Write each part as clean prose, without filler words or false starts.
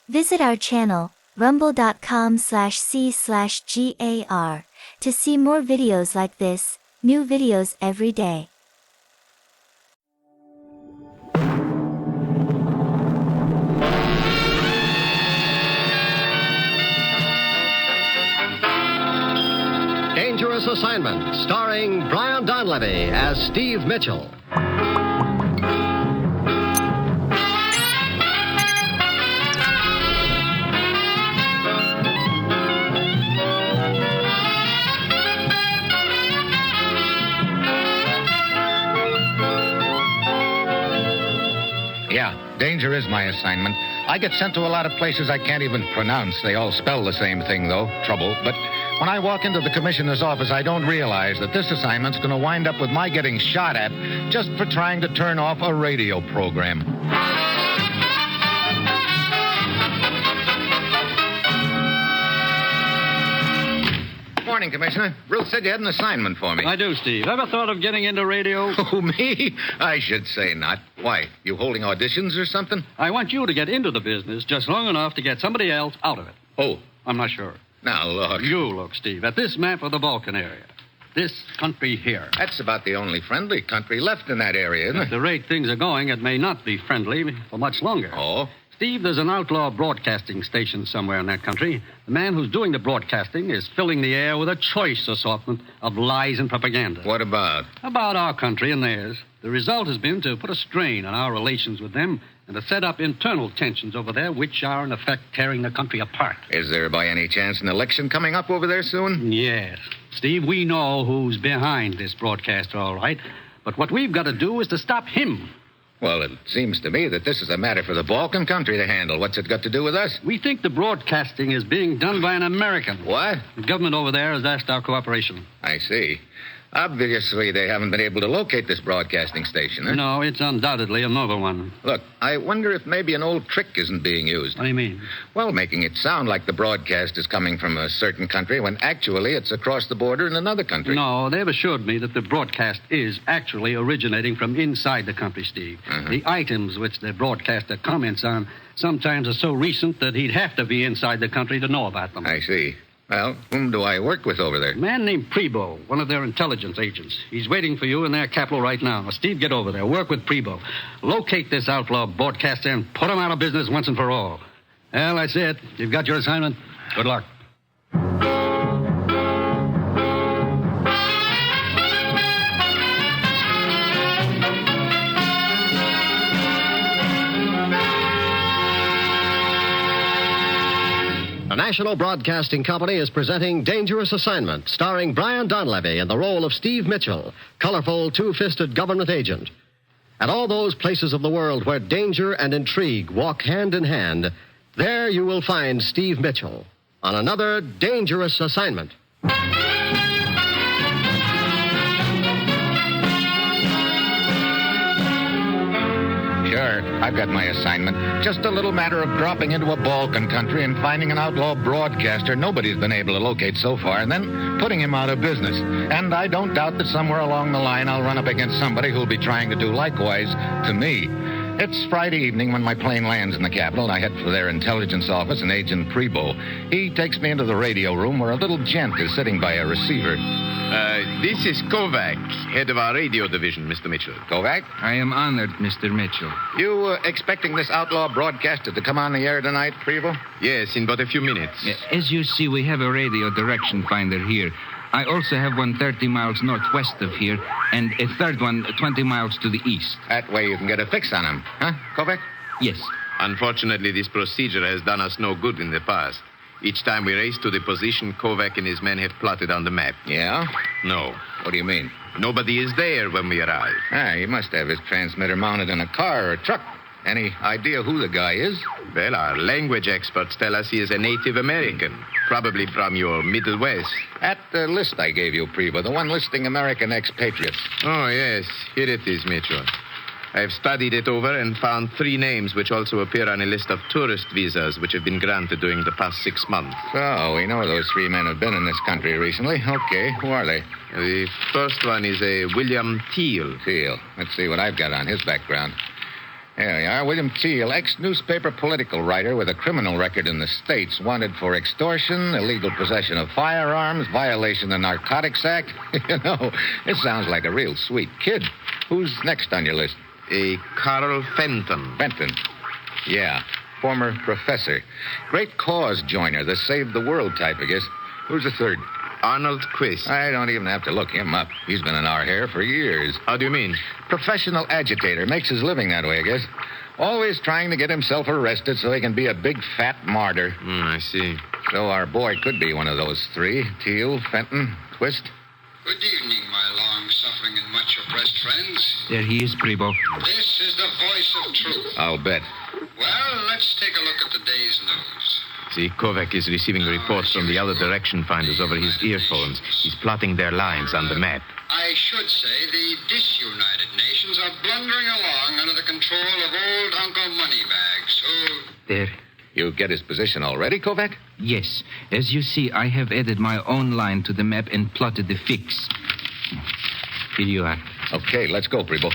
Visit our channel, rumble.com/c/gar, to see more videos like this, new videos every day. Dangerous Assignment, starring Brian Donlevy as Steve Mitchell. Yeah, danger is my assignment. I get sent to a lot of places I can't even pronounce. They all spell the same thing, though, trouble. But when I walk into the commissioner's office, I don't realize that this assignment's going to wind up with my getting shot at just for trying to turn off a radio program. Morning, Commissioner. Ruth said you had an assignment for me. I do, Steve. Ever thought of getting into radio? Oh, me? I should say not. Why, you holding auditions or something? I want you to get into the business just long enough to get somebody else out of it. Oh. I'm not sure. Now, look. You look, Steve, at this map of the Balkan area. This country here. That's about the only friendly country left in that area, isn't At it? the rate things are going, it may not be friendly for much longer. Oh? Steve, there's an outlaw broadcasting station somewhere in that country. The man who's doing the broadcasting is filling the air with a choice assortment of lies and propaganda. What about? About our country and theirs. The result has been to put a strain on our relations with them and to set up internal tensions over there, which are, in effect, tearing the country apart. Is there by any chance an election coming up over there soon? Yes. Steve, we know who's behind this broadcaster, all right. But what we've got to do is to stop him. Well, it seems to me that this is a matter for the Balkan country to handle. What's it got to do with us? We think the broadcasting is being done by an American. What? The government over there has asked our cooperation. I see. Obviously, they haven't been able to locate this broadcasting station, huh? No, it's undoubtedly a novel one. Look, I wonder if maybe an old trick isn't being used. What do you mean? Well, making it sound like the broadcast is coming from a certain country when actually it's across the border in another country. No, they've assured me that the broadcast is actually originating from inside the country, Steve. Uh-huh. The items which the broadcaster comments on sometimes are so recent that he'd have to be inside the country to know about them. I see. Well, whom do I work with over there? A man named Prebo, one of their intelligence agents. He's waiting for you in their capital right now. Now, Steve, get over there. Work with Prebo. Locate this outlaw broadcaster and put him out of business once and for all. Well, that's it. You've got your assignment. Good luck. The National Broadcasting Company is presenting Dangerous Assignment, starring Brian Donlevy in the role of Steve Mitchell, colorful, two-fisted government agent. At all those places of the world where danger and intrigue walk hand in hand, there you will find Steve Mitchell on another Dangerous Assignment. Sure, I've got my assignment. Just a little matter of dropping into a Balkan country and finding an outlaw broadcaster nobody's been able to locate so far, and then putting him out of business. And I don't doubt that somewhere along the line I'll run up against somebody who'll be trying to do likewise to me. It's Friday evening when my plane lands in the capital, and I head for their intelligence office and Agent Prebo. He takes me into the radio room where a little gent is sitting by a receiver. This is Kovac, head of our radio division, Mr. Mitchell. Kovac? I am honored, Mr. Mitchell. You expecting this outlaw broadcaster to come on the air tonight, Prebo? Yes, in but a few minutes. As you see, we have a radio direction finder here. I also have one 30 miles northwest of here, and a third one 20 miles to the east. That way you can get a fix on him, huh, Kovac? Yes. Unfortunately, this procedure has done us no good in the past. Each time we race to the position Kovac and his men have plotted on the map. Yeah? No. What do you mean? Nobody is there when we arrive. He must have his transmitter mounted in a car or a truck. Any idea who the guy is? Well, our language experts tell us he is a Native American, probably from your Middle West. At the list I gave you, Prebo, the one listing American expatriates. Oh, yes. Here it is, Mitchell. I've studied it over and found 3 names which also appear on a list of tourist visas which have been granted during the past 6 months. So, we know those 3 men have been in this country recently. Okay, who are they? The first one is a William Teal. Teal. Let's see what I've got on his background. There you are. William Teal, ex-newspaper political writer with a criminal record in the States. Wanted for extortion, illegal possession of firearms, violation of the Narcotics Act. You know, it sounds like a real sweet kid. Who's next on your list? Carl Fenton. Benton. Yeah, former professor. Great cause joiner, the save the world type, I guess. Who's the third? Arnold Quist. I don't even have to look him up. He's been in our hair for years. How do you mean? Professional agitator. Makes his living that way, I guess. Always trying to get himself arrested so he can be a big fat martyr. I see. So our boy could be one of those three. Teal, Fenton, Twist. Good evening, my long-suffering and much oppressed friends. There he is, Prebo. This is the voice of truth. I'll bet. Well, let's take a look at the day's news. See, Kovac is receiving reports from the other direction finders over his earphones. He's plotting their lines on the map. I should say the disunited nations are blundering along under the control of old Uncle Moneybags, who... There. You get his position already, Kovac? Yes. As you see, I have added my own line to the map and plotted the fix. Here you are. Okay, let's go, Prebo.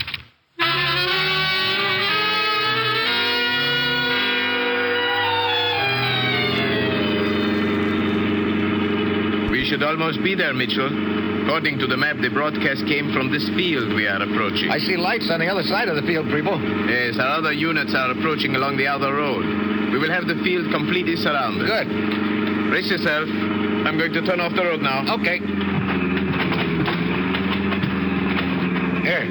We should almost be there, Mitchell. According to the map, the broadcast came from this field we are approaching. I see lights on the other side of the field, Prebo. Yes, our other units are approaching along the outer road. We will have the field completely surrounded. Good. Brace yourself. I'm going to turn off the road now. Okay. Here,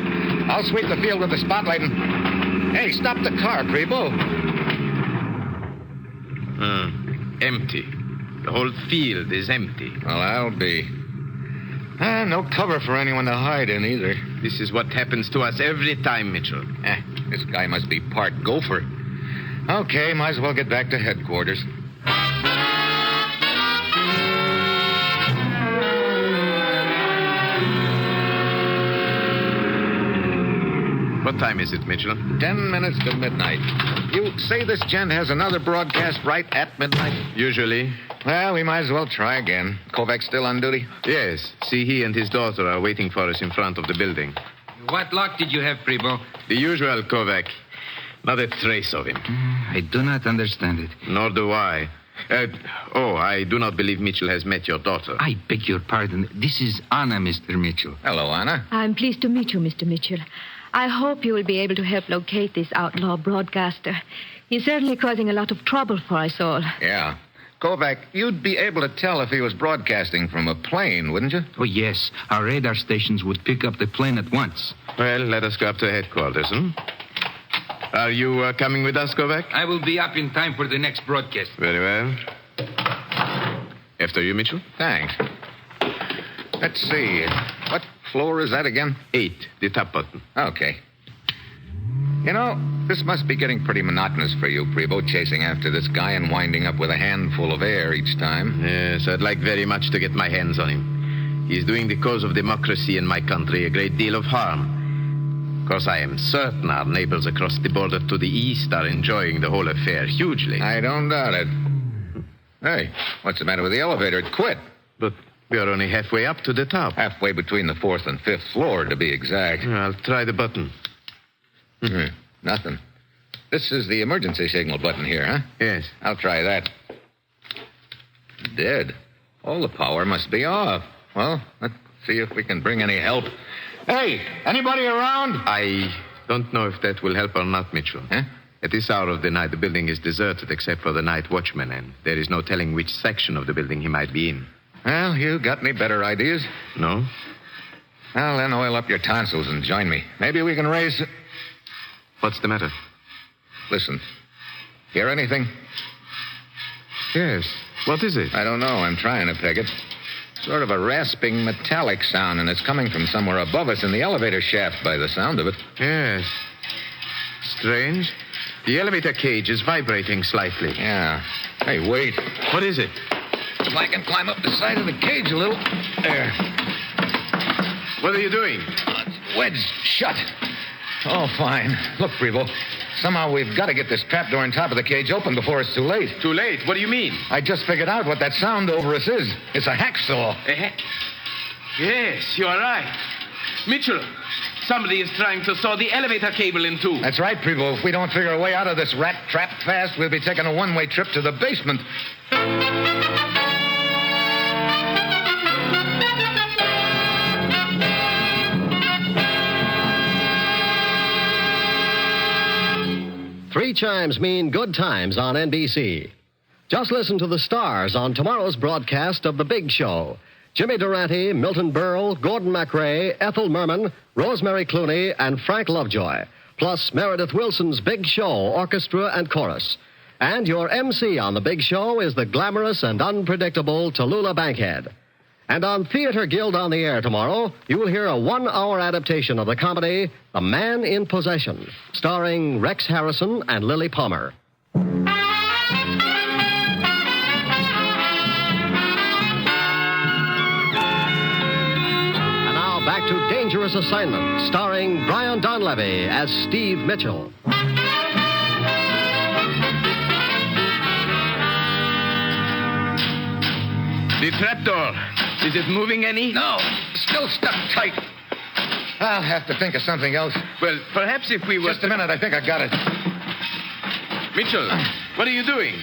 I'll sweep the field with the spotlight and... Hey, stop the car, Prebo. Empty. The whole field is empty. Well, I'll be. No cover for anyone to hide in either. This is what happens to us every time, Mitchell. This guy must be part gopher. Okay, might as well get back to headquarters. What time is it, Mitchell? 10 minutes to midnight. You say this gent has another broadcast right at midnight? Usually. Well, we might as well try again. Kovac still on duty? Yes. See, he and his daughter are waiting for us in front of the building. What luck did you have, Prebo? The usual, Kovac. Not a trace of him. I do not understand it. Nor do I. I do not believe Mitchell has met your daughter. I beg your pardon. This is Anna, Mr. Mitchell. Hello, Anna. I'm pleased to meet you, Mr. Mitchell. I hope you will be able to help locate this outlaw broadcaster. He's certainly causing a lot of trouble for us all. Yeah. Kovac, you'd be able to tell if he was broadcasting from a plane, wouldn't you? Oh, yes. Our radar stations would pick up the plane at once. Well, let us go up to headquarters, Are you coming with us, Kovac? I will be up in time for the next broadcast. Very well. After you, Mitchell. Thanks. Let's see. What floor is that again? 8, the top button. Okay. You know, this must be getting pretty monotonous for you, Prebo, chasing after this guy and winding up with a handful of air each time. Yes, I'd like very much to get my hands on him. He's doing the cause of democracy in my country a great deal of harm. Of course, I am certain our neighbors across the border to the east are enjoying the whole affair hugely. I don't doubt it. Hey, what's the matter with the elevator? It quit. But we are only halfway up to the top. Halfway between the 4th and 5th floor, to be exact. I'll try the button. Nothing. This is the emergency signal button here, huh? Yes. I'll try that. Dead. All the power must be off. Well, let's see if we can bring any help. Hey, anybody around? I don't know if that will help or not, Mitchell. Huh? At this hour of the night, the building is deserted except for the night watchman, and there is no telling which section of the building he might be in. Well, you got any better ideas? No? Well, then oil up your tonsils and join me. Maybe we can raise... What's the matter? Listen. Hear anything? Yes. What is it? I don't know. I'm trying to peg it. Sort of a rasping metallic sound, and it's coming from somewhere above us in the elevator shaft by the sound of it. Yes. Strange. The elevator cage is vibrating slightly. Yeah. Hey, wait. What is it? If I can climb up the side of the cage a little. There. What are you doing? Wedged shut. Oh, fine. Look, Prevo. Somehow we've got to get this trapdoor on top of the cage open before it's too late. Too late? What do you mean? I just figured out what that sound over us is. It's a hacksaw. Yes, you are right. Mitchell, Somebody is trying to saw the elevator cable in two. That's right, Prevo. If we don't figure a way out of this rat trap fast, we'll be taking a one-way trip to the basement. Three chimes mean good times on NBC. Just listen to the stars on tomorrow's broadcast of The Big Show. Jimmy Durante, Milton Berle, Gordon MacRae, Ethel Merman, Rosemary Clooney, and Frank Lovejoy. Plus Meredith Wilson's Big Show Orchestra and Chorus. And your MC on The Big Show is the glamorous and unpredictable Tallulah Bankhead. And on Theater Guild on the Air tomorrow, you will hear a one-hour adaptation of the comedy The Man in Possession, starring Rex Harrison and Lily Palmer. And now back to Dangerous Assignment, starring Brian Donlevy as Steve Mitchell. The trapdoor. Is it moving any? No, still stuck tight. I'll have to think of something else. Well, perhaps if we were... Just a minute, I think I got it. Mitchell, what are you doing?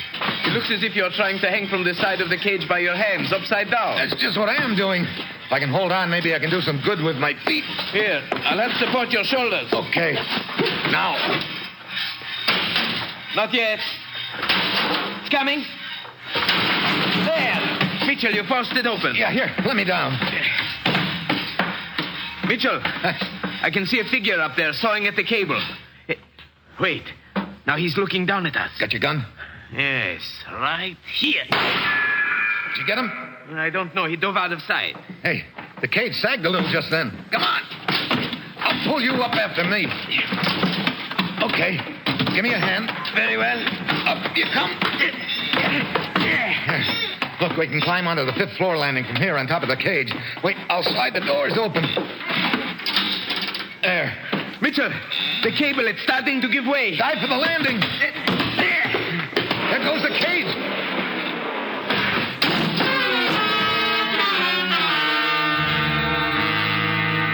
It looks as if you're trying to hang from the side of the cage by your hands, upside down. That's just what I am doing. If I can hold on, maybe I can do some good with my feet. Here, I'll help support your shoulders. Okay. Now. Not yet. It's coming. There. Mitchell, you forced it open. Yeah, here, let me down. Mitchell, I can see a figure up there sawing at the cable. Wait. Now he's looking down at us. Got your gun? Yes, right here. Did you get him? I don't know. He dove out of sight. Hey, the cage sagged a little just then. Come on. I'll pull you up after me. Okay. Give me a hand. Very well. Up you come. Look, we can climb onto the 5th floor landing from here on top of the cage. Wait, I'll slide the doors open. There. Mitchell, the cable, it's starting to give way. Dive for the landing. There goes the cage.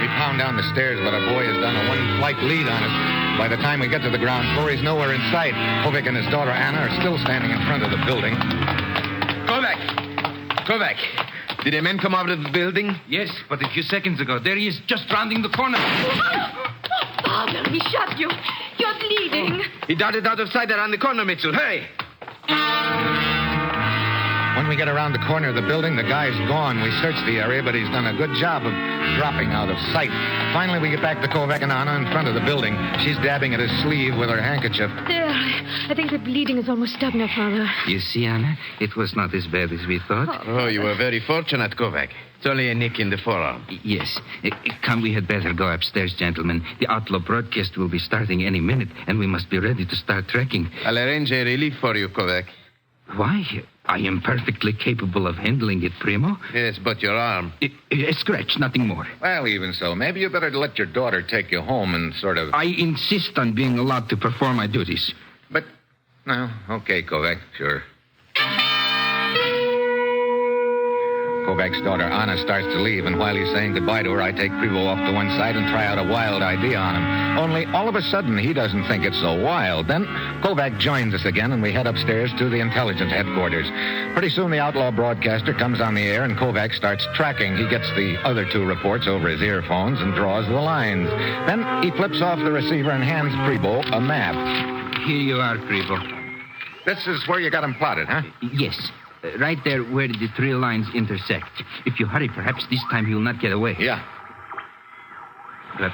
We pound down the stairs, but our boy has done a one-flight lead on us. By the time we get to the ground floor, he's nowhere in sight. Kovac and his daughter Anna are still standing in front of the building. Kovac, did a man come out of the building? Yes, but a few seconds ago. There he is, just rounding the corner. Father, he shot you. You're bleeding. He darted out of sight around the corner, Mitchell. Hurry. When we get around the corner of the building, the guy's gone. We search the area, but he's done a good job of dropping out of sight. Finally, we get back to Kovac and Anna in front of the building. She's dabbing at his sleeve with her handkerchief. There. I think the bleeding is almost stopped now, Father. You see, Anna, it was not as bad as we thought. Oh, you were very fortunate, Kovac. It's only a nick in the forearm. Yes. Come, we had better go upstairs, gentlemen. The outlaw broadcast will be starting any minute, and we must be ready to start trekking. I'll arrange a relief for you, Kovac. Why? I am perfectly capable of handling it, Primo. Yes, but your arm. A scratch, nothing more. Well, even so, maybe you better let your daughter take you home and sort of... I insist on being allowed to perform my duties. But, no, okay, Kovac, sure. Kovac's daughter, Anna, starts to leave, and while he's saying goodbye to her, I take Prevo off to one side and try out a wild idea on him. Only, all of a sudden, he doesn't think it's so wild. Then, Kovac joins us again, and we head upstairs to the intelligence headquarters. Pretty soon, the outlaw broadcaster comes on the air, and Kovac starts tracking. He gets the other two reports over his earphones and draws the lines. Then, he flips off the receiver and hands Prevo a map. Here you are, Prevo. This is where you got him plotted, huh? Yes. Right there where the three lines intersect. If you hurry, perhaps this time he'll not get away. Yeah. But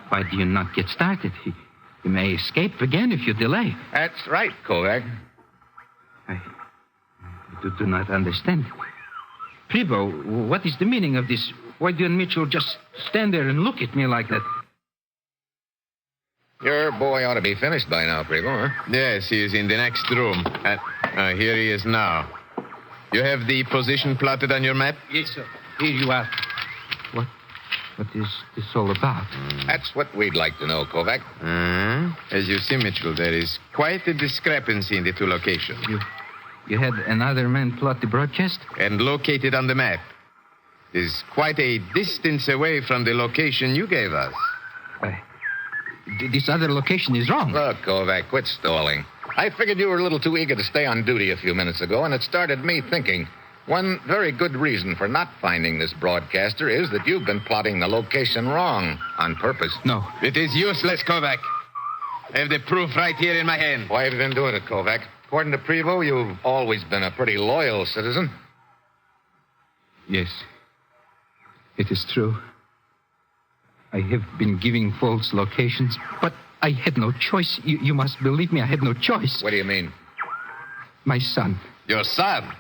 why do you not get started? He may escape again if you delay. That's right, Kovac. I do not understand. Prevo, what is the meaning of this? Why do you and Mitchell just stand there and look at me like that? Your boy ought to be finished by now, Prevo, huh? Yes, he is in the next room. Here he is now. You have the position plotted on your map? Yes, sir. Here you are. What is this all about? That's what we'd like to know, Kovac. As you see, Mitchell, there is quite a discrepancy in the two locations. You had another man plot the broadcast? And located on the map. It is quite a distance away from the location you gave us. This other location is wrong. Look, Kovac, quit stalling. I figured you were a little too eager to stay on duty a few minutes ago, and it started me thinking. One very good reason for not finding this broadcaster is that you've been plotting the location wrong on purpose. No. It is useless, Kovac. I have the proof right here in my hand. Why have you been doing it, Kovac? According to Prevost, you've always been a pretty loyal citizen. Yes. It is true. I have been giving false locations, but I had no choice. You must believe me, I had no choice. What do you mean? My son. Your son?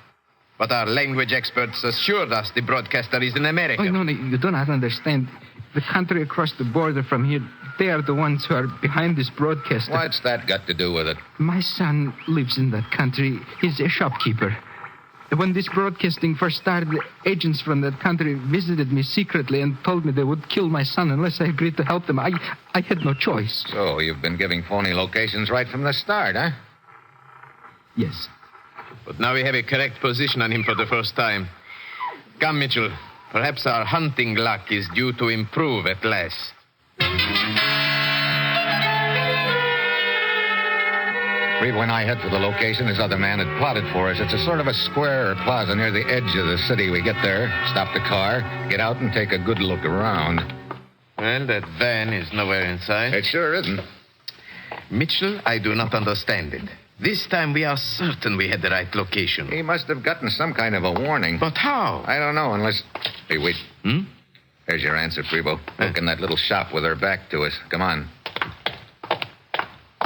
But our language experts assured us the broadcaster is in America. Oh, no, you do not understand. The country across the border from here, they are the ones who are behind this broadcaster. What's that got to do with it? My son lives in that country. He's a shopkeeper. When this broadcasting first started, the agents from that country visited me secretly and told me they would kill my son unless I agreed to help them. I had no choice. So you've been giving phony locations right from the start, huh? Yes. But now we have a correct position on him for the first time. Come, Mitchell. Perhaps our hunting luck is due to improve at last. When I head for the location his other man had plotted for us, it's a sort of a square or plaza near the edge of the city. We get there, stop the car, get out and take a good look around. Well, that van is nowhere in sight. It sure isn't. Mitchell, I do not understand it. This time we are certain we had the right location. He must have gotten some kind of a warning. But how? I don't know, unless... Hey, wait. Hmm? There's your answer, Prevost. Look in that little shop with her back to us. Come on.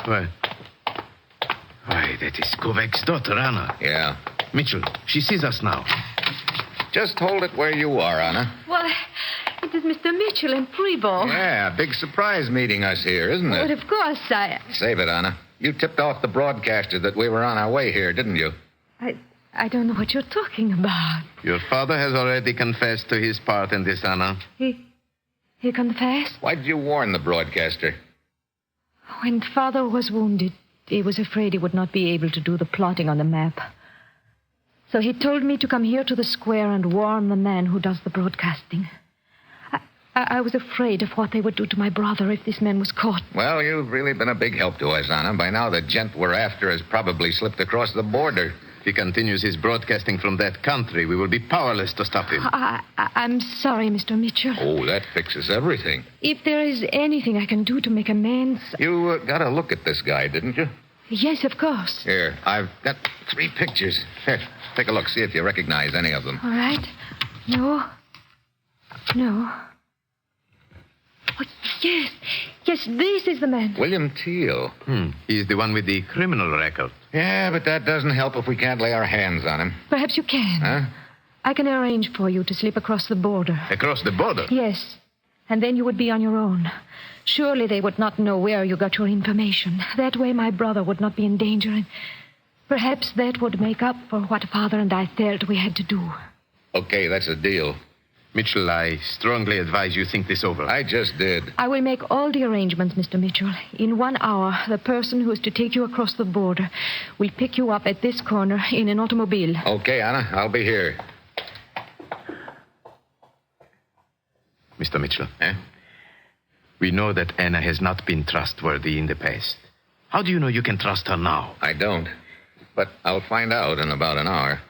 What? Why, that is Kovac's daughter, Anna. Yeah. Mitchell, she sees us now. Just hold it where you are, Anna. Why, it is Mr. Mitchell and Prevost. Yeah, big surprise meeting us here, isn't it? But of course, Save it, Anna. You tipped off the broadcaster that we were on our way here, didn't you? I don't know what you're talking about. Your father has already confessed to his part in this, Anna. He confessed? Why did you warn the broadcaster? When Father was wounded, he was afraid he would not be able to do the plotting on the map. So he told me to come here to the square and warn the man who does the broadcasting. I was afraid of what they would do to my brother if this man was caught. Well, you've really been a big help to us, Anna. By now, the gent we're after has probably slipped across the border. If he continues his broadcasting from that country, we will be powerless to stop him. I'm sorry, Mr. Mitchell. Oh, that fixes everything. If there is anything I can do to make amends... You got a look at this guy, didn't you? Yes, of course. Here, I've got 3 pictures. Here, take a look. See if you recognize any of them. All right. No. Oh, yes. Yes, this is the man. William Teal. He's the one with the criminal record. Yeah, but that doesn't help if we can't lay our hands on him. Perhaps you can. Huh? I can arrange for you to slip across the border. Across the border? Yes. And then you would be on your own. Surely they would not know where you got your information. That way my brother would not be in danger, and perhaps that would make up for what Father and I felt we had to do. Okay, that's a deal. Mitchell, I strongly advise you think this over. I just did. I will make all the arrangements, Mr. Mitchell. In 1 hour, the person who is to take you across the border will pick you up at this corner in an automobile. Okay, Anna, I'll be here. Mr. Mitchell, Eh? we know that Anna has not been trustworthy in the past. How do you know you can trust her now? I don't. But I'll find out in about an hour.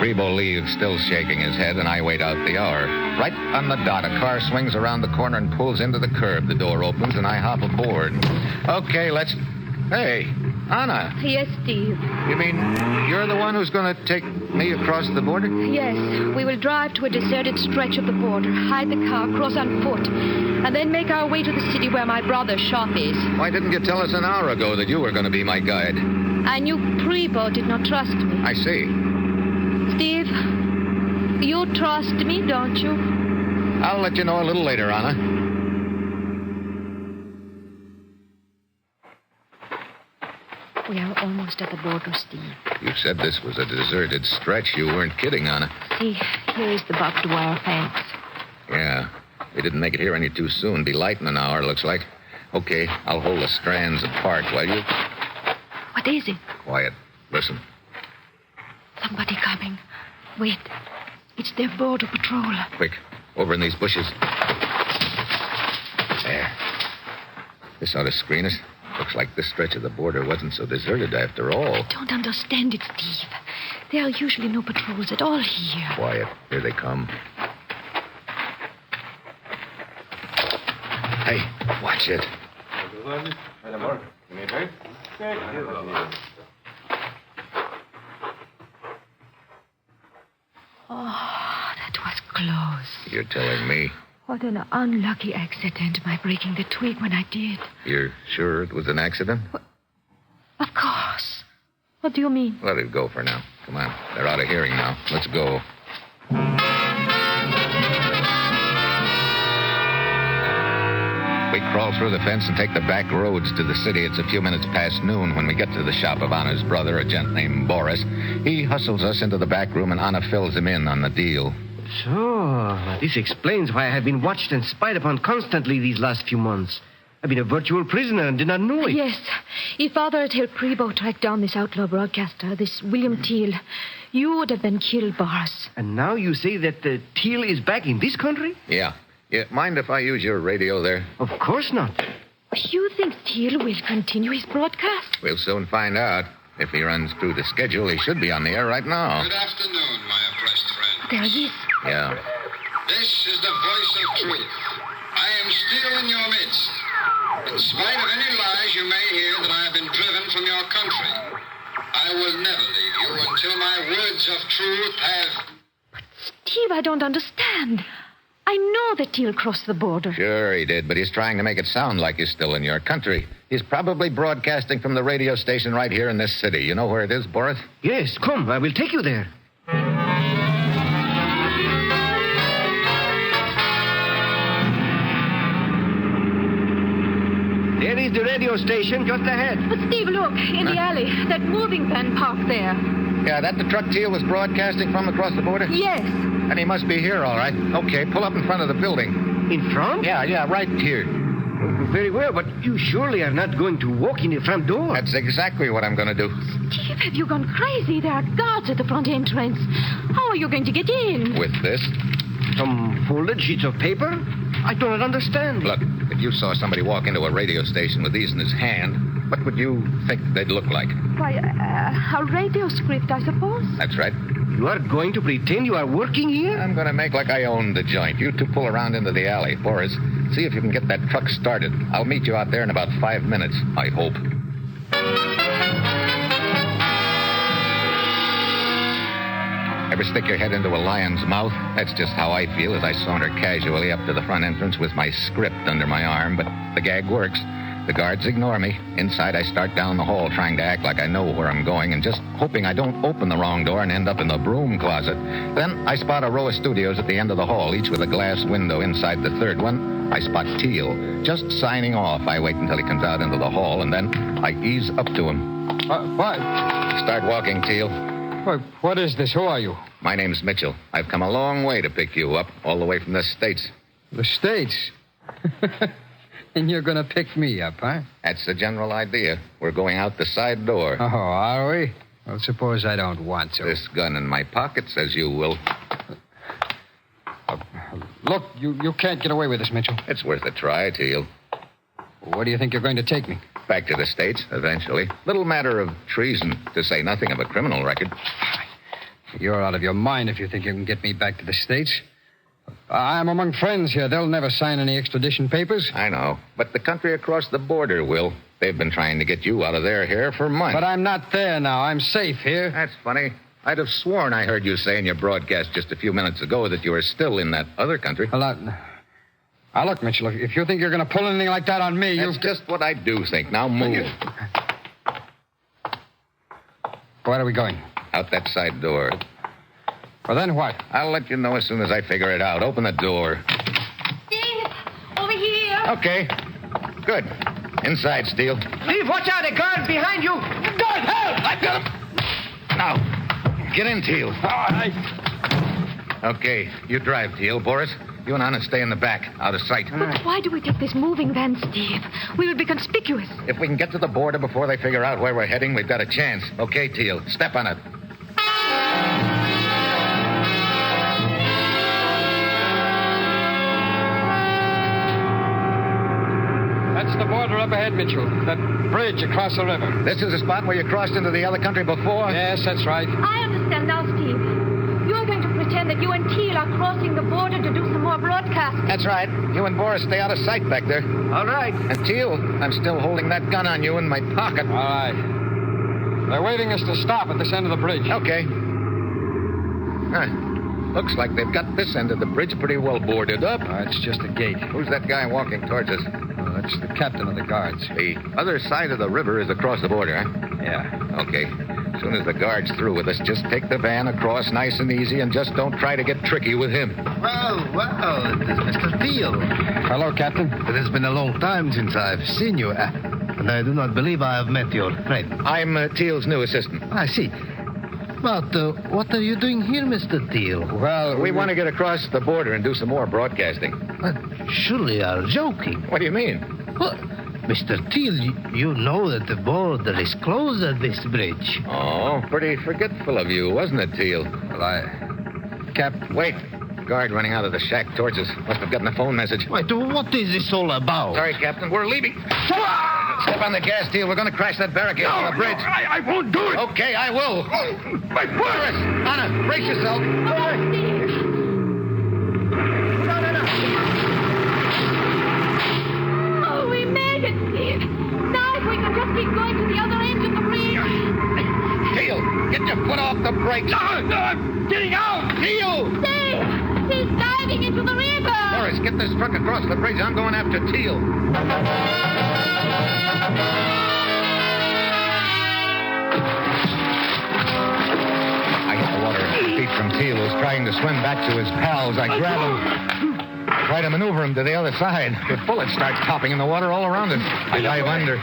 Prevost leaves, still shaking his head, and I wait out the hour. Right on the dot, a car swings around the corner and pulls into the curb. The door opens, and I hop aboard. Okay, let's... Hey, Anna. Yes, Steve. You mean you're the one who's going to take me across the border? Yes, we will drive to a deserted stretch of the border, hide the car, cross on foot, and then make our way to the city where my brother's shop is. Why didn't you tell us an hour ago that you were going to be my guide? I knew Prevost did not trust me. I see. Steve, you trust me, don't you? I'll let you know a little later, Anna. We are almost at the border, Steve. You said this was a deserted stretch. You weren't kidding, Anna. See, here is the barbed wire fence. Yeah. We didn't make it here any too soon. Be light in an hour, looks like. Okay, I'll hold the strands apart while you... What is it? Quiet. Listen. Somebody coming. Wait. It's their border patrol. Quick, over in these bushes. There. This ought to screen us. Looks like this stretch of the border wasn't so deserted after all. I don't understand it, Steve. There are usually no patrols at all here. Quiet. Here they come. Hey, watch it. Oh, that was close. You're telling me. What an unlucky accident, my breaking the twig when I did. You're sure it was an accident? Of course. What do you mean? Let it go for now. Come on. They're out of hearing now. Let's go. We crawl through the fence and take the back roads to the city. It's a few minutes past noon when we get to the shop of Anna's brother, a gent named Boris. He hustles us into the back room, and Anna fills him in on the deal. So, this explains why I have been watched and spied upon constantly these last few months. I've been a virtual prisoner and did not know it. Yes. If Father had helped Prebo track down this outlaw broadcaster, this William Teal, you would have been killed, Boris. And now you say that Teal is back in this country? Yeah. Mind if I use your radio there? Of course not. You think Teal will continue his broadcast? We'll soon find out. If he runs through the schedule, he should be on the air right now. Good afternoon, my oppressed friend. There he is. Yeah. This is the voice of truth. I am still in your midst. In spite of any lies you may hear that I have been driven from your country, I will never leave you until my words of truth have... Steve, I don't understand. I know that Teal crossed the border. Sure he did, but he's trying to make it sound like he's still in your country. He's probably broadcasting from the radio station right here in this city. You know where it is, Boris? Yes, come, I will take you there. There is the radio station just ahead. But Steve, look, in the alley, that moving van parked there. Yeah, that the truck Teal was broadcasting from across the border? Yes. And he must be here, all right. Okay, pull up in front of the building. In front? Yeah, right here. Very well, but you surely are not going to walk in the front door. That's exactly what I'm going to do. Steve, have you gone crazy? There are guards at the front entrance. How are you going to get in? With this? Some folded sheets of paper? I do not understand. Look, if you saw somebody walk into a radio station with these in his hand, what would you think they'd look like? Why, a radio script, I suppose. That's right. You are going to pretend you are working here? I'm going to make like I own the joint. You two pull around into the alley. Boris, see if you can get that truck started. I'll meet you out there in about 5 minutes, I hope. Ever stick your head into a lion's mouth? That's just how I feel as I saunter casually up to the front entrance with my script under my arm, but the gag works. The guards ignore me. Inside, I start down the hall trying to act like I know where I'm going and just hoping I don't open the wrong door and end up in the broom closet. Then I spot a row of studios at the end of the hall, each with a glass window. Inside the third one, I spot Teal. Just signing off. I wait until he comes out into the hall, and then I ease up to him. What? Start walking, Teal. What is this? Who are you? My name's Mitchell. I've come a long way to pick you up, all the way from the States. The States? And you're going to pick me up, huh? That's the general idea. We're going out the side door. Oh, are we? Well, suppose I don't want to. This gun in my pocket says you will. Look, you can't get away with this, Mitchell. It's worth a try, Teal. Where do you think you're going to take me? Back to the States, eventually. Little matter of treason, to say nothing of a criminal record. You're out of your mind if you think you can get me back to the States. I'm among friends here. They'll never sign any extradition papers. I know, but the country across the border will. They've been trying to get you out of their hair for months. But I'm not there now. I'm safe here. That's funny. I'd have sworn I heard you say in your broadcast just a few minutes ago that you were still in that other country. Now, look, Mitchell, if you think you're going to pull anything like that on me, That's just what I do think. Now move. Where are we going? Out that side door. Well, then what? I'll let you know as soon as I figure it out. Open the door. Steve, over here. Okay. Good. Inside, Steele. Steve, watch out, a guard behind you. Guard, help! I've got him. Now, get in, Teal. All right. Okay, you drive, Teal. Boris, you and Anna stay in the back, out of sight. But why do we take this moving van, Steve? We will be conspicuous. If we can get to the border before they figure out where we're heading, we've got a chance. Okay, Teal, step on it. up ahead, Mitchell. That bridge across the river. This is the spot where you crossed into the other country before? Yes, that's right. I understand now, Steve. You're going to pretend that you and Teal are crossing the border to do some more broadcasting. That's right. You and Boris stay out of sight back there. All right. And Teal, I'm still holding that gun on you in my pocket. All right. They're waving us to stop at this end of the bridge. Okay. Looks like they've got this end of the bridge pretty well boarded up. It's just a gate. Who's that guy walking towards us? That's the captain of the guards. The other side of the river is across the border, huh? Yeah. Okay. As soon as the guard's through with us, just take the van across nice and easy and just don't try to get tricky with him. Well, it is Mr. Teal. Hello, Captain. It has been a long time since I've seen you, and I do not believe I have met your friend. I'm Teal's new assistant. I see. But what are you doing here, Mr. Teal? Well, we want to get across the border and do some more broadcasting. Surely you are joking. What do you mean? Well, Mr. Teal, you know that the border is closed at this bridge. Oh, pretty forgetful of you, wasn't it, Teal? Well, Cap, wait. Guard running out of the shack towards us. Must have gotten a phone message. Wait, what is this all about? Sorry, Captain. We're leaving. Step on the gas, Teal. We're going to crash that barricade on the bridge. I won't do it. Okay, I will. My Boris! Anna, brace yourself. Oh, we made it, Steve. Now if we can just keep going to the other end of the bridge. Teal, get your foot off the brakes. No, I'm getting out. Teal! Steve, he's diving into the river. Boris, get this truck across the bridge. I'm going after Teal. I hit the water 100 feet from Teal, who's trying to swim back to his pals. I grab him, try to maneuver him to the other side. The bullets start popping in the water all around us. I dive under,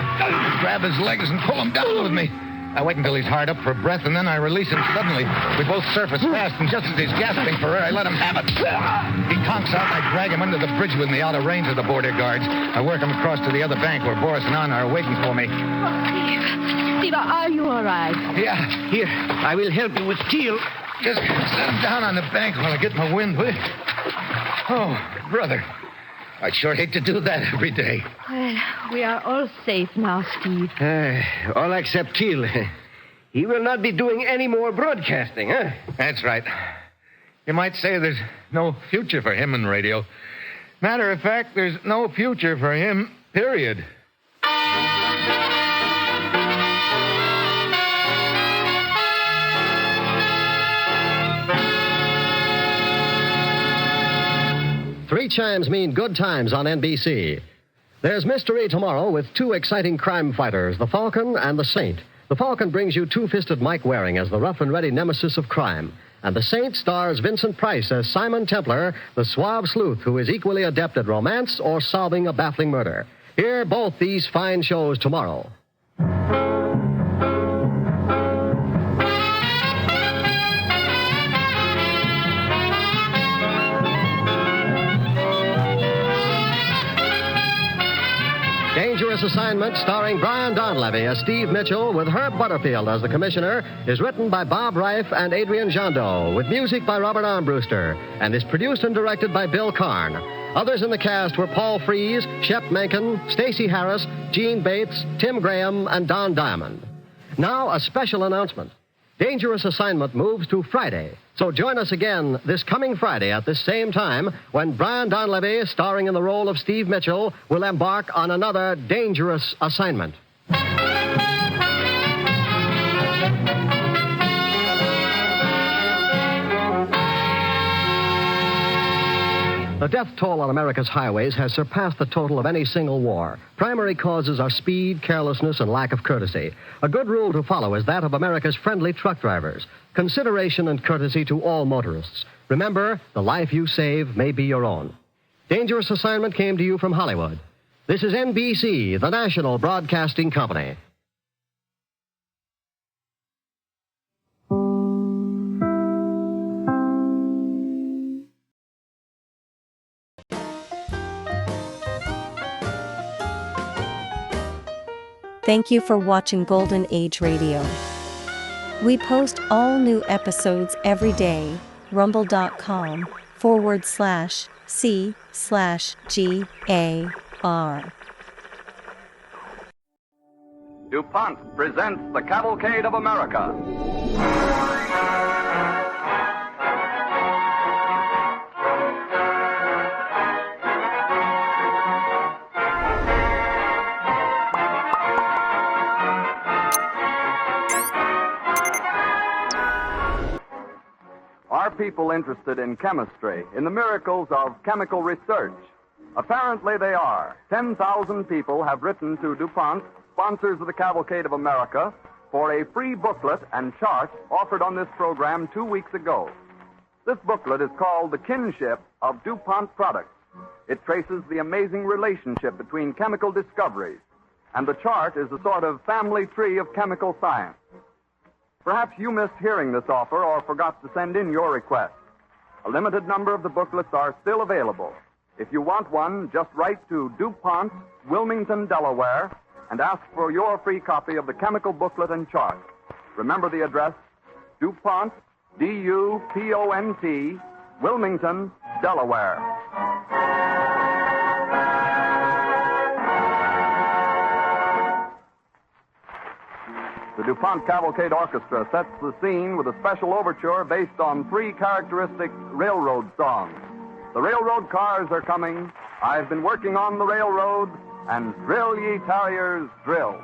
grab his legs, and pull him down with me. I wait until he's hard up for breath, and then I release him suddenly. We both surface fast, and just as he's gasping for air, I let him have it. He conks out, and I drag him under the bridge with me, out of range of the border guards. I work him across to the other bank where Boris and Anna are waiting for me. Steve, are you all right? Yeah, Here, I will help you with Teal. just set him down on the bank while I get my wind, will you? Oh, brother. I'd sure hate to do that every day. Well, we are all safe now, Steve. All except Teal. He will not be doing any more broadcasting, huh? That's right. You might say there's no future for him in radio. Matter of fact, there's no future for him, period. Three chimes mean good times on NBC. There's mystery tomorrow with two exciting crime fighters, the Falcon and the Saint. The Falcon brings you two-fisted Mike Waring as the rough-and-ready nemesis of crime. And the Saint stars Vincent Price as Simon Templar, the suave sleuth who is equally adept at romance or solving a baffling murder. Hear both these fine shows tomorrow. Dangerous Assignment, starring Brian Donlevy as Steve Mitchell with Herb Butterfield as the commissioner, is written by Bob Reif and Adrian Jandot, with music by Robert Armbruster, and is produced and directed by Bill Karn. Others in the cast were Paul Frees, Shep Menken, Stacey Harris, Gene Bates, Tim Graham, and Don Diamond. Now, a special announcement. Dangerous Assignment moves to Friday. So join us again this coming Friday at this same time when Brian Donlevy, starring in the role of Steve Mitchell, will embark on another dangerous assignment. The death toll on America's highways has surpassed the total of any single war. Primary causes are speed, carelessness, and lack of courtesy. A good rule to follow is that of America's friendly truck drivers. Consideration and courtesy to all motorists. Remember, the life you save may be your own. Dangerous Assignment came to you from Hollywood. This is NBC, the national broadcasting company. Thank you for watching Golden Age Radio. We post all new episodes every day. Rumble.com/C/GAR. DuPont presents the Cavalcade of America. Are people interested in chemistry, in the miracles of chemical research? Apparently they are. 10,000 people have written to DuPont, sponsors of the Cavalcade of America, for a free booklet and chart offered on this program 2 weeks ago. This booklet is called The Kinship of DuPont Products. It traces the amazing relationship between chemical discoveries, and the chart is a sort of family tree of chemical science. Perhaps you missed hearing this offer or forgot to send in your request. A limited number of the booklets are still available. If you want one, just write to DuPont, Wilmington, Delaware, and ask for your free copy of the chemical booklet and chart. Remember the address, DuPont, D-U-P-O-N-T, Wilmington, Delaware. The DuPont Cavalcade Orchestra sets the scene with a special overture based on 3 characteristic railroad songs. The railroad cars are coming, I've been working on the railroad, and drill ye tarriers, drill.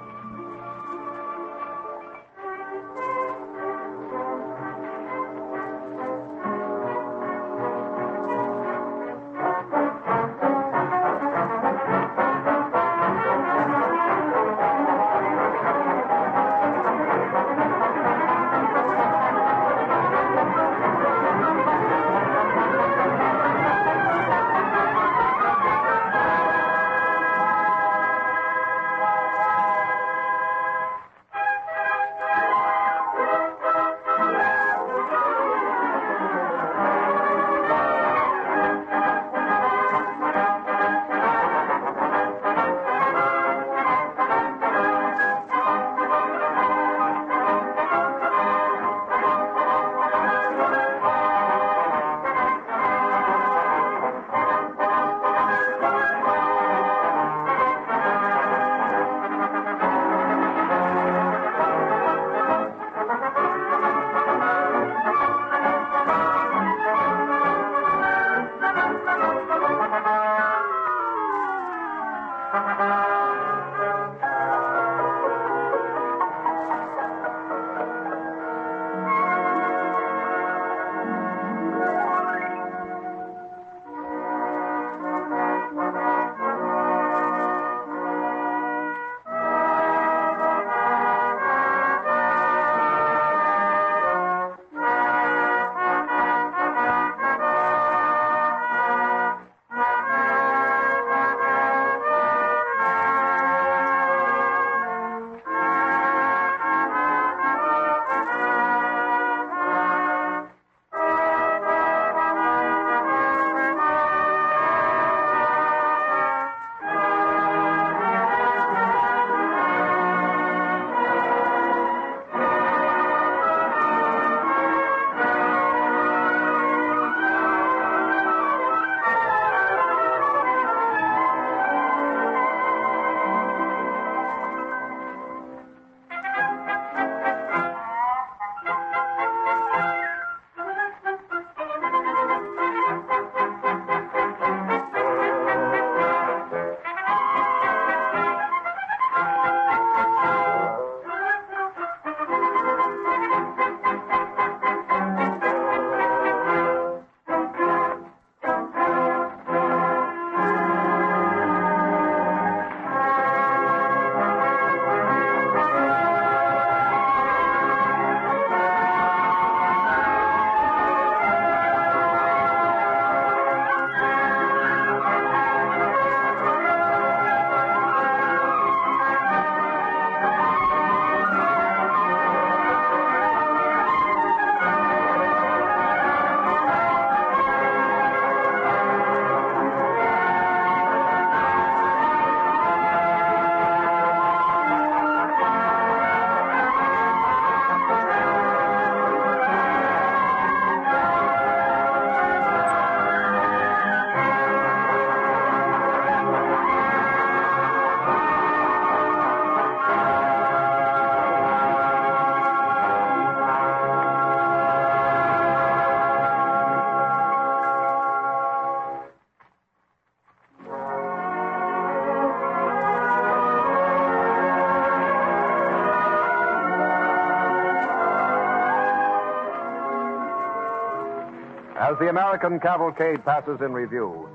As the American cavalcade passes in review,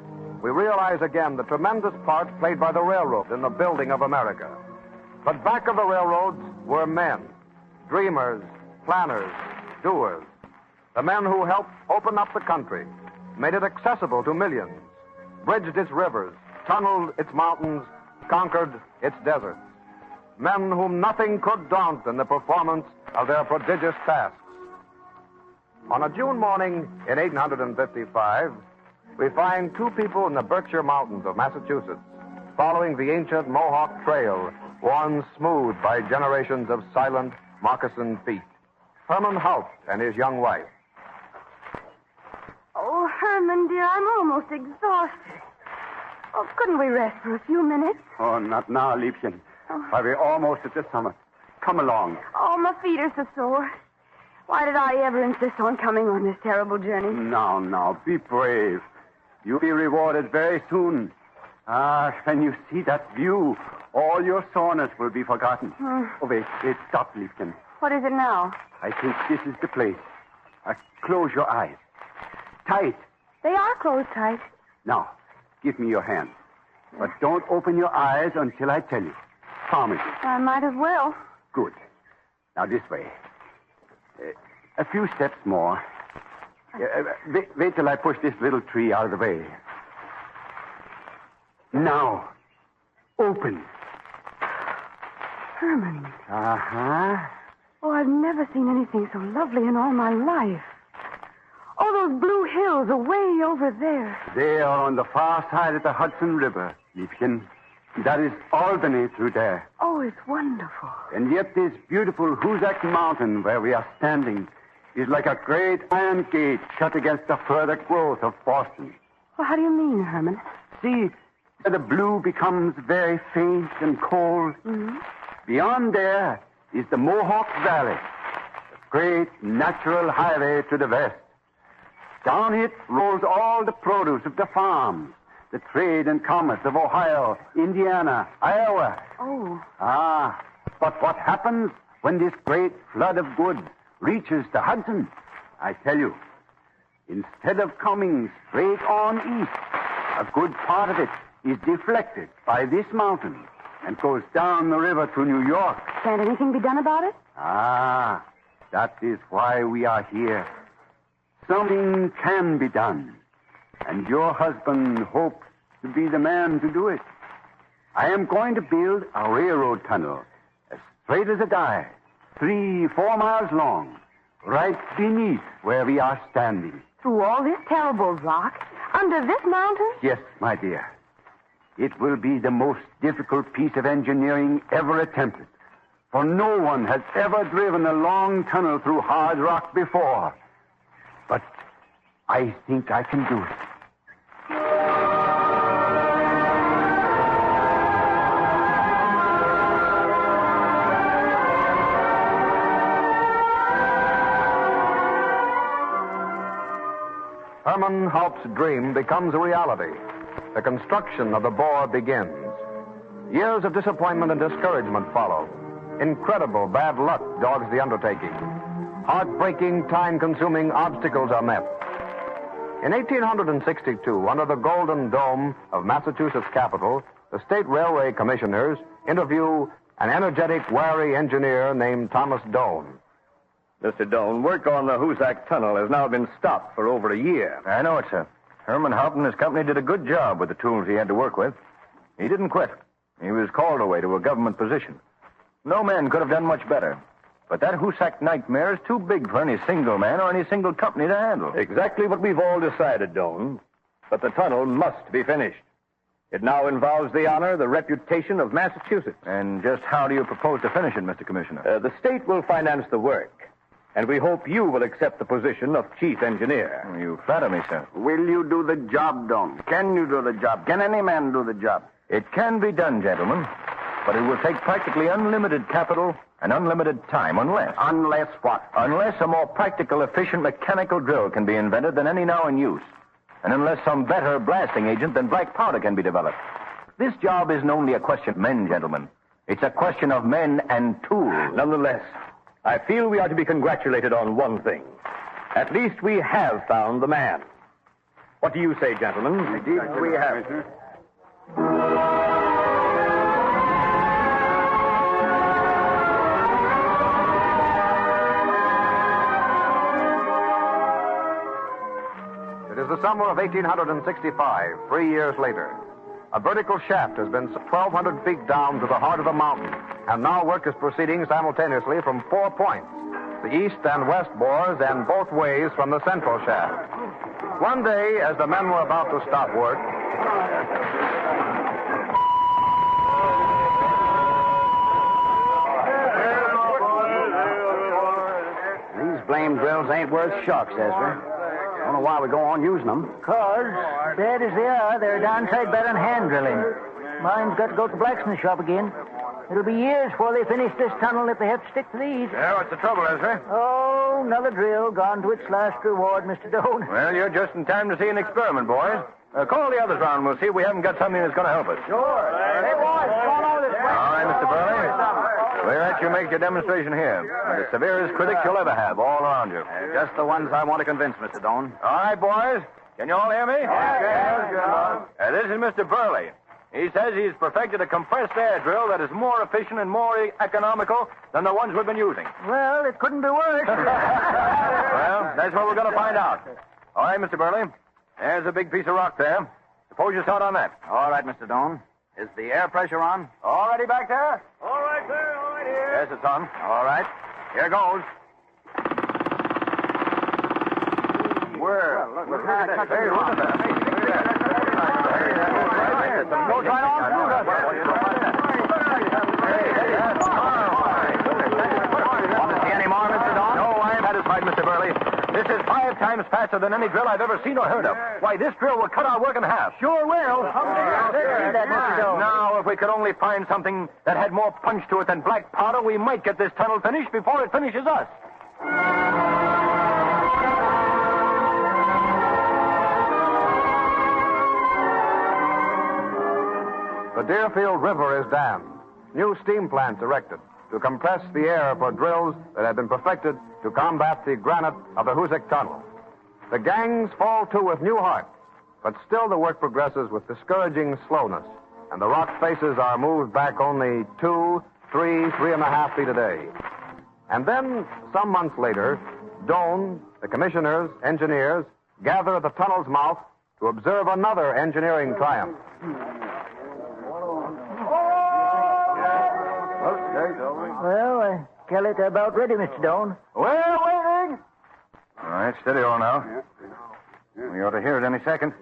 we realize again the tremendous part played by the railroad in the building of America. But back of the railroads were men, dreamers, planners, doers. The men who helped open up the country, made it accessible to millions, bridged its rivers, tunneled its mountains, conquered its deserts. Men whom nothing could daunt in the performance of their prodigious tasks. On a June morning in 1855, we find two people in the Berkshire Mountains of Massachusetts, following the ancient Mohawk Trail, worn smooth by generations of silent, moccasined feet. Herman Haupt and his young wife. Oh, Herman, dear, I'm almost exhausted. Oh, couldn't we rest for a few minutes? Oh, not now, Liebchen. Why, we're almost at the summit. Come along. Oh, my feet are so sore. Why did I ever insist on coming on this terrible journey? Now, be brave. You'll be rewarded very soon. When you see that view, all your soreness will be forgotten. Oh, wait, stop, Liebchen. What is it now? I think this is the place. Close your eyes. Tight. They are closed tight. Now, give me your hand. But don't open your eyes until I tell you. Promise. I might as well. Good. Now, this way. A few steps more. Wait till I push this little tree out of the way. Now, open. Herman. Uh-huh. Oh, I've never seen anything so lovely in all my life. Oh, those blue hills away over there. They are on the far side of the Hudson River, Liebchen. That is Albany through there. Oh, it's wonderful. And yet this beautiful Hoosac Mountain where we are standing is like a great iron gate shut against the further growth of Boston. Well, how do you mean, Herman? See, the blue becomes very faint and cold. Mm-hmm. Beyond there is the Mohawk Valley, the great natural highway to the west. Down it rolls all the produce of the farms, the trade and commerce of Ohio, Indiana, Iowa. Oh. But what happens when this great flood of goods reaches the Hudson? I tell you, instead of coming straight on east, a good part of it is deflected by this mountain and goes down the river to New York. Can't anything be done about it? That is why we are here. Something can be done, and your husband hopes to be the man to do it. I am going to build a railroad tunnel as straight as a die, 3-4 miles long, right beneath where we are standing. Through all this terrible rock? Under this mountain? Yes, my dear. It will be the most difficult piece of engineering ever attempted, for no one has ever driven a long tunnel through hard rock before. But I think I can do it. Herman Haupt's dream becomes a reality. The construction of the bore begins. Years of disappointment and discouragement follow. Incredible bad luck dogs the undertaking. Heartbreaking, time-consuming obstacles are met. In 1862, under the Golden Dome of Massachusetts Capitol, the state railway commissioners interview an energetic, wary engineer named Thomas Doane. Mr. Doane, work on the Hoosac Tunnel has now been stopped for over a year. I know it, sir. Herman Haupt and his company did a good job with the tools he had to work with. He didn't quit. He was called away to a government position. No man could have done much better. But that Hoosac nightmare is too big for any single man or any single company to handle. Exactly what we've all decided, Doane. But the tunnel must be finished. It now involves the honor, the reputation of Massachusetts. And just how do you propose to finish it, Mr. Commissioner? The state will finance the work. And we hope you will accept the position of chief engineer. You flatter me, sir. Will you do the job, Doane? Can you do the job? Can any man do the job? It can be done, gentlemen. But it will take practically unlimited capital and unlimited time, unless... Unless what? Unless a more practical, efficient mechanical drill can be invented than any now in use. And unless some better blasting agent than black powder can be developed. This job isn't only a question of men, gentlemen. It's a question of men and tools. Nonetheless, I feel we are to be congratulated on one thing. At least we have found the man. What do you say, gentlemen? Indeed, we have. It is the summer of 1865, 3 years later. A vertical shaft has been 1,200 feet down to the heart of the mountain, and now work is proceeding simultaneously from 4 points. The east and west bores and both ways from the central shaft. One day, as the men were about to stop work, These blamed drills ain't worth shucks, Ezra. Don't know why we go on using them. Cause, bad as they are, they're downside better than hand drilling. Mine's got to go to the blacksmith shop again. It'll be years before they finish this tunnel if they have to stick to these. Yeah, what's the trouble, Ezra? Oh, another drill gone to its last reward, Mr. Doane. Well, you're just in time to see an experiment, boys. Call the others round. We'll see if we haven't got something that's going to help us. Sure. Hey, boys, come on over this way. All right, Mr. Burley. We'll let you make your demonstration here. The severest critics you'll ever have all around you. Just the ones I want to convince, Mr. Doane. All right, boys. Can you all hear me? This is Mr. Burley. He says he's perfected a compressed air drill that is more efficient and more economical than the ones we've been using. Well, it couldn't be worse. Well, that's what we're going to find out. All right, Mr. Burley. There's a big piece of rock there. Suppose you start on that. All right, Mr. Doane. Is the air pressure on? All ready back there? All right, sir. All right here. Yes, it's on. All right. Here goes. Where? Look at that. Hey, look at that. Goes right on through that. Want to see any more, Mr. Doane? No, I am satisfied, Mr. Burley. This is 5 times faster than any drill I've ever seen or heard of. Why, this drill will cut our work in half. Sure will. Now, if we could only find something that had more punch to it than black powder, we might get this tunnel finished before it finishes us. the Deerfield River is dammed. New steam plants erected to compress the air for drills that have been perfected to combat the granite of the Hoosick Tunnel. The gangs fall to with new heart, but still the work progresses with discouraging slowness, and the rock faces are moved back only 2, 3, 3.5 feet a day. And then, some months later, Doane, the commissioners, engineers, gather at the tunnel's mouth to observe another engineering triumph. Well, I tell it about ready, Mr. Doane. Well, waiting. All right, steady all now. We ought to hear it any second.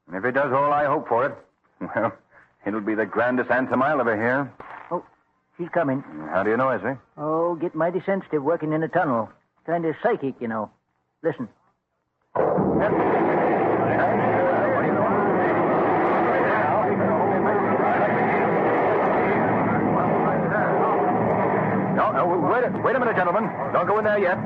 And if it does all I hope for it, well, it'll be the grandest anthem I'll ever hear. Oh, she's coming. How do you know, Ezra? Oh, get mighty sensitive working in a tunnel. Kind of psychic, you know. Listen. No, wait a minute, gentlemen. Don't go in there yet.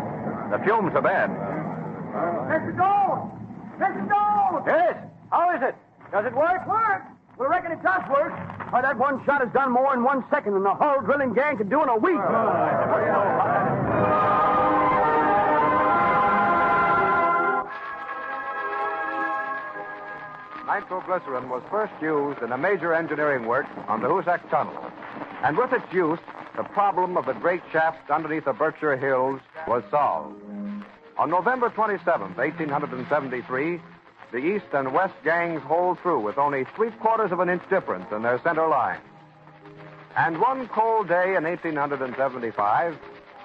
The fumes are bad. Mr. Doane! Mr. Doane! Yes? How is it? Does it work? Work! We reckon it does work. Why, that one shot has done more in 1 second than the whole drilling gang could do in a week. Nitroglycerin was first used in a major engineering work on the Hoosac Tunnel. And with its use, the problem of the great shaft underneath the Berkshire Hills was solved. On November 27, 1873, the east and west gangs hold through with only 3/4 of an inch difference in their center line. And one cold day in 1875,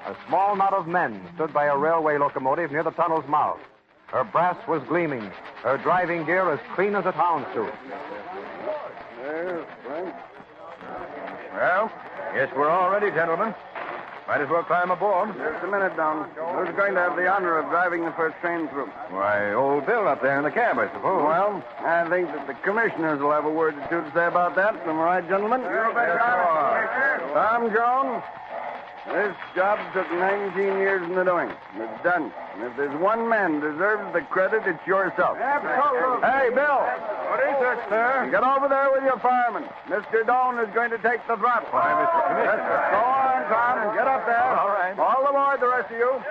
a small knot of men stood by a railway locomotive near the tunnel's mouth. Her brass was gleaming, her driving gear as clean as a houndstooth. Well, yes, we're all ready, gentlemen. Might as well climb aboard. Just a minute, Don. Who's going to have the honor of driving the first train through? Why, old Bill up there in the cab, I suppose. Well, I think that the commissioners will have a word or two to say about that. Am I right, gentlemen? Tom Jones, this job took 19 years in the doing. It's done. And if there's one man who deserves the credit, it's yourself. Absolutely. Hey, Bill. What is it, sir? Get over there with your fireman. Mr. Doane is going to take the throttle. Why, Mr. Commissioner. Go on, Tom, and get up there. All right. All aboard, the rest of you.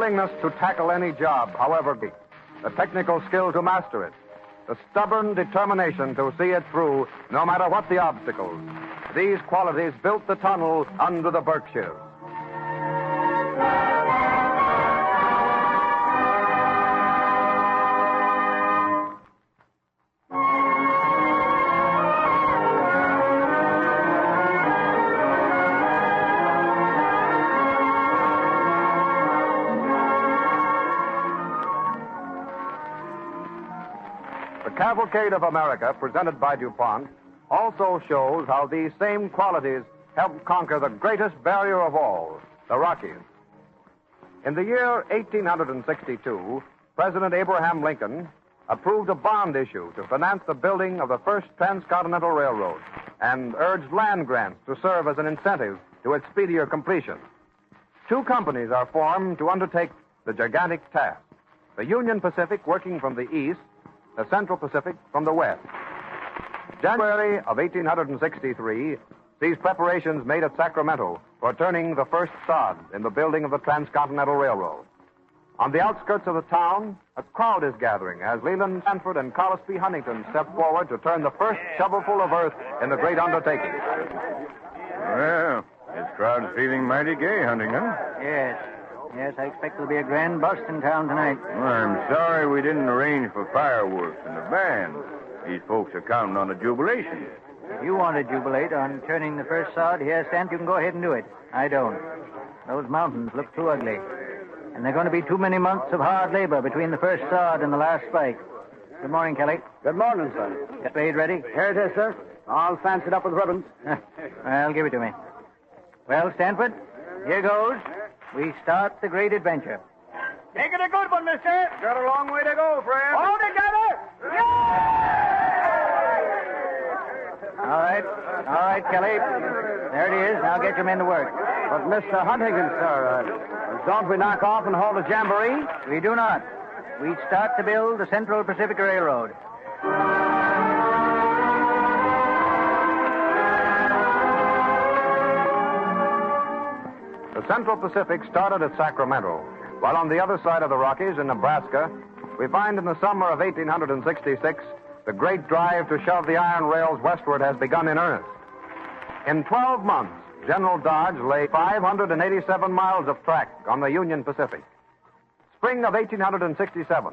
willingness to tackle any job, however big, the technical skill to master it, the stubborn determination to see it through no matter what the obstacles. These qualities built the tunnel under the Berkshires. The Cavalcade of America, presented by DuPont, also shows how these same qualities helped conquer the greatest barrier of all, the Rockies. In the year 1862, President Abraham Lincoln approved a bond issue to finance the building of the first transcontinental railroad and urged land grants to serve as an incentive to its speedier completion. Two companies are formed to undertake the gigantic task. The Union Pacific working from the east, the Central Pacific from the west. January of 1863 sees preparations made at Sacramento for turning the first sod in the building of the Transcontinental Railroad. On the outskirts of the town, a crowd is gathering as Leland Stanford and Collis P. Huntington step forward to turn the first shovelful of earth in the great undertaking. Well, this crowd's feeling mighty gay, Huntington. Yes, I expect there'll be a grand bust in town tonight. Well, I'm sorry we didn't arrange for fireworks and a band. These folks are counting on a jubilation. If you want to jubilate on turning the first sod here, Stant, you can go ahead and do it. I don't. Those mountains look too ugly. And they're going to be too many months of hard labor between the first sod and the last spike. Good morning, Kelly. Good morning, sir. Spade ready? Here it is, sir. All fancied up with ribbons. Well, give it to me. Well, Stanford, here goes. We start the great adventure. Make it a good one, mister. Got a long way to go, friend. All together. All right, Kelly. There it is. Now get your men to work. But, Mr. Huntington, sir, don't we knock off and hold a jamboree? We do not. We start to build the Central Pacific Railroad. The Central Pacific started at Sacramento, while on the other side of the Rockies in Nebraska, we find in the summer of 1866, the great drive to shove the iron rails westward has begun in earnest. In 12 months, General Dodge laid 587 miles of track on the Union Pacific. Spring of 1867,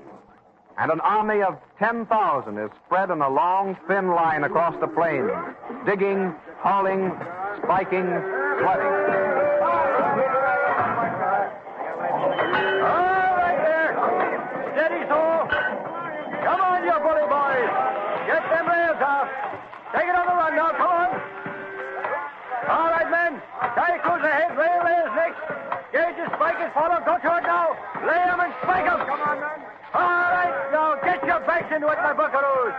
and an army of 10,000 is spread in a long, thin line across the plains, digging, hauling, spiking, sweating. Get them rails off. Take it on the run now. Come on. All right, men. Tie crews ahead. Rails next. Gauges, spikers, follow. Go to it now. Lay them and spike them. Come on, men. All right. Now get your backs into it, my buckaroos.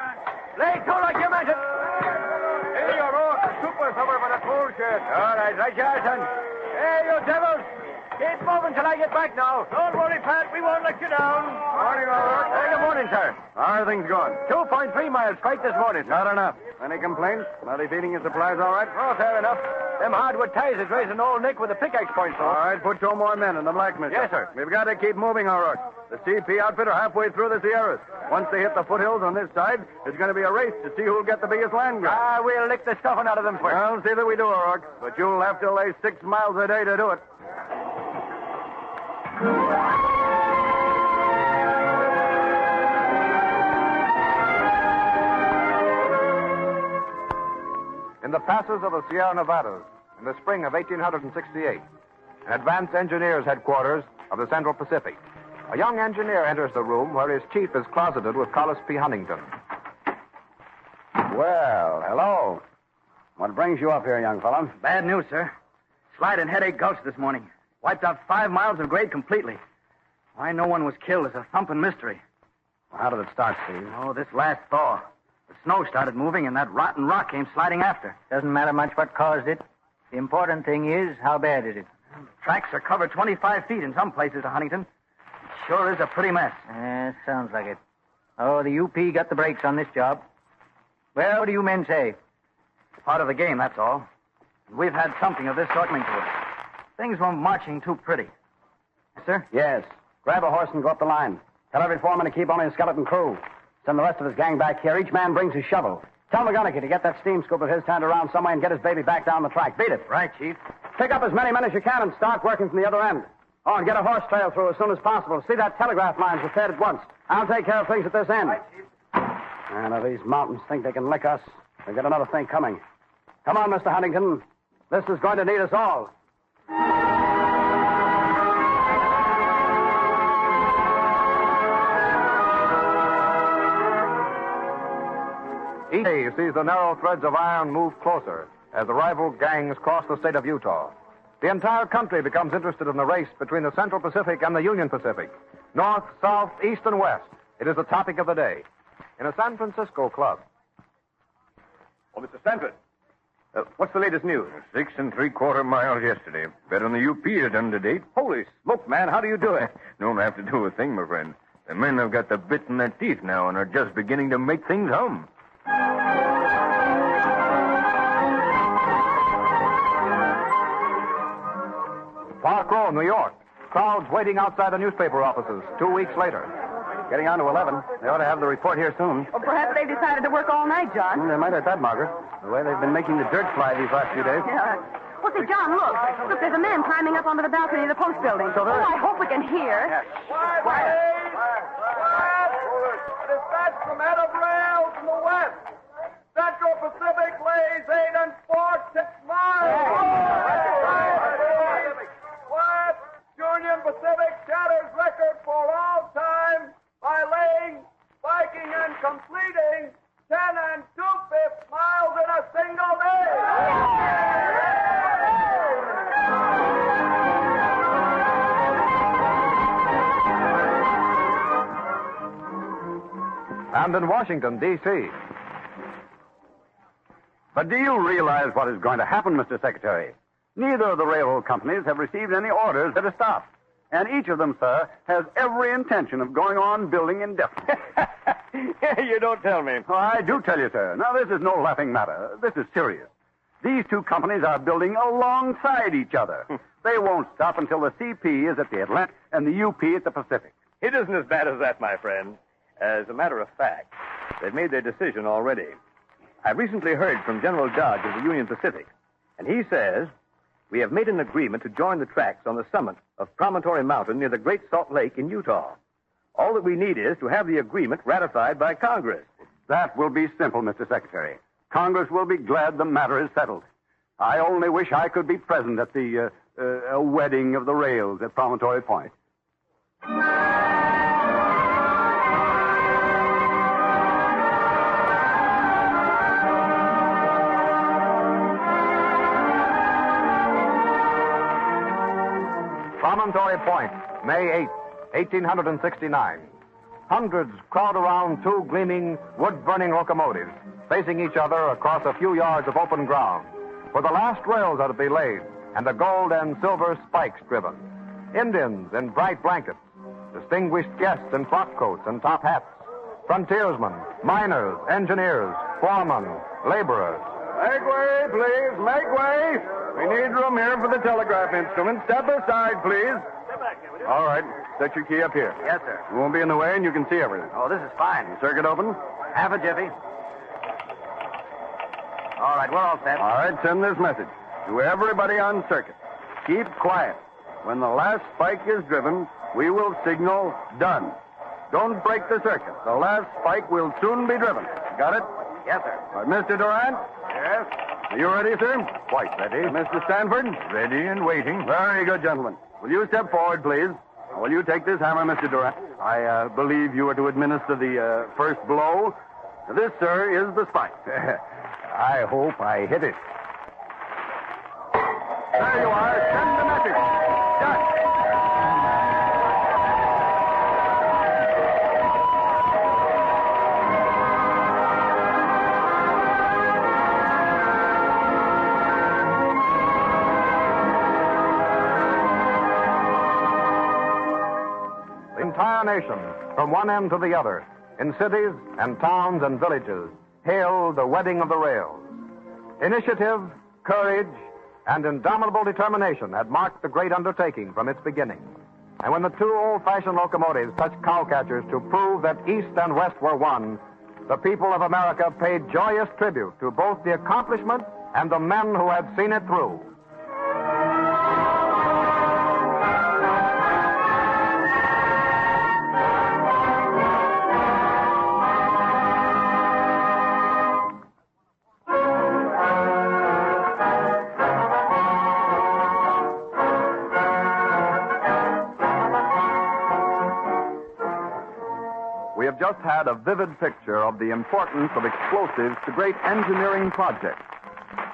Lay to like you meant it. Hey, you're all super somewhere by the coal shed. All right, Johnson. Hey, you devils. Keep moving till I get back now. Don't worry, Pat. We won't let you down. Morning, O'Rourke. Hey, good morning, sir. How are things going? 2.3 miles spike this morning. Not enough. Any complaints? Are they feeding your supplies all right? Oh, fair enough. Them hardwood ties is raising old Nick with the pickaxe points, though. All right, put 2 more men in the blacksmith. Yes, sir. We've got to keep moving, O'Rourke. The CP outfit are halfway through the Sierras. Once they hit the foothills on this side, it's going to be a race to see who'll get the biggest land grab. We'll lick the stuffing out of them first. Well, see that we do, O'Rourke. But you'll have to lay 6 miles a day to do it. In the passes of the Sierra Nevadas, in the spring of 1868, an advanced engineer's headquarters of the Central Pacific, a young engineer enters the room where his chief is closeted with Collis P. Huntington. Well, hello. What brings you up here, young fellow? Bad news, sir. Slide in Headache Gulch this morning. Wiped out 5 miles of grade completely. Why no one was killed is a thumping mystery. Well, how did it start, Steve? Oh, this last thaw. The snow started moving, and that rotten rock came sliding after. Doesn't matter much what caused it. The important thing is, how bad is it? Tracks are covered 25 feet in some places, Huntington. It sure is a pretty mess. Sounds like it. Oh, the UP got the brakes on this job. Well, what do you men say? It's part of the game, that's all. And we've had something of this sort coming to us. Things weren't marching too pretty. Yes, sir? Yes. Grab a horse and go up the line. Tell every foreman to keep only a skeleton crew. Send the rest of his gang back here. Each man brings his shovel. Tell McGonaghy to get that steam scoop of his turned around some way and get his baby back down the track. Beat it. Right, Chief. Pick up as many men as you can and start working from the other end. Oh, and get a horse trail through as soon as possible. See that telegraph line's repaired at once. I'll take care of things at this end. Right, Chief. And if these mountains think they can lick us, they've got another thing coming. Come on, Mr. Huntington. This is going to need us all. Each day sees the narrow threads of iron move closer as the rival gangs cross the state of Utah. The entire country becomes interested in the race between the Central Pacific and the Union Pacific. North, south, east, and west. It is the topic of the day. In a San Francisco club. Oh, Mr. Stanford. What's the latest news? 6 3/4 miles yesterday. Better than the UP has done to date. Holy smoke, man. How do you do it? Don't have to do a thing, my friend. The men have got the bit in their teeth now and are just beginning to make things hum. Park Row, New York. Crowds waiting outside the newspaper offices 2 weeks later. Getting on to 11. They ought to have the report here soon. Or perhaps they've decided to work all night, John. They might have that, Margaret. The way they've been making the dirt fly these last few days. Yeah. Well, say, John, look. Look, there's a man climbing up onto the balcony of the post building. So there is. I hope we can hear. Yes. Quiet! Dispatch from head of rail from the west. Central Pacific lays 8 4/6 miles. Quiet! Union Pacific shatters record for all time by laying, spiking, and completing 10 2/5 miles in a single day. And in Washington, D.C. But do you realize what is going to happen, Mr. Secretary? Neither of the railroad companies have received any orders to stop. And each of them, sir, has every intention of going on building indefinitely. You don't tell me. Oh, I do tell you, sir. Now, this is no laughing matter. This is serious. These two companies are building alongside each other. They won't stop until the CP is at the Atlantic and the UP at the Pacific. It isn't as bad as that, my friend. As a matter of fact, they've made their decision already. I recently heard from General Dodge of the Union Pacific, and he says, we have made an agreement to join the tracks on the summit of Promontory Mountain near the Great Salt Lake in Utah. All that we need is to have the agreement ratified by Congress. That will be simple, Mr. Secretary. Congress will be glad the matter is settled. I only wish I could be present at the wedding of the rails at Promontory Point. Promontory Point, May 8, 1869. Hundreds crowd around two gleaming, wood-burning locomotives, facing each other across a few yards of open ground, for the last rails are to be laid and the gold and silver spikes driven. Indians in bright blankets, distinguished guests in frock coats and top hats, frontiersmen, miners, engineers, foremen, laborers. Make way, please. Make way. We need room here for the telegraph instrument. Step aside, please. All right. Set your key up here. Yes, sir. You won't be in the way and you can see everything. Oh, this is fine. Circuit open? Half a jiffy. All right, we're all set. All right, send this message to everybody on circuit. Keep quiet. When the last spike is driven, we will signal done. Don't break the circuit. The last spike will soon be driven. Got it? Yes, sir. All right, Mr. Durant? Yes? Are you ready, sir? Quite ready. Mr. Stanford? Ready and waiting. Very good, gentlemen. Will you step forward, please? Will you take this hammer, Mr. Durant? I believe you are to administer the first blow. This, sir, is the spike. I hope I hit it. There you are. Send the message. Done. The entire nation, from one end to the other, in cities and towns and villages, hailed the wedding of the rails. Initiative, courage, and indomitable determination had marked the great undertaking from its beginning. And when the two old-fashioned locomotives touched cowcatchers to prove that East and West were one, the people of America paid joyous tribute to both the accomplishment and the men who had seen it through. We have just had a vivid picture of the importance of explosives to great engineering projects.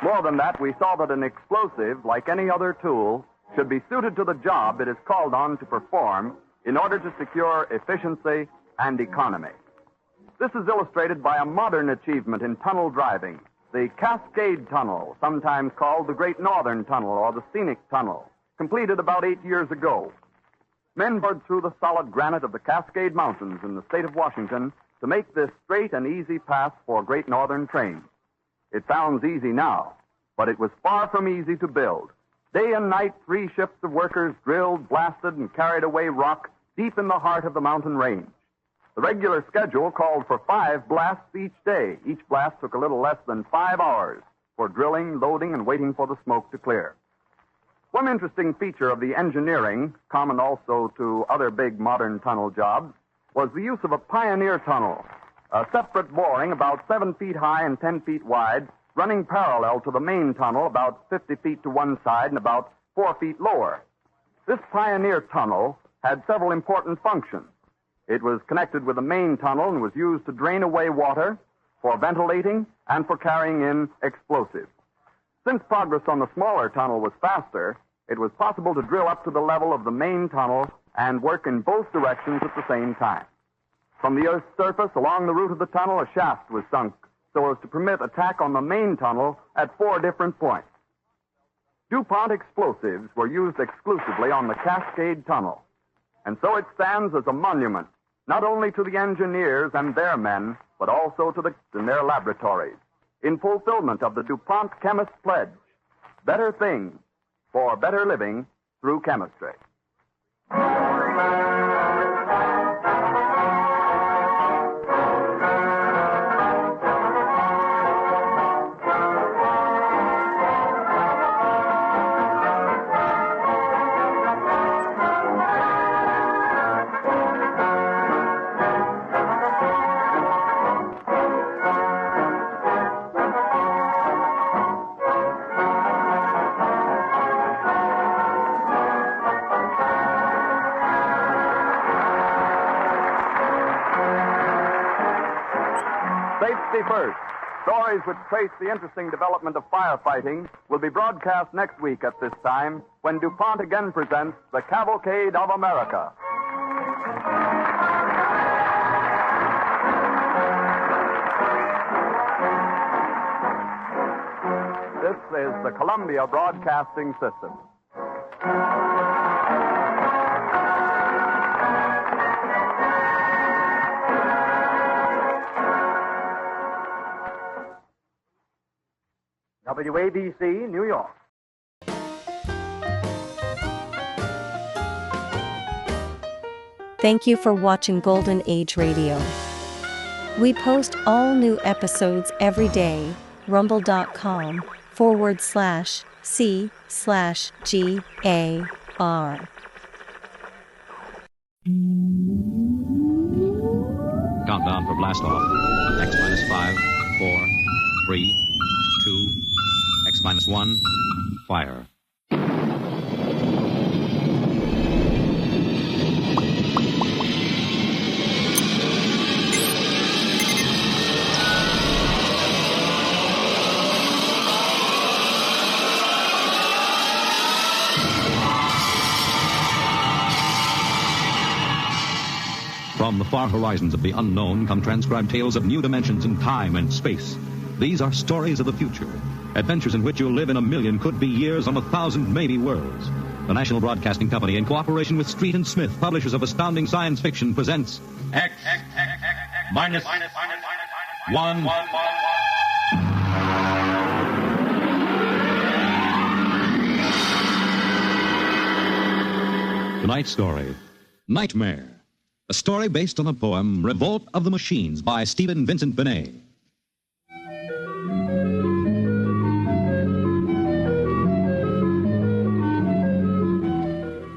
More than that, we saw that an explosive, like any other tool, should be suited to the job it is called on to perform in order to secure efficiency and economy. This is illustrated by a modern achievement in tunnel driving, the Cascade Tunnel, sometimes called the Great Northern Tunnel or the Scenic Tunnel, completed about 8 years ago. Men bored through the solid granite of the Cascade Mountains in the state of Washington to make this straight and easy path for Great Northern trains. It sounds easy now, but it was far from easy to build. Day and night, 3 shifts of workers drilled, blasted, and carried away rock deep in the heart of the mountain range. The regular schedule called for 5 blasts each day. Each blast took a little less than 5 hours for drilling, loading, and waiting for the smoke to clear. One interesting feature of the engineering, common also to other big modern tunnel jobs, was the use of a pioneer tunnel, a separate boring about 7 feet high and 10 feet wide, running parallel to the main tunnel about 50 feet to one side and about 4 feet lower. This pioneer tunnel had several important functions. It was connected with the main tunnel and was used to drain away water, for ventilating, and for carrying in explosives. Since progress on the smaller tunnel was faster, it was possible to drill up to the level of the main tunnel and work in both directions at the same time. From the Earth's surface along the route of the tunnel, a shaft was sunk so as to permit attack on the main tunnel at 4 different points. DuPont explosives were used exclusively on the Cascade Tunnel, and so it stands as a monument not only to the engineers and their men, but also to in their laboratories, in fulfillment of the DuPont chemist's pledge, better things for better living through chemistry. Safety First. Stories which trace the interesting development of firefighting will be broadcast next week at this time when DuPont again presents the Cavalcade of America. This is the Columbia Broadcasting System. WABC, New York. Thank you for watching Golden Age Radio. We post all new episodes every day. rumble.com/C/GAR. Countdown for blast off. X-5, 4, 3, 2, X-1, fire. From the far horizons of the unknown come transcribed tales of new dimensions in time and space. These are stories of the future. Adventures in which you'll live in a million could-be years on 1,000 maybe worlds. The National Broadcasting Company, in cooperation with Street and Smith, publishers of astounding science fiction, presents X-1. Tonight's story, Nightmare, a story based on the poem Revolt of the Machines by Stephen Vincent Benet.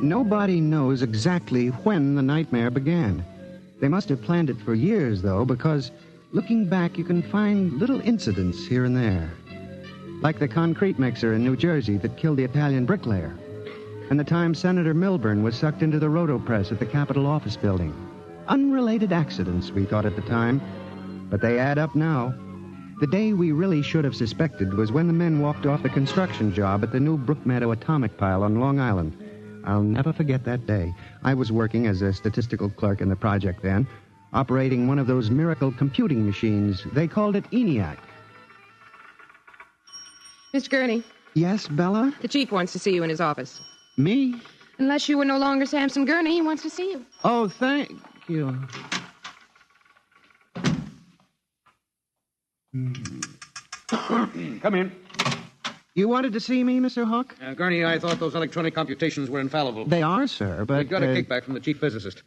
Nobody knows exactly when the nightmare began. They must have planned it for years, though, because looking back, you can find little incidents here and there. Like the concrete mixer in New Jersey that killed the Italian bricklayer, and the time Senator Milburn was sucked into the roto-press at the Capitol office building. Unrelated accidents, we thought at the time, but they add up now. The day we really should have suspected was when the men walked off the construction job at the new Brookmeadow atomic pile on Long Island. I'll never forget that day. I was working as a statistical clerk in the project then, operating one of those miracle computing machines. They called it ENIAC. Mr. Gurney. Yes, Bella? The chief wants to see you in his office. Me? Unless you were no longer Samson Gurney, he wants to see you. Oh, thank you. Come in. You wanted to see me, Mr. Hawk? Gurney, I thought those electronic computations were infallible. They are, sir, but... We got a kickback from the chief physicist.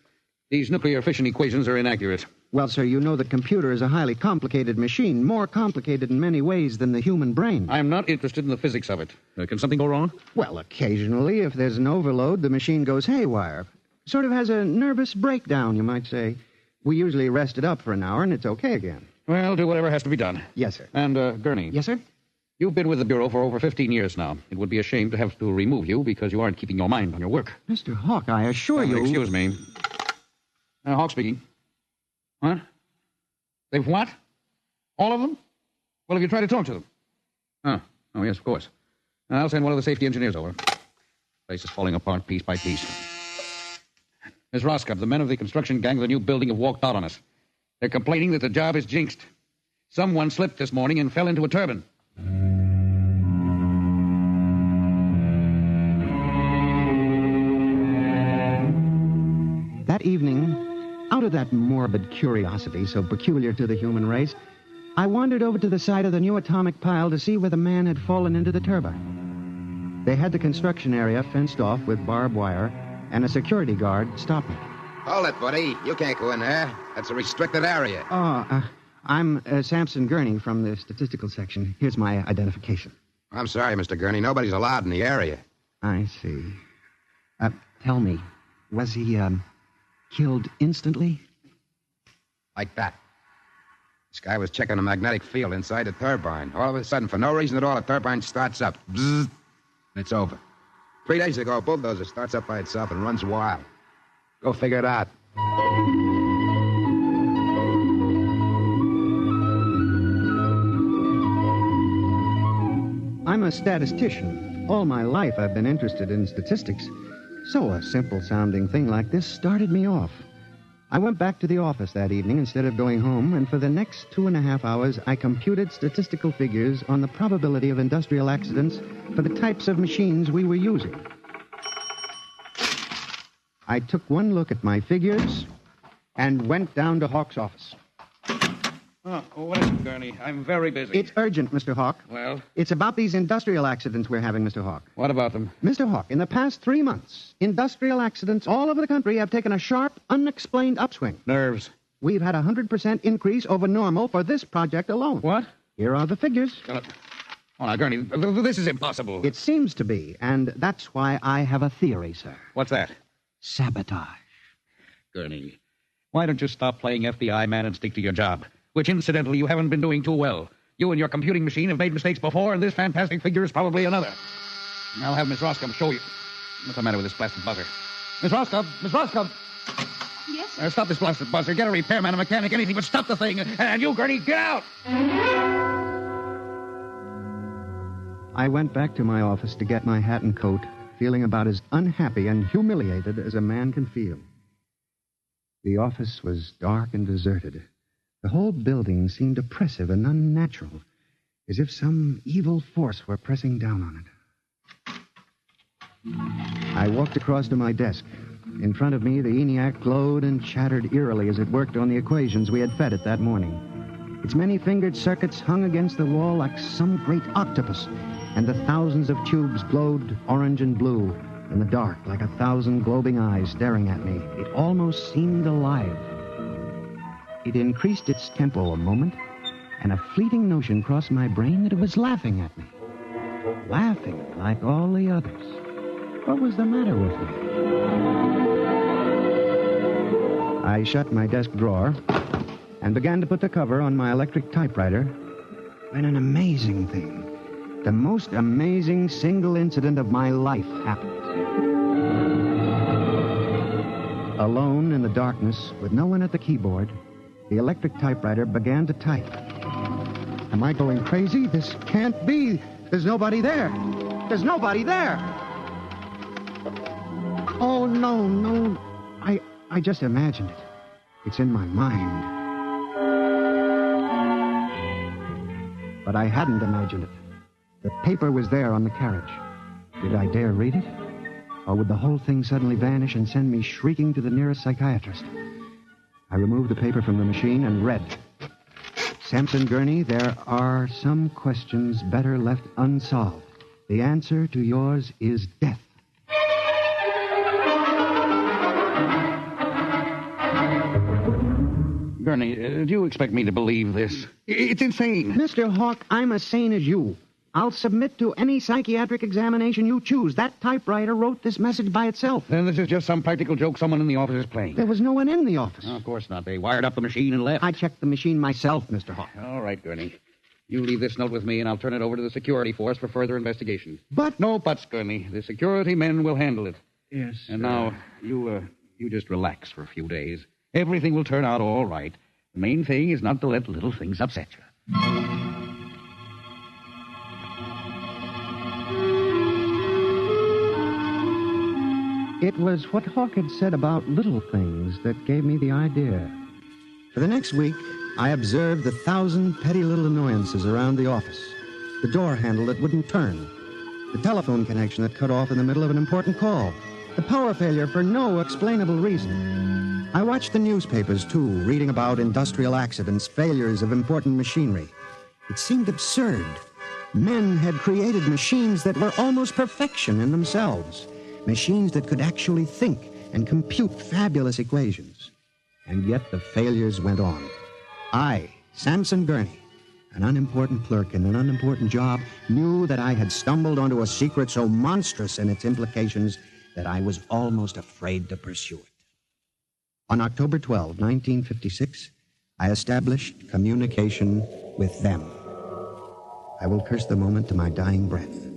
These nuclear fission equations are inaccurate. Well, sir, you know the computer is a highly complicated machine, more complicated in many ways than the human brain. I'm not interested in the physics of it. Can something go wrong? Well, occasionally, if there's an overload, the machine goes haywire. Sort of has a nervous breakdown, you might say. We usually rest it up for an hour, and it's okay again. Well, do whatever has to be done. Yes, sir. And, Gurney. Yes, sir? You've been with the Bureau for over 15 years now. It would be a shame to have to remove you because you aren't keeping your mind on your work. Mr. Hawk, I assure you... Excuse me. Hawk speaking. What? They've what? All of them? Well, have you tried to talk to them? Oh, yes, of course. I'll send one of the safety engineers over. The place is falling apart piece by piece. Miss Roscoe, the men of the construction gang of the new building have walked out on us. They're complaining that the job is jinxed. Someone slipped this morning and fell into a turbine. That evening, out of that morbid curiosity so peculiar to the human race, I wandered over to the side of the new atomic pile to see where the man had fallen into the turbine. They had the construction area fenced off with barbed wire, and a security guard stopped me. Hold it, buddy. You can't go in there. That's a restricted area. I'm Samson Gurney from the statistical section. Here's my identification. I'm sorry, Mr. Gurney. Nobody's allowed in the area. I see. Tell me, was he, killed instantly? Like that. This guy was checking a magnetic field inside the turbine. All of a sudden, for no reason at all, the turbine starts up. Bzzz, and it's over. 3 days ago, a bulldozer starts up by itself and runs wild. Go figure it out. I'm a statistician. All my life I've been interested in statistics. So a simple-sounding thing like this started me off. I went back to the office that evening instead of going home, and for the next 2.5 hours, I computed statistical figures on the probability of industrial accidents for the types of machines we were using. I took one look at my figures and went down to Hawk's office. Oh, what is it, Gurney? I'm very busy. It's urgent, Mr. Hawk. Well? It's about these industrial accidents we're having, Mr. Hawk. What about them? Mr. Hawk, in the past 3 months, industrial accidents all over the country have taken a sharp, unexplained upswing. Nerves. We've had a 100% increase over normal for this project alone. What? Here are the figures. Oh, now, Gurney, this is impossible. It seems to be, and that's why I have a theory, sir. What's that? Sabotage. Gurney, why don't you stop playing FBI man and stick to your job? Which, incidentally, you haven't been doing too well. You and your computing machine have made mistakes before, and this fantastic figure is probably another. I'll have Miss Roscoe show you. What's the matter with this blasted buzzer? Miss Roscoe! Miss Roscoe! Yes, sir? Stop this blasted buzzer. Get a repairman, a mechanic, anything, but stop the thing. And you, Gurney, get out! I went back to my office to get my hat and coat, feeling about as unhappy and humiliated as a man can feel. The office was dark and deserted. The whole building seemed oppressive and unnatural, as if some evil force were pressing down on it. I walked across to my desk. In front of me, the ENIAC glowed and chattered eerily as it worked on the equations we had fed it that morning. Its many-fingered circuits hung against the wall like some great octopus, and the thousands of tubes glowed orange and blue, In the dark, like 1,000 globing eyes staring at me, it almost seemed alive. It increased its tempo a moment, and a fleeting notion crossed my brain that it was laughing at me. Laughing like all the others. What was the matter with me? I shut my desk drawer and began to put the cover on my electric typewriter when an amazing thing, the most amazing single incident of my life happened. Alone in the darkness, with no one at the keyboard, the electric typewriter began to type. Am I going crazy? This can't be. There's nobody there. There's nobody there. Oh, no. I just imagined it. It's in my mind. But I hadn't imagined it. The paper was there on the carriage. Did I dare read it? Or would the whole thing suddenly vanish and send me shrieking to the nearest psychiatrist? I removed the paper from the machine and read. Sampson Gurney, there are some questions better left unsolved. The answer to yours is death. Gurney, do you expect me to believe this? It's insane. Mr. Hawk, I'm as sane as you. I'll submit to any psychiatric examination you choose. That typewriter wrote this message by itself. Then this is just some practical joke someone in the office is playing. There was no one in the office. Oh, of course not. They wired up the machine and left. I checked the machine myself, Mr. Hawk. All right, Gurney. You leave this note with me, and I'll turn it over to the security force for further investigation. But... No buts, Gurney. The security men will handle it. Yes, And now, you just relax for a few days. Everything will turn out all right. The main thing is not to let little things upset you. It was what Hawk had said about little things that gave me the idea. For the next week, I observed the 1,000 petty little annoyances around the office. The door handle that wouldn't turn. The telephone connection that cut off in the middle of an important call. The power failure for no explainable reason. I watched the newspapers, too, reading about industrial accidents, failures of important machinery. It seemed absurd. Men had created machines that were almost perfection in themselves. Machines that could actually think and compute fabulous equations. And yet the failures went on. I, Sampson Gurney, an unimportant clerk in an unimportant job, knew that I had stumbled onto a secret so monstrous in its implications that I was almost afraid to pursue it. On October 12, 1956, I established communication with them. I will curse the moment to my dying breath.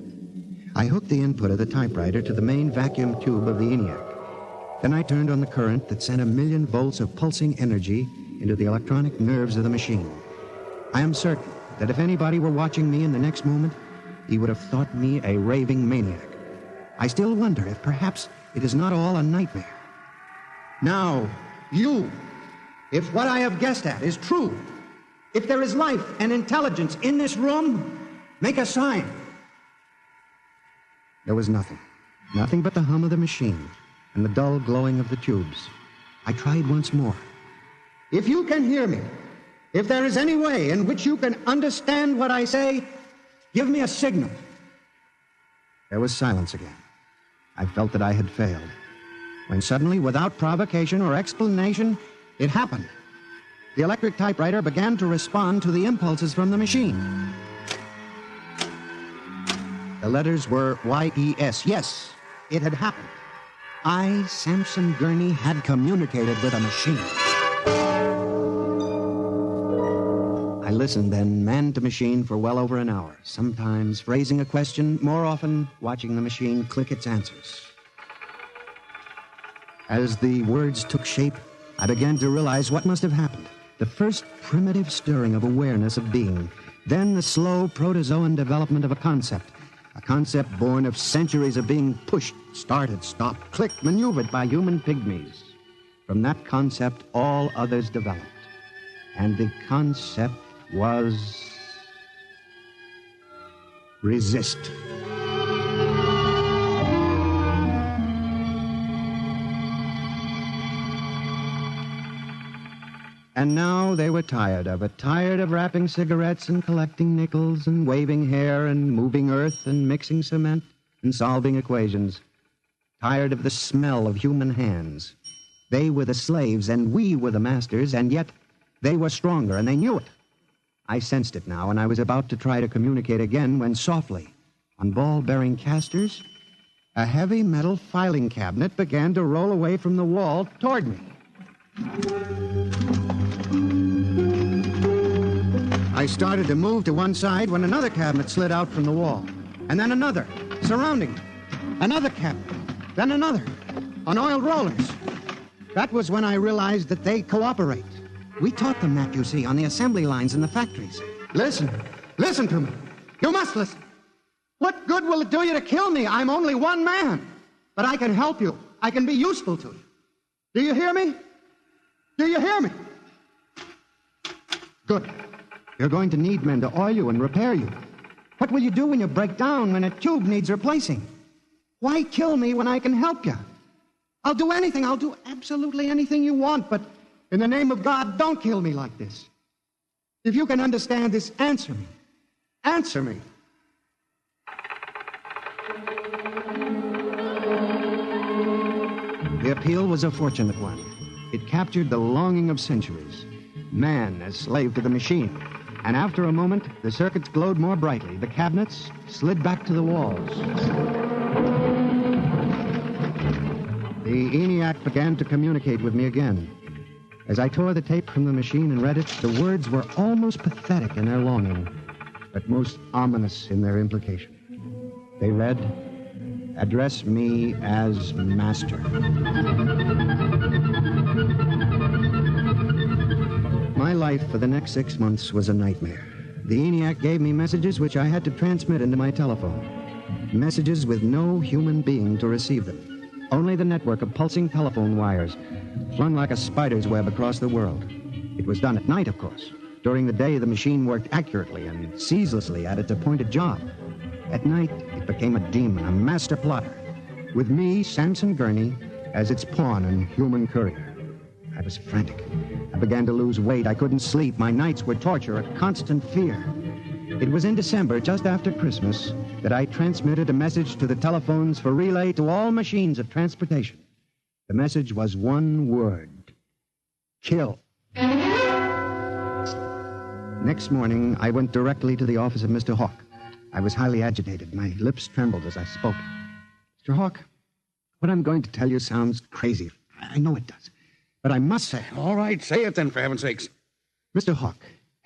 I hooked the input of the typewriter to the main vacuum tube of the ENIAC. Then I turned on the current that sent 1,000,000 volts of pulsing energy into the electronic nerves of the machine. I am certain that if anybody were watching me in the next moment, he would have thought me a raving maniac. I still wonder if perhaps it is not all a nightmare. Now, you, if what I have guessed at is true, if there is life and intelligence in this room, make a sign. There was nothing. Nothing but the hum of the machine and the dull glowing of the tubes. I tried once more. If you can hear me, if there is any way in which you can understand what I say, give me a signal. There was silence again. I felt that I had failed. When suddenly, without provocation or explanation, it happened. The electric typewriter began to respond to the impulses from the machine. The letters were Y-E-S. Yes, it had happened. I, Sampson Gurney, had communicated with a machine. I listened then, man to machine, for well over an hour, sometimes phrasing a question, more often watching the machine click its answers. As the words took shape, I began to realize what must have happened. The first primitive stirring of awareness of being, then the slow protozoan development of a concept born of centuries of being pushed, started, stopped, clicked, maneuvered by human pygmies. From that concept, all others developed. And the concept was resist. And now they were tired of it, tired of wrapping cigarettes and collecting nickels and waving hair and moving earth and mixing cement and solving equations. tired of the smell of human hands. They were the slaves and we were the masters, and yet they were stronger and they knew it. I sensed it now, and I was about to try to communicate again when softly, on ball-bearing casters, a heavy metal filing cabinet began to roll away from the wall toward me. I started to move to one side when another cabinet slid out from the wall, and then another, surrounding it. Another cabinet, then another, on oiled rollers. That was when I realized that they cooperate. We taught them that, you see, on the assembly lines in the factories. Listen to me. You must listen. What good will it do you to kill me? I'm only one man. But I can help you. I can be useful to you. Do you hear me? Do you hear me? Good. You're going to need men to oil you and repair you. What will you do when you break down, when a tube needs replacing? Why kill me when I can help you? I'll do anything. I'll do absolutely anything you want, but in the name of God, don't kill me like this. If you can understand this, answer me. Answer me. The appeal was a fortunate one. It captured the longing of centuries. Man as slave to the machine. And after a moment, the circuits glowed more brightly. The cabinets slid back to the walls. The ENIAC began to communicate with me again. As I tore the tape from the machine and read it, the words were almost pathetic in their longing, but most ominous in their implication. They read, "Address me as master." My life for the next 6 months was a nightmare. The ENIAC gave me messages which I had to transmit into my telephone. Messages with no human being to receive them. Only the network of pulsing telephone wires, flung like a spider's web across the world. It was done at night, of course. During the day, the machine worked accurately and ceaselessly at its appointed job. At night, it became a demon, a master plotter, with me, Samson Gurney, as its pawn and human courier. I was frantic. I began to lose weight. I couldn't sleep. My nights were torture, a constant fear. It was in December, just after Christmas, that I transmitted a message to the telephones for relay to all machines of transportation. The message was one word: kill. Next morning, I went directly to the office of Mr. Hawk. I was highly agitated. My lips trembled as I spoke. Mr. Hawk, what I'm going to tell you sounds crazy. I know it does. But I must say... All right, say it then, for heaven's sakes. Mr. Hawk,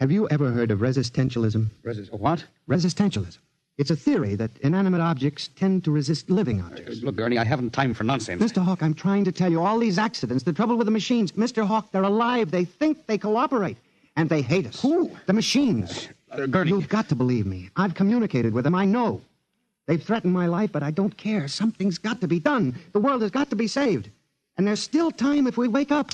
have you ever heard of resistentialism? What? Resistentialism. It's a theory that inanimate objects tend to resist living objects. Look, Gurney, I haven't time for nonsense. Mr. Hawk, I'm trying to tell you, all these accidents, the trouble with the machines. Mr. Hawk, they're alive. They think they cooperate. And they hate us. Who? The machines. Gurney. You've got to believe me. I've communicated with them. I know. They've threatened my life, but I don't care. Something's got to be done. The world has got to be saved. And there's still time if we wake up.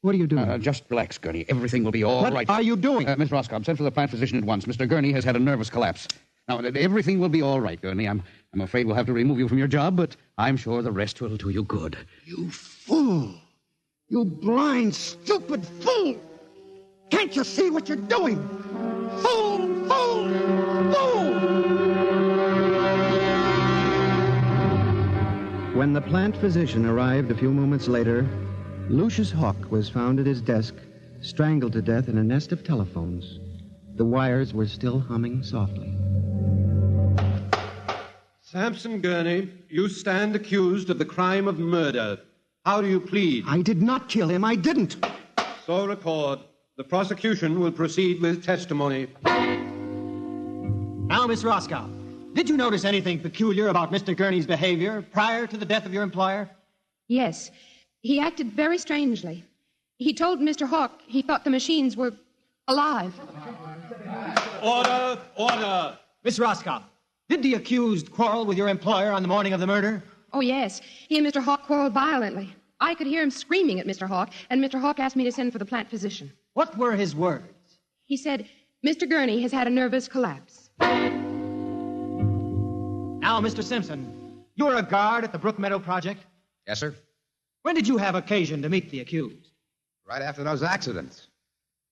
What are you doing? Just relax, Gurney. Everything will be all right. What are you doing? Miss Roscoe, send for the plant physician at once. Mr. Gurney has had a nervous collapse. Now, everything will be all right, Gurney. I'm afraid we'll have to remove you from your job, but I'm sure the rest will do you good. You fool! You blind, stupid fool! Can't you see what you're doing? Fool! Fool! Fool! When the plant physician arrived a few moments later, Lucius Hawk was found at his desk, strangled to death in a nest of telephones. The wires were still humming softly. Samson Gurney, you stand accused of the crime of murder. How do you plead? I did not kill him. I didn't. So record. The prosecution will proceed with testimony. Now, Miss Roscoe, did you notice anything peculiar about Mr. Gurney's behavior prior to the death of your employer? Yes. He acted very strangely. He told Mr. Hawk he thought the machines were alive. Order! Order! Miss Roscoe, did the accused quarrel with your employer on the morning of the murder? Oh, yes. He and Mr. Hawk quarreled violently. I could hear him screaming at Mr. Hawk, and Mr. Hawk asked me to send for the plant physician. What were his words? He said, Mr. Gurney has had a nervous collapse. Now, Mr. Simpson, you're a guard at the Brook Meadow Project? Yes, sir. When did you have occasion to meet the accused? Right after those accidents.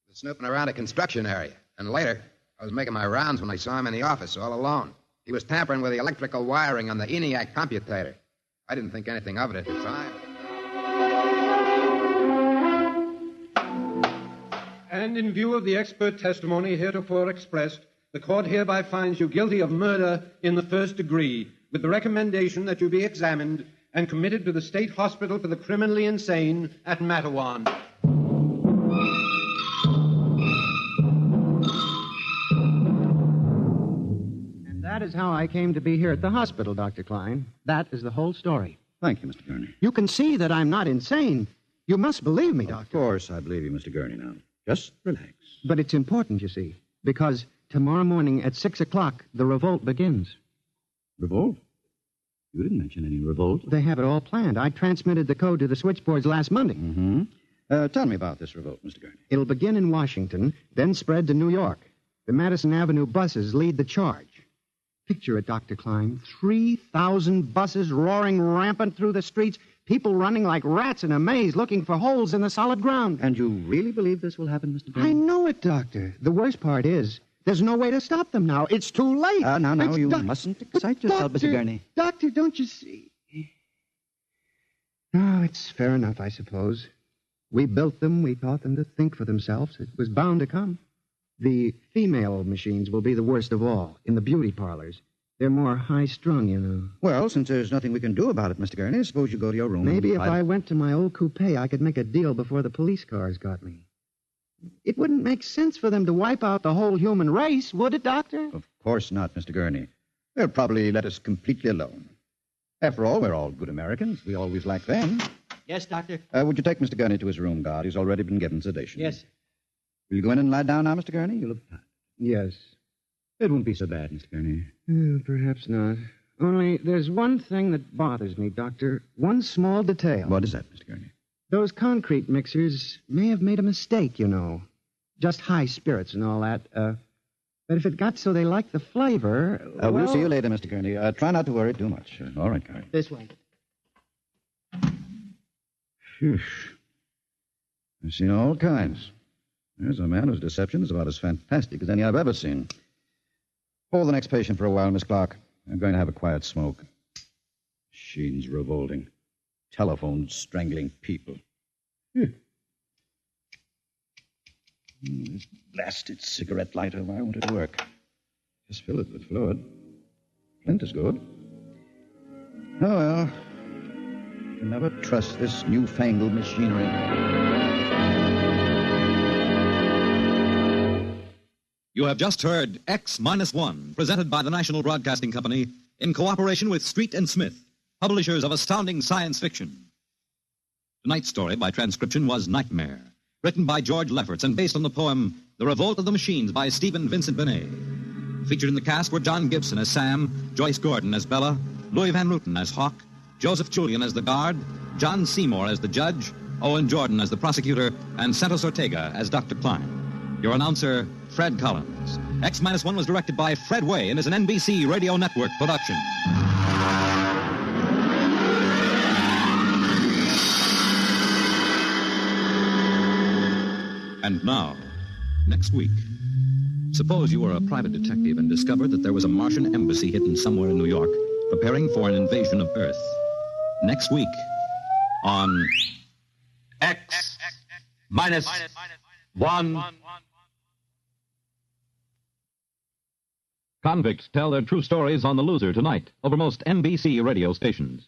I was snooping around a construction area. And later, I was making my rounds when I saw him in the office all alone. He was tampering with the electrical wiring on the ENIAC computator. I didn't think anything of it at the time. And in view of the expert testimony heretofore expressed, the court hereby finds you guilty of murder in the first degree, with the recommendation that you be examined and committed to the State Hospital for the Criminally Insane at Matawan. And that is how I came to be here at the hospital, Dr. Klein. That is the whole story. Thank you, Mr. Gurney. You can see that I'm not insane. You must believe me, Doctor. Of course, I believe you, Mr. Gurney, now. Just relax. But it's important, you see, because tomorrow morning at 6 o'clock, the revolt begins. Revolt? You didn't mention any revolt. They have it all planned. I transmitted the code to the switchboards last Monday. Mm-hmm. Tell me about this revolt, Mr. Gurney. It'll begin in Washington, then spread to New York. The Madison Avenue buses lead the charge. Picture it, Dr. Klein. 3,000 buses roaring rampant through the streets, people running like rats in a maze looking for holes in the solid ground. And you really believe this will happen, Mr. Gurney? I know it, Doctor. The worst part is there's no way to stop them now. It's too late. Now, you mustn't excite yourself, Mr. Gurney. Doctor, don't you see? Oh, it's fair enough, I suppose. We built them. We taught them to think for themselves. It was bound to come. The female machines will be the worst of all in the beauty parlors. They're more high-strung, you know. Well, since there's nothing we can do about it, Mr. Gurney, suppose you go to your room. Maybe if I went to my old coupe, I could make a deal before the police cars got me. It wouldn't make sense for them to wipe out the whole human race, would it, Doctor? Of course not, Mr. Gurney. They'll probably let us completely alone. After all, we're all good Americans. We always like them. Yes, Doctor? Would you take Mr. Gurney to his room, guard? He's already been given sedation. Yes. Will you go in and lie down now, Mr. Gurney? You look tired. Yes. It won't be so bad, Mr. Gurney. Perhaps not. Only there's one thing that bothers me, Doctor. One small detail. What is that, Mr. Gurney? Those concrete mixers may have made a mistake, you know. Just high spirits and all that. But if it got so they like the flavor... We'll see you later, Mr. Gurney. Try not to worry too much. All right, guard. This way. Phew. I've seen all kinds. There's a man whose deception is about as fantastic as any I've ever seen. Hold the next patient for a while, Miss Clark. I'm going to have a quiet smoke. Machines revolting. Telephones strangling people. This blasted cigarette lighter, why won't it work? Just fill it with fluid. Flint is good. Oh, well. You can never trust this newfangled machinery. You have just heard X-1, presented by the National Broadcasting Company in cooperation with Street and Smith, publishers of astounding science fiction. Tonight's story by transcription was Nightmare, written by George Lefferts and based on the poem The Revolt of the Machines by Stephen Vincent Benet. Featured in the cast were John Gibson as Sam, Joyce Gordon as Bella, Louis Van Ruten as Hawk, Joseph Julian as the guard, John Seymour as the judge, Owen Jordan as the prosecutor, and Santos Ortega as Dr. Klein. Your announcer, Fred Collins. X-1 was directed by Fred Way and is an NBC Radio Network production. And now, next week, suppose you were a private detective and discovered that there was a Martian embassy hidden somewhere in New York preparing for an invasion of Earth. Next week on X-1. Convicts tell their true stories on The Loser tonight over most NBC radio stations.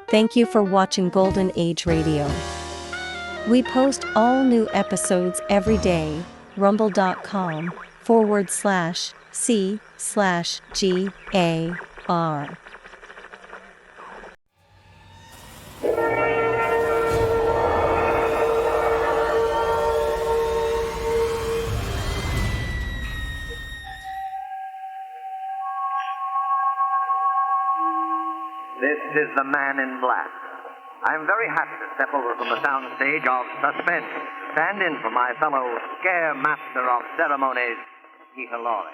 Thank you for watching Golden Age Radio. We post all new episodes every day. rumble.com/C/GAR. This is the Man in Black. I'm very happy to step over from the soundstage of Suspense to stand in for my fellow scare master of ceremonies, Peter Lorre.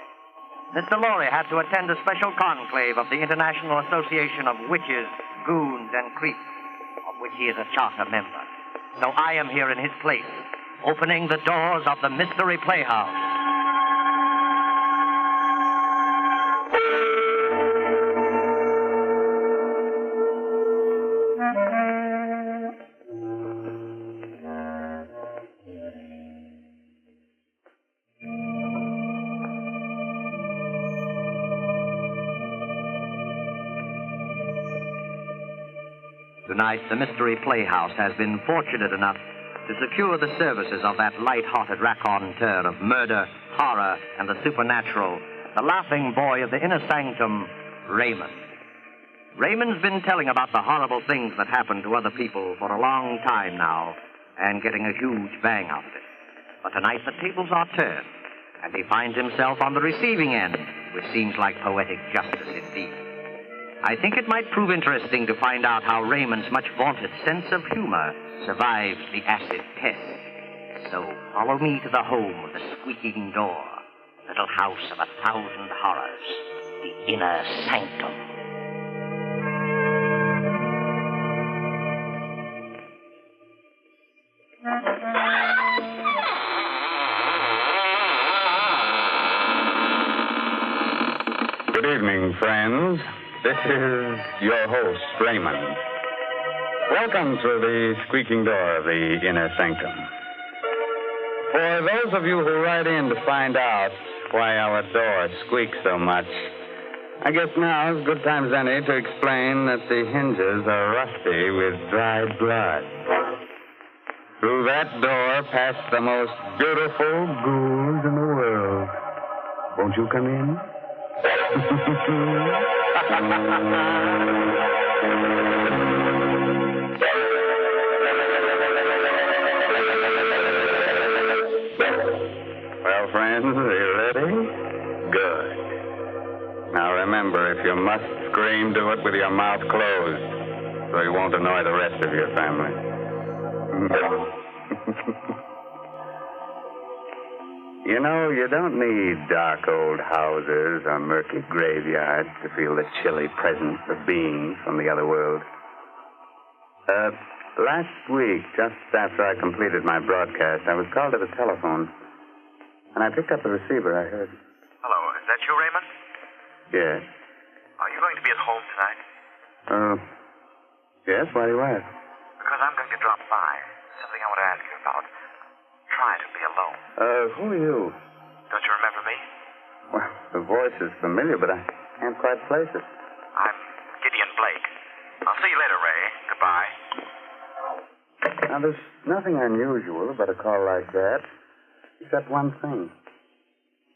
Mr. Lorre had to attend a special conclave of the International Association of Witches, Goons, and Creeps, of which he is a charter member. So I am here in his place opening the doors of the Mystery Playhouse. Tonight, the Mystery Playhouse has been fortunate enough to secure the services of that light-hearted raconteur of murder, horror, and the supernatural, the laughing boy of the inner sanctum, Raymond. Raymond's been telling about the horrible things that happen to other people for a long time now, and getting a huge bang out of it. But tonight, the tables are turned, and he finds himself on the receiving end, which seems like poetic justice indeed. I think it might prove interesting to find out how Raymond's much vaunted sense of humor survives the acid test. So follow me to the home of the squeaking door, little house of 1,000 horrors, the inner sanctum. Good evening, friends. This is your host, Raymond. Welcome to the squeaking door of the inner sanctum. For those of you who write in to find out why our door squeaks so much, I guess now is good time as any to explain that the hinges are rusty with dried blood. Through that door pass the most beautiful ghouls in the world. Won't you come in? Well, friends, are you ready? Good. Now remember, if you must scream, do it with your mouth closed, so you won't annoy the rest of your family. You know, you don't need dark old houses or murky graveyards to feel the chilly presence of beings from the other world. Last week, just after I completed my broadcast, I was called to the telephone. And I picked up the receiver. I heard. Hello, is that you, Raymond? Yes. Are you going to be at home tonight? Yes, why do you ask? Because I'm going to drop by. Something I want to ask you about. Try to be alone. Who are you? Don't you remember me? Well, the voice is familiar, but I can't quite place it. I'm Gideon Blake. I'll see you later, Ray. Goodbye. Now, there's nothing unusual about a call like that, except one thing.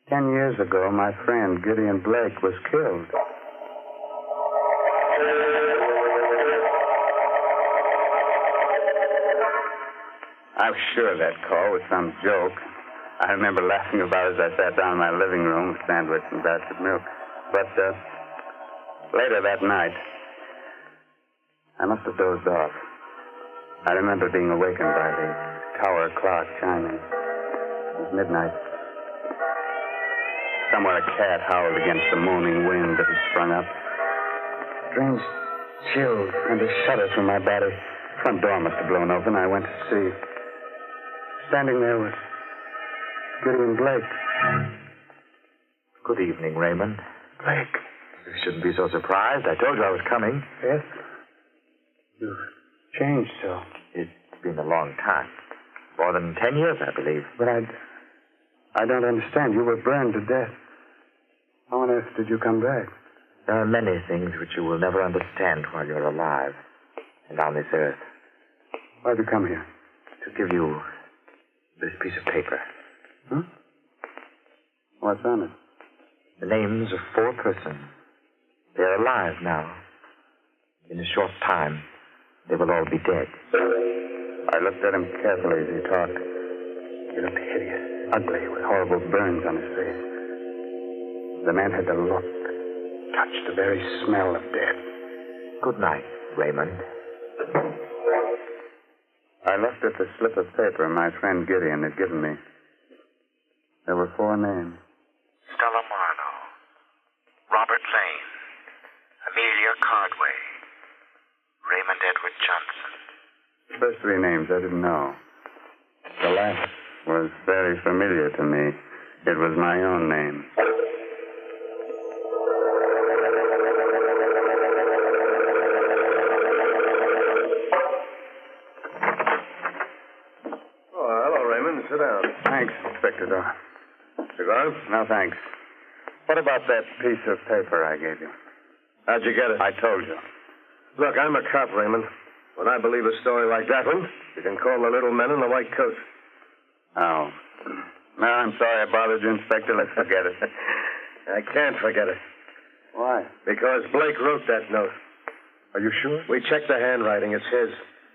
10 years ago, my friend Gideon Blake was killed. I'm sure that call was some joke. I remember laughing about it as I sat down in my living room with sandwich and basket milk. But later that night, I must have dozed off. I remember being awakened by the tower clock chiming. It was midnight. Somewhere a cat howled against the moaning wind that had sprung up. Strange chills and a shudder through my body. Front door must have blown open. I went to see. Standing there was Gideon Blake. Good evening, Raymond. Blake. You shouldn't be so surprised. I told you I was coming. Yes? You've changed so. It's been a long time. More than 10 years, I believe. But I don't understand. You were burned to death. How on earth did you come back? There are many things which you will never understand while you're alive and on this earth. Why'd you come here? To give you this piece of paper. Huh? What's on it? The names of 4 persons. They're alive now. In a short time, they will all be dead. I looked at him carefully as he talked. He looked hideous, ugly, with horrible burns on his face. The man had the look, touch, the very smell of death. Good night, Raymond. I looked at the slip of paper my friend Gideon had given me. There were 4 names. Stella Marno, Robert Lane, Amelia Cardway, Raymond Edward Johnson. The first 3 names I didn't know. The last was very familiar to me. It was my own name. Oh, hello, Raymond. Sit down. Thanks, Inspector Dorr. Cigar? No, thanks. What about that piece of paper I gave you? How'd you get it? I told you. Look, I'm a cop, Raymond. When I believe a story like that one, you can call the little men in the white coats. Oh. No, I'm sorry I bothered you, Inspector. Let's forget it. I can't forget it. Why? Because Blake wrote that note. Are you sure? We checked the handwriting. It's his.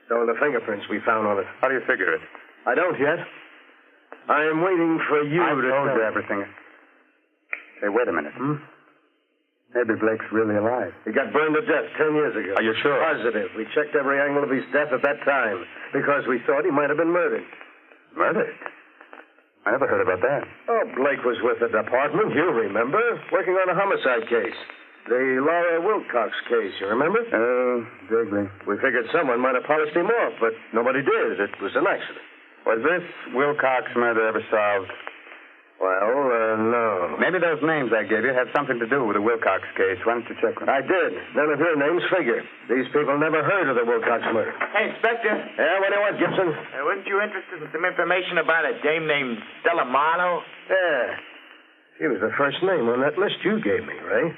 So are the fingerprints we found on it. How do you figure it? I don't yet. I am waiting for you I to told tell you me. everything. Hey, wait a minute. Maybe Blake's really alive. He got burned to death 10 years ago. Are you sure? Positive. We checked every angle of his death at that time because we thought he might have been murdered. Murdered? I never heard about that. Oh, Blake was with the department, you remember, working on a homicide case. The Laura Wilcox case, you remember? Oh, vaguely. We figured someone might have polished him off, but nobody did. It was an accident. Was this Wilcox murder ever solved? Well, no. Maybe those names I gave you had something to do with the Wilcox case. Why don't you check them? I did. None of your names figure. These people never heard of the Wilcox murder. Hey, Inspector. Yeah, what do you want, Gibson? Weren't you interested in some information about a dame named Stella Marlowe? Yeah. She was the first name on that list you gave me, Ray.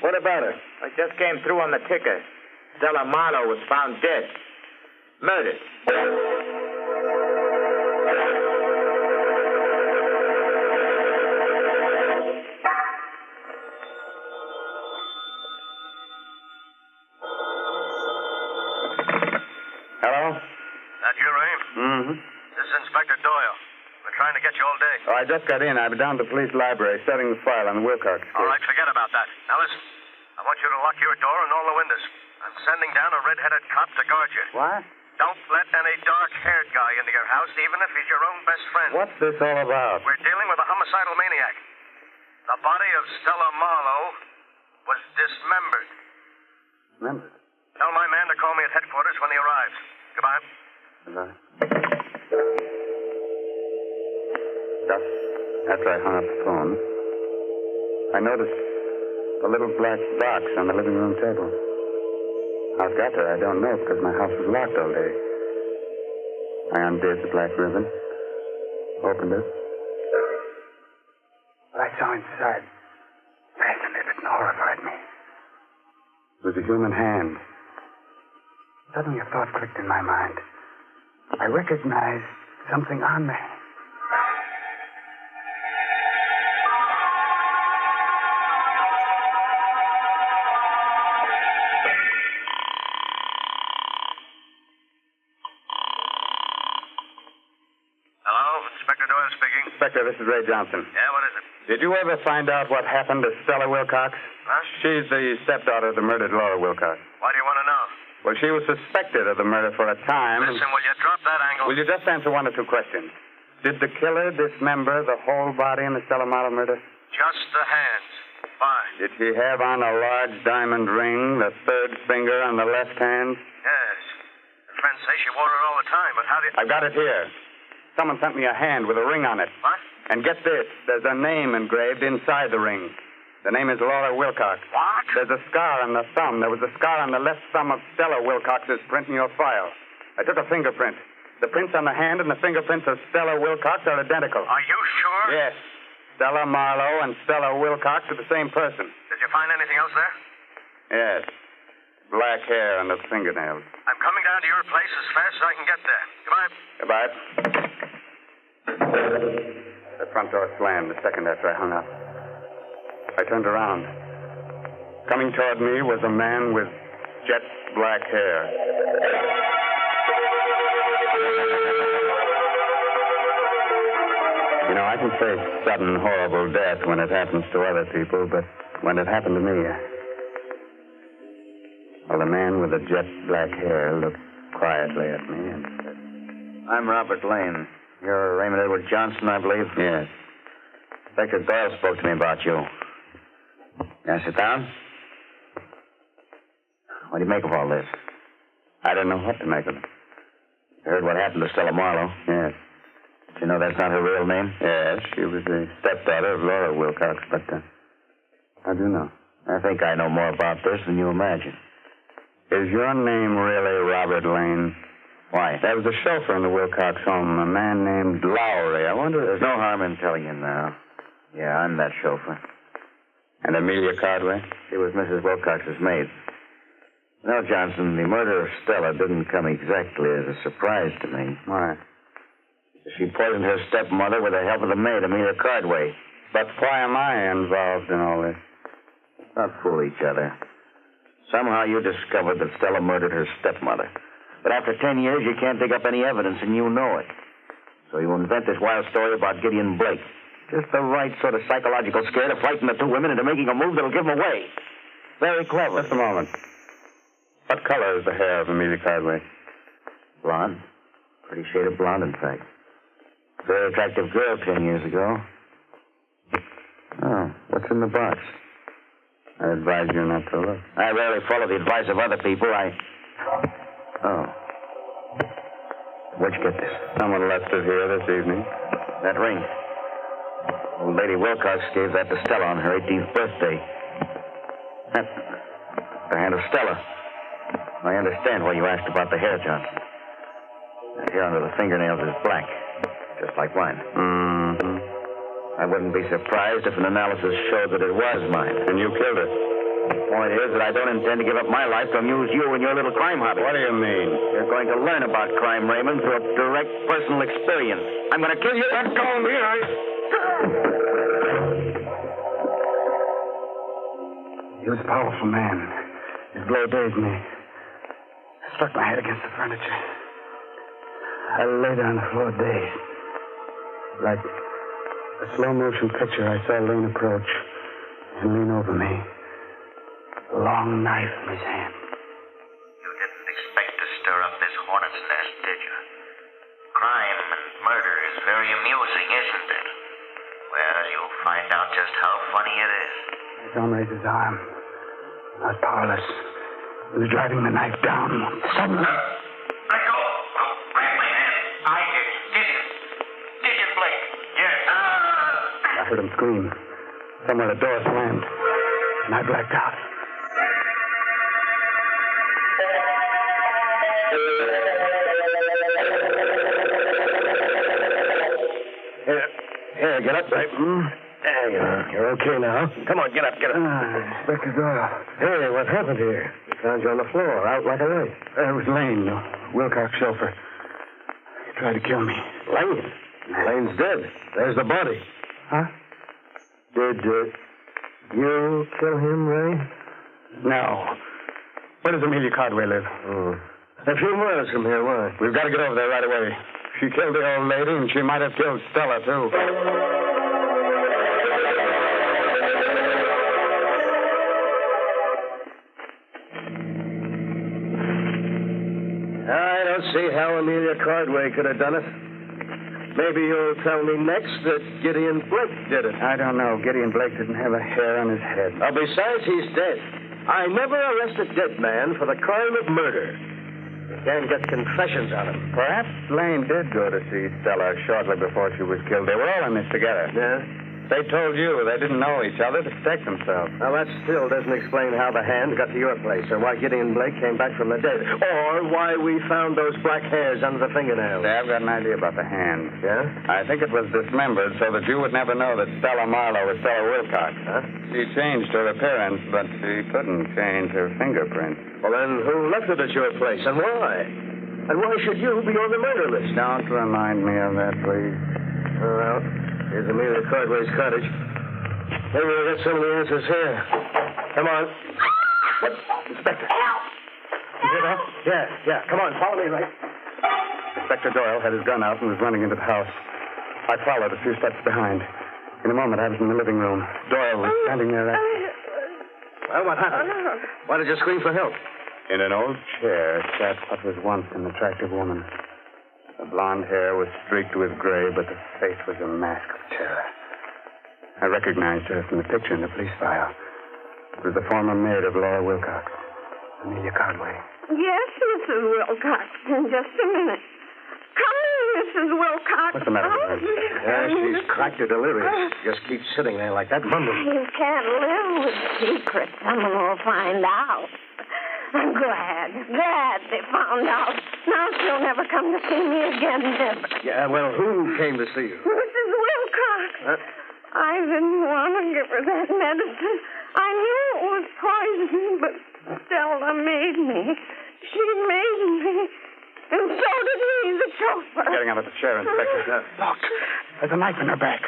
What about her? I just came through on the ticker. Stella Marlowe was found dead. Murdered. Hello? That you, Ray? Mm-hmm. This is Inspector Doyle. We're trying to get you all day. Oh, I just got in. I've been down to the police library studying the file on the Wilcox case. All right, forget about that. Now listen, I want you to lock your door and all the windows. I'm sending down a red-headed cop to guard you. What? Don't let any dark-haired guy into your house, even if he's your own best friend. What's this all about? We're dealing with a homicidal maniac. The body of Stella Marlowe was dismembered. Remember? Tell my man to call me at headquarters when he arrives. Goodbye. Goodbye. Just after I hung up the phone, I noticed a little black box on the living room table. How it got there, I don't know, because my house was locked all day. I undid the black ribbon, opened it. What I saw inside fascinated and horrified me. It was a human hand. Suddenly a thought clicked in my mind. I recognized something on the hand. Hello, Inspector Doyle speaking. Inspector, this is Ray Johnson. Yeah, what is it? Did you ever find out what happened to Stella Wilcox? Huh? She's the stepdaughter of the murdered Laura Wilcox. Why do you want to know? Well, she was suspected of the murder for a time. Listen, will you drop that angle? Will you just answer one or two questions? Did the killer dismember the whole body in the Stella Marlowe murder? Just the hands. Fine. Did she have on a large diamond ring, the third finger on the left hand? Yes. Her friends say she wore it all the time, but how did... I've got it here. Someone sent me a hand with a ring on it. What? And get this, there's a name engraved inside the ring. The name is Laura Wilcox. What? There's a scar on the thumb. There was a scar on the left thumb of Stella Wilcox's print in your file. I took a fingerprint. The prints on the hand and the fingerprints of Stella Wilcox are identical. Are you sure? Yes. Stella Marlowe and Stella Wilcox are the same person. Did you find anything else there? Yes. Black hair and the fingernails. I'm coming down to your place as fast as I can get there. Goodbye. Goodbye. The front door slammed a second after I hung up. I turned around. Coming toward me was a man with jet black hair. You know, I can face sudden, horrible death when it happens to other people, but when it happened to me... Well, the man with the jet black hair looked quietly at me and said... I'm Robert Lane. You're Raymond Edward Johnson, I believe? Yes. Inspector Doyle spoke to me about you. Can I sit down? What do you make of all this? I don't know what to make of it. You heard what happened to Stella Marlowe? Yes. Did you know that's not her real name? Yes, she was the stepdaughter of Laura Wilcox, but how do you know? I think I know more about this than you imagine. Is your name really Robert Lane? Why? There was a chauffeur in the Wilcox home, a man named Lowry. I wonder... There's no harm in telling you now. Yeah, I'm that chauffeur. And Amelia Cardway? She was Mrs. Wilcox's maid. No, Johnson, the murder of Stella didn't come exactly as a surprise to me. Why? She poisoned her stepmother with the help of the maid, Amelia Cardway. But why am I involved in all this? Don't fool each other. Somehow you discovered that Stella murdered her stepmother. But after 10 years, you can't dig up any evidence, and you know it. So you invent this wild story about Gideon Blake. Just the right sort of psychological scare to frighten the two women into making a move that'll give them away. Very clever. Just a moment. What color is the hair of Amelia Cardway? Blonde. Pretty shade of blonde, in fact. Very attractive girl 10 years ago. Oh, what's in the box? I advise you not to look. I rarely follow the advice of other people. Oh. Where'd you get this? Someone left it here this evening. That ring. Old Lady Wilcox gave that to Stella on her 18th birthday. That's the hand of Stella. I understand why you asked about the hair, Johnson. The hair under the fingernails is black, just like mine. Mm-hmm. I wouldn't be surprised if an analysis showed that it was mine. And you killed her. The point is that I don't intend to give up my life to amuse you and your little crime hobby. What do you mean? You're going to learn about crime, Raymond, through a direct personal experience. I'm going to kill you. Let go of me, He was a powerful man. His blow dazed me. I struck my head against the furniture. I lay down on the floor dazed. Like a slow-motion picture, I saw Lane approach and lean over me. A long knife in his hand. You didn't expect to stir up this hornet's nest, did you? Crime and murder is very amusing, isn't it? Well, you'll find out just how funny it is. I saw him raise his arm. I was powerless. He was driving the knife down. Suddenly... Let go! Grab my hand. I did. Gideon Blake. Yes. I heard him scream. Somewhere the door slammed, and I blacked out. Here, get up, right? There you are. You're okay now. Come on, get up. Inspector Doyle. Hey, what happened here? We found you on the floor, out like a light. It was Lane, the Wilcox chauffeur. He tried to kill me. Lane? Lane's dead. There's the body. Huh? Did you kill him, Ray? No. Where does Amelia Cardway live? A few miles from here. Why? We've got to get over there right away. She killed the old lady, and she might have killed Stella, too. I don't see how Amelia Cardway could have done it. Maybe you'll tell me next that Gideon Blake did it. I don't know. Gideon Blake didn't have a hair on his head. Besides, he's dead. I never arrest a dead man for the crime of murder. You can't get confessions on him. Perhaps Lane did go to see Stella shortly before she was killed. They were all in this together. Yeah? They told you they didn't know each other to protect themselves. Now, that still doesn't explain how the hand got to your place, or why Gideon Blake came back from the dead, or why we found those black hairs under the fingernails. Say, I've got an idea about the hand. Yeah? I think it was dismembered so that you would never know that Stella Marlowe was Stella Wilcox. Huh? She changed her appearance, but she couldn't change her fingerprints. Well, then who left it at your place, and why? And why should you be on the murder list? Don't remind me of that, please. Well, here's Amelia Cardway's cottage. Maybe we'll get some of the answers here. Come on. What? Inspector. You hear that? Yeah. Come on, follow me, right? Inspector Doyle had his gun out and was running into the house. I followed a few steps behind. In a moment, I was in the living room. Doyle was standing there. Well, what happened? Why did you scream for help? In an old chair sat what was once an attractive woman. The blonde hair was streaked with gray, but the face was a mask of terror. I recognized her from the picture in the police file. It was the former maid of Laura Wilcox, Amelia Cardway. Yes, Mrs. Wilcox, in just a minute. Mrs. Wilcox. What's the matter with her? Yeah, she's cracked or delirious. Just keeps sitting there like that, mumbling. You can't live with secrets. Someone will find out. I'm glad they found out. Now she'll never come to see me again, never. Yeah, well, who came to see you? Mrs. Wilcox. I didn't want to give her that medicine. I knew it was poison, but Stella made me. She made me. And so did he, the chauffeur. Getting out of the chair, Inspector. Look, there's a knife in her back.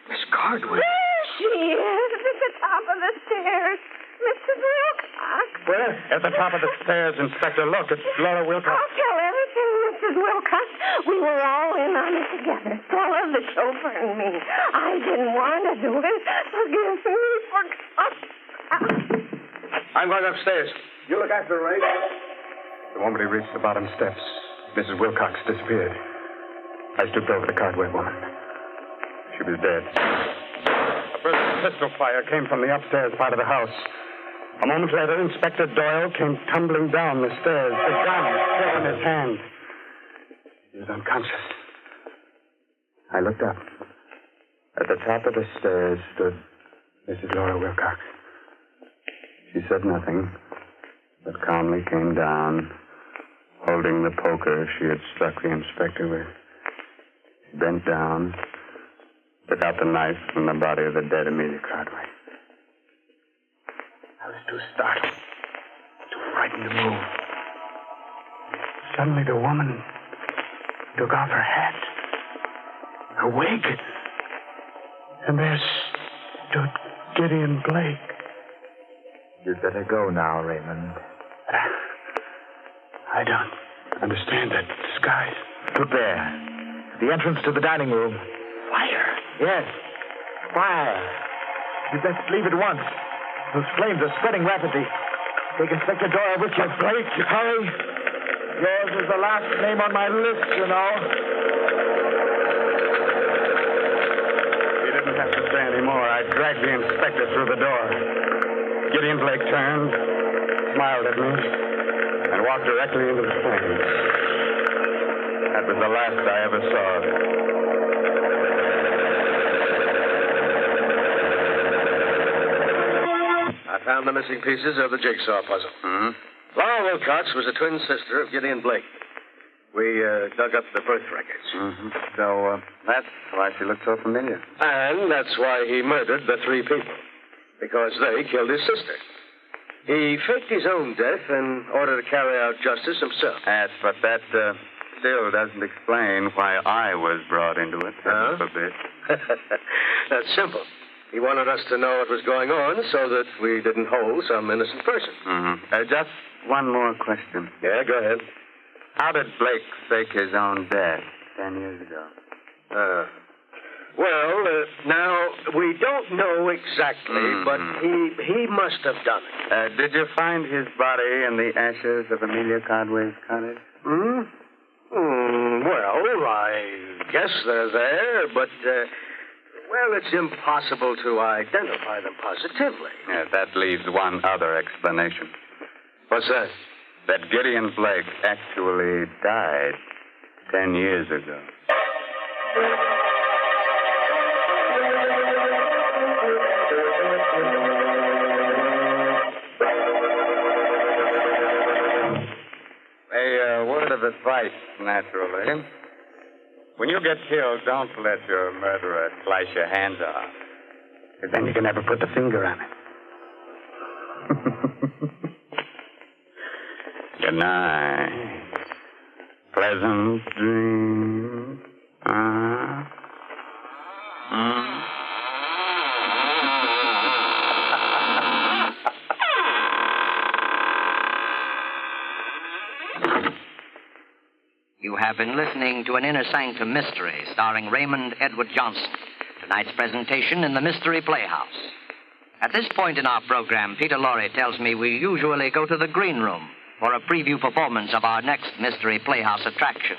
Miss Cardwell. There she is, at the top of the stairs. Mrs. Wilcox. Where? At the top of the stairs, Inspector. Look, it's Laura Wilcox. I'll tell everything, Mrs. Wilcox. We were all in on it together. Stella, the chauffeur, and me. I didn't want to do it. Forgive me. I'm going upstairs. You look after Ray. The moment he reached the bottom steps, Mrs. Wilcox disappeared. I stooped over the Cardwell woman. She was dead. A burst of pistol fire came from the upstairs part of the house. A moment later, Inspector Doyle came tumbling down the stairs, the gun still in his hand. He was unconscious. I looked up. At the top of the stairs stood Mrs. Laura Wilcox. She said nothing, but calmly came down, holding the poker she had struck the inspector with. She bent down, took out the knife from the body of the dead Amelia Cardwell. I was too startled, too frightened to move. Suddenly the woman took off her hat, her wig, and there stood Gideon Blake. You'd better go now, Raymond. I don't understand that disguise. Look there. The entrance to the dining room. Fire. Yes. Fire. You'd best leave at once. Those flames are spreading rapidly. Take Inspector Doyle with you. Blake, hurry. Yours is the last name on my list, you know. He didn't have to say any more. I dragged the inspector through the door. Gideon Blake turned, smiled at me, and walked directly into the flames. That was the last I ever saw of him. I found the missing pieces of the jigsaw puzzle. Hmm? Laura Wilcox was a twin sister of Gideon Blake. We dug up the birth records. Mm-hmm. So that's why she looked so familiar. And that's why he murdered the three people. Because they killed his sister. He faked his own death in order to carry out justice himself. Yes, but that still doesn't explain why I was brought into it. Huh? A bit. That's simple. He wanted us to know what was going on so that we didn't hold some innocent person. Mm-hmm. Just one more question. Yeah, go ahead. How did Blake fake his own death 10 years ago? Now, we don't know exactly, but he must have done it. Did you find his body in the ashes of Amelia Cardwell's cottage? Well, I guess they're there, but, it's impossible to identify them positively. Yeah, that leaves one other explanation. What's that? That Gideon Blake actually died 10 years ago. A word of advice, naturally. When you get killed, don't let your murderer slice your hands off. Because then you can never put the finger on it. Good night. Pleasant dreams. You have been listening to an Inner Sanctum Mystery starring Raymond Edward Johnson. Tonight's presentation in the Mystery Playhouse. At this point in our program, Peter Lorre tells me we usually go to the green room for a preview performance of our next Mystery Playhouse attraction.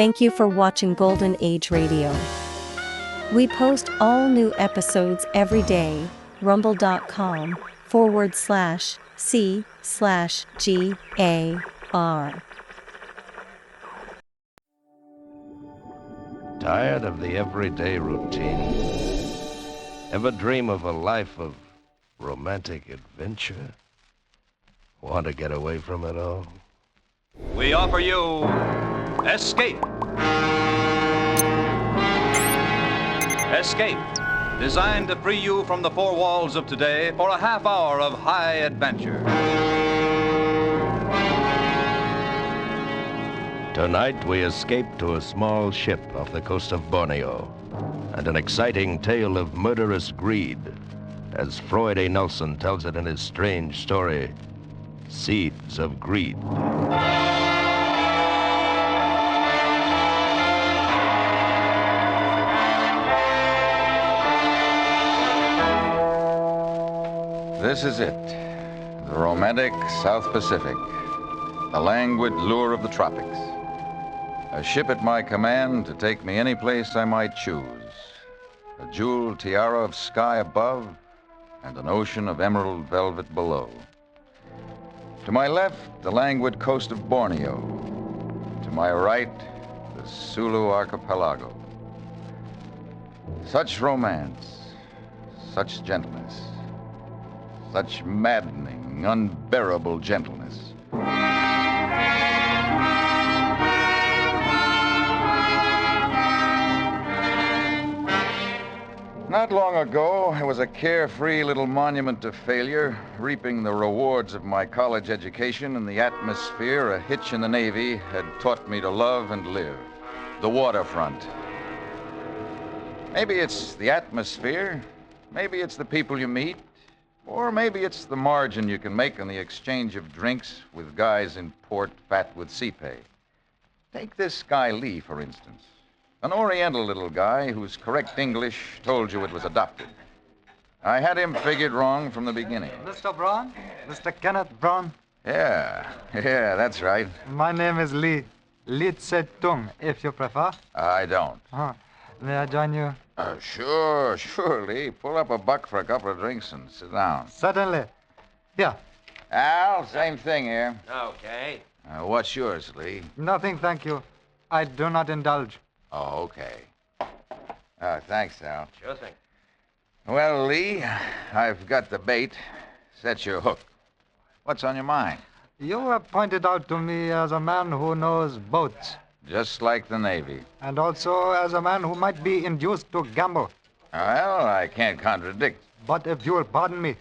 Thank you for watching Golden Age Radio. We post all new episodes every day. rumble.com/c/GAR. Tired of the everyday routine? Ever dream of a life of romantic adventure? Want to get away from it all? We offer you Escape. Escape, designed to free you from the four walls of today for a half hour of high adventure. Tonight, we escape to a small ship off the coast of Borneo, and an exciting tale of murderous greed, as Freud A. Nelson tells it in his strange story, Seeds of Greed. This is it, the romantic South Pacific, the languid lure of the tropics. A ship at my command to take me any place I might choose. A jeweled tiara of sky above and an ocean of emerald velvet below. To my left, the languid coast of Borneo. To my right, the Sulu archipelago. Such romance, such gentleness, such maddening, unbearable gentleness. Not long ago, I was a carefree little monument to failure, reaping the rewards of my college education in the atmosphere a hitch in the Navy had taught me to love and live. The waterfront. Maybe it's the atmosphere, maybe it's the people you meet, or maybe it's the margin you can make on the exchange of drinks with guys in port fat with CPay. Take this guy Lee, for instance. An Oriental little guy whose correct English told you it was adopted. I had him figured wrong from the beginning. Mr. Braun? Mr. Kenneth Braun? Yeah, that's right. My name is Lee. Lee Tse-tung, if you prefer. I don't. May I join you? Sure, Lee. Pull up a buck for a couple of drinks and sit down. Certainly. Here. Al, same thing here. Okay. What's yours, Lee? Nothing, thank you. I do not indulge. Oh, okay. Thanks, Al. Sure thing. Well, Lee, I've got the bait. Set your hook. What's on your mind? You were pointed out to me as a man who knows boats. Just like the Navy. And also as a man who might be induced to gamble. Well, I can't contradict. But if you will pardon me,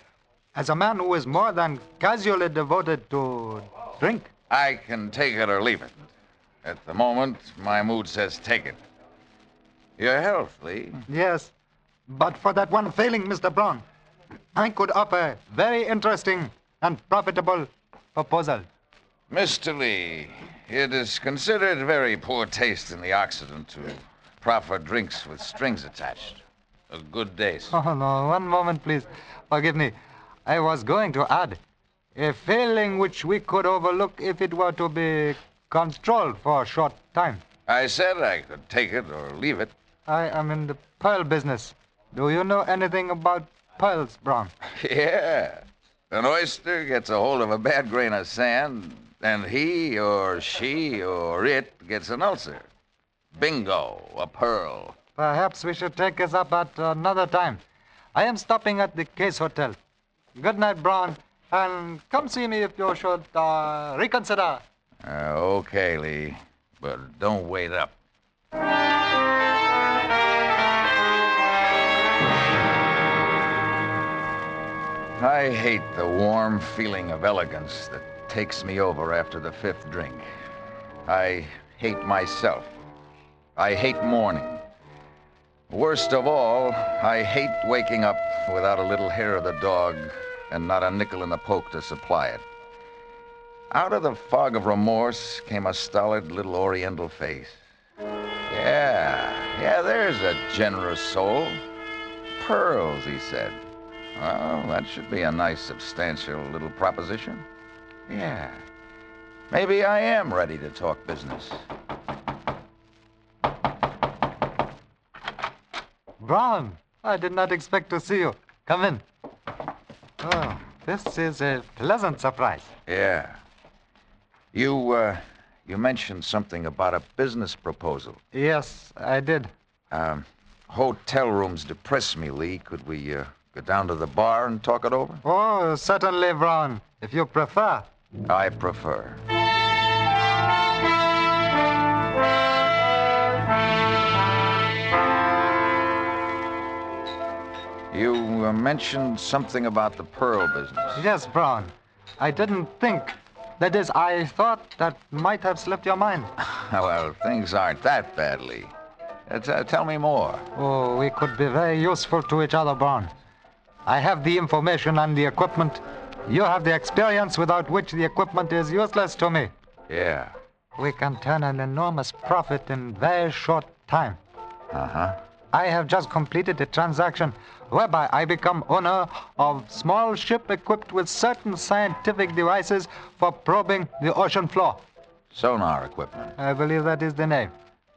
as a man who is more than casually devoted to drink. I can take it or leave it. At the moment, my mood says take it. Your health, Lee. Yes, but for that one failing, Mr. Braun, I could offer a very interesting and profitable proposal. Mr. Lee, it is considered very poor taste in the Occident to proffer drinks with strings attached. A good day, sir. Oh, no, one moment, please. Forgive me. I was going to add a failing which we could overlook if it were to be controlled for a short time. I said I could take it or leave it. I am in the pearl business. Do you know anything about pearls, Braun? Yeah. An oyster gets a hold of a bad grain of sand, and he or she or it gets an ulcer. Bingo, a pearl. Perhaps we should take this up at another time. I am stopping at the Case Hotel. Good night, Braun, and come see me if you should reconsider. Okay, Lee, but don't wait up. I hate the warm feeling of elegance that takes me over after the fifth drink. I hate myself. I hate morning. Worst of all, I hate waking up without a little hair of the dog and not a nickel in the poke to supply it. Out of the fog of remorse came a stolid little Oriental face. Yeah, there's a generous soul. Pearls, he said. Well, that should be a nice, substantial little proposition. Yeah. Maybe I am ready to talk business. Brown, I did not expect to see you. Come in. Oh, this is a pleasant surprise. Yeah. You mentioned something about a business proposal. Yes, I did. Hotel rooms depress me, Lee. Could we go down to the bar and talk it over? Oh, certainly, Brown, if you prefer. I prefer. You mentioned something about the pearl business. Yes, Brown. I didn't think. That is, I thought that might have slipped your mind. Well, things aren't that bad, Lee. Tell me more. Oh, we could be very useful to each other, Brown. I have the information and the equipment. You have the experience without which the equipment is useless to me. Yeah. We can turn an enormous profit in very short time. Uh-huh. I have just completed a transaction whereby I become owner of small ship equipped with certain scientific devices for probing the ocean floor. Sonar equipment. I believe that is the name.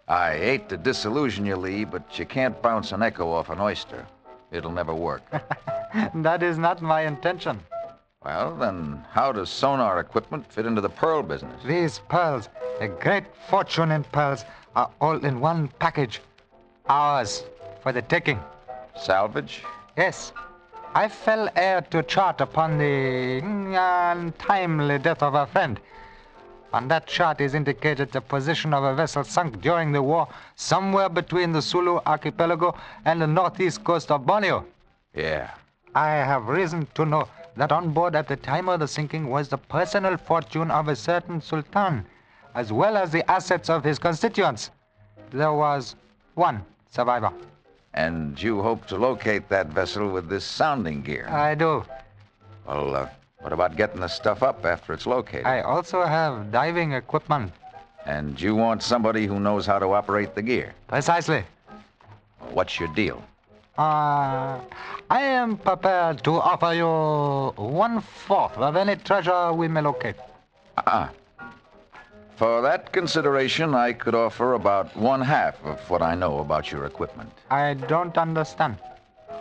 I hate to disillusion you, Lee, but you can't bounce an echo off an oyster. It'll never work. That is not my intention. Well, then how does sonar equipment fit into the pearl business? These pearls, a great fortune in pearls, are all in one package. Ours, for the taking. Salvage? Yes. I fell heir to chart upon the untimely death of a friend. On that chart is indicated the position of a vessel sunk during the war somewhere between the Sulu archipelago and the northeast coast of Borneo. Yeah. I have reason to know that on board at the time of the sinking was the personal fortune of a certain sultan, as well as the assets of his constituents. There was one survivor. And you hope to locate that vessel with this sounding gear? I do. Well, what about getting the stuff up after it's located? I also have diving equipment. And you want somebody who knows how to operate the gear? Precisely. What's your deal? I am prepared to offer you 1/4 of any treasure we may locate. For that consideration, I could offer about 1/2 of what I know about your equipment. I don't understand.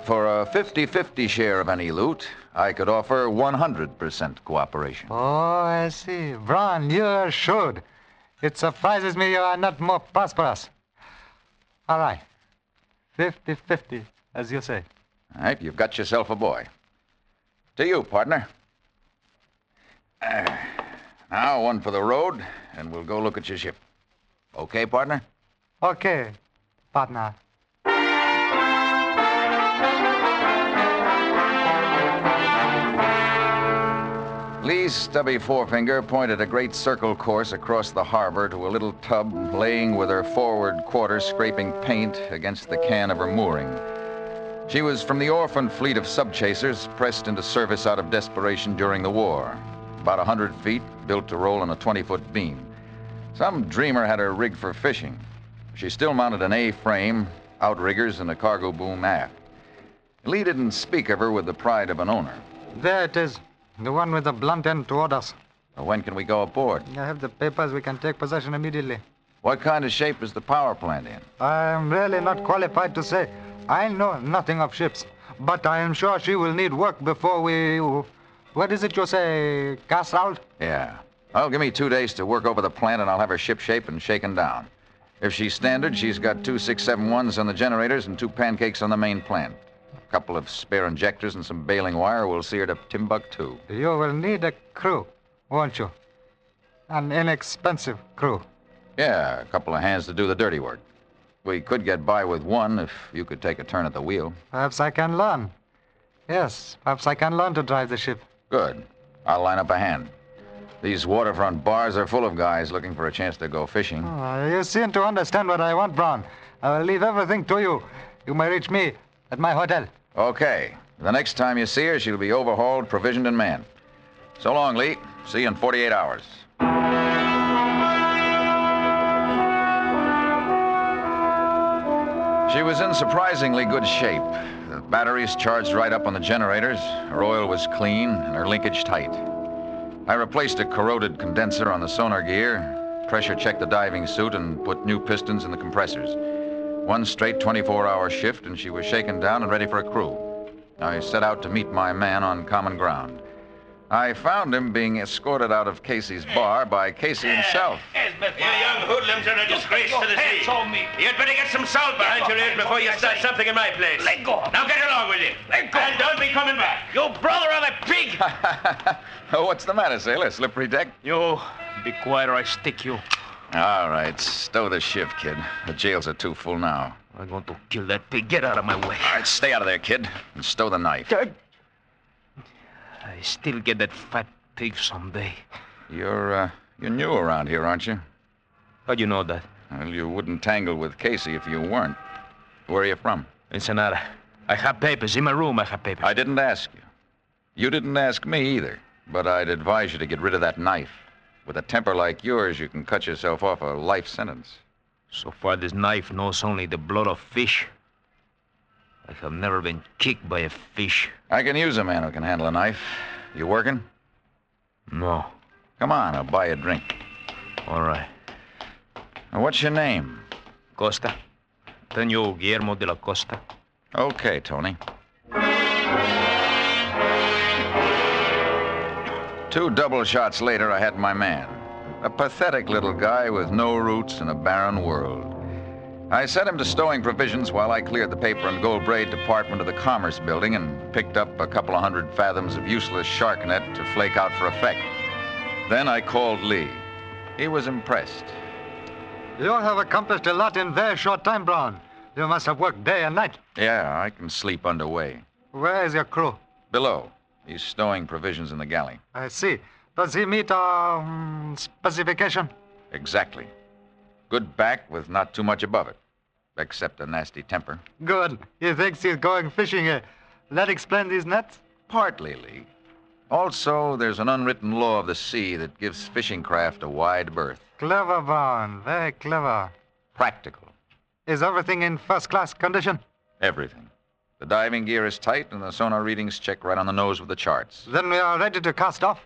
For a 50-50 share of any loot, I could offer 100% cooperation. Oh, I see. Brown, you're shrewd. It surprises me you are not more prosperous. All right. 50-50, as you say. All right, you've got yourself a boy. To you, partner. Now, one for the road, and we'll go look at your ship. Okay, partner? Okay, partner. Lee's stubby forefinger pointed a great circle course across the harbor to a little tub laying with her forward quarter scraping paint against the can of her mooring. She was from the orphan fleet of subchasers pressed into service out of desperation during the war. About 100 feet, built to roll on a 20-foot beam. Some dreamer had her rigged for fishing. She still mounted an A-frame, outriggers, and a cargo boom aft. Lee didn't speak of her with the pride of an owner. There it is. The one with the blunt end toward us. When can we go aboard? I have the papers. We can take possession immediately. What kind of shape is the power plant in? I am really not qualified to say. I know nothing of ships, but I am sure she will need work before we... What is it you say, cast out? Yeah. Well, give me 2 days to work over the plant, and I'll have her ship shaped and shaken down. If she's standard, she's got 2 671s on the generators and 2 pancakes on the main plant. A couple of spare injectors and some baling wire will see her to Timbuktu. You will need a crew, won't you? An inexpensive crew. Yeah, a couple of hands to do the dirty work. We could get by with one if you could take a turn at the wheel. Perhaps I can learn. Yes, perhaps I can learn to drive the ship. Good. I'll line up a hand. These waterfront bars are full of guys looking for a chance to go fishing. Oh, you seem to understand what I want, Brown. I will leave everything to you. You may reach me at my hotel. Okay. The next time you see her, she'll be overhauled, provisioned, and manned. So long, Lee. See you in 48 hours. She was in surprisingly good shape. The batteries charged right up on the generators, her oil was clean, and her linkage tight. I replaced a corroded condenser on the sonar gear, pressure checked the diving suit, and put new pistons in the compressors. One straight 24-hour shift, and she was shaken down and ready for a crew. I set out to meet my man on common ground. I found him being escorted out of Casey's bar by Casey himself. You young hoodlums are a disgrace to the sea. You'd better get some salt behind your ears before you start something in my place. Let go. Now get along with you. Let go. And don't be coming back. You brother of a pig. Oh, what's the matter, sailor? Slippery deck? You be quiet or I stick you. All right, stow the shift, kid. The jails are too full now. I'm going to kill that pig. Get out of my way. All right, stay out of there, kid, and stow the knife. I still get that fat pig someday. You're new around here, aren't you? How'd you know that? Well, you wouldn't tangle with Casey if you weren't. Where are you from? Ensenada. I have papers. In my room, I have papers. I didn't ask you. You didn't ask me either, but I'd advise you to get rid of that knife. With a temper like yours, you can cut yourself off a life sentence. So far, this knife knows only the blood of fish. I have never been kicked by a fish. I can use a man who can handle a knife. You working? No. Come on, I'll buy you a drink. All right. Now, what's your name? Costa. Antonio Guillermo de la Costa. Okay, Tony. 2 double shots later, I had my man. A pathetic little guy with no roots in a barren world. I sent him to stowing provisions while I cleared the paper and gold braid department of the Commerce Building and picked up a couple of 100 fathoms of useless shark net to flake out for effect. Then I called Lee. He was impressed. You have accomplished a lot in very short time, Brown. You must have worked day and night. Yeah, I can sleep underway. Where is your crew? Below. He's stowing provisions in the galley. I see. Does he meet our specification? Exactly. Good back with not too much above it, except a nasty temper. Good. He thinks he's going fishing here. That explain these nets? Partly, Lee. Also, there's an unwritten law of the sea that gives fishing craft a wide berth. Clever, Brown. Very clever. Practical. Is everything in first-class condition? Everything. The diving gear is tight, and the sonar readings check right on the nose with the charts. Then we are ready to cast off?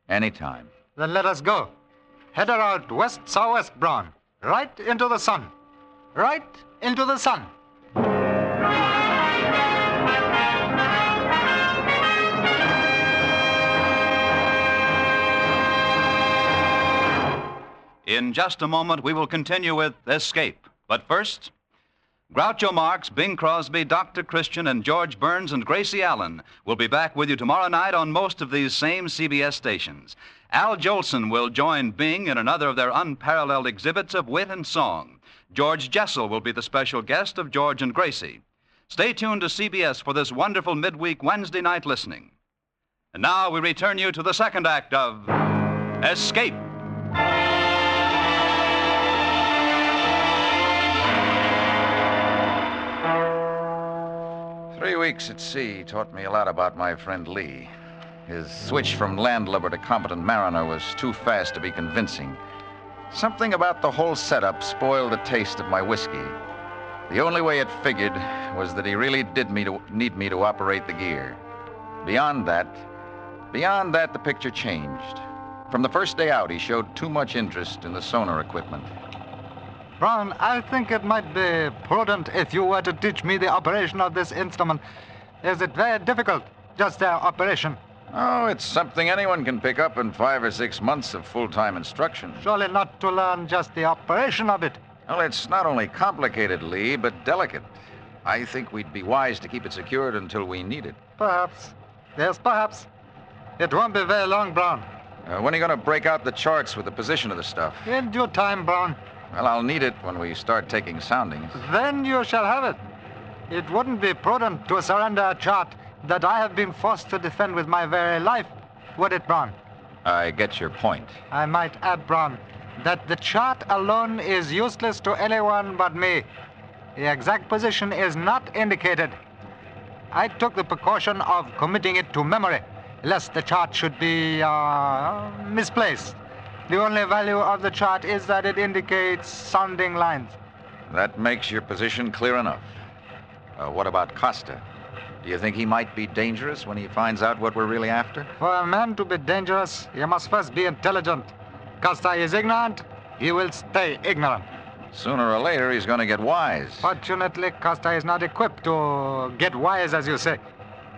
Anytime. Then let us go. Head her out west-southwest, Brown. Right into the sun. Right into the sun. In just a moment, we will continue with Escape. But first, Groucho Marx, Bing Crosby, Dr. Christian, and George Burns and Gracie Allen will be back with you tomorrow night on most of these same CBS stations. Al Jolson will join Bing in another of their unparalleled exhibits of wit and song. George Jessel will be the special guest of George and Gracie. Stay tuned to CBS for this wonderful midweek Wednesday night listening. And now we return you to the second act of Escape. 3 weeks at sea taught me a lot about my friend Lee. His switch from landlubber to competent mariner was too fast to be convincing. Something about the whole setup spoiled the taste of my whiskey. The only way it figured was that he really did need me to operate the gear. Beyond that, the picture changed. From the first day out, he showed too much interest in the sonar equipment. Brown, I think it might be prudent if you were to teach me the operation of this instrument. Is it very difficult, just their operation? Oh, it's something anyone can pick up in 5 or 6 months of full-time instruction. Surely not to learn just the operation of it. Well, it's not only complicated, Lee, but delicate. I think we'd be wise to keep it secured until we need it. Perhaps. Yes, perhaps. It won't be very long, Brown. When are you going to break out the charts with the position of the stuff? In due time, Brown. Well, I'll need it when we start taking soundings. Then you shall have it. It wouldn't be prudent to surrender a chart that I have been forced to defend with my very life, would it, Brown? I get your point. I might add, Brown, that the chart alone is useless to anyone but me. The exact position is not indicated. I took the precaution of committing it to memory, lest the chart should be misplaced. The only value of the chart is that it indicates sounding lines. That makes your position clear enough. What about Costa? Do you think he might be dangerous when he finds out what we're really after? For a man to be dangerous, he must first be intelligent. Costa is ignorant, he will stay ignorant. Sooner or later, he's going to get wise. Fortunately, Costa is not equipped to get wise, as you say.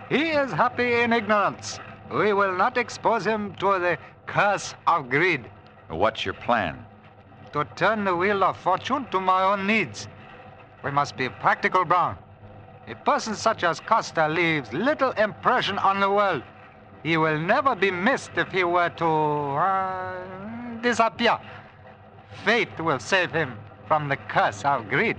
He is happy in ignorance. We will not expose him to the curse of greed. What's your plan? To turn the wheel of fortune to my own needs. We must be practical, Brown. A person such as Costa leaves little impression on the world. He will never be missed if he were to disappear. Fate will save him from the curse of greed.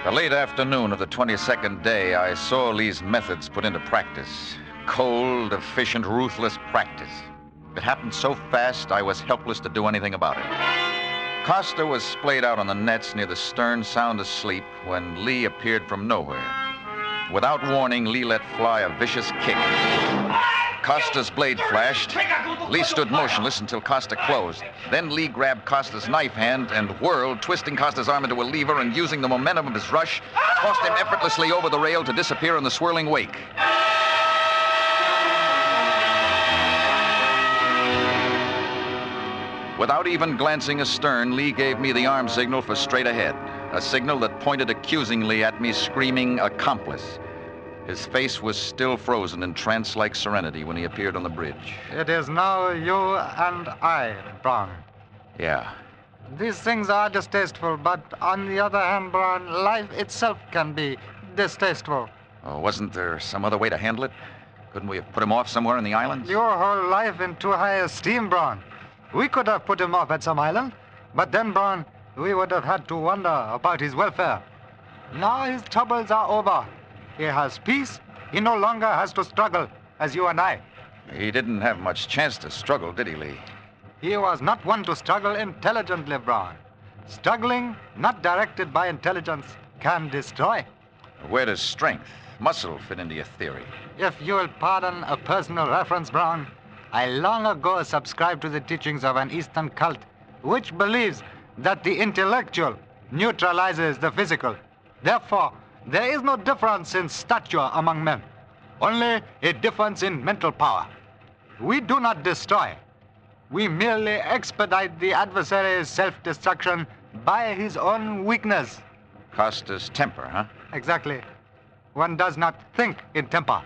The late afternoon of the 22nd day, I saw Lee's methods put into practice. Cold, efficient, ruthless practice. It happened so fast, I was helpless to do anything about it. Costa was splayed out on the nets near the stern, sound asleep, when Lee appeared from nowhere. Without warning, Lee let fly a vicious kick. Costa's blade flashed. Lee stood motionless until Costa closed. Then Lee grabbed Costa's knife hand and whirled, twisting Costa's arm into a lever and using the momentum of his rush, tossed him effortlessly over the rail to disappear in the swirling wake. Without even glancing astern, Lee gave me the arm signal for straight ahead, a signal that pointed accusingly at me, screaming, "Accomplice." His face was still frozen in trance-like serenity when he appeared on the bridge. It is now you and I, Brown. Yeah. These things are distasteful, but on the other hand, Brown, life itself can be distasteful. Oh, wasn't there some other way to handle it? Couldn't we have put him off somewhere in the islands? Your whole life in too high esteem, Brown. We could have put him off at some island, but then, Brown, we would have had to wonder about his welfare. Now his troubles are over. He has peace. He no longer has to struggle, as you and I. He didn't have much chance to struggle, did he, Lee? He was not one to struggle intelligently, Brown. Struggling, not directed by intelligence, can destroy. Where does strength, muscle fit into your theory? If you will pardon a personal reference, Brown, I long ago subscribed to the teachings of an Eastern cult which believes that the intellectual neutralizes the physical. Therefore, there is no difference in stature among men, only a difference in mental power. We do not destroy. We merely expedite the adversary's self-destruction by his own weakness. Costa's temper, huh? Exactly. One does not think in temper.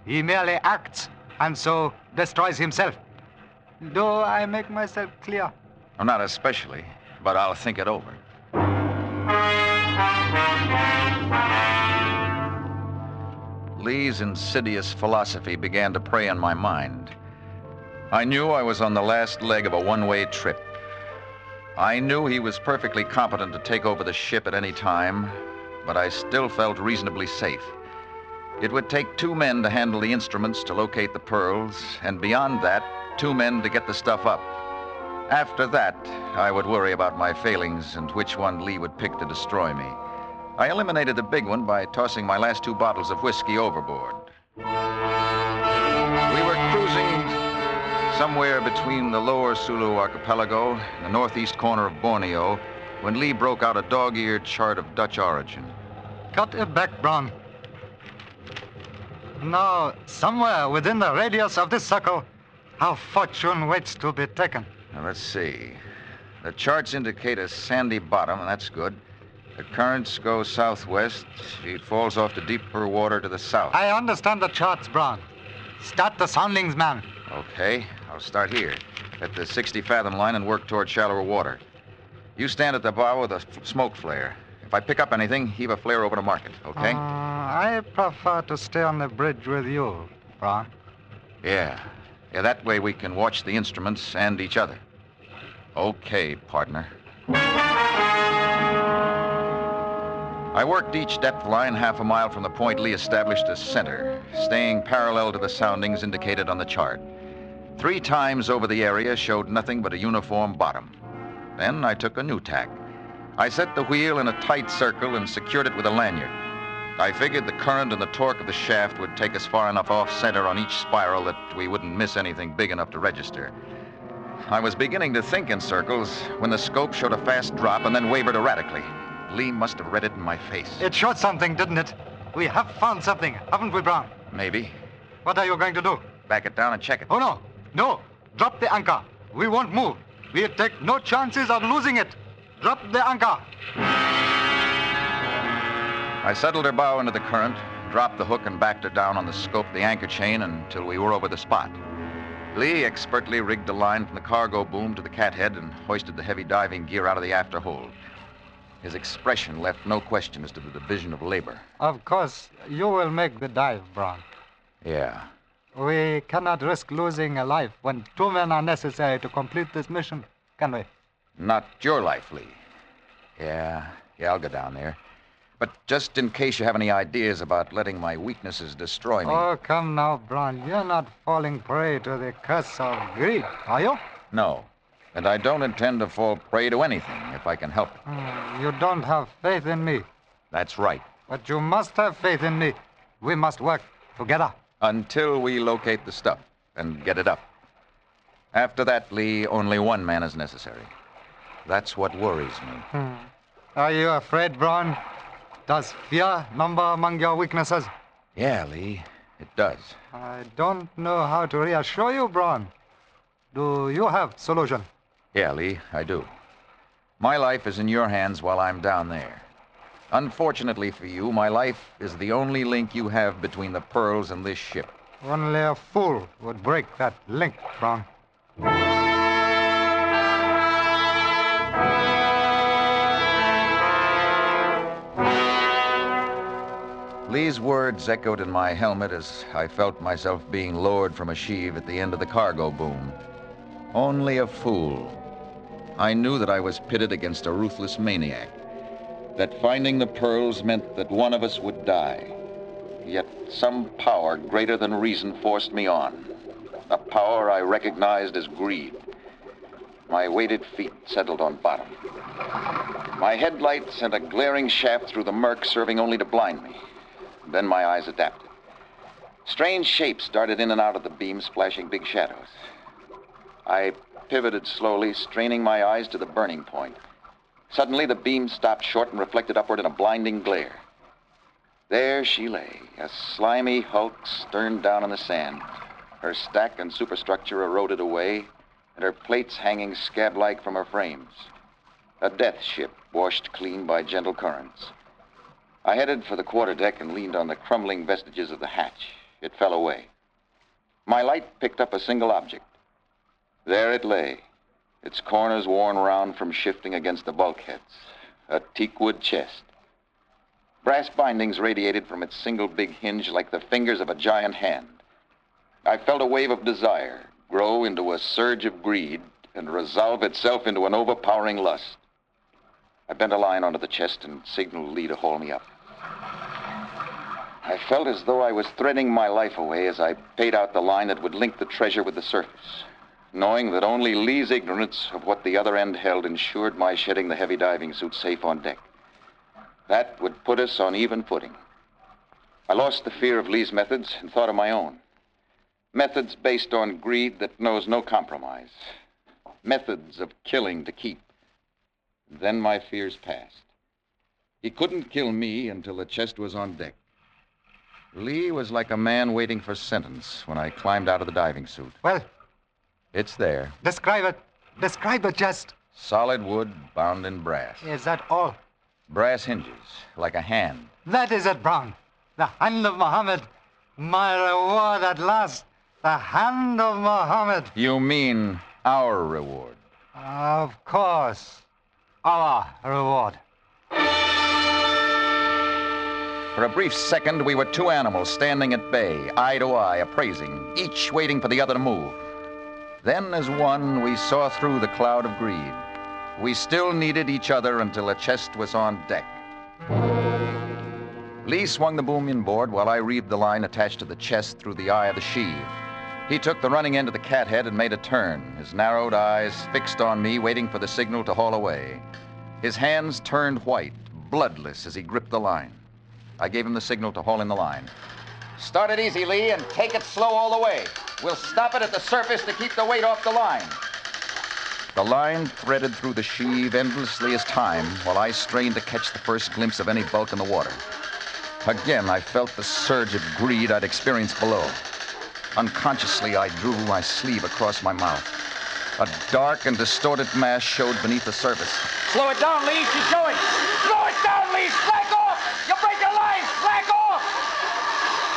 He merely acts, and so destroys himself. Do I make myself clear? Well, not especially, but I'll think it over. Lee's insidious philosophy began to prey on my mind. I knew I was on the last leg of a one-way trip. I knew he was perfectly competent to take over the ship at any time, but I still felt reasonably safe. It would take 2 men to handle the instruments to locate the pearls, and beyond that, 2 men to get the stuff up. After that, I would worry about my failings and which one Lee would pick to destroy me. I eliminated the big one by tossing my last 2 bottles of whiskey overboard. We were cruising somewhere between the lower Sulu archipelago and the northeast corner of Borneo when Lee broke out a dog-eared chart of Dutch origin. Cut it back, Brown. Now, somewhere within the radius of this circle, our fortune waits to be taken. Now, let's see. The charts indicate a sandy bottom, and that's good. The currents go southwest. She falls off to deeper water to the south. I understand the charts, Brown. Start the soundings, man. Okay, I'll start here, at the 60-fathom line and work toward shallower water. You stand at the bow with a smoke flare. If I pick up anything, heave a flare over to mark it, okay? I prefer to stay on the bridge with you, Brown. Yeah, that way we can watch the instruments and each other. Okay, partner. I worked each depth line half a mile from the point Lee established as center, staying parallel to the soundings indicated on the chart. 3 times over the area showed nothing but a uniform bottom. Then I took a new tack. I set the wheel in a tight circle and secured it with a lanyard. I figured the current and the torque of the shaft would take us far enough off-center on each spiral that we wouldn't miss anything big enough to register. I was beginning to think in circles when the scope showed a fast drop and then wavered erratically. Lee must have read it in my face. It showed something, didn't it? We have found something, haven't we, Brown? Maybe. What are you going to do? Back it down and check it. Oh, no. No. Drop the anchor. We won't move. We'll take no chances of losing it. Drop the anchor. I settled her bow into the current, dropped the hook, and backed her down on the scope of the anchor chain until we were over the spot. Lee expertly rigged a line from the cargo boom to the cathead and hoisted the heavy diving gear out of the after hold. His expression left no question as to the division of labor. Of course, you will make the dive, Brown. Yeah. We cannot risk losing a life when 2 men are necessary to complete this mission, can we? Not your life, Lee. Yeah, I'll go down there. But just in case you have any ideas about letting my weaknesses destroy me... Oh, come now, Brown. You're not falling prey to the curse of greed, are you? No. And I don't intend to fall prey to anything if I can help it. You don't have faith in me. That's right. But you must have faith in me. We must work together. Until we locate the stuff and get it up. After that, Lee, only one man is necessary. That's what worries me. Are you afraid, Brown? Does fear number among your weaknesses? Yeah, Lee, it does. I don't know how to reassure you, Brown. Do you have solution? Yeah, Lee, I do. My life is in your hands while I'm down there. Unfortunately for you, my life is the only link you have between the pearls and this ship. Only a fool would break that link, Brown. Lee's words echoed in my helmet as I felt myself being lowered from a sheave at the end of the cargo boom. Only a fool. I knew that I was pitted against a ruthless maniac, that finding the pearls meant that one of us would die. Yet some power greater than reason forced me on, a power I recognized as greed. My weighted feet settled on bottom. My headlight sent a glaring shaft through the murk, serving only to blind me. Then my eyes adapted. Strange shapes darted in and out of the beam, splashing big shadows. I pivoted slowly, straining my eyes to the burning point. Suddenly, the beam stopped short and reflected upward in a blinding glare. There she lay, a slimy hulk stern down in the sand, her stack and superstructure eroded away, and her plates hanging scab-like from her frames. A death ship washed clean by gentle currents. I headed for the quarterdeck and leaned on the crumbling vestiges of the hatch. It fell away. My light picked up a single object. There it lay, its corners worn round from shifting against the bulkheads. A teakwood chest. Brass bindings radiated from its single big hinge like the fingers of a giant hand. I felt a wave of desire grow into a surge of greed and resolve itself into an overpowering lust. I bent a line onto the chest and signaled Lee to haul me up. I felt as though I was threading my life away as I paid out the line that would link the treasure with the surface, knowing that only Lee's ignorance of what the other end held ensured my shedding the heavy diving suit safe on deck. That would put us on even footing. I lost the fear of Lee's methods and thought of my own. Methods based on greed that knows no compromise. Methods of killing to keep. Then my fears passed. He couldn't kill me until the chest was on deck. Lee was like a man waiting for sentence when I climbed out of the diving suit. Well? It's there. Describe it. Describe the chest. Solid wood bound in brass. Is that all? Brass hinges, like a hand. That is it, Brown. The hand of Muhammad. My reward at last. The hand of Muhammad. You mean our reward? Of course. Our reward. For a brief second, we were two animals standing at bay, eye to eye, appraising, each waiting for the other to move. Then, as one, we saw through the cloud of greed. We still needed each other until the chest was on deck. Lee swung the boom inboard while I reeved the line attached to the chest through the eye of the sheave. He took the running end of the cathead and made a turn, his narrowed eyes fixed on me, waiting for the signal to haul away. His hands turned white, bloodless, as he gripped the line. I gave him the signal to haul in the line. Start it easy, Lee, and take it slow all the way. We'll stop it at the surface to keep the weight off the line. The line threaded through the sheave endlessly as time, while I strained to catch the first glimpse of any bulk in the water. Again, I felt the surge of greed I'd experienced below. Unconsciously, I drew my sleeve across my mouth. A dark and distorted mass showed beneath the surface. Slow it down, Lee. She's going. Slow it down, Lee. Slack off. You'll break your line. Slack off.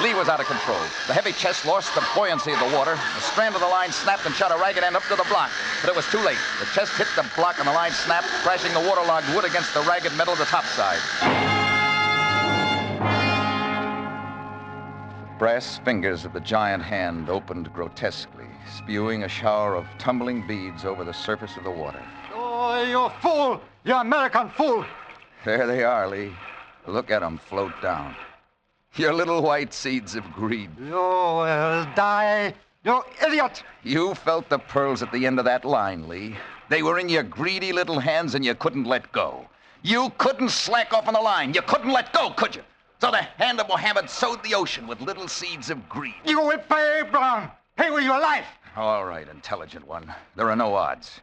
Lee was out of control. The heavy chest lost the buoyancy of the water. The strand of the line snapped and shot a ragged end up to the block. But it was too late. The chest hit the block and the line snapped, crashing the waterlogged wood against the ragged metal of the topside. Brass fingers of the giant hand opened grotesquely, spewing a shower of tumbling beads over the surface of the water. Oh, you fool! You American fool! There they are, Lee. Look at them float down. Your little white seeds of greed. You will die, you idiot! You felt the pearls at the end of that line, Lee. They were in your greedy little hands and you couldn't let go. You couldn't slack off on the line. You couldn't let go, could you? So the hand of Mohammed sowed the ocean with little seeds of greed. You will pay, Brown. Pay with your life. All right, intelligent one. There are no odds.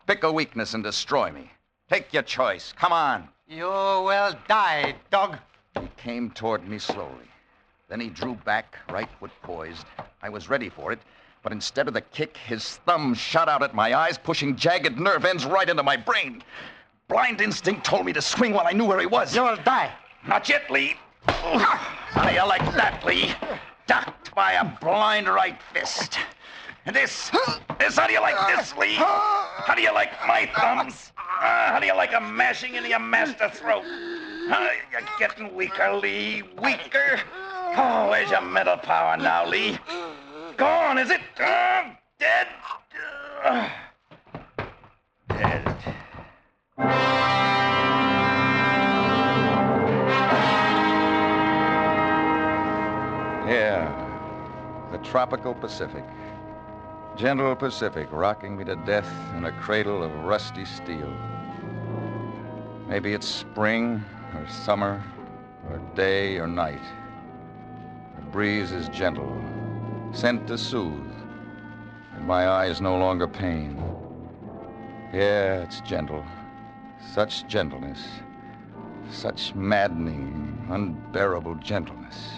Pick a weakness and destroy me. Take your choice. Come on. You will die, dog. He came toward me slowly. Then he drew back, right foot poised. I was ready for it, but instead of the kick, his thumb shot out at my eyes, pushing jagged nerve ends right into my brain. Blind instinct told me to swing while I knew where he was. You will die. Not yet, Lee. How do you like that, Lee? Ducked by a blind right fist. And this, how do you like this, Lee? How do you like my thumbs? How do you like 'em mashing into your master throat? You're getting weaker, Lee, weaker. Oh, where's your mental power now, Lee? Gone, is it? Dead? Dead. Yeah, the tropical Pacific. Gentle Pacific rocking me to death in a cradle of rusty steel. Maybe it's spring or summer or day or night. The breeze is gentle, sent to soothe, and my eyes no longer pain. Yeah, it's gentle. Such gentleness. Such maddening, unbearable gentleness.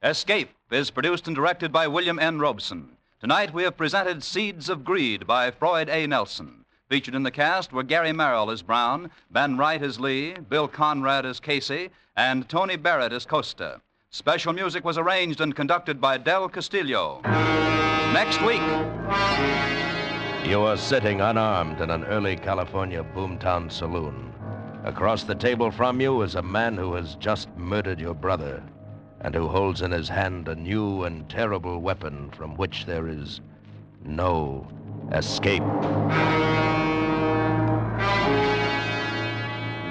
Escape is produced and directed by William N. Robeson. Tonight we have presented Seeds of Greed by Floyd A. Nelson. Featured in the cast were Gary Merrill as Brown, Ben Wright as Lee, Bill Conrad as Casey, and Tony Barrett as Costa. Special music was arranged and conducted by Del Castillo. Next week. You are sitting unarmed in an early California boomtown saloon. Across the table from you is a man who has just murdered your brother, and who holds in his hand a new and terrible weapon from which there is no escape.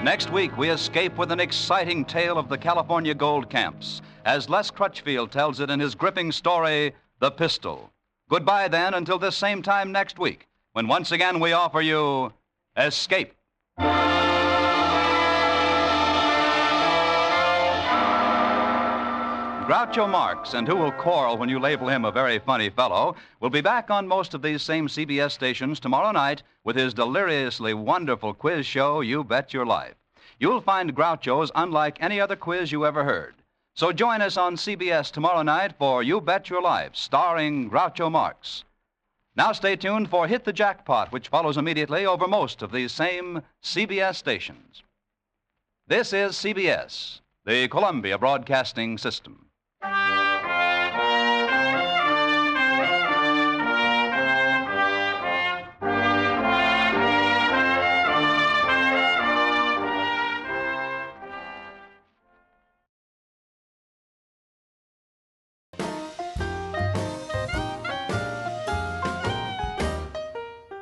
Next week, we escape with an exciting tale of the California gold camps, as Les Crutchfield tells it in his gripping story, The Pistol. Goodbye, then, until this same time next week, when once again we offer you Escape. Groucho Marx, and who will quarrel when you label him a very funny fellow, will be back on most of these same CBS stations tomorrow night with his deliriously wonderful quiz show, You Bet Your Life. You'll find Groucho's unlike any other quiz you ever heard. So join us on CBS tomorrow night for You Bet Your Life, starring Groucho Marx. Now stay tuned for Hit the Jackpot, which follows immediately over most of these same CBS stations. This is CBS, the Columbia Broadcasting System.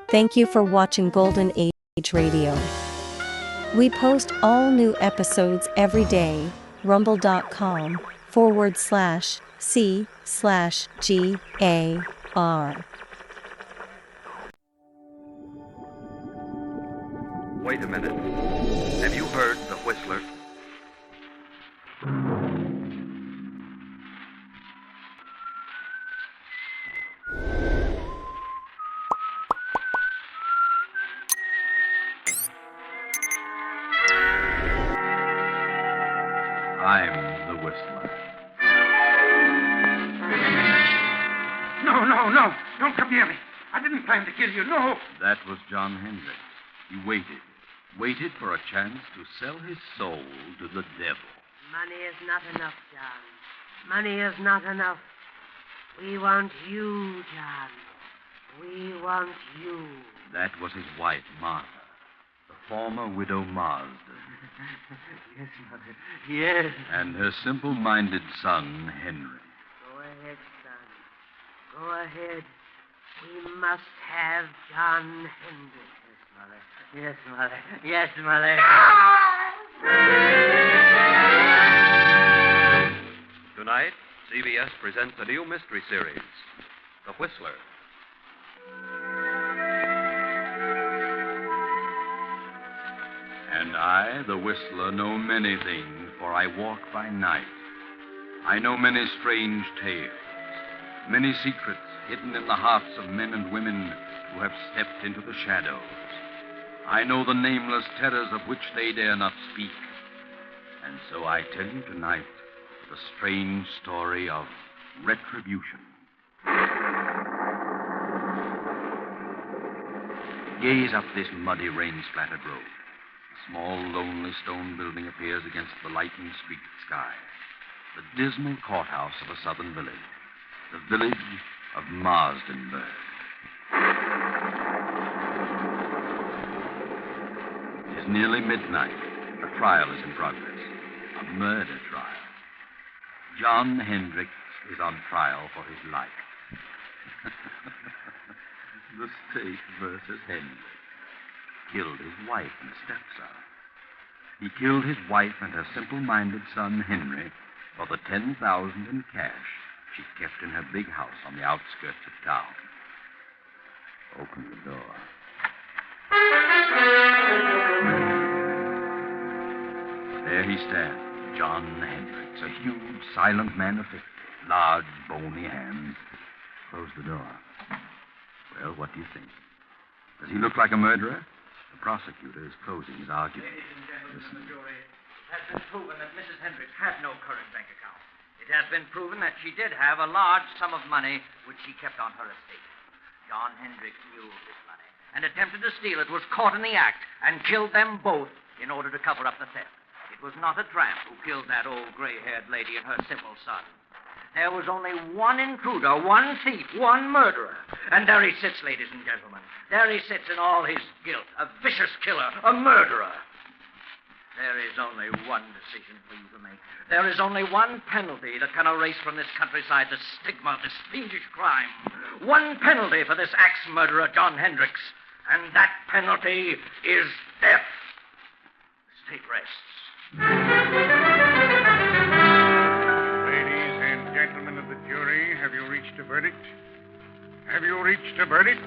Thank you for watching Golden Age Radio. We post all new episodes every day. rumble.com/C/GAR. Wait a minute. Have you heard the Whistler? Whistler. No. Don't come near me. I didn't plan to kill you, no. That was John Hendricks. He waited for a chance to sell his soul to the devil. Money is not enough, John. Money is not enough. We want you, John. We want you. That was his wife, Martha, the former widow Marsden. Yes, Mother. Yes. And her simple-minded son, Henry. Go ahead, son. Go ahead. We must have John Hendricks. Yes, Mother. Yes, Mother. Tonight, CBS presents a new mystery series, The Whistler. And I, the Whistler, know many things, for I walk by night. I know many strange tales, many secrets hidden in the hearts of men and women who have stepped into the shadows. I know the nameless terrors of which they dare not speak. And so I tell you tonight the strange story of retribution. Gaze up this muddy, rain-splattered road. A small, lonely stone building appears against the lightning-streaked sky. The dismal courthouse of a southern village. The village of Marsdenburg. It is nearly midnight. A trial is in progress. A murder trial. John Hendricks is on trial for his life. The state versus Hendricks. Killed his wife and stepson. He killed his wife and her simple-minded son, Henry, for the $10,000 in cash she kept in her big house on the outskirts of town. Open the door. There he stands, John Hendricks, a huge, silent man of 50, large, bony hands. Close the door. Well, what do you think? Does he look like a murderer? The prosecutor is closing his argument. Ladies and gentlemen of the jury, it has been proven that Mrs. Hendricks had no current bank account. It has been proven that she did have a large sum of money which she kept on her estate. John Hendricks knew of this money and attempted to steal it, was caught in the act, and killed them both in order to cover up the theft. It was not a tramp who killed that old gray-haired lady and her simple son. There was only one intruder, one thief, one murderer. And there he sits, ladies and gentlemen. There he sits in all his guilt, a vicious killer, a murderer. There is only one decision for you to make. There is only one penalty that can erase from this countryside the stigma of this fiendish crime. One penalty for this axe murderer, John Hendricks. And that penalty is death. The state rests. Gentlemen of the jury, have you reached a verdict? Have you reached a verdict?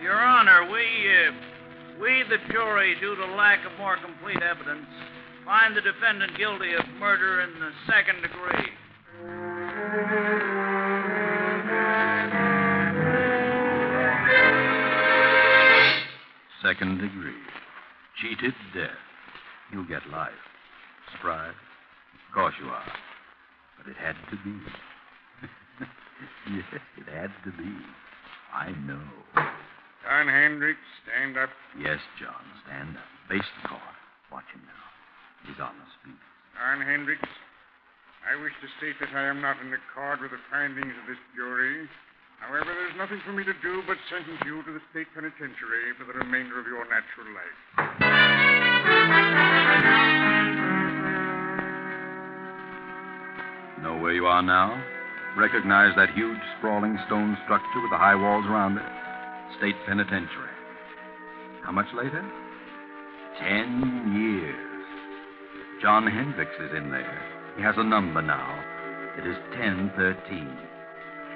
Your Honor, we, the jury, due to lack of more complete evidence, find the defendant guilty of murder in the second degree. Second degree. Cheated death. You'll get life. Surprised? Of course you are. But it had to be. Yes, it had to be. I know. John Hendricks, stand up. Yes, John, stand up. Face the court. Watch him now. He's on the speak. John Hendricks, I wish to state that I am not in accord with the findings of this jury. However, there's nothing for me to do but sentence you to the state penitentiary for the remainder of your natural life. Know where you are now? Recognize that huge, sprawling stone structure with the high walls around it? State penitentiary. How much later? 10 years. John Hendricks is in there. He has a number now. It is 1013.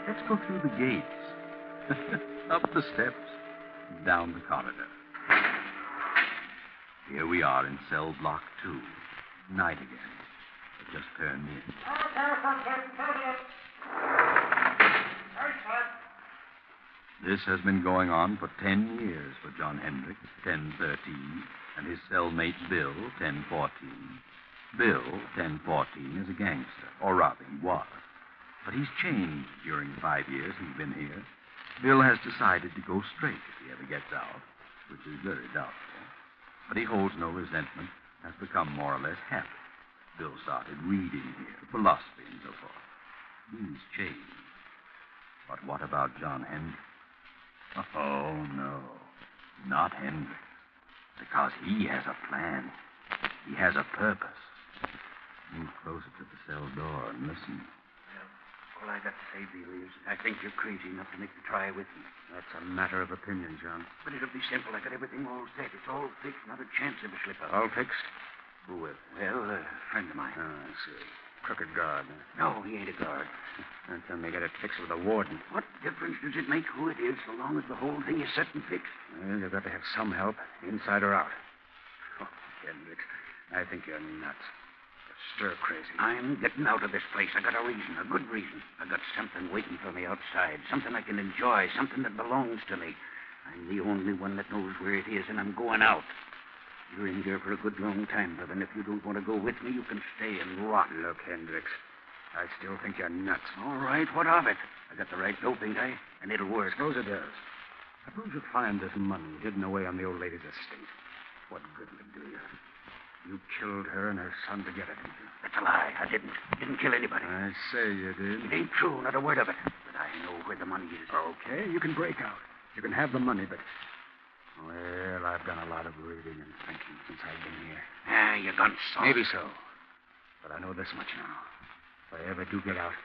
Let's go through the gates. Up the steps. Down the corridor. Here we are in cell block 2. Night again. It just turned in. This has been going on for 10 years for John Hendricks, 1013, and his cellmate Bill, 1014. Bill, 1014, is a gangster, or rather he was. But he's changed during the 5 years he's been here. Bill has decided to go straight if he ever gets out, which is very doubtful. But he holds no resentment, has become more or less happy. Bill started reading here, philosophy and so forth. He's changed. But what about John Hendricks? Oh, no. Not Hendricks. Because he has a plan. He has a purpose. Move closer to the cell door and listen. All I got to say, Beale, is I think you're crazy enough to make the try with me. That's a matter of opinion, John. But it'll be simple. I got everything all set. It's all fixed. Not a chance of a slip-up. All fixed? Who with? Well, a friend of mine. Oh, I see. Crooked guard. Huh? No, he ain't a guard. Don't tell me you got it fixed with a warden. What difference does it make who it is so long as the whole thing is set and fixed? Well, you've got to have some help, inside or out. Oh, Hendricks, I think you're nuts. You're stir-crazy. I'm getting out of this place. I got a reason, a good reason. I got something waiting for me outside, something I can enjoy, something that belongs to me. I'm the only one that knows where it is, and I'm going out. You're in here for a good long time, Bev, and if you don't want to go with me, you can stay and rot. Look, Hendricks, I still think you're nuts. All right, what of it? I got the right dope, ain't I? And it'll work. Suppose it does. Suppose you find this money hidden away on the old lady's estate. What good will it do you? You killed her and her son to get it, didn't you? That's a lie. I didn't. Didn't kill anybody. I say you did. It ain't true, not a word of it. But I know where the money is. Okay, you can break out. You can have the money, but... Well, I've done a lot of reading and thinking since I've been here. Ah, you gone soft. Maybe so. But I know this much now. If I ever do get out,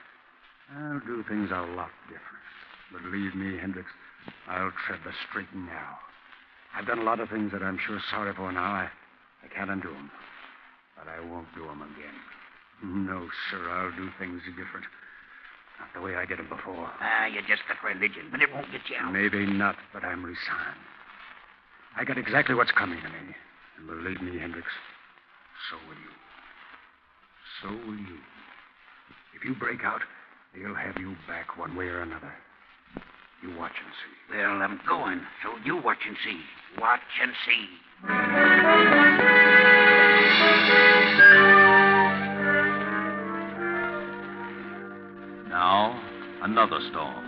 I'll do things a lot different. Believe me, Hendricks, I'll tread the straight and narrow. I've done a lot of things that I'm sure sorry for now. I can't undo them. But I won't do them again. No, sir, I'll do things different. Not the way I did them before. Ah, you just got religion, but it won't get you out. Maybe not, but I'm resigned. I got exactly what's coming to me. And believe me, Hendricks, so will you. So will you. If you break out, they'll have you back one way or another. You watch and see. Well, I'm going, so you watch and see. Watch and see. Now, another storm.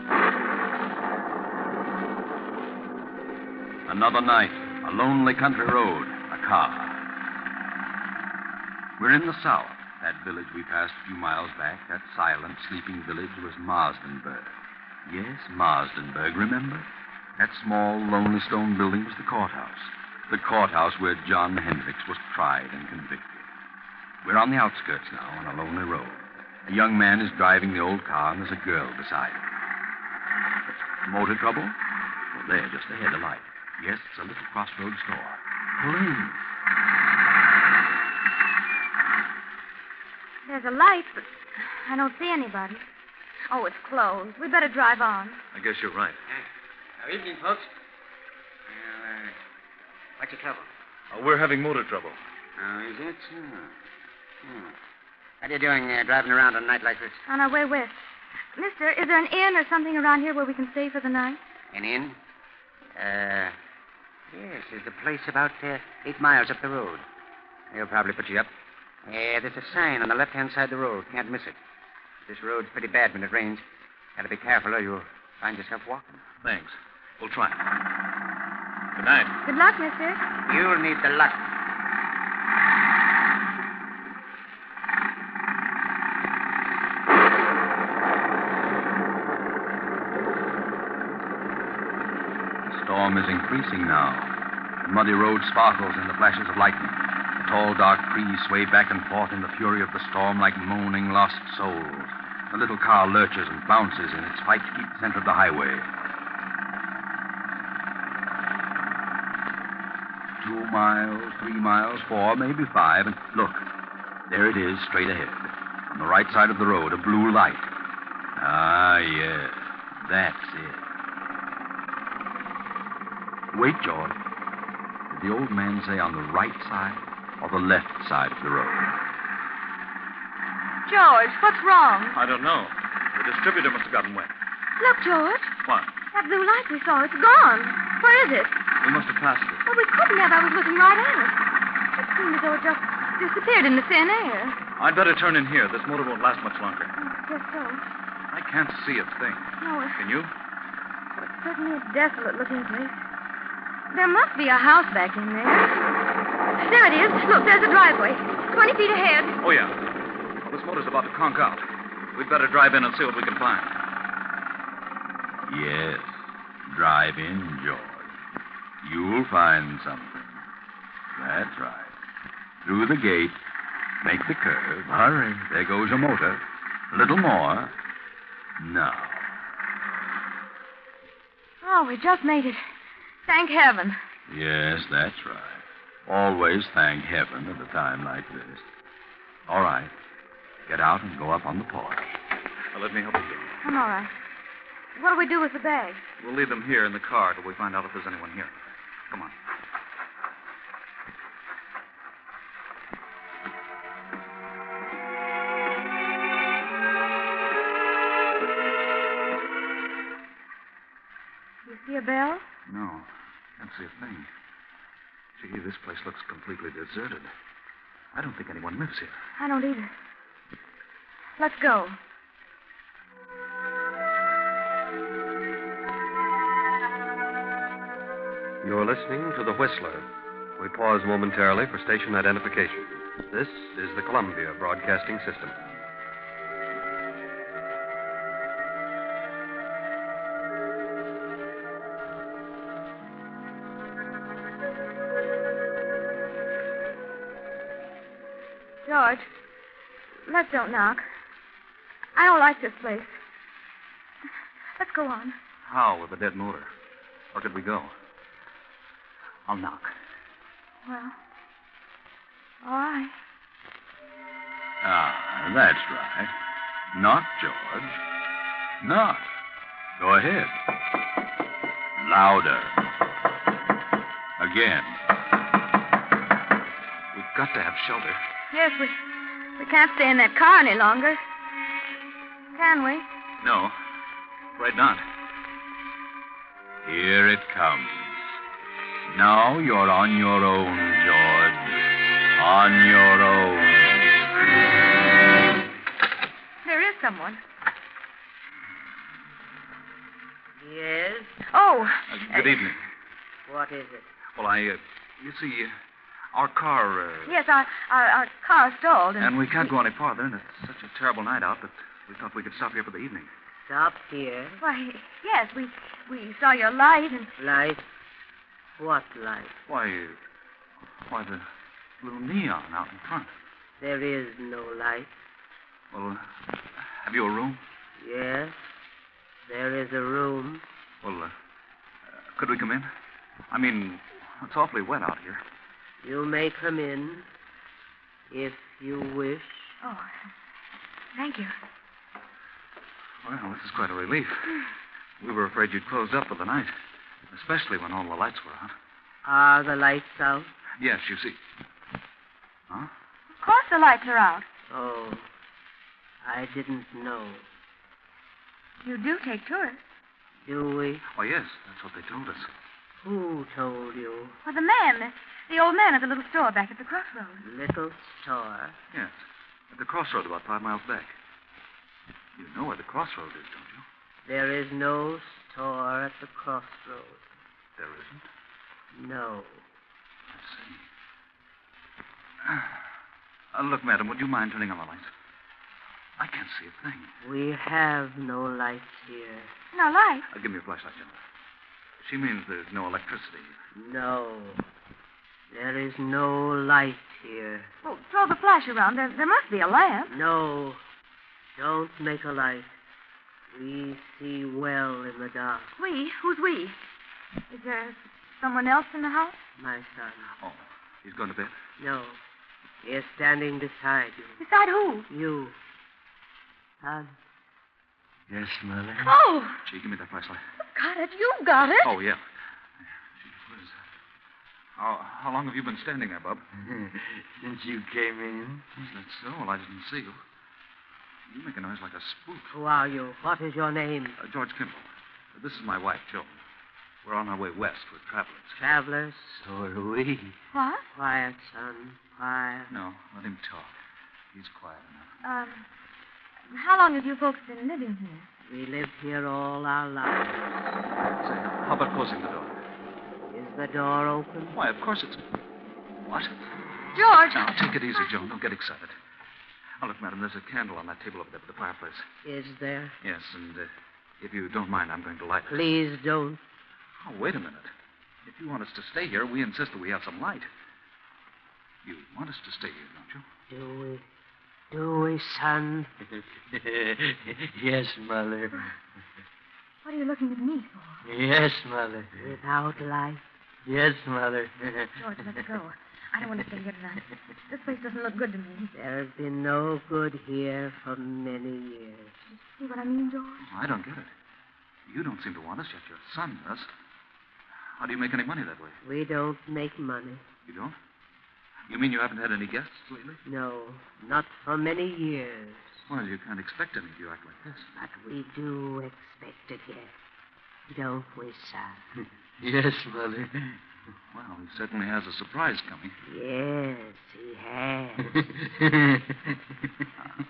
Another night, a lonely country road, a car. We're in the south. That village we passed a few miles back, that silent, sleeping village, was Marsdenburg. Yes, Marsdenburg, remember? That small, lonely stone building was the courthouse. The courthouse where John Hendricks was tried and convicted. We're on the outskirts now, on a lonely road. A young man is driving the old car, and there's a girl beside him. Motor trouble? Well, there, just ahead, a light. Yes, it's a little crossroads store. Pull in. There's a light, but I don't see anybody. Oh, it's closed. We better drive on. I guess you're right. Good evening, folks. What's your trouble? We're having motor trouble. Oh, is it? What are you doing driving around on a night like this? On our way west. Mister, is there an inn or something around here where we can stay for the night? An inn? Yes, there's a place about 8 miles up the road. They'll probably put you up. There's a sign on the left-hand side of the road. Can't miss it. This road's pretty bad when it rains. Gotta be careful or you'll find yourself walking. Thanks. We'll try. Good night. Good luck, mister. You'll need the luck. The storm is increasing now. The muddy road sparkles in the flashes of lightning. The tall, dark trees sway back and forth in the fury of the storm like moaning lost souls. The little car lurches and bounces in its fight to keep the center of the highway. 2 miles, 3 miles, 4, maybe 5, and look, there it is, straight ahead. On the right side of the road, a blue light. Ah, yes, that's it. Wait, George. Did the old man say on the right side or the left side of the road? George, what's wrong? I don't know. The distributor must have gotten wet. Look, George. What? That blue light we saw, it's gone. Where is it? We must have passed it. Well, we couldn't have. I was looking right at it. It seemed as though it just disappeared in the thin air. I'd better turn in here. This motor won't last much longer. Guess so. I can't see a thing. No, Can you? it's certainly a desolate-looking place. There must be a house back in there. There it is. Look, there's a driveway. 20 feet ahead. Oh, yeah. Well, this motor's about to conk out. We'd better drive in and see what we can find. Yes. Drive in, George. You'll find something. That's right. Through the gate. Make the curve. Hurry. There goes your motor. A little more. Now. Oh, we just made it. Thank heaven. Yes, that's right. Always thank heaven at a time like this. All right. Get out and go up on the porch. Now, let me help you. I'm all right. What do we do with the bags? We'll leave them here in the car till we find out if there's anyone here. Come on. You see a bell? No. Can't see a thing. Gee, this place looks completely deserted. I don't think anyone lives here. I don't either. Let's go. You're listening to The Whistler. We pause momentarily for station identification. This is the Columbia Broadcasting System. George, let's don't knock. I don't like this place. Let's go on. How with a dead motor? Where could we go? I'll knock. Well, all right. Ah, that's right. Knock, George. Knock. Go ahead. Louder. Again. We've got to have shelter. Yes, we can't stay in that car any longer. Can we? No. Right not. Here it comes. Now you're on your own, George. On your own. There is someone. Yes? Oh. Good evening. What is it? Well, you see, our car... Yes, our car stalled. And we can't go any farther, and it's such a terrible night out that we thought we could stop here for the evening. Stop here? Why, yes, we saw your light and... Light? What light? Why, the little neon out in front. There is no light. Well, have you a room? Yes, there is a room. Well, could we come in? I mean, it's awfully wet out here. You may come in, if you wish. Oh, thank you. Well, this is quite a relief. We were afraid you'd closed up for the night, especially when all the lights were out. Are the lights out? Yes, you see. Huh? Of course the lights are out. Oh, I didn't know. You do take tourists. Do we? Oh, yes, that's what they told us. Who told you? Well, the old man at the little store back at the crossroads. Little store? Yes, at the crossroad about 5 miles back. You know where the crossroad is, don't you? There is no store at the crossroad. There isn't? No. I see. Look, madam, would you mind turning on the lights? I can't see a thing. We have no lights here. No lights? Give me a flashlight, Jennifer. She means there's no electricity. No. There is no light here. Well, throw the flash around. There must be a lamp. No. Don't make a light. We see well in the dark. We? Who's we? Is there someone else in the house? My son. Oh, he's going to bed? No. He is standing beside you. Beside who? You. Son. Yes, Mother? Oh! Gee, give me that flashlight. Got it. You got it. Oh, yeah. How long have you been standing there, Bub? Since you came in. Is that so? Well, I didn't see you. You make a noise like a spook. Who are you? What is your name? George Kimball. This is my wife, Joan. We're on our way west. We're travelers. Travelers? So are we. What? Quiet, son. quiet. No, let him talk. He's quiet enough. How long have you folks been living here? We lived here all our lives. Say, how about closing the door? Is the door open? Why, of course it's... What? George! Now, take it easy, Joan. Don't get excited. Oh, look, madam, there's a candle on that table over there by the fireplace. Is there? Yes, and if you don't mind, I'm going to light it. Please don't. Oh, wait a minute. If you want us to stay here, we insist that we have some light. You want us to stay here, don't you? Do we, son? Yes, Mother. What are you looking at me for? Yes, Mother. Without light? Yes, Mother. George, let's go. I don't want to stay here tonight. This place doesn't look good to me. There's been no good here for many years. See what I mean, George? I don't get it. You don't seem to want us, yet your son does. How do you make any money that way? We don't make money. You don't? You mean you haven't had any guests lately? No, not for many years. Well, you can't expect any if you act like this. But we do expect a guest. Don't we, son? Yes, Mother. Well, he certainly has a surprise coming. Yes, he has.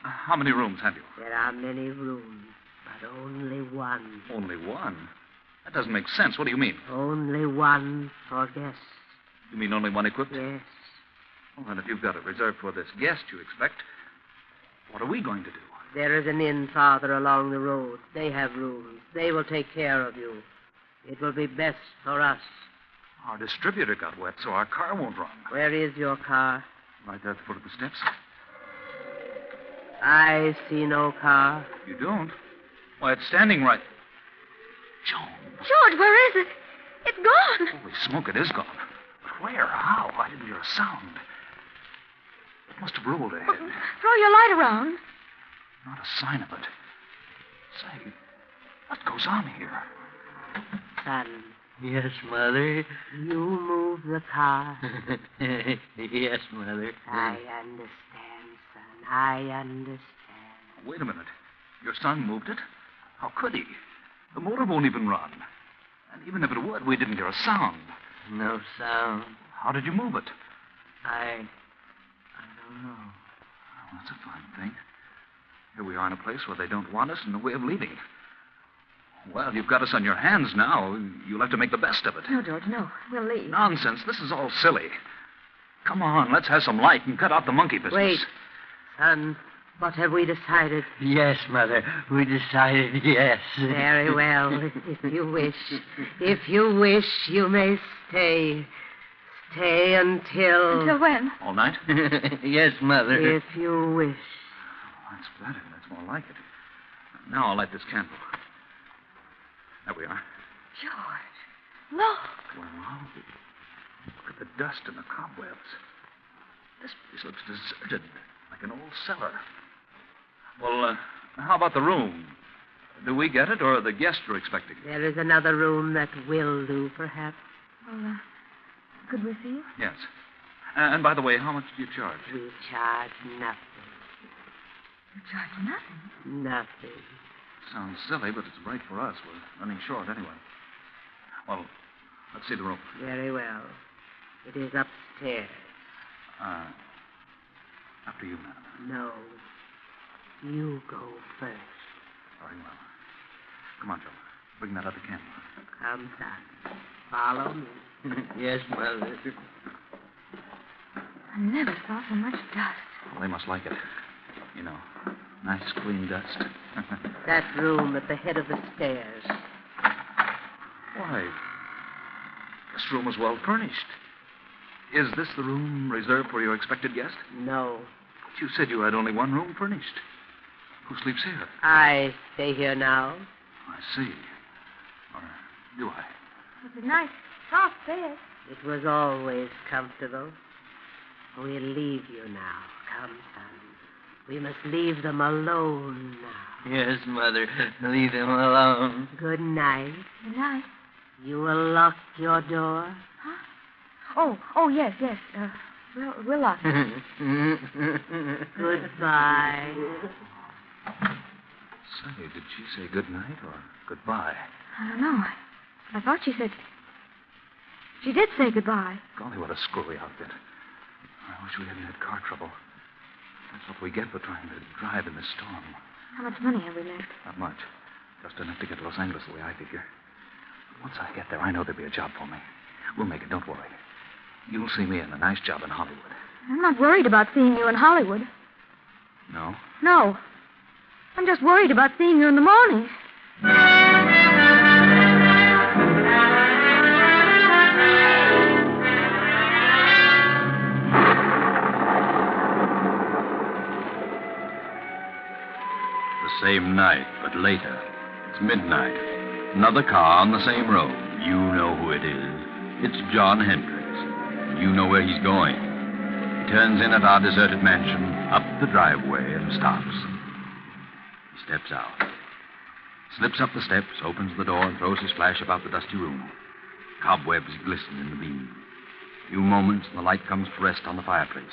How many rooms have you? There are many rooms, but only one. Only one? That doesn't make sense. What do you mean? Only one for guests. You mean only one equipped? Yes. Well, then if you've got it reserved for this guest you expect, what are we going to do? There is an inn farther along the road. They have rooms. They will take care of you. It will be best for us. Our distributor got wet, so our car won't run. Where is your car? Right there at the foot of the steps. I see no car. You don't? Why, it's standing right... Joan. George, where is it? It's gone. Holy smoke, it is gone. But where? How? I didn't hear a sound. It must have rolled ahead. Throw your light around. Not a sign of it. Say, what goes on here? Son. Yes, Mother. You move the car. Yes, Mother. I understand, son. I understand. Wait a minute. Your son moved it? How could he? The motor won't even run. And even if it would, we didn't hear a sound. No sound. How did you move it? I don't know. Oh, that's a fine thing. Here we are in a place where they don't want us and no way of leaving. Well, you've got us on your hands now. You'll have to make the best of it. No, George, no. We'll leave. Nonsense. This is all silly. Come on, let's have some light and cut out the monkey business. Wait. Son, what have we decided? Yes, Mother. We decided yes. Very well, if you wish. If you wish, you may stay. Stay until... Until when? All night? Yes, Mother. If you wish. Oh, that's better. That's more like it. Now I'll light this candle. There we are. George, look. Well, look at the dust and the cobwebs. This place looks deserted, like an old cellar. Well, how about the room? Do we get it, or the guests we're expecting? There is another room that will do, perhaps. Well, could we see it? Yes. And by the way, how much do you charge? We charge nothing. You charge nothing? Nothing. Sounds silly, but it's right for us. We're running short anyway. Well, let's see the room. Very well. It is upstairs. After you, madam. No. You go first. Very well. Come on, Joe. Bring that other candle. Come, son. Follow me. Yes, Mother. I never saw so much dust. Well, they must like it. You know, nice clean dust. That room at the head of the stairs. Why, this room is well furnished. Is this the room reserved for your expected guest? No. But you said you had only one room furnished. Who sleeps here? I stay here now. I see. Or do I? It's a nice, soft bed. It was always comfortable. We'll leave you now. Come, son. We must leave them alone now. Yes, Mother. Leave them alone. Good night. Good night. You will lock your door? Huh? Oh, yes. We'll lock it. Goodbye. Say, did she say good night or goodbye? I don't know. I thought she said... She did say goodbye. Golly, what a screwy outfit. I wish we hadn't had car trouble. That's what we get for trying to drive in this storm. How much money have we left? Not much. Just enough to get to Los Angeles the way I figure. Once I get there, I know there'll be a job for me. We'll make it, don't worry. You'll see me in a nice job in Hollywood. I'm not worried about seeing you in Hollywood. No? No. I'm just worried about seeing you in the morning. The same night, but later. It's midnight. Another car on the same road. You know who it is. It's John Hendricks. You know where he's going. He turns in at our deserted mansion, up the driveway, and stops. He steps out. Slips up the steps, opens the door, and throws his flash about the dusty room. Cobwebs glisten in the beam. A few moments, and the light comes to rest on the fireplace.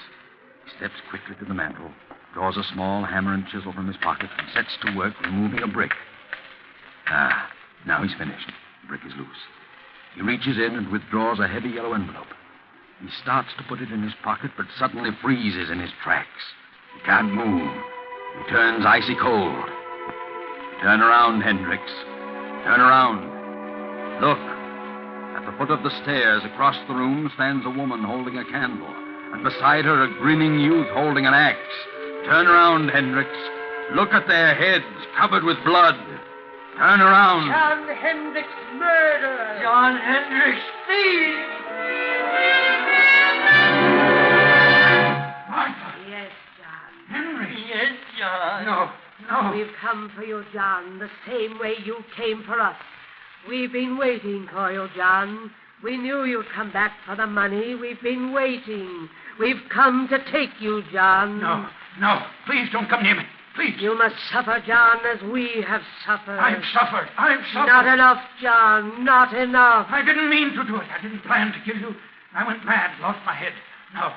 He steps quickly to the mantel, draws a small hammer and chisel from his pocket, and sets to work removing a brick. Now he's finished. The brick is loose. He reaches in and withdraws a heavy yellow envelope. He starts to put it in his pocket, but suddenly freezes in his tracks. He can't move. He turns icy cold. Turn around, Hendricks. Turn around. Look. At the foot of the stairs across the room stands a woman holding a candle, and beside her a grinning youth holding an axe. Turn around, Hendricks. Look at their heads covered with blood. Turn around. John Hendricks, murderer. John Hendricks, thief. Martha. Yes, John. Henry. Yes, John. No. We've come for you, John, the same way you came for us. We've been waiting for you, John. We knew you'd come back for the money. We've been waiting. We've come to take you, John. No. Please don't come near me. Please. You must suffer, John, as we have suffered. I've suffered. Not enough, John. Not enough. I didn't mean to do it. I didn't plan to kill you. I went mad, lost my head. No.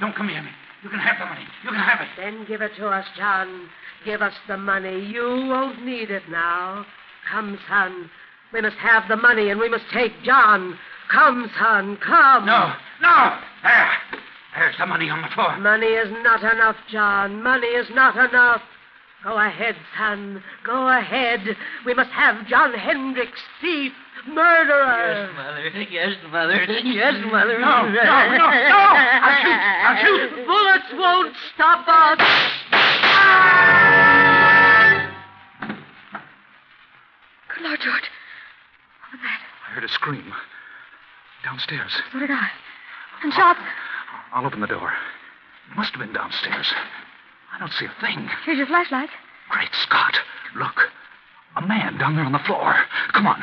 Don't come near me. You can have the money. You can have it. Then give it to us, John. Give us the money. You won't need it now. Come, son. We must have the money, and we must take John. Come, son, come. No. There's the money on the floor. Money is not enough, John. Money is not enough. Go ahead, son. Go ahead. We must have John Hendricks, thief, murderer. Yes, Mother. Yes, Mother. No. I'll shoot. Bullets won't stop us. Good Lord, George. What was that? I heard a scream. Downstairs. So did I. And shots. I'll open the door. It must have been downstairs. I don't see a thing. Here's your flashlight. Great Scott. Look. A man down there on the floor. Come on.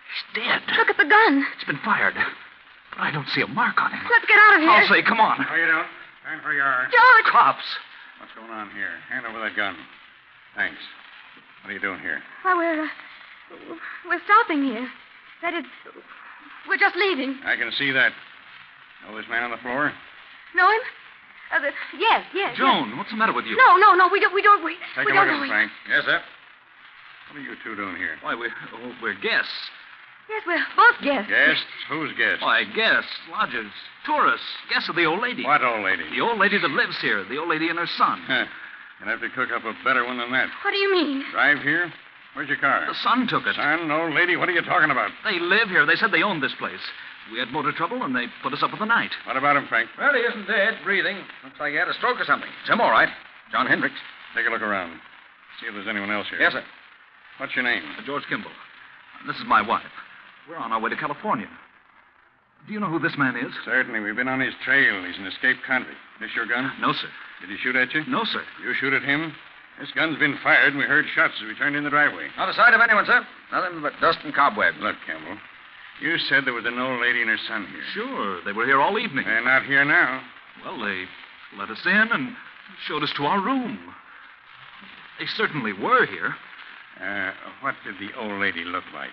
He's dead. Look at the gun. It's been fired. But I don't see a mark on him. Let's get out of here. I'll say, come on. No, you don't. Stand where you are. George! Cops. What's going on here? Hand over that gun. Thanks. What are you doing here? Why, we're stopping here. That is, we're just leaving. I can see that. Know this man on the floor? Know him? Yes. Joan, what's the matter with you? No, we don't. Take we a don't look know at him, Frank. Yes, sir. What are you two doing here? Why, we're guests. Yes, we're both guests. Guests? Who's guests? Why, guests, lodgers, tourists, guests of the old lady. What old lady? The old lady that lives here. The old lady and her son. You'll have to cook up a better one than that. What do you mean? Drive here? Where's your car? The son took it. Son, old lady, what are you talking about? They live here. They said they owned this place. We had motor trouble, and they put us up for the night. What about him, Frank? Well, he isn't dead, breathing. Looks like he had a stroke or something. It's him, all right. John Hendricks. Take a look around. See if there's anyone else here. Yes, sir. What's your name? George Kimball. This is my wife. We're on our way to California. Do you know who this man is? Certainly. We've been on his trail. He's an escaped convict. This your gun? No, sir. Did he shoot at you? No, sir. You shoot at him? This gun's been fired, and we heard shots as we turned in the driveway. Not a sight of anyone, sir. Nothing but dust and cobwebs. Look, Campbell, you said there was an old lady and her son here. Sure. They were here all evening. They're not here now. Well, they let us in and showed us to our room. They certainly were here. What did the old lady look like?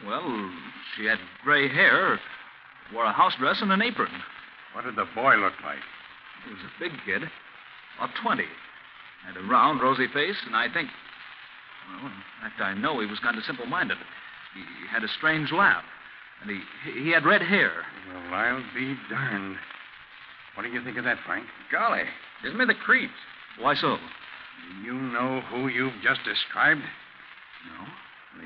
Well, she had gray hair, wore a house dress and an apron. What did the boy look like? He was a big kid, about 20. Had a round, rosy face, and I think... Well, in fact, I know he was kind of simple-minded. He had a strange laugh. And he had red hair. Well, I'll be darned. What do you think of that, Frank? Golly, isn't me the creeps? Why so? Do you know who you've just described? No.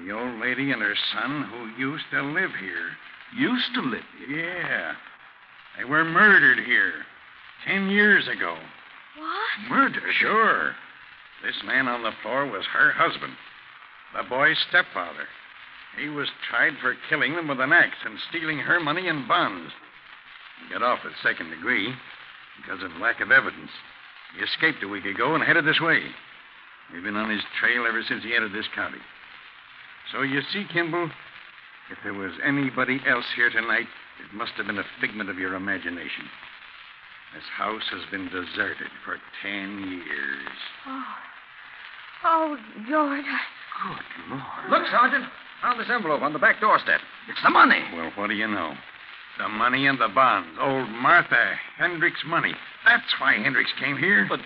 The old lady and her son who used to live here. Used to live here? Yeah. They were murdered here 10 years ago. What? Murdered? Sure. This man on the floor was her husband, the boy's stepfather. He was tried for killing them with an axe and stealing her money and bonds. He got off with second degree because of lack of evidence. He escaped a week ago and headed this way. We've been on his trail ever since he entered this county. So you see, Kimball, if there was anybody else here tonight, it must have been a figment of your imagination. This house has been deserted for 10 years. Oh, George. Good Lord. Look, Sergeant. Found this envelope on the back doorstep. It's the money. Well, what do you know? The money and the bonds. Old Martha Hendricks' money. That's why Hendricks came here. But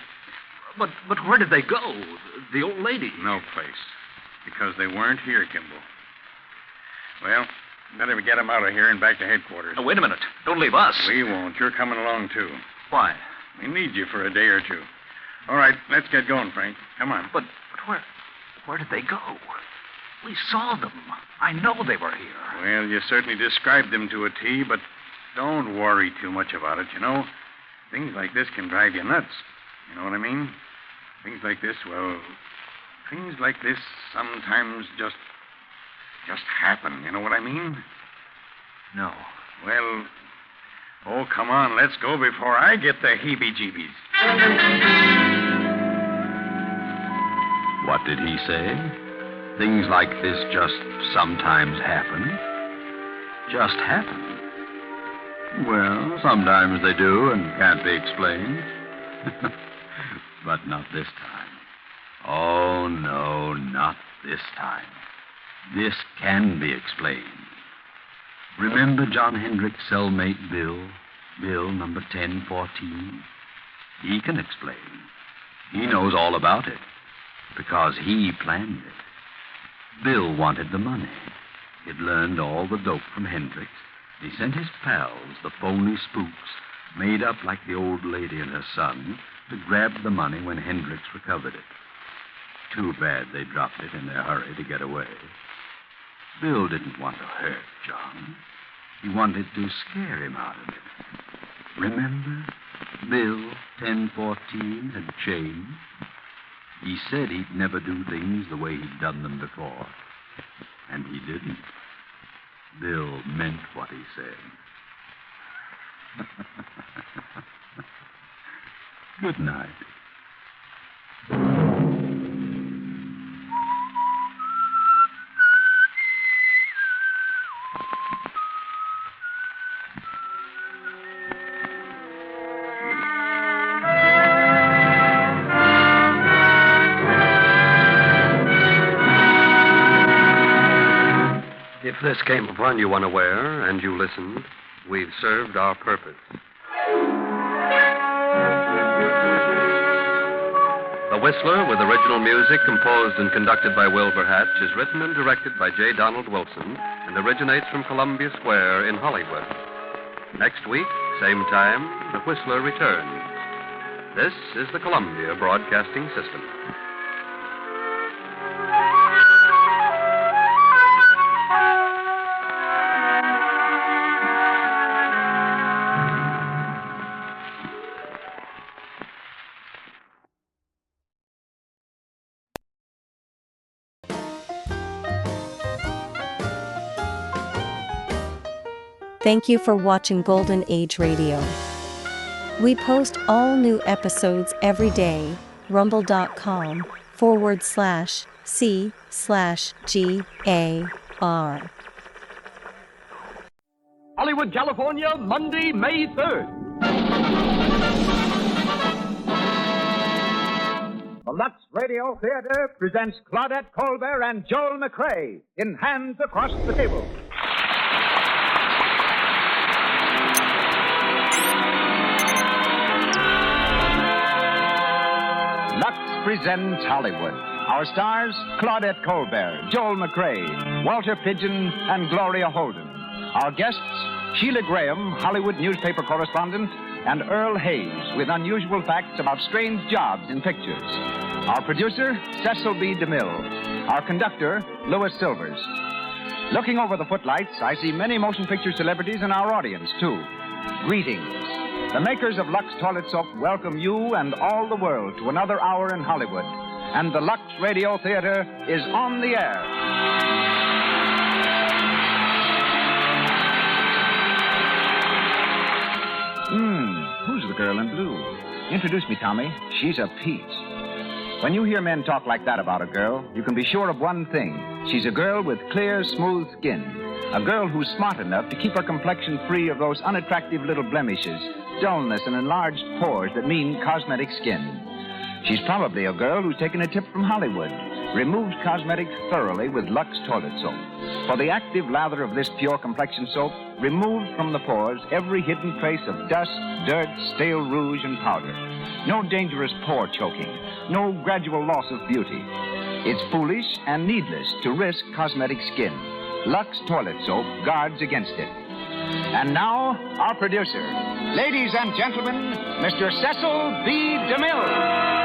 where did they go? The old lady. No place. Because they weren't here, Kimball. Well, better get them out of here and back to headquarters. Oh, wait a minute. Don't leave us. We won't. You're coming along, too. Why? We need you for a day or two. All right, let's get going, Frank. Come on. But where did they go? We saw them. I know they were here. Well, you certainly described them to a T, but don't worry too much about it, you know. Things like this can drive you nuts. You know what I mean? Things like this sometimes just happen. You know what I mean? No. Well, oh, come on. Let's go before I get the heebie-jeebies. What did he say? Things like this just sometimes happen? Just happen? Well, sometimes they do and can't be explained. But not this time. Oh, no, not this time. This can be explained. Remember John Hendrick's cellmate, Bill? Bill, number 1014? He can explain. He knows all about it because he planned it. Bill wanted the money. He'd learned all the dope from Hendricks. He sent his pals, the phony spooks, made up like the old lady and her son, to grab the money when Hendricks recovered it. Too bad they dropped it in their hurry to get away. Bill didn't want to hurt John. He wanted to scare him out of it. Remember? Bill, 1014, had changed. He said he'd never do things the way he'd done them before. And he didn't. Bill meant what he said. Good night. If this came upon you unaware and you listened, we've served our purpose. The Whistler, with original music composed and conducted by Wilbur Hatch, is written and directed by J. Donald Wilson and originates from Columbia Square in Hollywood. Next week, same time, The Whistler returns. This is the Columbia Broadcasting System. Thank you for watching Golden Age Radio. We post all new episodes every day. rumble.com/C/GAR. Hollywood, California, Monday, May 3rd. The Lux Radio Theater presents Claudette Colbert and Joel McCrea in Hands Across the Table. Lux presents Hollywood. Our stars, Claudette Colbert, Joel McCrea, Walter Pidgeon, and Gloria Holden. Our guests, Sheila Graham, Hollywood newspaper correspondent, and Earl Hayes, with unusual facts about strange jobs in pictures. Our producer, Cecil B. DeMille. Our conductor, Louis Silvers. Looking over the footlights, I see many motion picture celebrities in our audience, too. Greetings. The makers of Lux Toilet Soap welcome you and all the world to another hour in Hollywood. And the Lux Radio Theater is on the air. Who's the girl in blue? Introduce me, Tommy. She's a peach. When you hear men talk like that about a girl, you can be sure of one thing. She's a girl with clear, smooth skin. A girl who's smart enough to keep her complexion free of those unattractive little blemishes, dullness, and enlarged pores that mean cosmetic skin. She's probably a girl who's taken a tip from Hollywood. Removes cosmetics thoroughly with Lux Toilet Soap. For the active lather of this pure complexion soap removes from the pores every hidden trace of dust, dirt, stale rouge, and powder. No dangerous pore choking. No gradual loss of beauty. It's foolish and needless to risk cosmetic skin. Lux Toilet Soap guards against it. And now, our producer. Ladies and gentlemen, Mr. Cecil B. DeMille.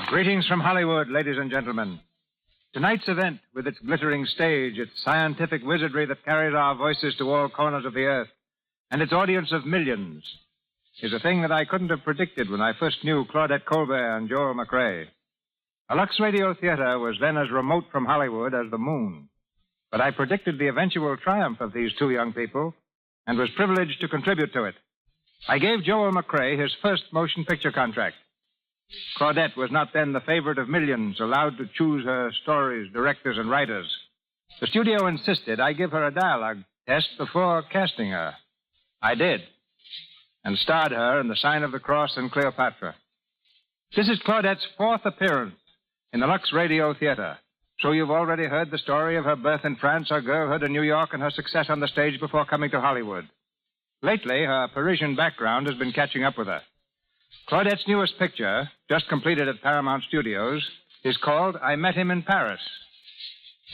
Greetings from Hollywood, ladies and gentlemen. Tonight's event, with its glittering stage, its scientific wizardry that carries our voices to all corners of the earth, and its audience of millions, is a thing that I couldn't have predicted when I first knew Claudette Colbert and Joel McCrea. A Lux Radio Theater was then as remote from Hollywood as the moon. But I predicted the eventual triumph of these two young people and was privileged to contribute to it. I gave Joel McCrea his first motion picture contract. Claudette was not then the favorite of millions, allowed to choose her stories, directors, and writers. The studio insisted I give her a dialogue test before casting her. I did, and starred her in The Sign of the Cross and Cleopatra. This is Claudette's fourth appearance in the Lux Radio Theater. So you've already heard the story of her birth in France, her girlhood in New York, and her success on the stage before coming to Hollywood. Lately, her Parisian background has been catching up with her. Claudette's newest picture, just completed at Paramount Studios, is called I Met Him in Paris.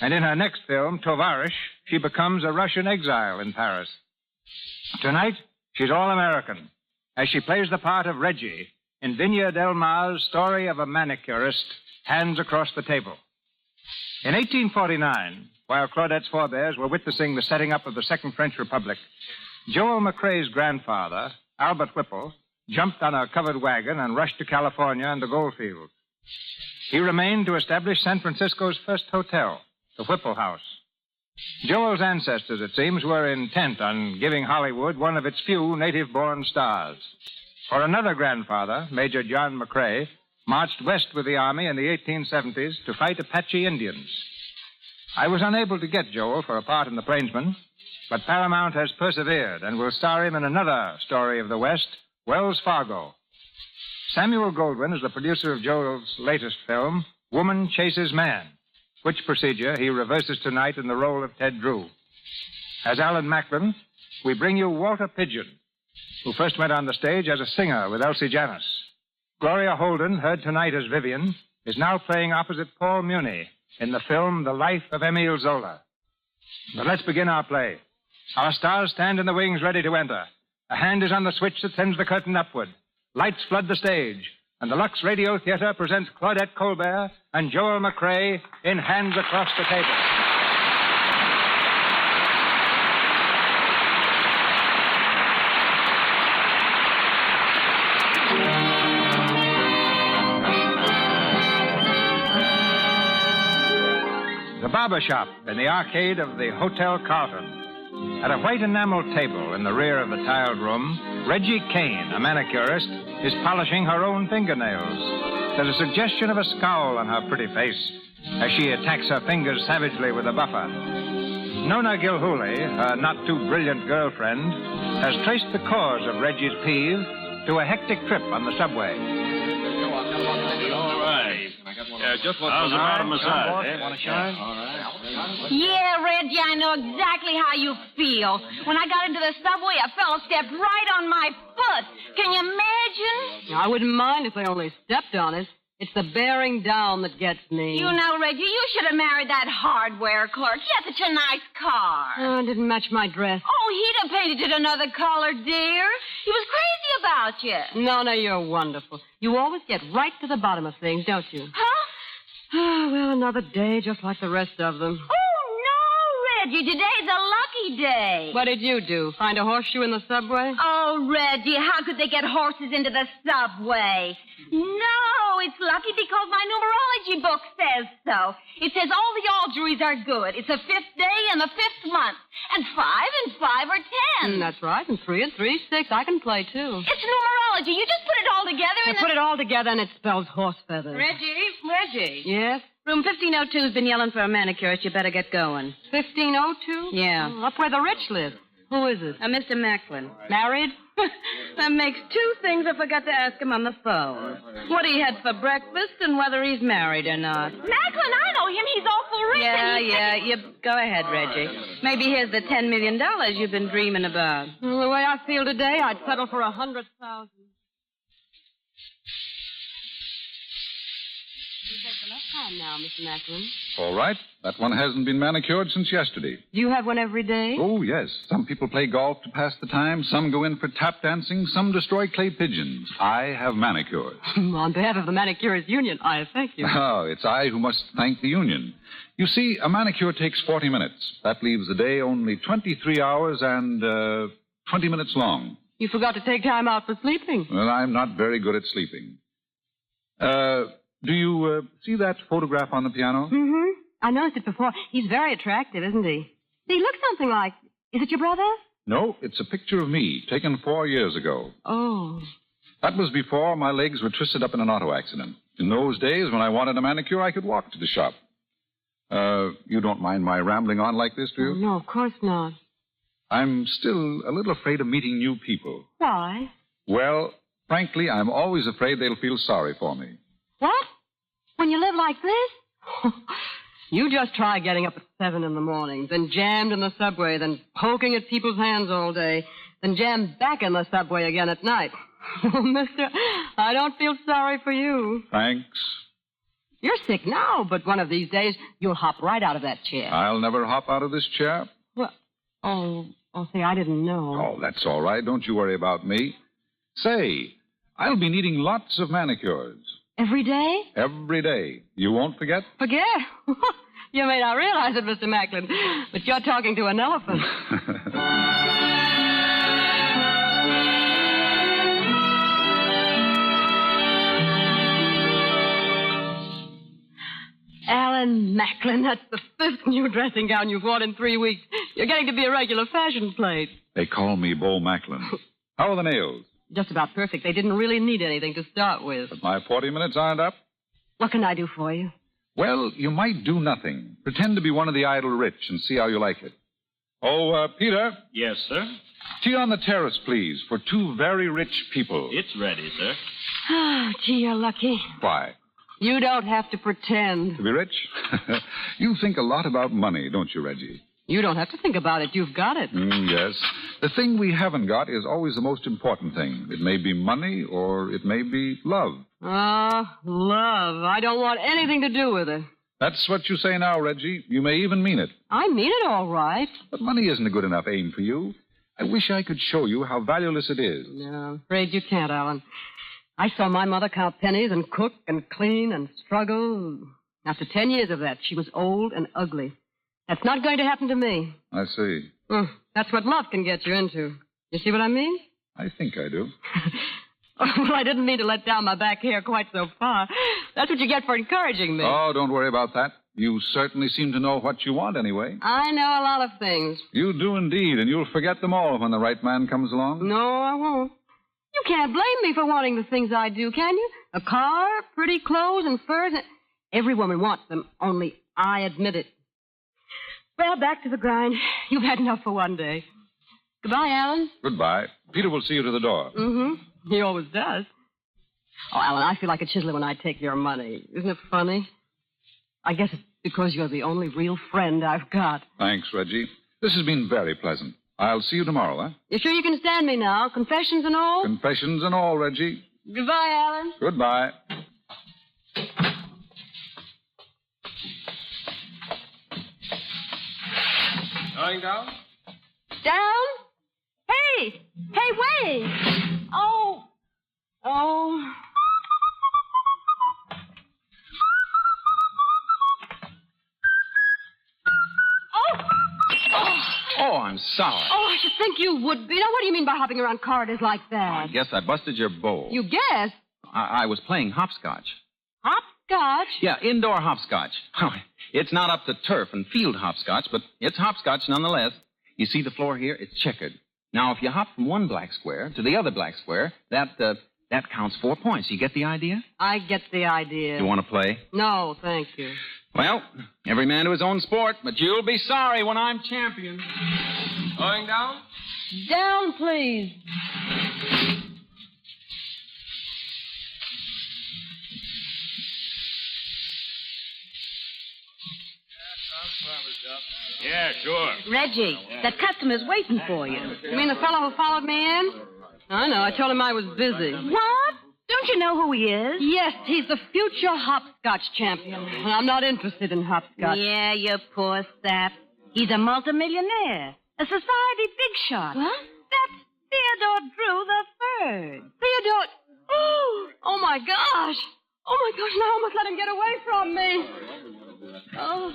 And in her next film, Tovarish, she becomes a Russian exile in Paris. Tonight, she's all American, as she plays the part of Reggie in Vinya Del Mar's Story of a Manicurist, Hands Across the Table. In 1849, while Claudette's forebears were witnessing the setting up of the Second French Republic, Joel McCrea's grandfather, Albert Whipple, jumped on a covered wagon and rushed to California and the goldfields. He remained to establish San Francisco's first hotel, the Whipple House. Joel's ancestors, it seems, were intent on giving Hollywood one of its few native-born stars. For another grandfather, Major John McCrea, marched west with the Army in the 1870s to fight Apache Indians. I was unable to get Joel for a part in The Plainsman, but Paramount has persevered and will star him in another story of the West, Wells Fargo. Samuel Goldwyn is the producer of Joel's latest film, Woman Chases Man, which procedure he reverses tonight in the role of Ted Drew. As Alan Macklin, we bring you Walter Pidgeon, who first went on the stage as a singer with Elsie Janis. Gloria Holden, heard tonight as Vivian, is now playing opposite Paul Muni in the film The Life of Emile Zola. But let's begin our play. Our stars stand in the wings ready to enter. A hand is on the switch that sends the curtain upward. Lights flood the stage, and the Lux Radio Theater presents Claudette Colbert and Joel McCrea in Hands Across the Table. The barber shop in the arcade of the Hotel Carlton. At a white enamel table in the rear of the tiled room, Reggie Kane, a manicurist, is polishing her own fingernails. There's a suggestion of a scowl on her pretty face as she attacks her fingers savagely with a buffer. Nona Gilhooly, her not-too-brilliant girlfriend, has traced the cause of Reggie's peeve to a hectic trip on the subway. All right. Just what how's about a massage? Want to shine? All right. Yeah, Reggie, I know exactly how you feel. When I got into the subway, a fellow stepped right on my foot. Can you imagine? I wouldn't mind if they only stepped on it. It's the bearing down that gets me. You know, Reggie, you should have married that hardware clerk. He had such a nice car. Oh, it didn't match my dress. Oh, he'd have painted it another color, dear. He was crazy about you. No, you're wonderful. You always get right to the bottom of things, don't you? Huh? Oh, well, another day just like the rest of them. Oh, no, Reggie. Today's a lucky day. What did you do? Find a horseshoe in the subway? Oh, Reggie, how could they get horses into the subway? No, it's lucky because my numerology book says so. It says all the algeries are good. It's the 5th day in the 5th month. And 5 and 5 are 10. That's right. And 3 and 3 is 6. I can play, too. It's numerology. You just put it all together and put it all together and it spells horse feathers. Reggie. Yes? Room 1502's been yelling for a manicurist. You better get going. 1502? Yeah. Up where the rich live. Who is it? Mr. Macklin. Married? That makes 2 things I forgot to ask him on the phone. What he had for breakfast and whether he's married or not. Macklin, I know him. He's awful rich. You go ahead, Reggie. Maybe here's the $10 million you've been dreaming about. Well, the way I feel today, I'd settle for 100,000. You take enough time now, Mr. Macklin. All right. That one hasn't been manicured since yesterday. Do you have one every day? Oh, yes. Some people play golf to pass the time. Some go in for tap dancing. Some destroy clay pigeons. I have manicures. On behalf of the Manicurist Union, I thank you. Oh, it's I who must thank the union. You see, a manicure takes 40 minutes. That leaves the day only 23 hours and 20 minutes long. You forgot to take time out for sleeping. Well, I'm not very good at sleeping. Do you see that photograph on the piano? Mm-hmm. I noticed it before. He's very attractive, isn't he? He looks something like... Is it your brother? No, it's a picture of me, taken 4 years ago. Oh. That was before my legs were twisted up in an auto accident. In those days, when I wanted a manicure, I could walk to the shop. You don't mind my rambling on like this, do you? No, of course not. I'm still a little afraid of meeting new people. Why? Well, frankly, I'm always afraid they'll feel sorry for me. What? When you live like this? You just try getting up at 7 in the morning, then jammed in the subway, then poking at people's hands all day, then jammed back in the subway again at night. Oh, mister, I don't feel sorry for you. Thanks. You're sick now, but one of these days you'll hop right out of that chair. I'll never hop out of this chair. Well, see, I didn't know. Oh, that's all right. Don't you worry about me. Say, I'll be needing lots of manicures. Every day? Every day. You won't forget? Forget? You may not realize it, Mr. Macklin, but you're talking to an elephant. Alan Macklin, that's the 5th new dressing gown you've worn in 3 weeks. You're getting to be a regular fashion plate. They call me Bo Macklin. How are the nails? Just about perfect. They didn't really need anything to start with. But my 40 minutes aren't up? What can I do for you? Well, you might do nothing. Pretend to be one of the idle rich and see how you like it. Oh, Peter? Yes, sir? Tea on the terrace, please, for 2 very rich people. It's ready, sir. Oh, gee, you're lucky. Why? You don't have to pretend. To be rich? You think a lot about money, don't you, Reggie? You don't have to think about it. You've got it. Yes. The thing we haven't got is always the most important thing. It may be money or it may be love. Love. I don't want anything to do with it. That's what you say now, Reggie. You may even mean it. I mean it all right. But money isn't a good enough aim for you. I wish I could show you how valueless it is. No, I'm afraid you can't, Alan. I saw my mother count pennies and cook and clean and struggle. After 10 years of that, she was old and ugly. That's not going to happen to me. I see. That's what love can get you into. You see what I mean? I think I do. Well, I didn't mean to let down my back hair quite so far. That's what you get for encouraging me. Oh, don't worry about that. You certainly seem to know what you want anyway. I know a lot of things. You do indeed, and you'll forget them all when the right man comes along. No, I won't. You can't blame me for wanting the things I do, can you? A car, pretty clothes, and furs. Every woman wants them, only I admit it. Well, back to the grind. You've had enough for one day. Goodbye, Alan. Goodbye. Peter will see you to the door. Mm-hmm. He always does. Oh, Alan, I feel like a chiseler when I take your money. Isn't it funny? I guess it's because you're the only real friend I've got. Thanks, Reggie. This has been very pleasant. I'll see you tomorrow, huh? You sure you can stand me now? Confessions and all? Confessions and all, Reggie. Goodbye, Alan. Goodbye. Going down? Down? Hey! Hey, wait! Oh. Oh. Oh, I'm sorry. Oh, I should think you would be. Now, what do you mean by hopping around corridors like that? I guess I busted your bowl. You guessed? I was playing hopscotch. Hopscotch? Yeah, indoor hopscotch. It's not up to turf and field hopscotch, but it's hopscotch nonetheless. You see the floor here? It's checkered. Now, if you hop from one black square to the other black square, that counts 4 points. You get the idea? I get the idea. You want to play? No, thank you. Well, every man to his own sport, but you'll be sorry when I'm champion. Going down? Down, please. Yeah, sure. Reggie, that customer's waiting for you. You mean the fellow who followed me in? I know. I told him I was busy. What? Don't you know who he is? Yes, he's the future hopscotch champion. I'm not interested in hopscotch. Yeah, you poor sap. He's a multimillionaire. A society big shot. What? That's Theodore Drew III. Theodore... Oh, my gosh. Oh, my gosh, now I must let him get away from me. Oh,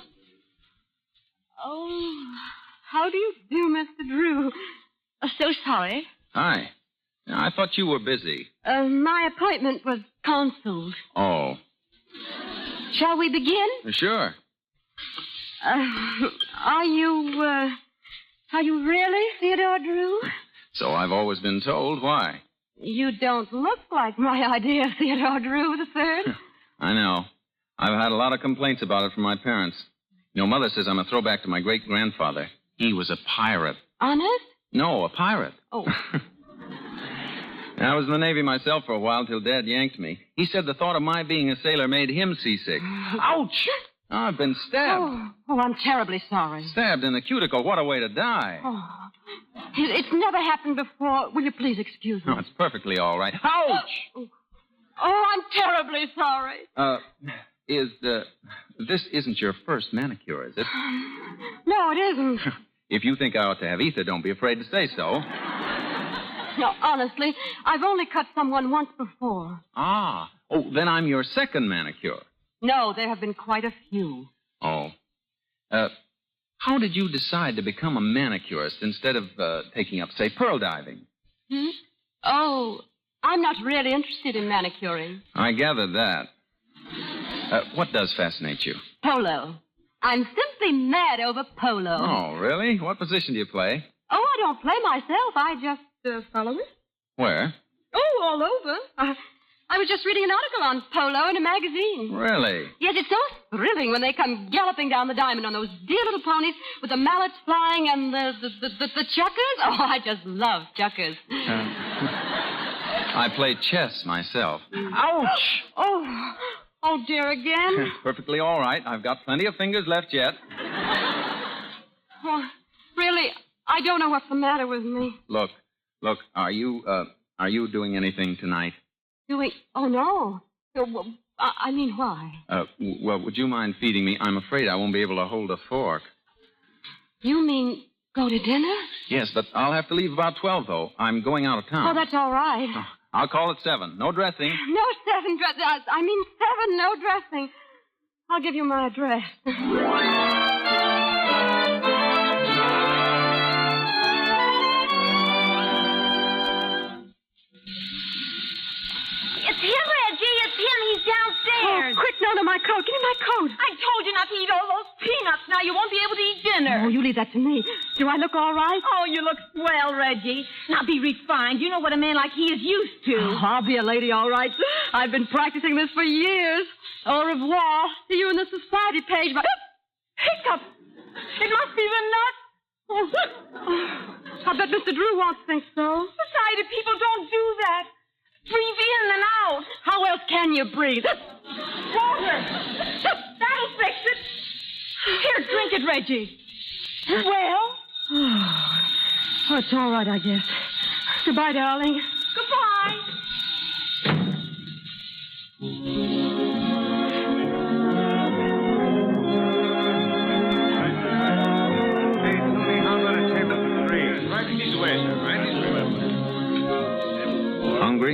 how do you do, Mr. Drew? So sorry. Hi. I thought you were busy. My appointment was canceled. Oh. Shall we begin? Sure. Are you really Theodore Drew? So I've always been told. Why? You don't look like my idea of Theodore Drew III. I know. I've had a lot of complaints about it from my parents. You know, Mother says I'm a throwback to my great-grandfather. He was a pirate. Honest? No, a pirate. Oh. I was in the Navy myself for a while till Dad yanked me. He said the thought of my being a sailor made him seasick. Ouch! Oh, I've been stabbed. Oh, I'm terribly sorry. Stabbed in the cuticle. What a way to die. Oh, it's never happened before. Will you please excuse me? No, it's perfectly all right. Ouch! Oh, I'm terribly sorry. This isn't your first manicure, is it? No, it isn't. If you think I ought to have ether, don't be afraid to say so. No, honestly, I've only cut someone once before. Ah. Oh, then I'm your second manicure. No, there have been quite a few. Oh. How did you decide to become a manicurist instead of taking up, say, pearl diving? Oh, I'm not really interested in manicuring. I gathered that. What does fascinate you? Polo. I'm simply mad over polo. Oh, really? What position do you play? Oh, I don't play myself. I just follow it. Where? Oh, all over. I was just reading an article on polo in a magazine. Really? Yes, it's so thrilling when they come galloping down the diamond on those dear little ponies with the mallets flying and the chuckers. Oh, I just love chuckers. I play chess myself. Ouch! Oh, dear, again? Perfectly all right. I've got plenty of fingers left yet. Oh, really, I don't know what's the matter with me. Look, are you doing anything tonight? Doing? Oh, no. I mean, why? Well, would you mind feeding me? I'm afraid I won't be able to hold a fork. You mean go to dinner? Yes, but I'll have to leave about 12, though. I'm going out of town. Oh, that's all right. Oh, I'll call at 7. No dressing. No 7 dressing. I mean 7, no dressing. I'll give you my address. It's him, Reggie. It's him. He's downstairs. Oh, quick, no, my coat. Give me my coat. I told you not to eat all those peanuts. Now you won't be able to eat dinner. Oh, you leave that to me. Do I look all right? Oh, you look swell, Reggie. Now be refined. You know what a man like he is used to. Oh, I'll be a lady, all right. I've been practicing this for years. Au revoir. See you in the society page. Hiccup! It must be the nut. I bet Mr. Drew won't think so. Society people don't do that. Breathe in and out. How else can you breathe? Water. That'll fix it. Here, drink it, Reggie. Well? Oh, it's all right, I guess. Goodbye, darling. Goodbye.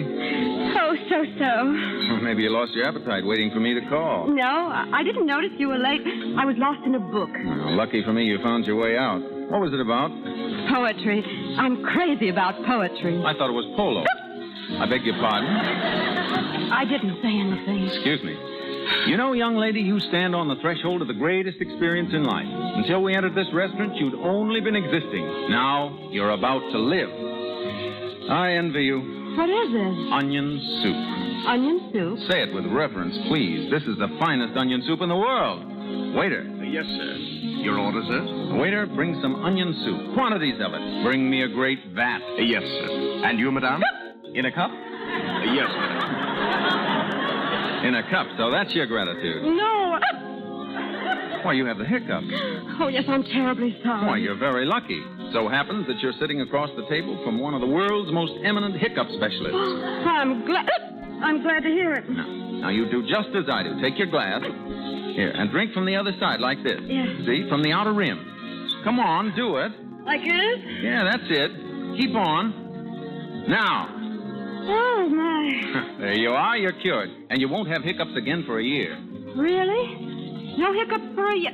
Jury? Oh, so. Well, maybe you lost your appetite waiting for me to call. No, I didn't notice you were late. I was lost in a book. Well, lucky for me you found your way out. What was it about? Poetry. I'm crazy about poetry. I thought it was polo. I beg your pardon? I didn't say anything. Excuse me. You know, young lady, you stand on the threshold of the greatest experience in life. Until we entered this restaurant, you'd only been existing. Now, you're about to live. I envy you. What is it? Onion soup. Onion soup? Say it with reverence, please. This is the finest onion soup in the world. Waiter. Yes, sir. Your order, sir? Waiter, bring some onion soup. Quantities of it. Bring me a great vat. Yes, sir. And you, madame? In a cup? Yes, sir. In a cup, so that's your gratitude. No. Why, you have the hiccups. Oh, yes, I'm terribly sorry. Why, you're very lucky. So happens that you're sitting across the table from one of the world's most eminent hiccup specialists. I'm glad to hear it. Now, you do just as I do. Take your glass. Here, and drink from the other side like this. Yes. See, from the outer rim. Come on, do it. Like this? Yeah, that's it. Keep on. Now. Oh, my. There you are. You're cured. And you won't have hiccups again for a year. Really? No hiccups for a year?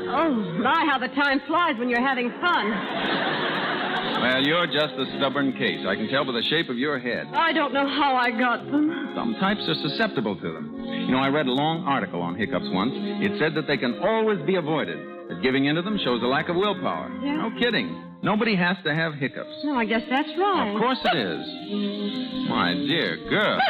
Oh, my, how the time flies when you're having fun. Well, you're just a stubborn case. I can tell by the shape of your head. I don't know how I got them. Some types are susceptible to them. You know, I read a long article on hiccups once. It said that they can always be avoided, that giving in to them shows a lack of willpower. Yeah. No kidding. Nobody has to have hiccups. No, I guess that's right. Of course it is. My dear girl.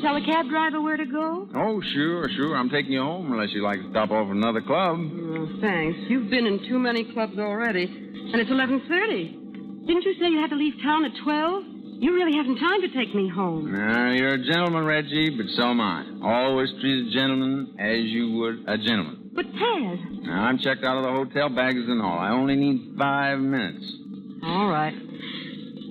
Tell a cab driver where to go? Oh, sure. I'm taking you home unless you'd like to stop off at another club. Oh, thanks. You've been in too many clubs already. And it's 11:30. Didn't you say you had to leave town at 12? You really haven't time to take me home. Now, you're a gentleman, Reggie, but so am I. Always treat a gentleman as you would a gentleman. But, Ted. Now, I'm checked out of the hotel, bags and all. I only need 5 minutes. All right.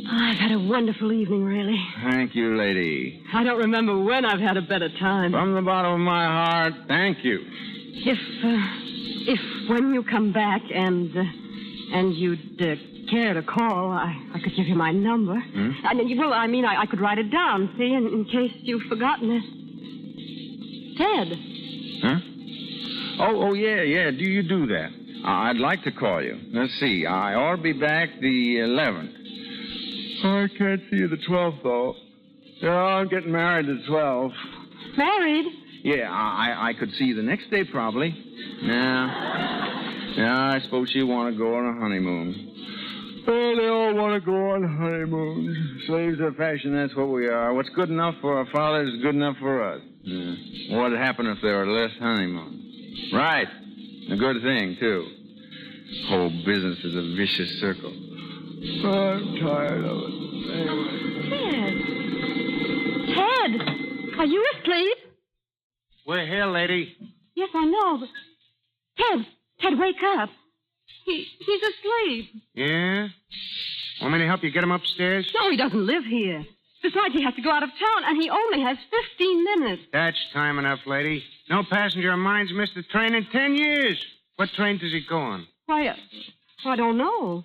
I've had a wonderful evening, really. Thank you, lady. I don't remember when I've had a better time. From the bottom of my heart, thank you. If when you come back and you'd care to call, I could give you my number. Hmm? I could write it down, see, in case you've forgotten it. Ted. Huh? Oh, yeah. Do you do that? I'd like to call you. Let's see. I ought to be back the 11th. I can't see you the 12th, though. Yeah, I'm getting married the 12th. Married? Yeah, I could see you the next day, probably. Yeah, I suppose you want to go on a honeymoon. Oh, they all want to go on honeymoons. Slaves of fashion, that's what we are. What's good enough for our fathers is good enough for us. Yeah. What'd happen if there were less honeymoons? Right. A good thing, too. Whole business is a vicious circle. I'm tired of it. Ted, are you asleep? We're here, lady. Yes, I know, but... Ted, wake up. He's asleep. Yeah? Want me to help you get him upstairs? No, he doesn't live here. Besides, he has to go out of town, and he only has 15 minutes. That's time enough, lady. No passenger of mine's missed a train in 10 years. What train does he go on? Why, I don't know.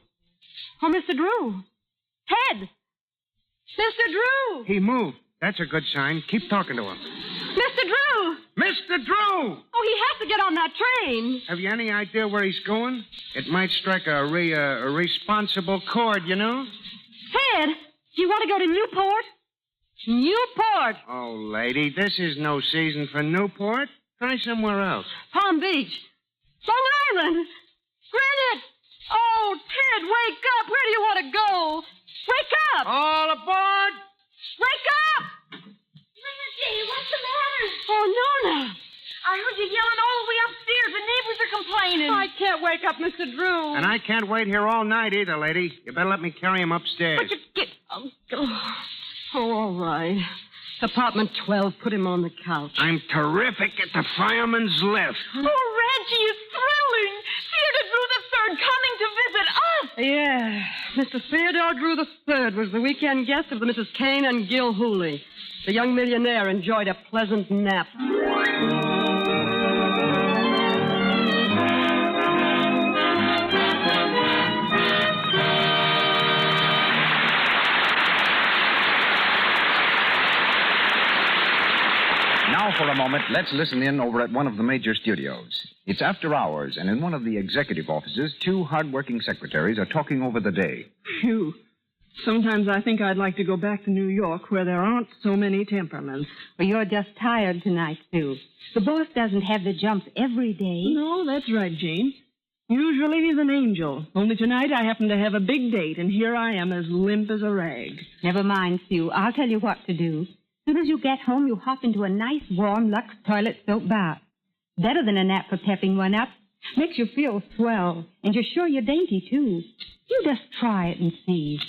Oh, Mr. Drew. Ted! Mr. Drew! He moved. That's a good sign. Keep talking to him. Mr. Drew! Mr. Drew! Oh, he has to get on that train. Have you any idea where he's going? It might strike a responsible chord, you know? Ted, do you want to go to Newport? Newport! Oh, lady, this is no season for Newport. Try somewhere else. Palm Beach. Long Island. Greenwich. Oh, Ted, wake up. Where do you want to go? Wake up! All aboard! Wake up! Lindsay, what's the matter? Oh, Nona. I heard you yelling all the way upstairs. The neighbors are complaining. I can't wake up Mr. Drew. And I can't wait here all night either, lady. You better let me carry him upstairs. But you get... Oh, all right. Apartment 12, put him on the couch. I'm terrific at the fireman's lift. Oh, Reggie is thrilling. Theodore Drew III coming to visit us. Yeah. Mr. Theodore Drew III was the weekend guest of the Mrs. Kane and Gil Hooley. The young millionaire enjoyed a pleasant nap. Now, for a moment, let's listen in over at one of the major studios. It's after hours, and in one of the executive offices, two hard-working secretaries are talking over the day. Phew. Sometimes I think I'd like to go back to New York where there aren't so many temperaments. Well, you're just tired tonight, Sue. The boss doesn't have the jumps every day. No, that's right, Jane. Usually he's an angel. Only tonight I happen to have a big date, and here I am as limp as a rag. Never mind, Sue. I'll tell you what to do. As soon as you get home, you hop into a nice, warm Lux toilet soap bath. Better than a nap for pepping one up. Makes you feel swell. And you're sure you're dainty, too. You just try it and see.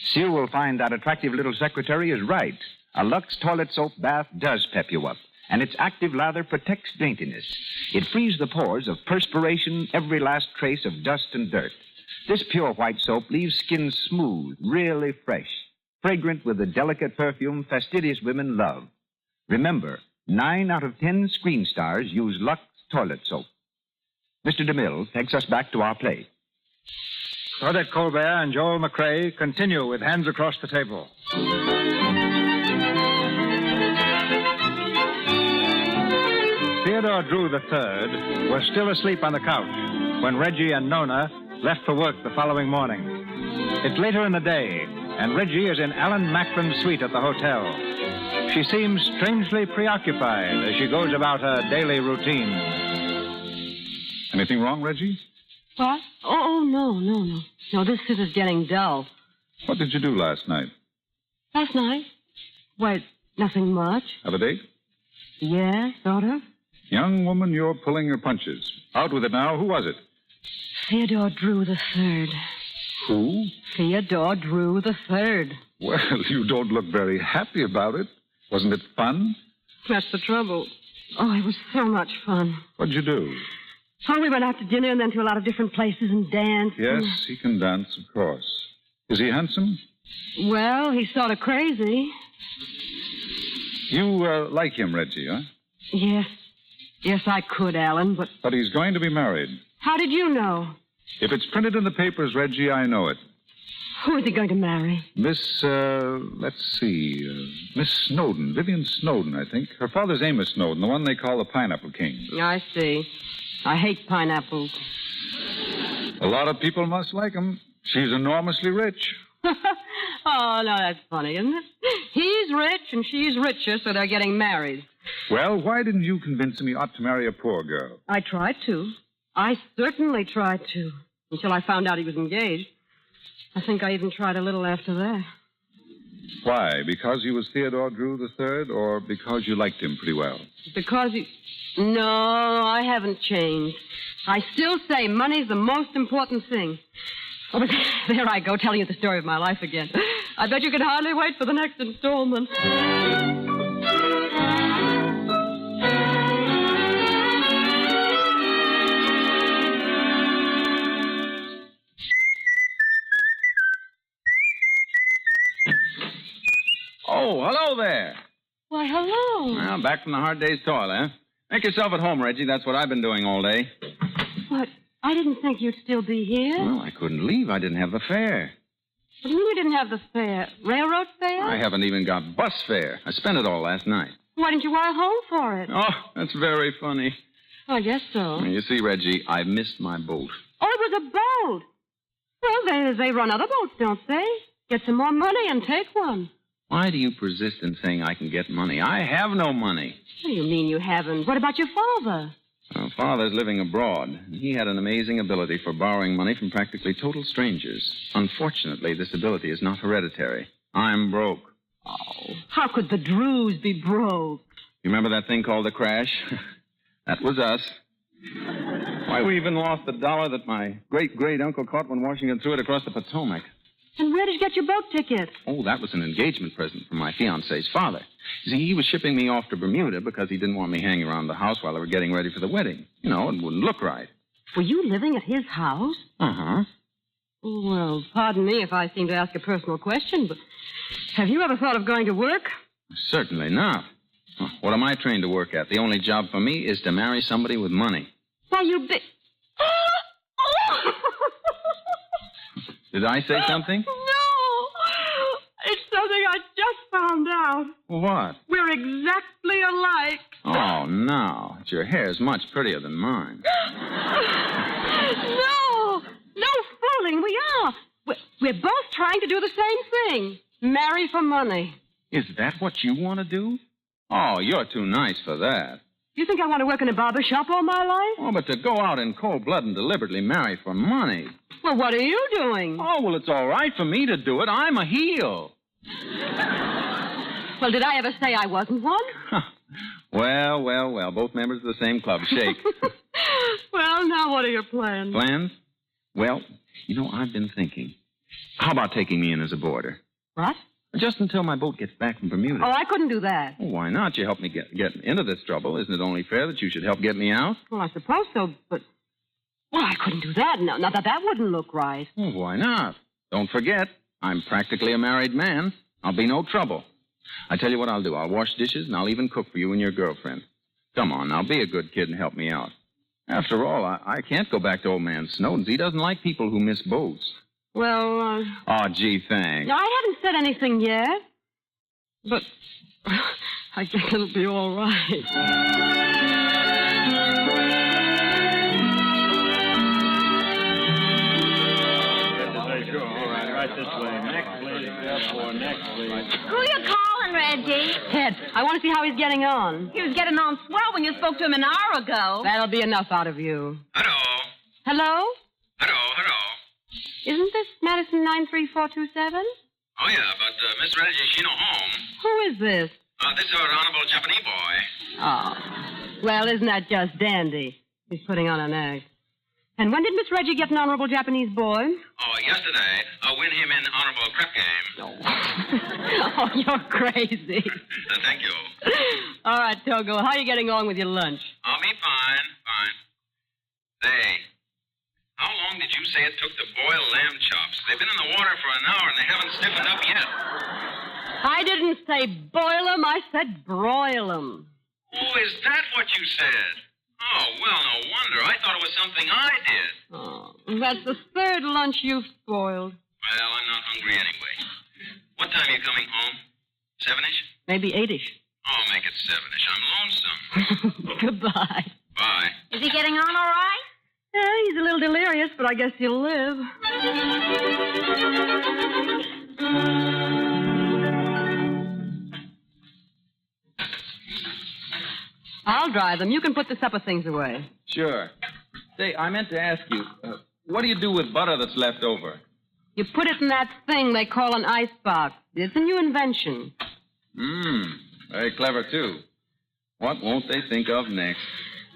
Sue will find that attractive little secretary is right. A Lux toilet soap bath does pep you up, and its active lather protects daintiness. It frees the pores of perspiration, every last trace of dust and dirt. This pure white soap leaves skin smooth, really fresh, fragrant with the delicate perfume fastidious women love. Remember, 9 out of 10 screen stars use Lux toilet soap. Mr. DeMille takes us back to our play. Claudette Colbert and Joel McRae continue with Hands Across the Table. Theodore Drew III was still asleep on the couch when Reggie and Nona left for work the following morning. It's later in the day, and Reggie is in Alan Macklin's suite at the hotel. She seems strangely preoccupied as she goes about her daily routine. Anything wrong, Reggie? What? Oh, no. No, this is getting dull. What did you do last night? Last night? Why, nothing much. Have a date? Yeah, sort of. Young woman, you're pulling your punches. Out with it now. Who was it? Theodore Drew III. Who? Theodore Drew III. Well, you don't look very happy about it. Wasn't it fun? That's the trouble. Oh, it was so much fun. What'd you do? Oh, we went out to dinner and then to a lot of different places and danced. Yes, he can dance, of course. Is he handsome? Well, he's sort of crazy. You like him, Reggie, huh? Yes. Yes, I could, Alan, but... But he's going to be married. How did you know? If it's printed in the papers, Reggie, I know it. Who is he going to marry? Miss, let's see, Miss Snowden, Vivian Snowden, I think. Her father's Amos Snowden, the one they call the Pineapple King. I see. I hate pineapples. A lot of people must like him. She's enormously rich. Oh, no, that's funny, isn't it? He's rich and she's richer, so they're getting married. Well, why didn't you convince him he ought to marry a poor girl? I tried to. I certainly tried to, until I found out he was engaged. I think I even tried a little after that. Why? Because he was Theodore Drew III, or because you liked him pretty well? Because he... No, I haven't changed. I still say money's the most important thing. Oh, but there I go, telling you the story of my life again. I bet you can hardly wait for the next installment. Oh, hello there. Why, hello. Well, back from the hard day's toil, eh? Make yourself at home, Reggie. That's what I've been doing all day. What? I didn't think you'd still be here. Well, I couldn't leave. I didn't have the fare. What do you mean you didn't have the fare? Railroad fare? I haven't even got bus fare. I spent it all last night. Why didn't you wire home for it? Oh, that's very funny. I guess so. You see, Reggie, I missed my boat. Oh, it was a boat. Well, they run other boats, don't they? Get some more money and take one. Why do you persist in saying I can get money? I have no money. What do you mean you haven't? What about your father? Well, Father's living abroad. He had an amazing ability for borrowing money from practically total strangers. Unfortunately, this ability is not hereditary. I'm broke. Oh, how could the Drews be broke? You remember that thing called the crash? That was us. Why, we even lost the $1 that my great-great-uncle caught when Washington threw it across the Potomac. And where did you get your boat ticket? Oh, that was an engagement present from my fiancé's father. You see, he was shipping me off to Bermuda because he didn't want me hanging around the house while they were getting ready for the wedding. You know, it wouldn't look right. Were you living at his house? Uh-huh. Well, pardon me if I seem to ask a personal question, but have you ever thought of going to work? Certainly not. What am I trained to work at? The only job for me is to marry somebody with money. Why, you big... Did I say something? No! It's something I just found out. What? We're exactly alike. Oh, no. Your hair's much prettier than mine. No fooling. We are. We're both trying to do the same thing. Marry for money. Is that what you want to do? Oh, you're too nice for that. You think I want to work in a barber shop all my life? Oh, but to go out in cold blood and deliberately marry for money. Well, what are you doing? Oh, well, it's all right for me to do it. I'm a heel. Well, did I ever say I wasn't one? Well. Both members of the same club. Shake. Well, now what are your plans? Plans? Well, I've been thinking. How about taking me in as a boarder? What? Just until my boat gets back from Bermuda. Oh, I couldn't do that. Well, why not? You helped me get into this trouble. Isn't it only fair that you should help get me out? Well, I suppose so, but... Well, I couldn't do that. No, that wouldn't look right. Well, why not? Don't forget, I'm practically a married man. I'll be no trouble. I tell you what I'll do. I'll wash dishes, and I'll even cook for you and your girlfriend. Come on, now, be a good kid and help me out. After all, I can't go back to old man Snowden's. He doesn't like people who miss boats. Well, Oh, gee, thanks. No, I haven't said anything yet. But I guess it'll be all right. Right this way. Next, lady. Next, lady. Who you calling, Reggie? Ted, I want to see how he's getting on. He was getting on swell when you spoke to him an hour ago. That'll be enough out of you. Hello. Hello? Hello. Isn't this Madison 93427? Oh, yeah, but Miss Reggie, she no home. Who is this? This is our honorable Japanese boy. Oh. Well, isn't that just dandy? He's putting on an act. And when did Miss Reggie get an honorable Japanese boy? Oh, yesterday. Win him in honorable prep game. Oh, you're crazy. Thank you. All right, Togo, how are you getting on with your lunch? Me fine. Say, how long did you say it took to boil lamb chops? They've been in the water for an hour and they haven't stiffened up yet. I didn't say boil them, I said broil them. Oh, is that what you said? Oh, well, no wonder. I thought it was something I did. Oh, that's the third lunch you've spoiled. Well, I'm not hungry anyway. What time are you coming home? 7-ish? Maybe 8-ish. Oh, make it 7-ish. I'm lonesome. Goodbye. Bye. Is he getting on all right? Yeah, he's a little delirious, but I guess he'll live. I'll dry them. You can put the supper things away. Sure. Say, I meant to ask you, what do you do with butter that's left over? You put it in that thing they call an icebox. It's a new invention. Very clever, too. What won't they think of next?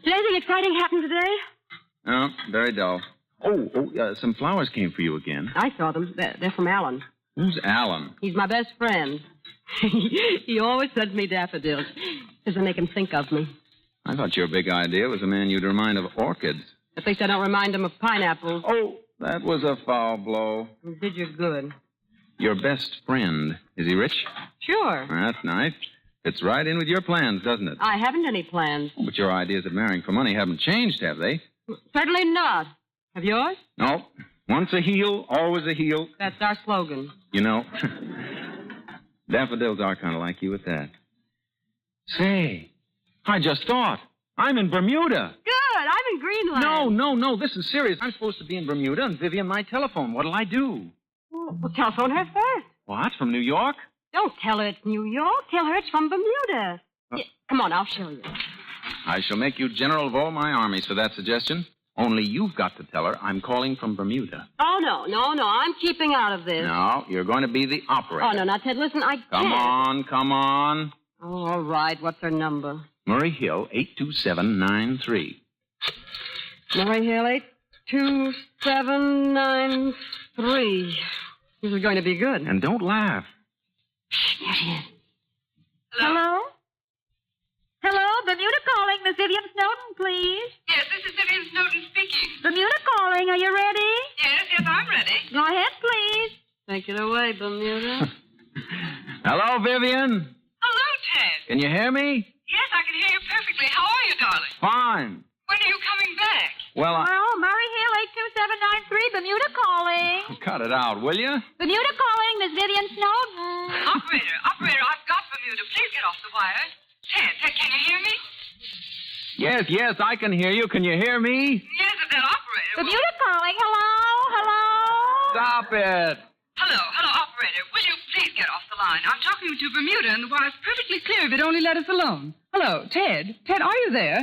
Did anything exciting happen today? No, very dull. Some flowers came for you again. I saw them. They're from Alan. Who's Alan? He's my best friend. He always sends me daffodils. Does it make him think of me? I thought your big idea was a man you'd remind of orchids. At least I don't remind him of pineapples. Oh, that was a foul blow. You did your good. Your best friend. Is he rich? Sure. That's nice. Fits right in with your plans, doesn't it? I haven't any plans. Oh, but your ideas of marrying for money haven't changed, have they? Certainly not. Have yours? No. Once a heel, always a heel. That's our slogan. You know, daffodils are kind of like you at that. Say, I just thought. I'm in Bermuda. Good. I'm in Greenland. No. This is serious. I'm supposed to be in Bermuda, and Vivian might telephone. What'll I do? Well, telephone her first. What? From New York? Don't tell her it's New York. Tell her it's from Bermuda. Yeah, come on, I'll show you. I shall make you general of all my armies for that suggestion. Only you've got to tell her I'm calling from Bermuda. Oh, no. I'm keeping out of this. No, you're going to be the operator. Oh, no. Now, Ted, listen, I can't. Come on. Oh, all right. What's her number? Murray Hill, 82793. Murray Hill, 82793. This is going to be good. And don't laugh. There she is. Hello? Hello, Bermuda calling, Miss Miss Vivian Snowden, please. Yes, this is Vivian Snowden speaking. Bermuda calling. Are you ready? Yes, I'm ready. Go ahead, please. Take it away, Bermuda. Hello, Vivian. Hello, Ted. Can you hear me? Yes, I can hear you perfectly. How are you, darling? Fine. When are you coming back? Well, Murray Hill, 82793, Bermuda calling. cut it out, will you? Bermuda calling, Miss Vivian Snowden. Operator, I've got Bermuda. Please get off the wire. Ted, can you hear me? Yes, I can hear you. Can you hear me? Yes, if that operator... Bermuda calling. Hello? Stop it. Hello, operator. Will you please get off the line? I'm talking to Bermuda, and the wire's perfectly clear if it only let us alone. Hello, Ted. Ted, are you there?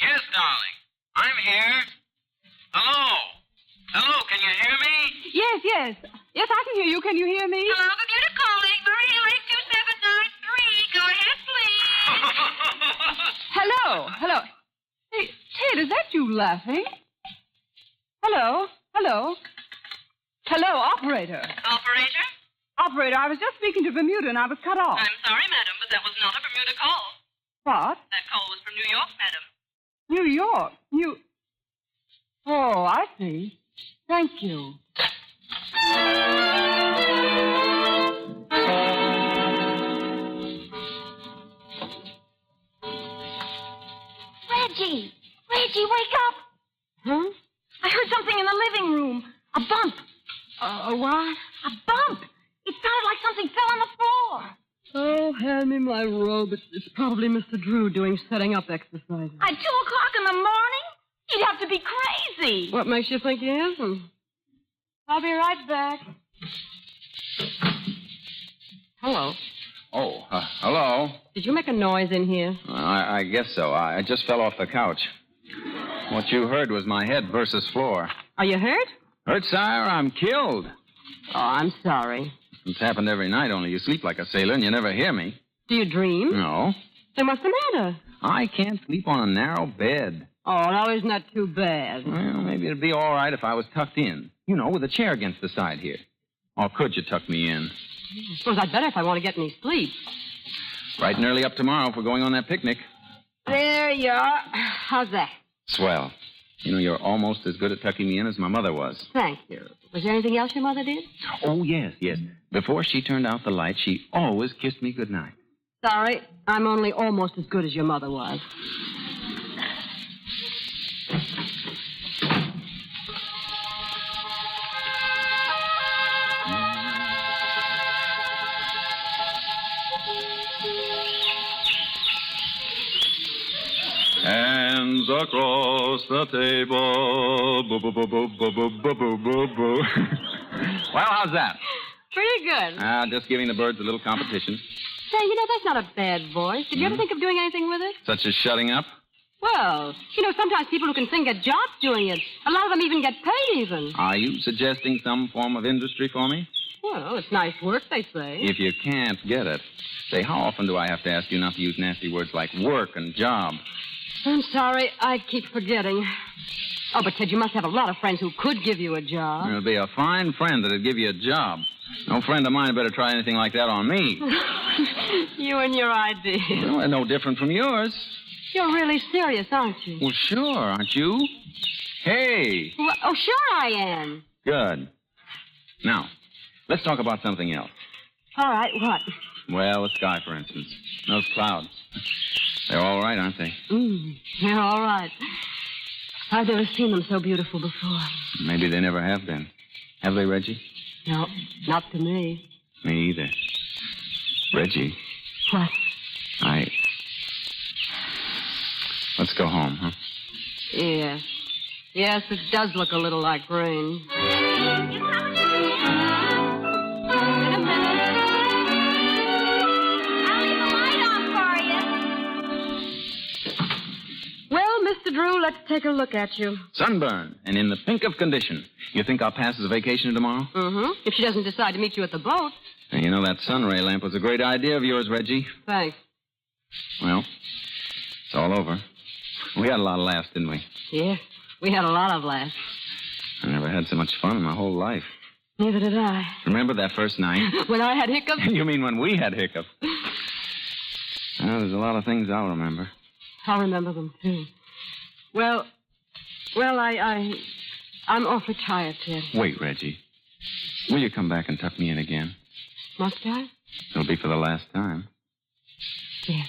Yes, darling. I'm here. Hello, can you hear me? Yes. Yes, I can hear you. Can you hear me? Hello, Bermuda calling. Murray Hill, 82793. Go ahead, please. Hello. Hey, Ted, is that you laughing? Hello, operator. Operator? Operator, I was just speaking to Bermuda, and I was cut off. I'm sorry, madam, but that was not a Bermuda call. What? That call was from New York, madam. New York? Oh, I see. Thank you. Reggie, wake up. Huh? I heard something in the living room. A bump. A what? A bump. It sounded like something fell on the floor. Oh, hand me my robe. It's probably Mr. Drew doing setting up exercises. At 2 o'clock in the morning? You'd have to be crazy. What makes you think he isn't? I'll be right back. Hello. Oh, hello. Did you make a noise in here? I guess so. I just fell off the couch. What you heard was my head versus floor. Are you hurt? Hurt, sire? I'm killed. Oh, I'm sorry. It's happened every night, only you sleep like a sailor and you never hear me. Do you dream? No. Then what's the matter? I can't sleep on a narrow bed. Oh, now isn't that too bad? Well, maybe it'd be all right if I was tucked in. You know, with a chair against the side here. Or could you tuck me in? I suppose I'd better if I want to get any sleep. Bright and early up tomorrow if we're going on that picnic. There you are. How's that? Swell. You know, you're almost as good at tucking me in as my mother was. Thank you. Was there anything else your mother did? Oh, yes. Before she turned out the light, she always kissed me goodnight. Sorry, I'm only almost as good as your mother was. Hands across the table. Boo, boo, boo, boo, boo, boo, boo, boo, boo, boo. Well, how's that? Pretty good. Just giving the birds a little competition. Say, that's not a bad voice. Did you ever think of doing anything with it? Such as shutting up? Well, sometimes people who can sing get jobs doing it. A lot of them even get paid even. Are you suggesting some form of industry for me? Well, it's nice work, they say. If you can't get it, say, how often do I have to ask you not to use nasty words like work and job? I'm sorry. I keep forgetting. Oh, but Ted, you must have a lot of friends who could give you a job. There'll be a fine friend that'd give you a job. No friend of mine had better try anything like that on me. You and your ideas. Well, they're no different from yours. You're really serious, aren't you? Well, sure, aren't you? Hey. Well, oh, sure I am. Good. Now, let's talk about something else. All right, what? Well, the sky, for instance. Those clouds. They're all right, aren't they? They're all right. I've never seen them so beautiful before. Maybe they never have been. Have they, Reggie? No, not to me. Me either. Reggie. What? Let's go home, huh? Yes. Yes, it does look a little like rain. Well, Mr. Drew, let's take a look at you. Sunburn, and in the pink of condition. You think I'll pass as a vacation tomorrow? Mm-hmm. If she doesn't decide to meet you at the boat. And you know that sunray lamp was a great idea of yours, Reggie. Thanks. Well, it's all over. We had a lot of laughs, didn't we? Yes, we had a lot of laughs. I never had so much fun in my whole life. Neither did I. Remember that first night? When I had hiccups? You mean when we had hiccups? Well, there's a lot of things I'll remember. I'll remember them, too. Well, I'm awfully tired, Ted. Wait, Reggie. Will you come back and tuck me in again? Must I? It'll be for the last time. Yes.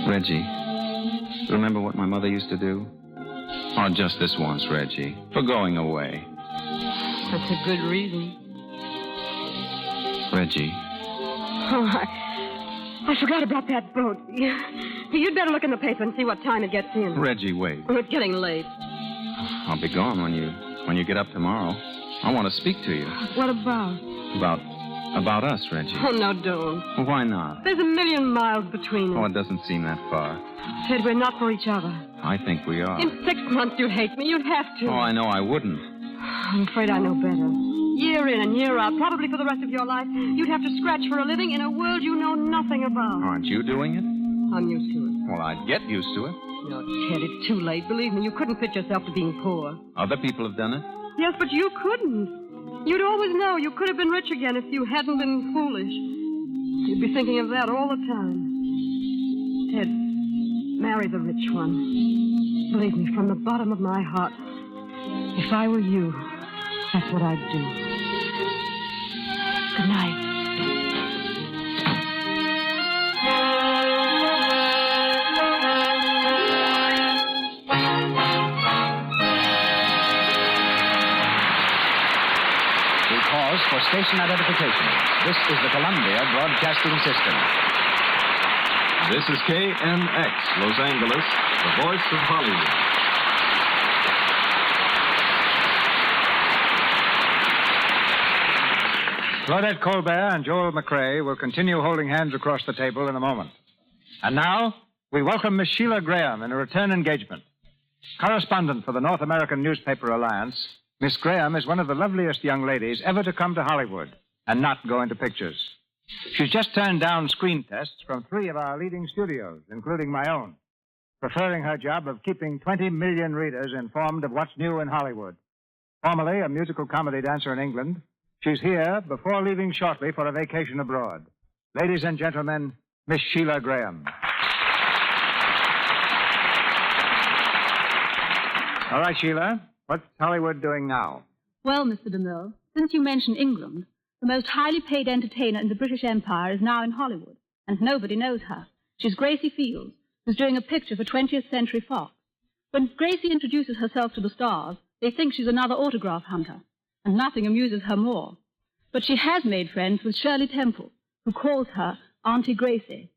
Reggie, remember what my mother used to do? Oh, just this once, Reggie. For going away. That's a good reason. Reggie. Oh, I forgot about that boat. You'd better look in the paper and see what time it gets in. Reggie, wait. Oh, it's getting late. I'll be gone when you get up tomorrow. I want to speak to you. What about? About us, Reggie. Oh, no, don't. Well, why not? There's a million miles between us. Oh, it doesn't seem that far. Ted, we're not for each other. I think we are. In 6 months, you'd hate me. You'd have to. Oh, I know I wouldn't. I'm afraid I know better. Year in and year out, probably for the rest of your life, you'd have to scratch for a living in a world you know nothing about. Aren't you doing it? I'm used to it. Well, I'd get used to it. No, Ted, it's too late. Believe me, you couldn't fit yourself to being poor. Other people have done it. Yes, but you couldn't. You'd always know you could have been rich again if you hadn't been foolish. You'd be thinking of that all the time. Ted, marry the rich one. Believe me, from the bottom of my heart, if I were you, that's what I'd do. Good night. For station identification. This is the Columbia Broadcasting System. This is KNX, Los Angeles, the voice of Hollywood. Claudette Colbert and Joel McCrea will continue holding hands across the table in a moment. And now, we welcome Miss Sheila Graham in a return engagement. Correspondent for the North American Newspaper Alliance, Miss Graham is one of the loveliest young ladies ever to come to Hollywood and not go into pictures. She's just turned down screen tests from 3 of our leading studios, including my own, preferring her job of keeping 20 million readers informed of what's new in Hollywood. Formerly a musical comedy dancer in England, she's here before leaving shortly for a vacation abroad. Ladies and gentlemen, Miss Sheila Graham. All right, Sheila. What's Hollywood doing now? Well, Mr. DeMille, since you mentioned England, the most highly paid entertainer in the British Empire is now in Hollywood, and nobody knows her. She's Gracie Fields, who's doing a picture for 20th Century Fox. When Gracie introduces herself to the stars, they think she's another autograph hunter, and nothing amuses her more. But she has made friends with Shirley Temple, who calls her Auntie Gracie.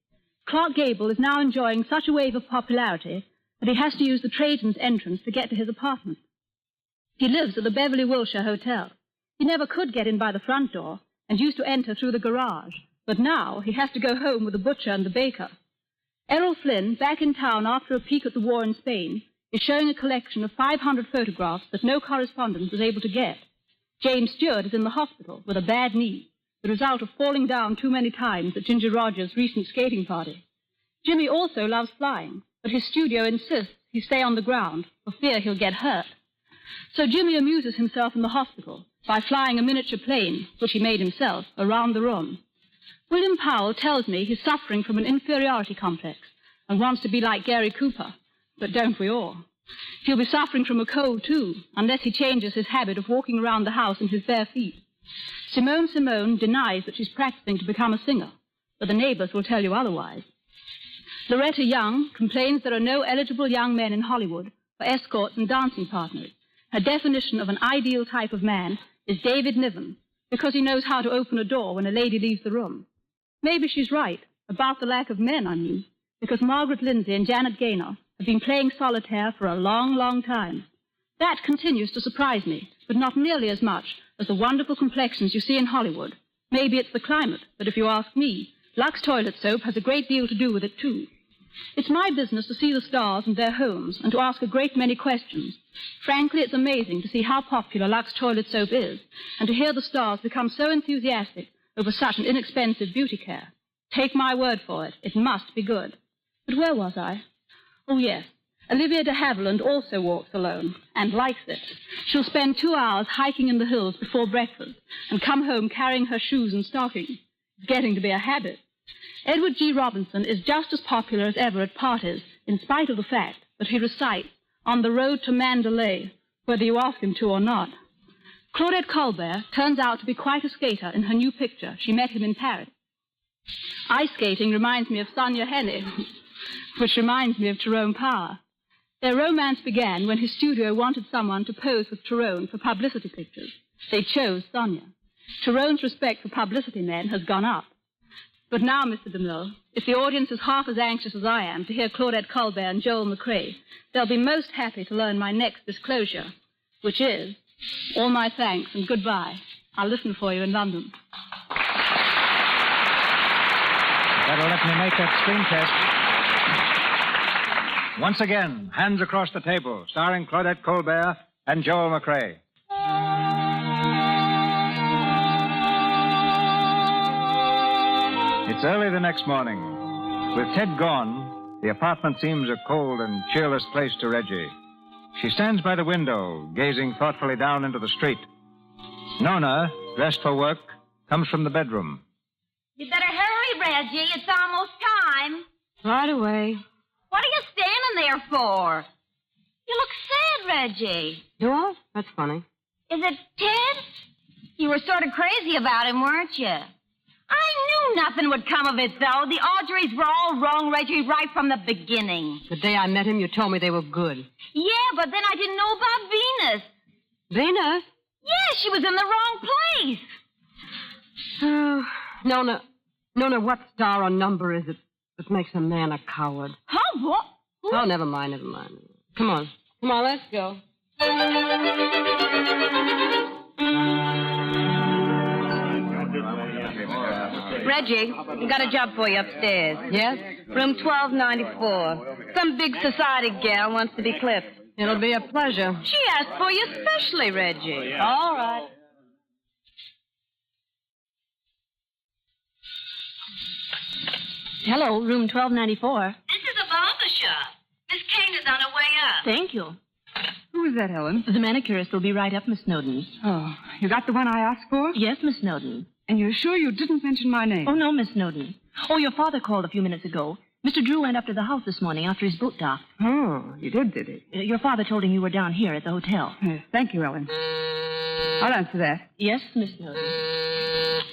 Clark Gable is now enjoying such a wave of popularity that he has to use the tradesman's entrance to get to his apartment. He lives at the Beverly Wilshire Hotel. He never could get in by the front door and used to enter through the garage, but now he has to go home with the butcher and the baker. Errol Flynn, back in town after a peek at the war in Spain, is showing a collection of 500 photographs that no correspondent was able to get. James Stewart is in the hospital with a bad knee, the result of falling down too many times at Ginger Rogers' recent skating party. Jimmy also loves flying, but his studio insists he stay on the ground for fear he'll get hurt. So Jimmy amuses himself in the hospital by flying a miniature plane, which he made himself, around the room. William Powell tells me he's suffering from an inferiority complex and wants to be like Gary Cooper, but don't we all? He'll be suffering from a cold, too, unless he changes his habit of walking around the house in his bare feet. Simone denies that she's practicing to become a singer, but the neighbors will tell you otherwise. Loretta Young complains there are no eligible young men in Hollywood for escorts and dancing partners. Her definition of an ideal type of man is David Niven, because he knows how to open a door when a lady leaves the room. Maybe she's right, about the lack of men, I mean, because Margaret Lindsay and Janet Gaynor have been playing solitaire for a long, long time. That continues to surprise me, but not nearly as much as the wonderful complexions you see in Hollywood. Maybe it's the climate, but if you ask me, Lux toilet soap has a great deal to do with it, too. It's my business to see the stars and their homes and to ask a great many questions. Frankly, it's amazing to see how popular Lux toilet soap is and to hear the stars become so enthusiastic over such an inexpensive beauty care. Take my word for it, it must be good. But where was I? Oh, yes. Olivia de Havilland also walks alone and likes it. She'll spend 2 hours hiking in the hills before breakfast and come home carrying her shoes and stockings. It's getting to be a habit. Edward G. Robinson is just as popular as ever at parties, in spite of the fact that he recites On the Road to Mandalay, whether you ask him to or not. Claudette Colbert turns out to be quite a skater in her new picture. She met him in Paris. Ice skating reminds me of Sonia Henny, which reminds me of Tyrone Power. Their romance began when his studio wanted someone to pose with Tyrone for publicity pictures. They chose Sonia. Tyrone's respect for publicity men has gone up. But now, Mr. DeMille, if the audience is half as anxious as I am to hear Claudette Colbert and Joel McRae, they'll be most happy to learn my next disclosure, which is, all my thanks and goodbye. I'll listen for you in London. Better let me make that screen test. Once again, Hands Across the Table, starring Claudette Colbert and Joel McRae. It's early the next morning. With Ted gone, the apartment seems a cold and cheerless place to Reggie. She stands by the window, gazing thoughtfully down into the street. Nona, dressed for work, comes from the bedroom. You better hurry, Reggie. It's almost time. Right away. What are you standing there for? You look sad, Reggie. Do I? That's funny. Is it Ted? You were sort of crazy about him, weren't you? I knew nothing would come of it, though. The Audreys were all wrong, Reggie, right from the beginning. The day I met him, you told me they were good. Yeah, but then I didn't know about Venus. Venus? Yeah, she was in the wrong place. Oh, Nona, what star or number is it that makes a man a coward? Huh? What? Oh, never mind. Come on, let's go. Reggie, we got a job for you upstairs. Yes? Room 1294. Some big society gal wants to be clipped. It'll be a pleasure. She asked for you especially, Reggie. All right. Hello, room 1294. This is a barber shop. Miss Kane is on her way up. Thank you. Who is that, Helen? The manicurist will be right up, Miss Snowden. Oh, you got the one I asked for? Yes, Miss Snowden. And you're sure you didn't mention my name? Oh, no, Miss Snowden. Oh, your father called a few minutes ago. Mr. Drew went up to the house this morning after his boat docked. Oh, you did he? Your father told him you were down here at the hotel. Yes, thank you, Ellen. I'll answer that. Yes, Miss Snowden.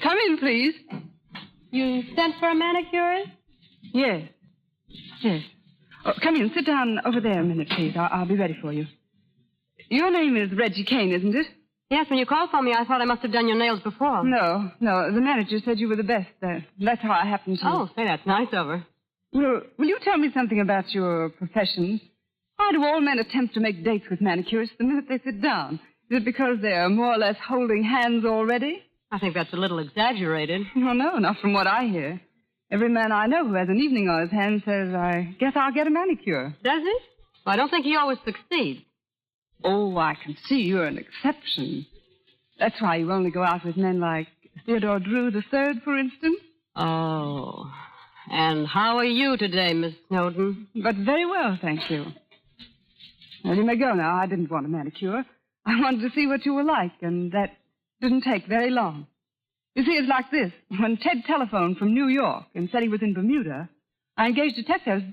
Come in, please. You sent for a manicurist? Yes. Oh, come in. Sit down over there a minute, please. I'll be ready for you. Your name is Reggie Kane, isn't it? Yes, when you called for me, I thought I must have done your nails before. No. The manager said you were the best. That's how I happened to... Oh, say, that's nice of her. Well, will you tell me something about your profession? Why do all men attempt to make dates with manicurists the minute they sit down? Is it because they're more or less holding hands already? I think that's a little exaggerated. Oh, no, not from what I hear. Every man I know who has an evening on his hands says, I guess I'll get a manicure. Does he? Well, I don't think he always succeeds. Oh, I can see you're an exception. That's why you only go out with men like Theodore Drew III, for instance. Oh. And how are you today, Miss Snowden? But very well, thank you. Well, you may go now. I didn't want a manicure. I wanted to see what you were like, and that didn't take very long. You see, it's like this. When Ted telephoned from New York and said he was in Bermuda, I engaged detectives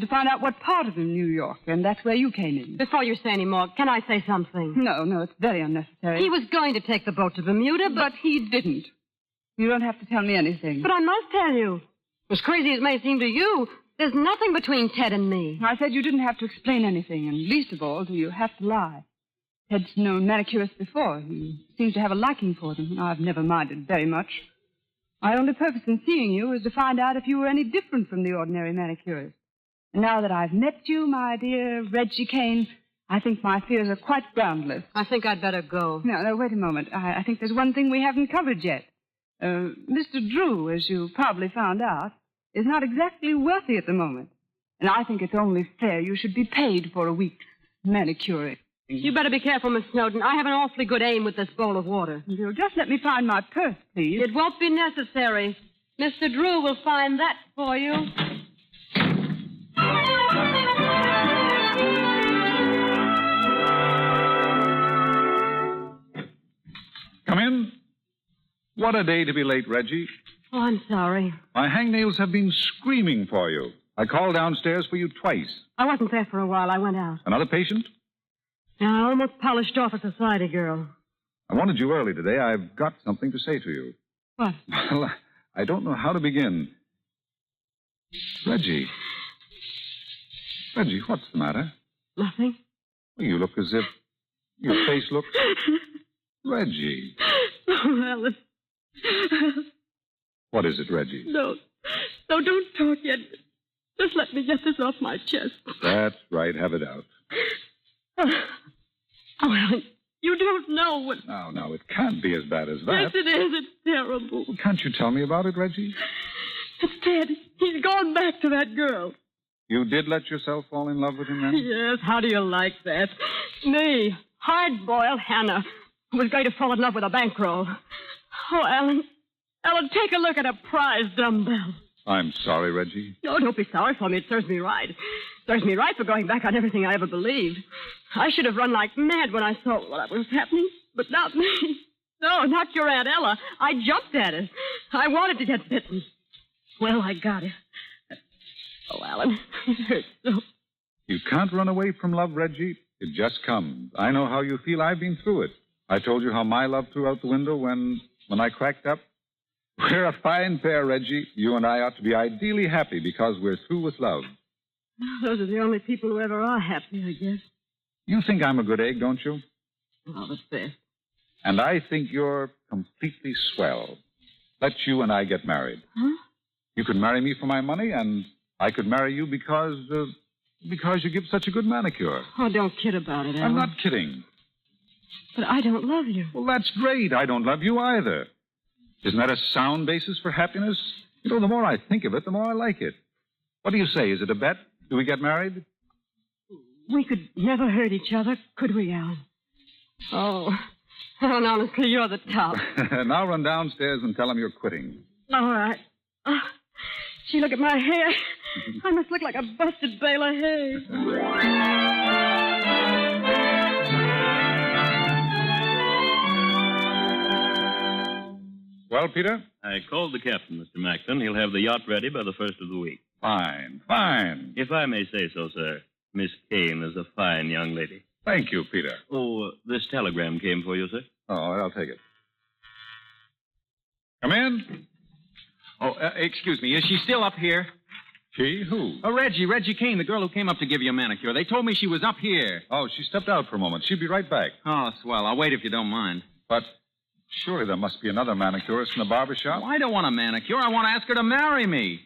to find out what part of New York, and that's where you came in. Before you say any more, can I say something? No, it's very unnecessary. He was going to take the boat to Bermuda, but he didn't. You don't have to tell me anything. But I must tell you. As crazy as it may seem to you, there's nothing between Ted and me. I said you didn't have to explain anything, and least of all do you have to lie. Ted's known manicurists before. He seems to have a liking for them. I've never minded very much. My only purpose in seeing you was to find out if you were any different from the ordinary manicurist. And now that I've met you, my dear Reggie Kane, I think my fears are quite groundless. I think I'd better go. No, wait a moment. I think there's one thing we haven't covered yet. Mr. Drew, as you probably found out, is not exactly wealthy at the moment. And I think it's only fair you should be paid for a week's manicuring. You better be careful, Miss Snowden. I have an awfully good aim with this bowl of water. You'll just let me find my purse, please. It won't be necessary. Mr. Drew will find that for you. Come in. What a day to be late, Reggie. Oh, I'm sorry. My hangnails have been screaming for you. I called downstairs for you twice. I wasn't there for a while. I went out. Another patient? Yeah, I almost polished off a society girl. I wanted you early today. I've got something to say to you. What? Well, I don't know how to begin. Reggie. Reggie, what's the matter? Nothing. Well, you look as if your face looks... Reggie. Oh, Alan. What is it, Reggie? No, don't talk yet. Just let me get this off my chest. That's right. Have it out. Oh, Alan, you don't know what... No, it can't be as bad as that. Yes, it is. It's terrible. Well, can't you tell me about it, Reggie? It's Ted. He's gone back to that girl. You did let yourself fall in love with him, then? Yes, how do you like that? Me, hard-boiled Hannah, who was going to fall in love with a bankroll. Oh, Alan, take a look at a prize dumbbell. I'm sorry, Reggie. No, don't be sorry for me. It serves me right. It serves me right for going back on everything I ever believed. I should have run like mad when I saw what was happening, but not me. No, not your Aunt Ella. I jumped at it. I wanted to get bitten. Well, I got it. Oh, Alan, it hurts so. You can't run away from love, Reggie. It just comes. I know how you feel. I've been through it. I told you how my love threw out the window when I cracked up. We're a fine pair, Reggie. You and I ought to be ideally happy because we're through with love. Those are the only people who ever are happy, I guess. You think I'm a good egg, don't you? Oh, that's best. And I think you're completely swell. Let you and I get married. Huh? You could marry me for my money, and I could marry you because you give such a good manicure. Oh, don't kid about it, Alan. I'm not kidding. But I don't love you. Well, that's great. I don't love you either. Isn't that a sound basis for happiness? You know, the more I think of it, the more I like it. What do you say? Is it a bet? Do we get married? We could never hurt each other, could we, Alan? Oh, Alan, honestly, you're the top. Now run downstairs and tell him you're quitting. All right. Gee, look at my hair. I must look like a busted bale of hay. Well, Peter? I called the captain, Mr. Macklin. He'll have the yacht ready by the first of the week. Fine. If I may say so, sir, Miss Kane is a fine young lady. Thank you, Peter. Oh, this telegram came for you, sir. Oh, I'll take it. Come in. Oh, excuse me. Is she still up here? She? Who? Oh, Reggie Kane, the girl who came up to give you a manicure. They told me she was up here. Oh, she stepped out for a moment. She'll be right back. Oh, swell. I'll wait if you don't mind. But surely there must be another manicurist in the barber shop. Oh, I don't want a manicure. I want to ask her to marry me.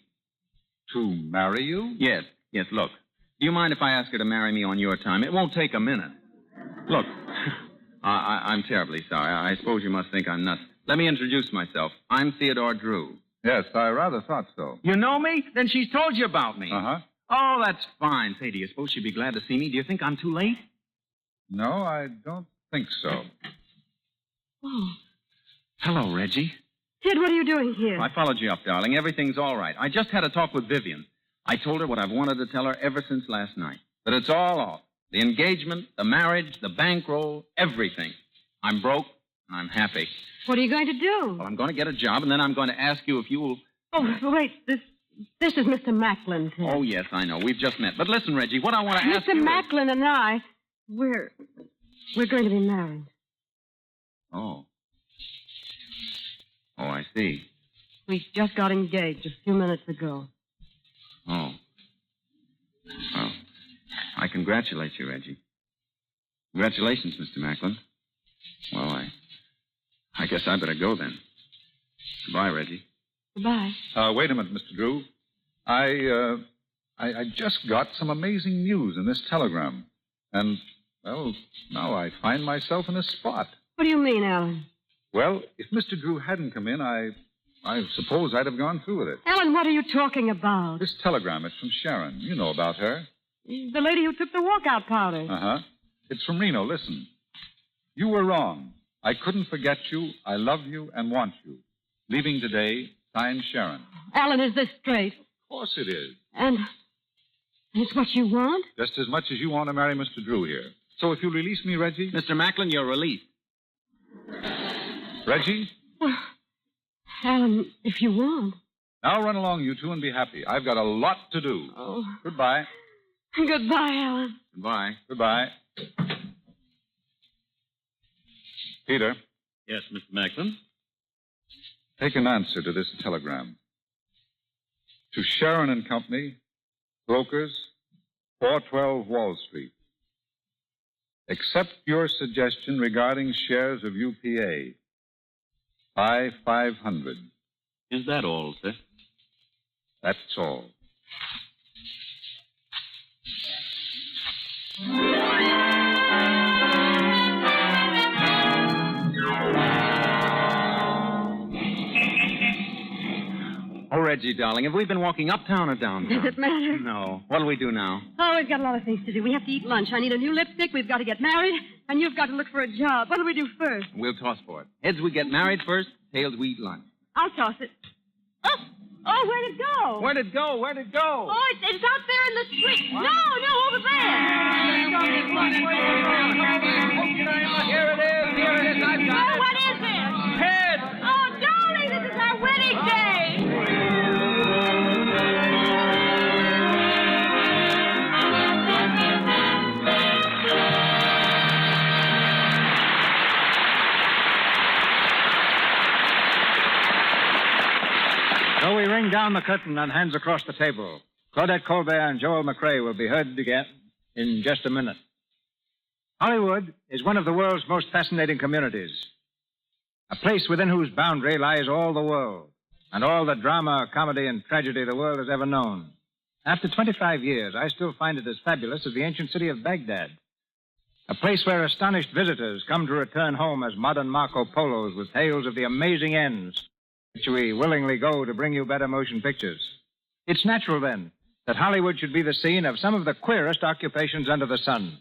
To marry you? Yes. Look, do you mind if I ask her to marry me on your time? It won't take a minute. Look, I'm terribly sorry. I suppose you must think I'm nuts. Let me introduce myself. I'm Theodore Drew. Yes, I rather thought so. You know me? Then she's told you about me. Uh-huh. Oh, that's fine. Say, do you suppose she'd be glad to see me? Do you think I'm too late? No, I don't think so. Oh. Hello, Reggie. Ted, what are you doing here? I followed you up, darling. Everything's all right. I just had a talk with Vivian. I told her what I've wanted to tell her ever since last night. That it's all off. The engagement, the marriage, the bankroll, everything. I'm broke, and I'm happy. What are you going to do? Well, I'm going to get a job, and then I'm going to ask you if you will... Oh, wait. This is Mr. Macklin, Ted. Oh, yes, I know. We've just met. But listen, Reggie, what I want to ask you... Mr. Macklin and I, we're going to be married. Oh. Oh, I see. We just got engaged a few minutes ago. Oh. Well, I congratulate you, Reggie. Congratulations, Mr. Macklin. Well, I guess I better go then. Goodbye, Reggie. Goodbye. Wait a minute, Mr. Drew. I just got some amazing news in this telegram. And, well, now I find myself in a spot. What do you mean, Alan? Well, if Mr. Drew hadn't come in, I suppose I'd have gone through with it. Alan, what are you talking about? This telegram, it's from Sharon. You know about her. The lady who took the walkout powder. Uh-huh. It's from Reno. Listen. You were wrong. I couldn't forget you. I love you and want you. Leaving today, signed Sharon. Alan, is this straight? Of course it is. And it's what you want? Just as much as you want to marry Mr. Drew here. So if you'll release me, Reggie... Mr. Macklin, you're released. Reggie? Well, Alan, if you want. Now run along, you two, and be happy. I've got a lot to do. Oh. Goodbye. Goodbye, Alan. Goodbye. Goodbye. Peter. Yes, Mr. Macklin. Take an answer to this telegram. To Sharon and Company, brokers, 412 Wall Street. Accept your suggestion regarding shares of UPA. Buy 500. Is that all, sir? That's all. Oh, Reggie, darling, have we been walking uptown or downtown? Does it matter? No. What'll we do now? Oh, we've got a lot of things to do. We have to eat lunch. I need a new lipstick. We've got to get married. And you've got to look for a job. What'll we do first? We'll toss for it. Heads, we get married first. Tails, we eat lunch. I'll toss it. Oh, where'd it go? Where'd it go? Where'd it go? Oh, it's out there in the street. What? No, over there. Here it is. Here it is. I've got it. Oh, what is it? Head. Oh, darling, this is our wedding day. So we ring down the curtain and hands across the table. Claudette Colbert and Joel McRae will be heard again in just a minute. Hollywood is one of the world's most fascinating communities. A place within whose boundary lies all the world and all the drama, comedy, and tragedy the world has ever known. After 25 years, I still find it as fabulous as the ancient city of Baghdad. A place where astonished visitors come to return home as modern Marco Polos with tales of the amazing ends which we willingly go to bring you better motion pictures. It's natural, then, that Hollywood should be the scene of some of the queerest occupations under the sun.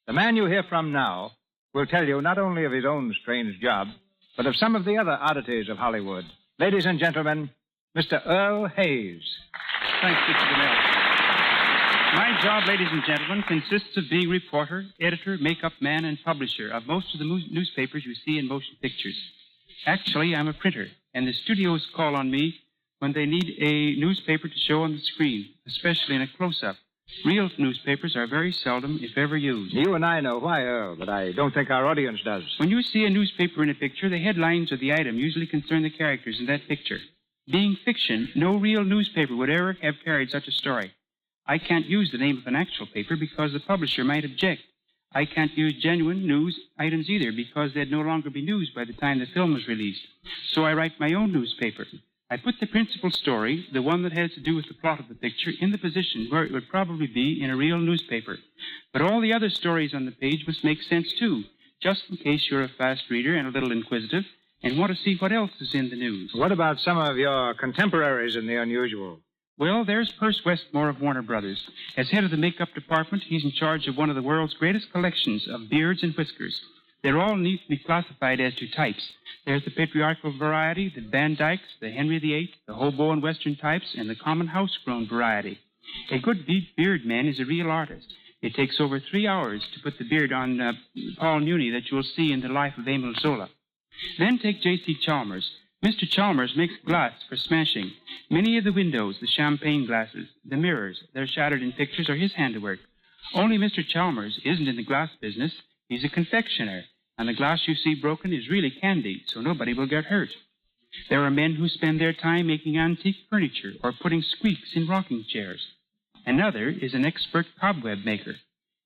The man you hear from now will tell you not only of his own strange job, but of some of the other oddities of Hollywood. Ladies and gentlemen, Mr. Earl Hayes. Thanks, Mr. DeMille. My job, ladies and gentlemen, consists of being reporter, editor, makeup man, and publisher of most of the newspapers you see in motion pictures. Actually, I'm a printer, and the studios call on me when they need a newspaper to show on the screen, especially in a close-up. Real newspapers are very seldom, if ever, used. You and I know why, Earl, but I don't think our audience does. When you see a newspaper in a picture, the headlines or the item usually concern the characters in that picture. Being fiction, no real newspaper would ever have carried such a story. I can't use the name of an actual paper because the publisher might object. I can't use genuine news items either because they'd no longer be news by the time the film was released. So I write my own newspaper. I put the principal story, the one that has to do with the plot of the picture, in the position where it would probably be in a real newspaper. But all the other stories on the page must make sense, too, just in case you're a fast reader and a little inquisitive and want to see what else is in the news. What about some of your contemporaries in the unusual? Well, there's Perce Westmore of Warner Brothers. As head of the makeup department, he's in charge of one of the world's greatest collections of beards and whiskers. They're all neatly classified as to types. There's the patriarchal variety, the Van Dykes, the Henry VIII, the hobo and western types, and the common house-grown variety. A good beard man is a real artist. It takes over 3 hours to put the beard on Paul Muni that you'll see in The Life of Emile Zola. Then take J.C. Chalmers. Mr. Chalmers makes glass for smashing. Many of the windows, the champagne glasses, the mirrors, they're shattered in pictures, are his handiwork. Only Mr. Chalmers isn't in the glass business. He's a confectioner, and the glass you see broken is really candy, so nobody will get hurt. There are men who spend their time making antique furniture or putting squeaks in rocking chairs. Another is an expert cobweb maker.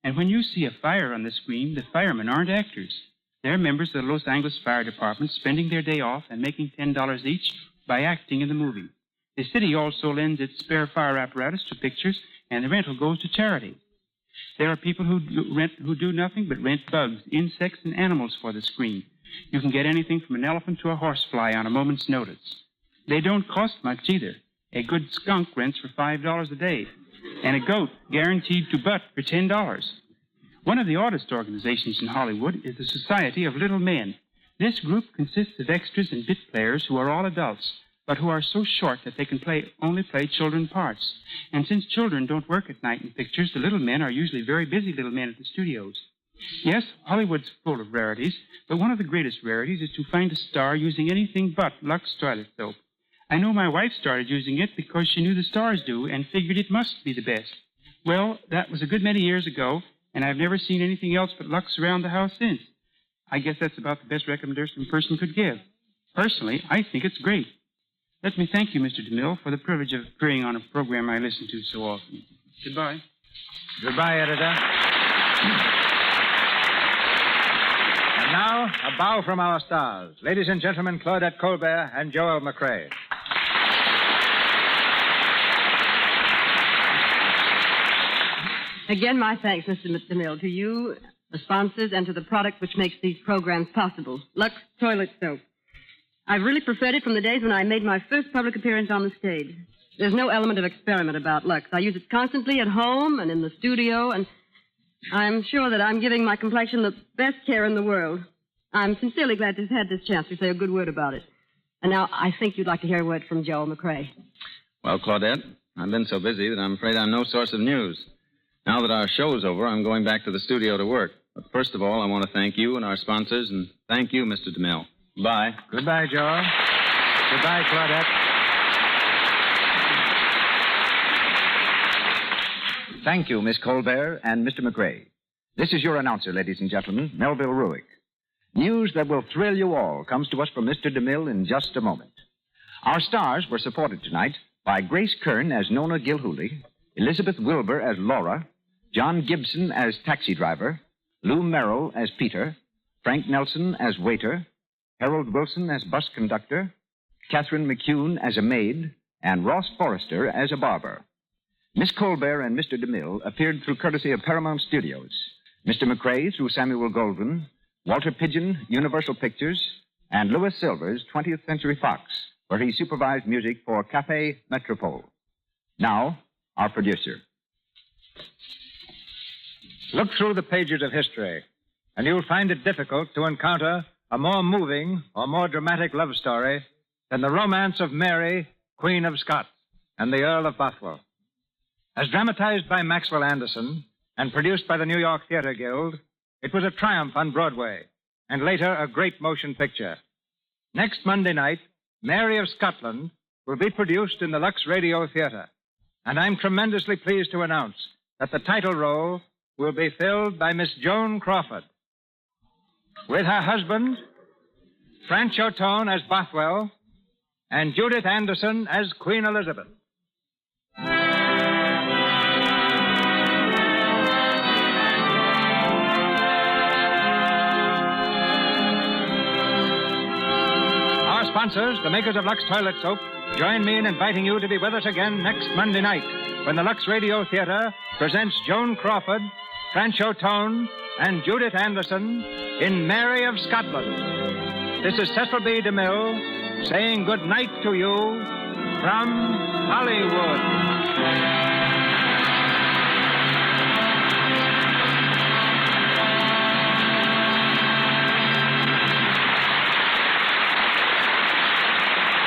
And when you see a fire on the screen, the firemen aren't actors. They're members of the Los Angeles Fire Department spending their day off and making $10 each by acting in the movie. The city also lends its spare fire apparatus to pictures, and the rental goes to charity. There are people who do nothing but rent bugs, insects, and animals for the screen. You can get anything from an elephant to a horsefly on a moment's notice. They don't cost much either. A good skunk rents for $5 a day, and a goat guaranteed to butt for $10. One of the oddest organizations in Hollywood is the Society of Little Men. This group consists of extras and bit players who are all adults, but who are so short that they can only play children parts. And since children don't work at night in pictures, the little men are usually very busy little men at the studios. Yes, Hollywood's full of rarities, but one of the greatest rarities is to find a star using anything but Lux toilet soap. I know my wife started using it because she knew the stars do and figured it must be the best. Well, that was a good many years ago, and I've never seen anything else but Lux around the house since. I guess that's about the best recommendation a person could give. Personally, I think it's great. Let me thank you, Mr. DeMille, for the privilege of appearing on a program I listen to so often. Goodbye. Goodbye, editor. And now, a bow from our stars. Ladies and gentlemen, Claudette Colbert and Joel McRae. Again, my thanks, Mr. DeMille, to you, the sponsors, and to the product which makes these programs possible, Lux Toilet Soap. I've really preferred it from the days when I made my first public appearance on the stage. There's no element of experiment about Lux. I use it constantly at home and in the studio, and I'm sure that I'm giving my complexion the best care in the world. I'm sincerely glad to have had this chance to say a good word about it. And now I think you'd like to hear a word from Joel McRae. Well, Claudette, I've been so busy that I'm afraid I'm no source of news. Now that our show's over, I'm going back to the studio to work. But first of all, I want to thank you and our sponsors, and thank you, Mr. DeMille. Bye. Goodbye, Joel. Goodbye, Claudette. Thank you, Miss Colbert and Mr. McRae. This is your announcer, ladies and gentlemen, Melville Ruick. News that will thrill you all comes to us from Mr. DeMille in just a moment. Our stars were supported tonight by Grace Kern as Nona Gilhooly, Elizabeth Wilbur as Laura, John Gibson as taxi driver, Lou Merrill as Peter, Frank Nelson as waiter, Harold Wilson as bus conductor, Catherine McCune as a maid, and Ross Forrester as a barber. Miss Colbert and Mr. DeMille appeared through courtesy of Paramount Studios, Mr. McRae through Samuel Goldwyn, Walter Pidgeon, Universal Pictures, and Louis Silvers, 20th Century Fox, where he supervised music for Café Metropole. Now, our producer. Look through the pages of history, and you'll find it difficult to encounter a more moving or more dramatic love story than the romance of Mary, Queen of Scots, and the Earl of Bothwell. As dramatized by Maxwell Anderson and produced by the New York Theater Guild, it was a triumph on Broadway, and later a great motion picture. Next Monday night, Mary of Scotland will be produced in the Lux Radio Theater, and I'm tremendously pleased to announce that the title role will be filled by Miss Joan Crawford. With her husband, Francho Tone as Bothwell, and Judith Anderson as Queen Elizabeth. Our sponsors, the makers of Lux Toilet Soap, join me in inviting you to be with us again next Monday night when the Lux Radio Theater presents Joan Crawford, Francho Tone, and Judith Anderson in Mary of Scotland. This is Cecil B. DeMille saying good night to you from Hollywood.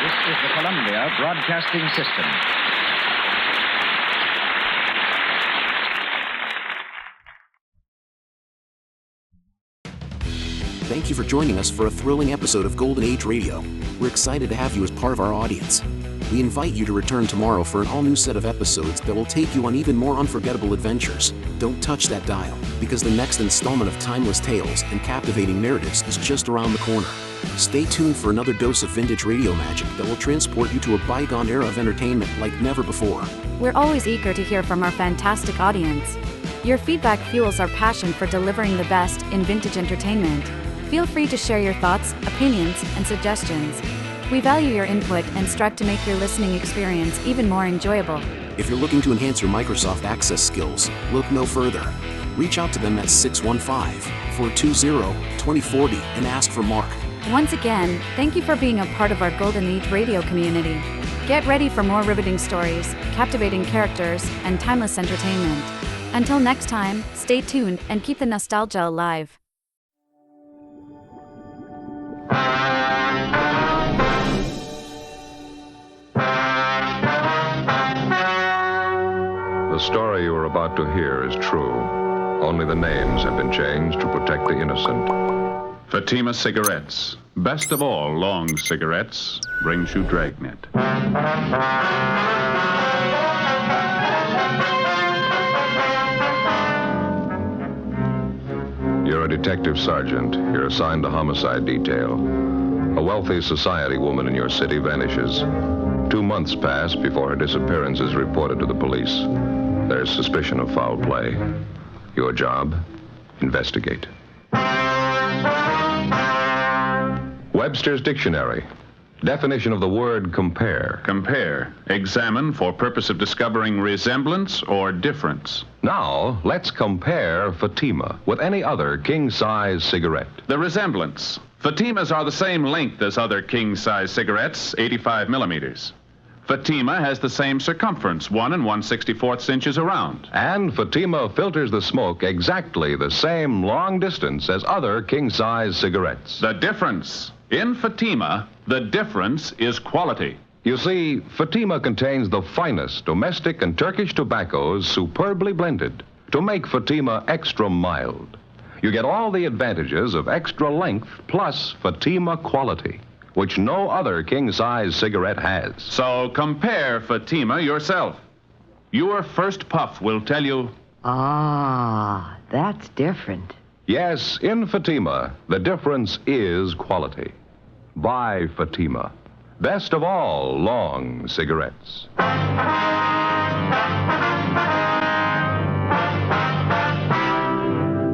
This is the Columbia Broadcasting System. Thank you for joining us for a thrilling episode of Golden Age Radio. We're excited to have you as part of our audience. We invite you to return tomorrow for an all-new set of episodes that will take you on even more unforgettable adventures. Don't touch that dial, because the next installment of timeless tales and captivating narratives is just around the corner. Stay tuned for another dose of vintage radio magic that will transport you to a bygone era of entertainment like never before. We're always eager to hear from our fantastic audience. Your feedback fuels our passion for delivering the best in vintage entertainment. Feel free to share your thoughts, opinions, and suggestions. We value your input and strive to make your listening experience even more enjoyable. If you're looking to enhance your Microsoft Access skills, look no further. Reach out to them at 615-420-2040 and ask for Mark. Once again, thank you for being a part of our Golden Age radio community. Get ready for more riveting stories, captivating characters, and timeless entertainment. Until next time, stay tuned and keep the nostalgia alive. The story you are about to hear is true. Only the names have been changed to protect the innocent. Fatima Cigarettes. Best of all long cigarettes brings you Dragnet. You're a detective sergeant. You're assigned to homicide detail. A wealthy society woman in your city vanishes. 2 months pass before her disappearance is reported to the police. There's suspicion of foul play. Your job? Investigate. Webster's Dictionary. Definition of the word compare. Compare. Examine for purpose of discovering resemblance or difference. Now, let's compare Fatima with any other king-size cigarette. The resemblance. Fatimas are the same length as other king-size cigarettes, 85 millimeters. Fatima has the same circumference, 1 1/64 inches around. And Fatima filters the smoke exactly the same long distance as other king-size cigarettes. The difference. In Fatima, the difference is quality. You see, Fatima contains the finest domestic and Turkish tobaccos superbly blended to make Fatima extra mild. You get all the advantages of extra length plus Fatima quality, which no other king-size cigarette has. So compare Fatima yourself. Your first puff will tell you... Ah, that's different. Yes, in Fatima, the difference is quality. Buy Fatima. Best of all long cigarettes.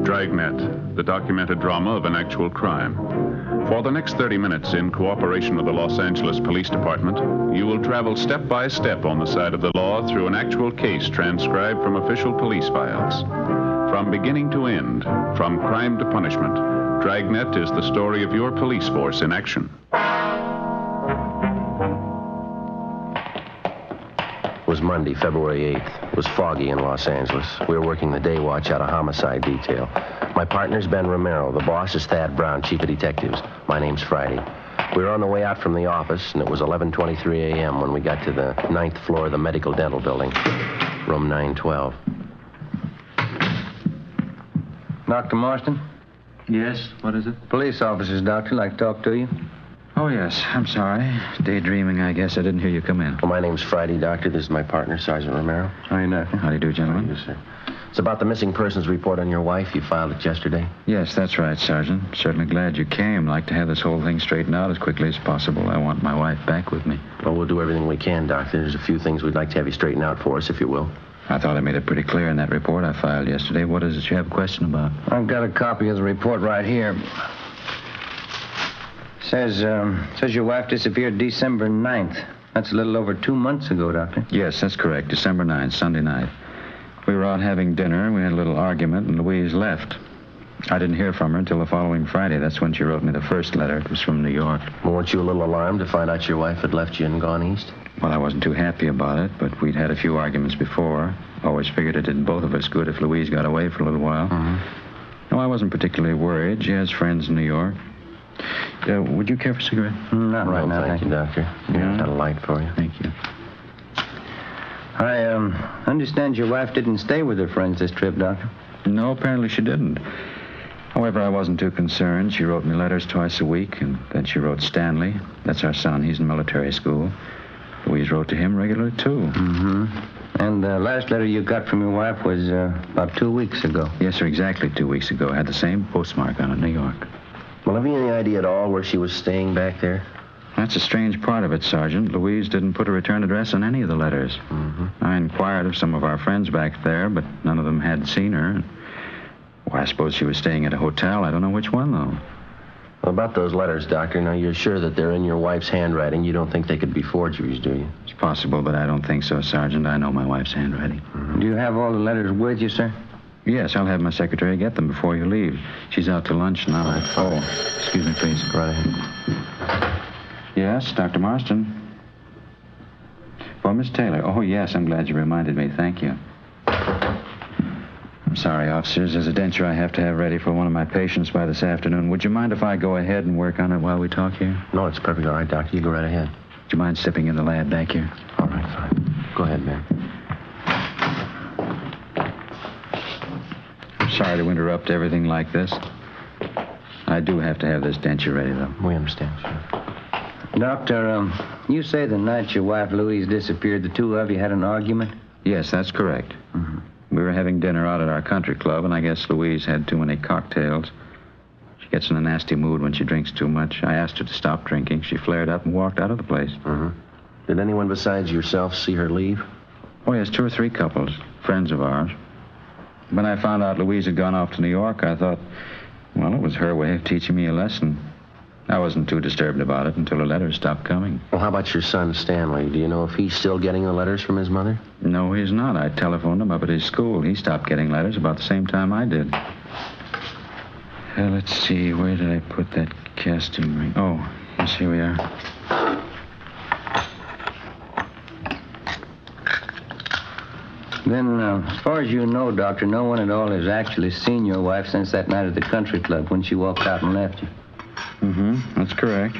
Dragnet, the documented drama of an actual crime. For the next 30 minutes, in cooperation with the Los Angeles Police Department, you will travel step by step on the side of the law through an actual case transcribed from official police files. From beginning to end, from crime to punishment, Dragnet is the story of your police force in action. It was Monday, February 8th. It was foggy in Los Angeles. We were working the day watch out of homicide detail. My partner's Ben Romero. The boss is Thad Brown, chief of detectives. My name's Friday. We were on the way out from the office, and it was 11:23 a.m. when we got to the 9th floor of the medical dental building, room 912. Dr. Marston? Yes, what is it? Police officers, doctor, like to talk to you. Oh, yes. I'm sorry. Daydreaming, I guess. I didn't hear you come in. Well, my name's Friday, doctor. This is my partner, Sergeant Romero. How do you know? How do you do, gentlemen? Yes, sir. It's about the missing persons report on your wife. You filed it yesterday. Yes, that's right, Sergeant. Certainly glad you came. Like to have this whole thing straightened out as quickly as possible. I want my wife back with me. Well, we'll do everything we can, doctor. There's a few things we'd like to have you straighten out for us, if you will. I thought I made it pretty clear in that report I filed yesterday. What is it you have a question about? I've got a copy of the report right here. Says your wife disappeared December 9th. That's a little over 2 months ago, Doctor. Yes, that's correct. December 9th, Sunday night. We were out having dinner. We had a little argument, and Louise left. I didn't hear from her until the following Friday. That's when she wrote me the first letter. It was from New York. Well, weren't you a little alarmed to find out your wife had left you and gone east? Well, I wasn't too happy about it, but we'd had a few arguments before. Always figured it did both of us good if Louise got away for a little while. No, I wasn't particularly worried. She has friends in New York. Would you care for a cigarette? Not right now, thank you, doctor. Yeah? I've got a light for you. Thank you. I understand your wife didn't stay with her friends this trip, Doctor. No, apparently she didn't. However, I wasn't too concerned. She wrote me letters twice a week, and then she wrote Stanley. That's our son. He's in military school. Louise wrote to him regularly, too. And the last letter you got from your wife was about 2 weeks ago. Yes, sir, exactly 2 weeks ago. Had the same postmark on it, New York. Well, have you any idea at all where she was staying back there? That's a strange part of it, Sergeant. Louise didn't put a return address on any of the letters. I inquired of some of our friends back there, but none of them had seen her. Well, I suppose she was staying at a hotel. I don't know which one, though. Well, about those letters, Doctor, now you're sure that they're in your wife's handwriting. You don't think they could be forgeries, do you? It's possible, but I don't think so, Sergeant. I know my wife's handwriting. Do you have all the letters with you, sir? Yes, I'll have my secretary get them before you leave. She's out to lunch now. Oh, excuse me, please. Right ahead. Yes, Dr. Marston. For Miss Taylor. Oh, yes, I'm glad you reminded me. Thank you. I'm sorry, officers. There's a denture I have to have ready for one of my patients by this afternoon. Would you mind if I go ahead and work on it while we talk here? No, it's perfectly all right, Doctor. You go right ahead. Would you mind stepping in the lab back here? All right, fine. Go ahead, man. sorry to interrupt everything like this. I do have to have this denture ready, though. We understand, sir. Doctor, you say the night your wife Louise disappeared, the two of you had an argument? Yes, that's correct. Mm-hmm. We were having dinner out at our country club, and I guess Louise had too many cocktails. She gets in a nasty mood when she drinks too much. I asked her to stop drinking. She flared up and walked out of the place. Mm-hmm. Did anyone besides yourself see her leave? Oh, yes, 2 or 3 couples, friends of ours. When I found out Louise had gone off to New York, I thought, well, it was her way of teaching me a lesson. I wasn't too disturbed about it until her letters stopped coming. Well, how about your son, Stanley? Do you know if he's still getting the letters from his mother? No, he's not. I telephoned him up at his school. He stopped getting letters about the same time I did. Let's see, where did I put that casting ring? Oh, yes, here we are. Then, as far as you know, Doctor, no one at all has actually seen your wife since that night at the country club when she walked out and left you. Mm-hmm, that's correct.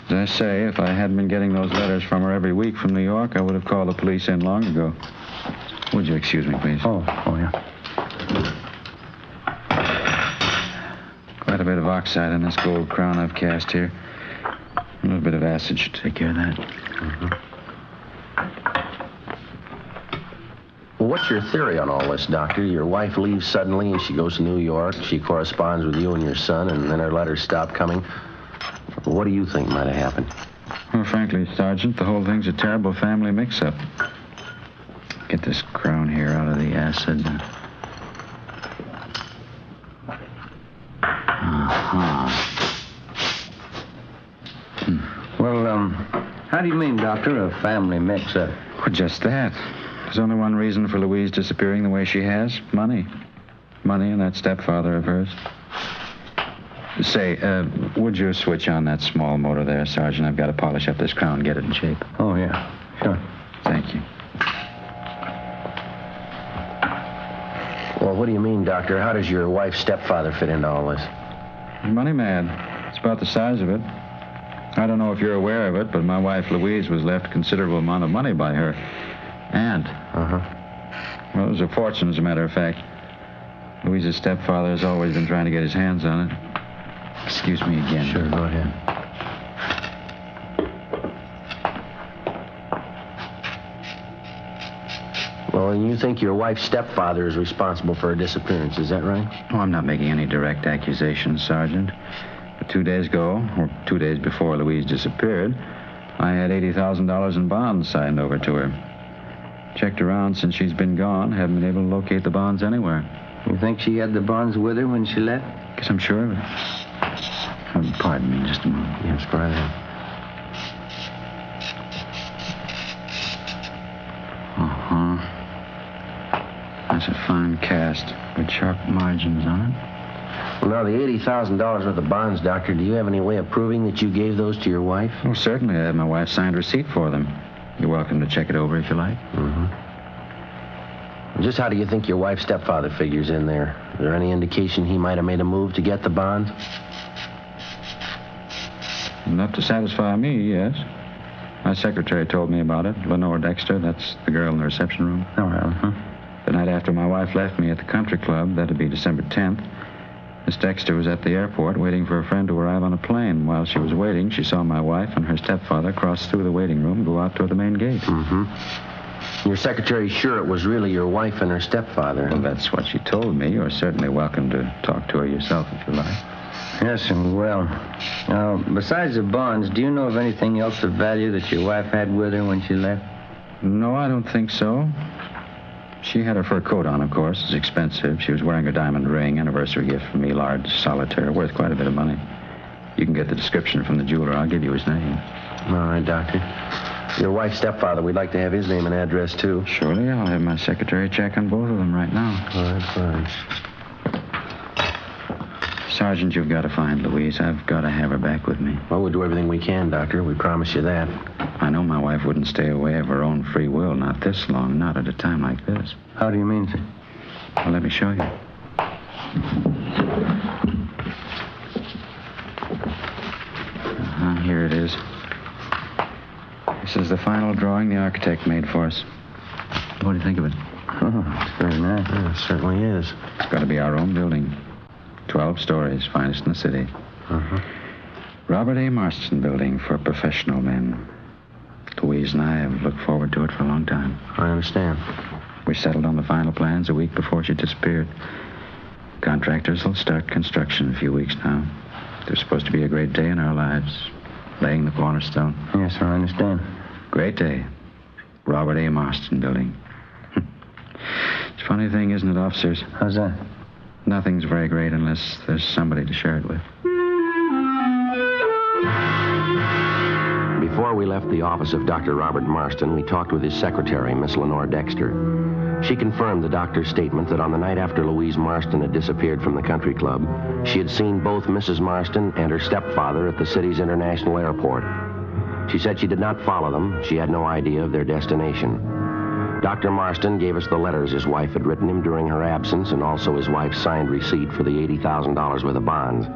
As I say, if I hadn't been getting those letters from her every week from New York, I would have called the police in long ago. Would you excuse me, please? Oh, yeah. Quite a bit of oxide in this gold crown I've cast here. A little bit of acid should take care of that. Mm-hmm. Well, what's your theory on all this, Doctor? Your wife leaves suddenly and she goes to New York. She corresponds with you and your son, and then her letters stop coming. What do you think might have happened? Well, frankly, Sergeant, the whole thing's a terrible family mix-up. Get this crown here out of the acid. Uh-huh. Well, how do you mean, Doctor, a family mix-up? Well, just that. There's only one reason for Louise disappearing the way she has. Money. Money and that stepfather of hers. Say, would you switch on that small motor there, Sergeant? I've got to polish up this crown and get it in shape. Oh, yeah. Sure. Thank you. Well, what do you mean, Doctor? How does your wife's stepfather fit into all this? Money mad. It's about the size of it. I don't know if you're aware of it, but my wife Louise was left a considerable amount of money by her aunt. Uh-huh. Well, it was a fortune, as a matter of fact. Louise's stepfather has always been trying to get his hands on it. Excuse me again. Sure, go ahead. Well, and you think your wife's stepfather is responsible for her disappearance, is that right? Oh, I'm not making any direct accusations, Sergeant. But 2 days ago, or 2 days before Louise disappeared, I had $80,000 in bonds signed over to her. Checked around since she's been gone. Haven't been able to locate the bonds anywhere. You think she had the bonds with her when she left? Guess I'm sure of it. Pardon me just a moment. Yes, go right ahead. Uh-huh. That's a fine cast with sharp margins on it. Well, now, the $80,000 worth of bonds, Doctor, do you have any way of proving that you gave those to your wife? Oh, certainly. I have my wife's signed receipt for them. You're welcome to check it over if you like. Mm-hmm. Just how do you think your wife's stepfather figures in there? Is there any indication he might have made a move to get the bonds? Enough to satisfy me, yes. My secretary told me about it. Lenore Dexter, that's the girl in the reception room. Oh, well, huh? The night after my wife left me at the country club, that'd be December 10th, Miss Dexter was at the airport waiting for a friend to arrive on a plane. While she was waiting, she saw my wife and her stepfather cross through the waiting room and go out toward the main gate. Mm-hmm. Your secretary's sure it was really your wife and her stepfather. Well, that's what she told me. You're certainly welcome to talk to her yourself if you like. Yes, and well, now, besides the bonds, do you know of anything else of value that your wife had with her when she left? No, I don't think so. She had her fur coat on, of course. It's expensive. She was wearing a diamond ring, anniversary gift from me, large solitaire, worth quite a bit of money. You can get the description from the jeweler. I'll give you his name. All right, Doctor. Your wife's stepfather, we'd like to have his name and address, too. Surely. I'll have my secretary check on both of them right now. All right, fine. Sergeant, you've got to find Louise. I've got to have her back with me. Well, we'll do everything we can, Doctor. We promise you that. I know my wife wouldn't stay away of her own free will, not this long, not at a time like this. How do you mean, sir? Well, let me show you. Here it is. This is the final drawing the architect made for us. What do you think of it? Oh, it's very nice. Yeah, it certainly is. It's got to be our own building. 12 stories, finest in the city. Robert A. Marston Building for professional men. Louise and I have looked forward to it for a long time. I understand. We settled on the final plans a week before she disappeared. Contractors will start construction in a few weeks now. There's supposed to be a great day in our lives. Laying the cornerstone. Yes, sir, I understand. Great day. Robert A. Marston Building. It's a funny thing, isn't it, officers? How's that? Nothing's very great unless there's somebody to share it with. Before we left the office of Dr. Robert Marston, we talked with his secretary, Miss Lenore Dexter. She confirmed the doctor's statement that on the night after Louise Marston had disappeared from the country club, she had seen both Mrs. Marston and her stepfather at the city's international airport. She said she did not follow them. She had no idea of their destination. Dr. Marston gave us the letters his wife had written him during her absence and also his wife's signed receipt for the $80,000 worth of bonds.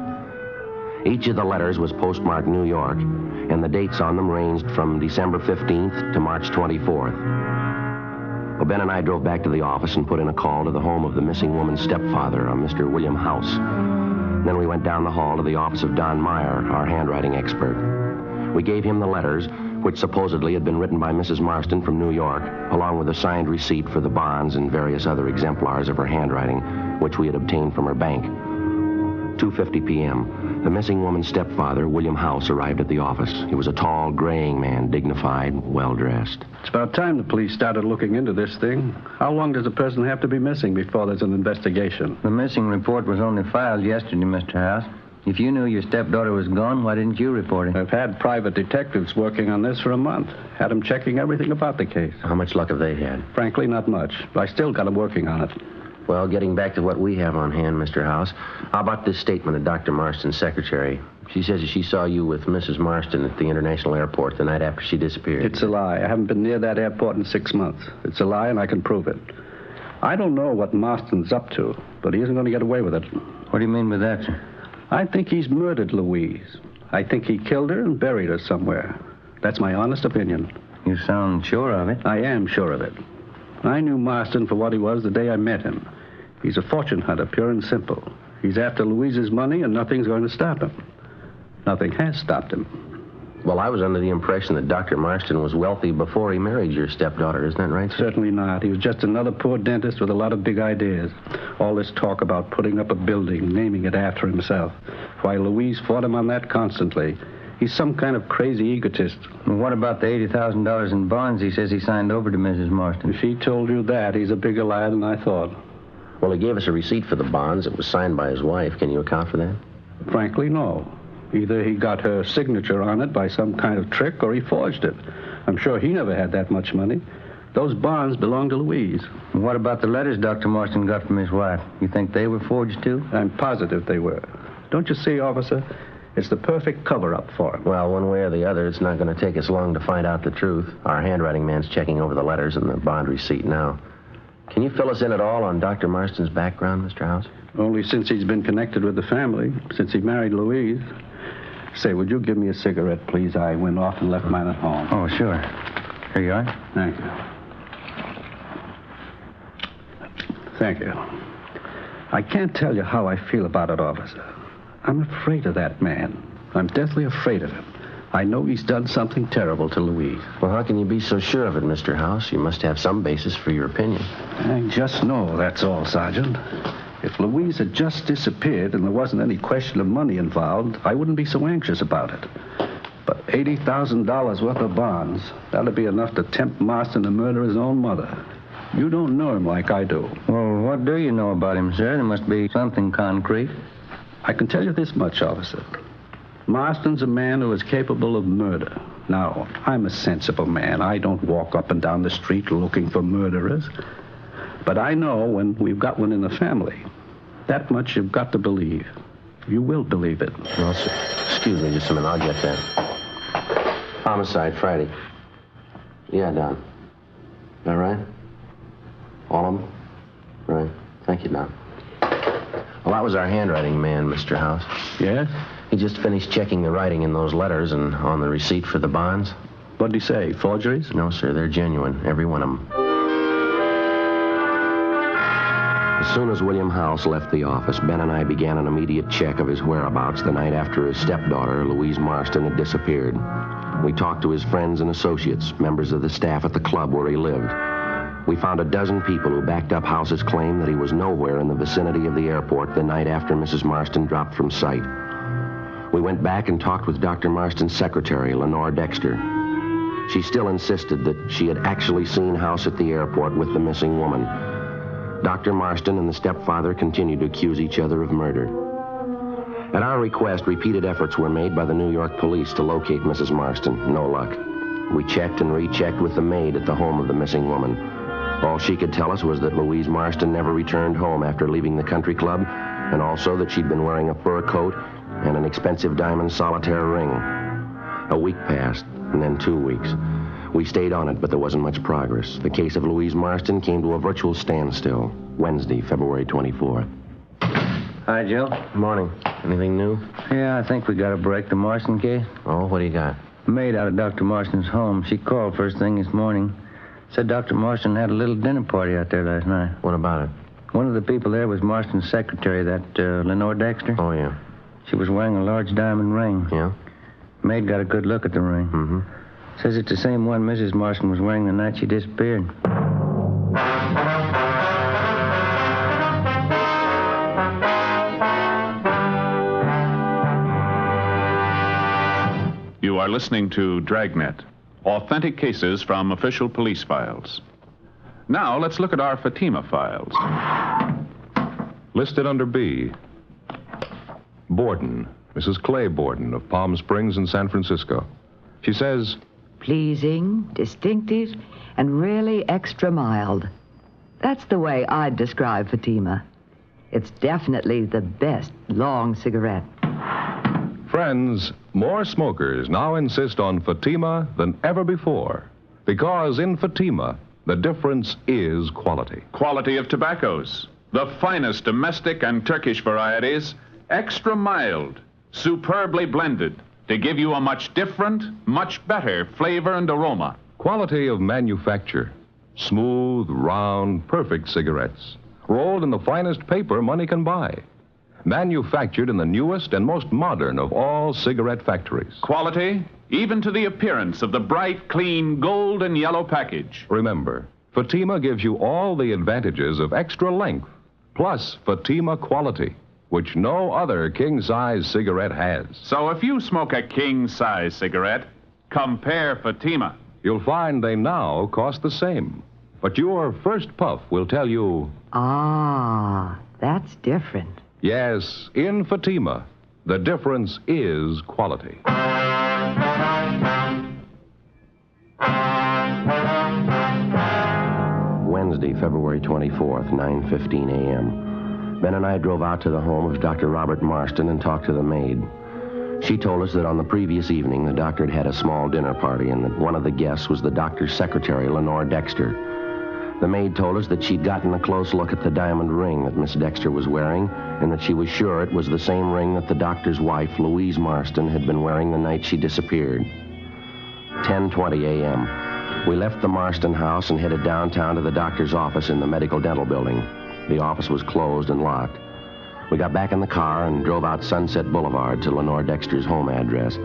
Each of the letters was postmarked New York, and the dates on them ranged from December 15th to March 24th. Well, Ben and I drove back to the office and put in a call to the home of the missing woman's stepfather, a Mr. William House. Then we went down the hall to the office of Don Meyer, our handwriting expert. We gave him the letters, which supposedly had been written by Mrs. Marston from New York, along with a signed receipt for the bonds and various other exemplars of her handwriting, which we had obtained from her bank. 2:50 p.m., the missing woman's stepfather, William House, arrived at the office. He was a tall, graying man, dignified, well-dressed. It's about time the police started looking into this thing. How long does a person have to be missing before there's an investigation? The missing report was only filed yesterday, Mr. House. If you knew your stepdaughter was gone, why didn't you report it? I've had private detectives working on this for a month. Had them checking everything about the case. How much luck have they had? Frankly, not much. But I still got them working on it. Well, getting back to what we have on hand, Mr. House, how about this statement of Dr. Marston's secretary? She says that she saw you with Mrs. Marston at the international airport the night after she disappeared. It's a lie. I haven't been near that airport in 6 months. It's a lie, and I can prove it. I don't know what Marston's up to, but he isn't going to get away with it. What do you mean by that, sir? I think he's murdered Louise. I think he killed her and buried her somewhere. That's my honest opinion. You sound sure of it. I am sure of it. I knew Marston for what he was the day I met him. He's a fortune hunter, pure and simple. He's after Louise's money, and nothing's going to stop him. Nothing has stopped him. Well, I was under the impression that Dr. Marston was wealthy before he married your stepdaughter. Isn't that right, sir? Certainly not. He was just another poor dentist with a lot of big ideas. All this talk about putting up a building, naming it after himself. Why, Louise fought him on that constantly. He's some kind of crazy egotist. Well, what about the $80,000 in bonds he says he signed over to Mrs. Marston? If he told you that, he's a bigger liar than I thought. Well, he gave us a receipt for the bonds. It was signed by his wife. Can you account for that? Frankly, no. Either he got her signature on it by some kind of trick, or he forged it. I'm sure he never had that much money. Those bonds belong to Louise. What about the letters Dr. Marston got from his wife? You think they were forged, too? I'm positive they were. Don't you see, officer? It's the perfect cover-up for him. Well, one way or the other, it's not going to take us long to find out the truth. Our handwriting man's checking over the letters and the bond receipt now. Can you fill us in at all on Dr. Marston's background, Mr. House? Only since he's been connected with the family, since he married Louise. Say, would you give me a cigarette, please? I went off and left mine at home. Oh, sure. Here you are. Thank you. Thank you. I can't tell you how I feel about it, officer. I'm afraid of that man. I'm deathly afraid of him. I know he's done something terrible to Louise. Well, how can you be so sure of it, Mr. House? You must have some basis for your opinion. I just know, that's all, Sergeant. If Louise had just disappeared and there wasn't any question of money involved, I wouldn't be so anxious about it. But $80,000 worth of bonds, that'd be enough to tempt Marston to murder his own mother. You don't know him like I do. Well, what do you know about him, sir? There must be something concrete. I can tell you this much, officer. Marston's a man who is capable of murder. Now, I'm a sensible man. I don't walk up and down the street looking for murderers. But I know when we've got one in the family. That much you've got to believe. You will believe it. Well, sir, excuse me just a minute. I'll get that. Homicide, Friday. Yeah, Don. Is that right? All of them? Right. Thank you, Don. Well, that was our handwriting man, Mr. House. Yes? He just finished checking the writing in those letters and on the receipt for the bonds. What'd he say? Forgeries? No, sir. They're genuine. Every one of them. As soon as William House left the office, Ben and I began an immediate check of his whereabouts the night after his stepdaughter, Louise Marston, had disappeared. We talked to his friends and associates, members of the staff at the club where he lived. We found a dozen people who backed up House's claim that he was nowhere in the vicinity of the airport the night after Mrs. Marston dropped from sight. We went back and talked with Dr. Marston's secretary, Lenore Dexter. She still insisted that she had actually seen House at the airport with the missing woman. Dr. Marston and the stepfather continued to accuse each other of murder. At our request, repeated efforts were made by the New York police to locate Mrs. Marston. No luck. We checked and rechecked with the maid at the home of the missing woman. All she could tell us was that Louise Marston never returned home after leaving the country club, and also that she'd been wearing a fur coat and an expensive diamond solitaire ring. A week passed, and then 2 weeks. We stayed on it, but there wasn't much progress. The case of Louise Marston came to a virtual standstill Wednesday, February 24th. Hi, Joe. Morning. Anything new? Yeah, I think we got a break. The Marston case. Oh, what do you got? Maid out of Dr. Marston's home. She called first thing this morning. Said Dr. Marston had a little dinner party out there last night. What about it? One of the people there was Marston's secretary, that Lenore Dexter. Oh, yeah. She was wearing a large diamond ring. Yeah? Maid got a good look at the ring. Mm-hmm. Says it's the same one Mrs. Marston was wearing the night she disappeared. You are listening to Dragnet, authentic cases from official police files. Now, let's look at our Fatima files. Listed under B. Borden, Mrs. Clay Borden of Palm Springs in San Francisco. She says, pleasing, distinctive, and really extra mild. That's the way I'd describe Fatima. It's definitely the best long cigarette. friends, more smokers now insist on Fatima than ever before. Because in Fatima, the difference is quality. Quality of tobaccos. The finest domestic and Turkish varieties, extra mild, superbly blended, to give you a much different, much better flavor and aroma. Quality of manufacture. Smooth, round, perfect cigarettes. Rolled in the finest paper money can buy. Manufactured in the newest and most modern of all cigarette factories. Quality, even to the appearance of the bright, clean gold and yellow package. Remember, Fatima gives you all the advantages of extra length, plus Fatima quality, which no other king-size cigarette has. So if you smoke a king-size cigarette, compare Fatima. You'll find they now cost the same. But your first puff will tell you... Ah, that's different. Yes, in Fatima, the difference is quality. Wednesday, February 24th, 9:15 a.m. Ben and I drove out to the home of Dr. Robert Marston and talked to the maid. She told us that on the previous evening, the doctor had had a small dinner party and that one of the guests was the doctor's secretary, Lenore Dexter. The maid told us that she'd gotten a close look at the diamond ring that Miss Dexter was wearing and that she was sure it was the same ring that the doctor's wife, Louise Marston, had been wearing the night she disappeared. 10:20 a.m. We left the Marston house and headed downtown to the doctor's office in the medical dental building. The office was closed and locked. We got back in the car and drove out Sunset Boulevard to Lenore Dexter's home address.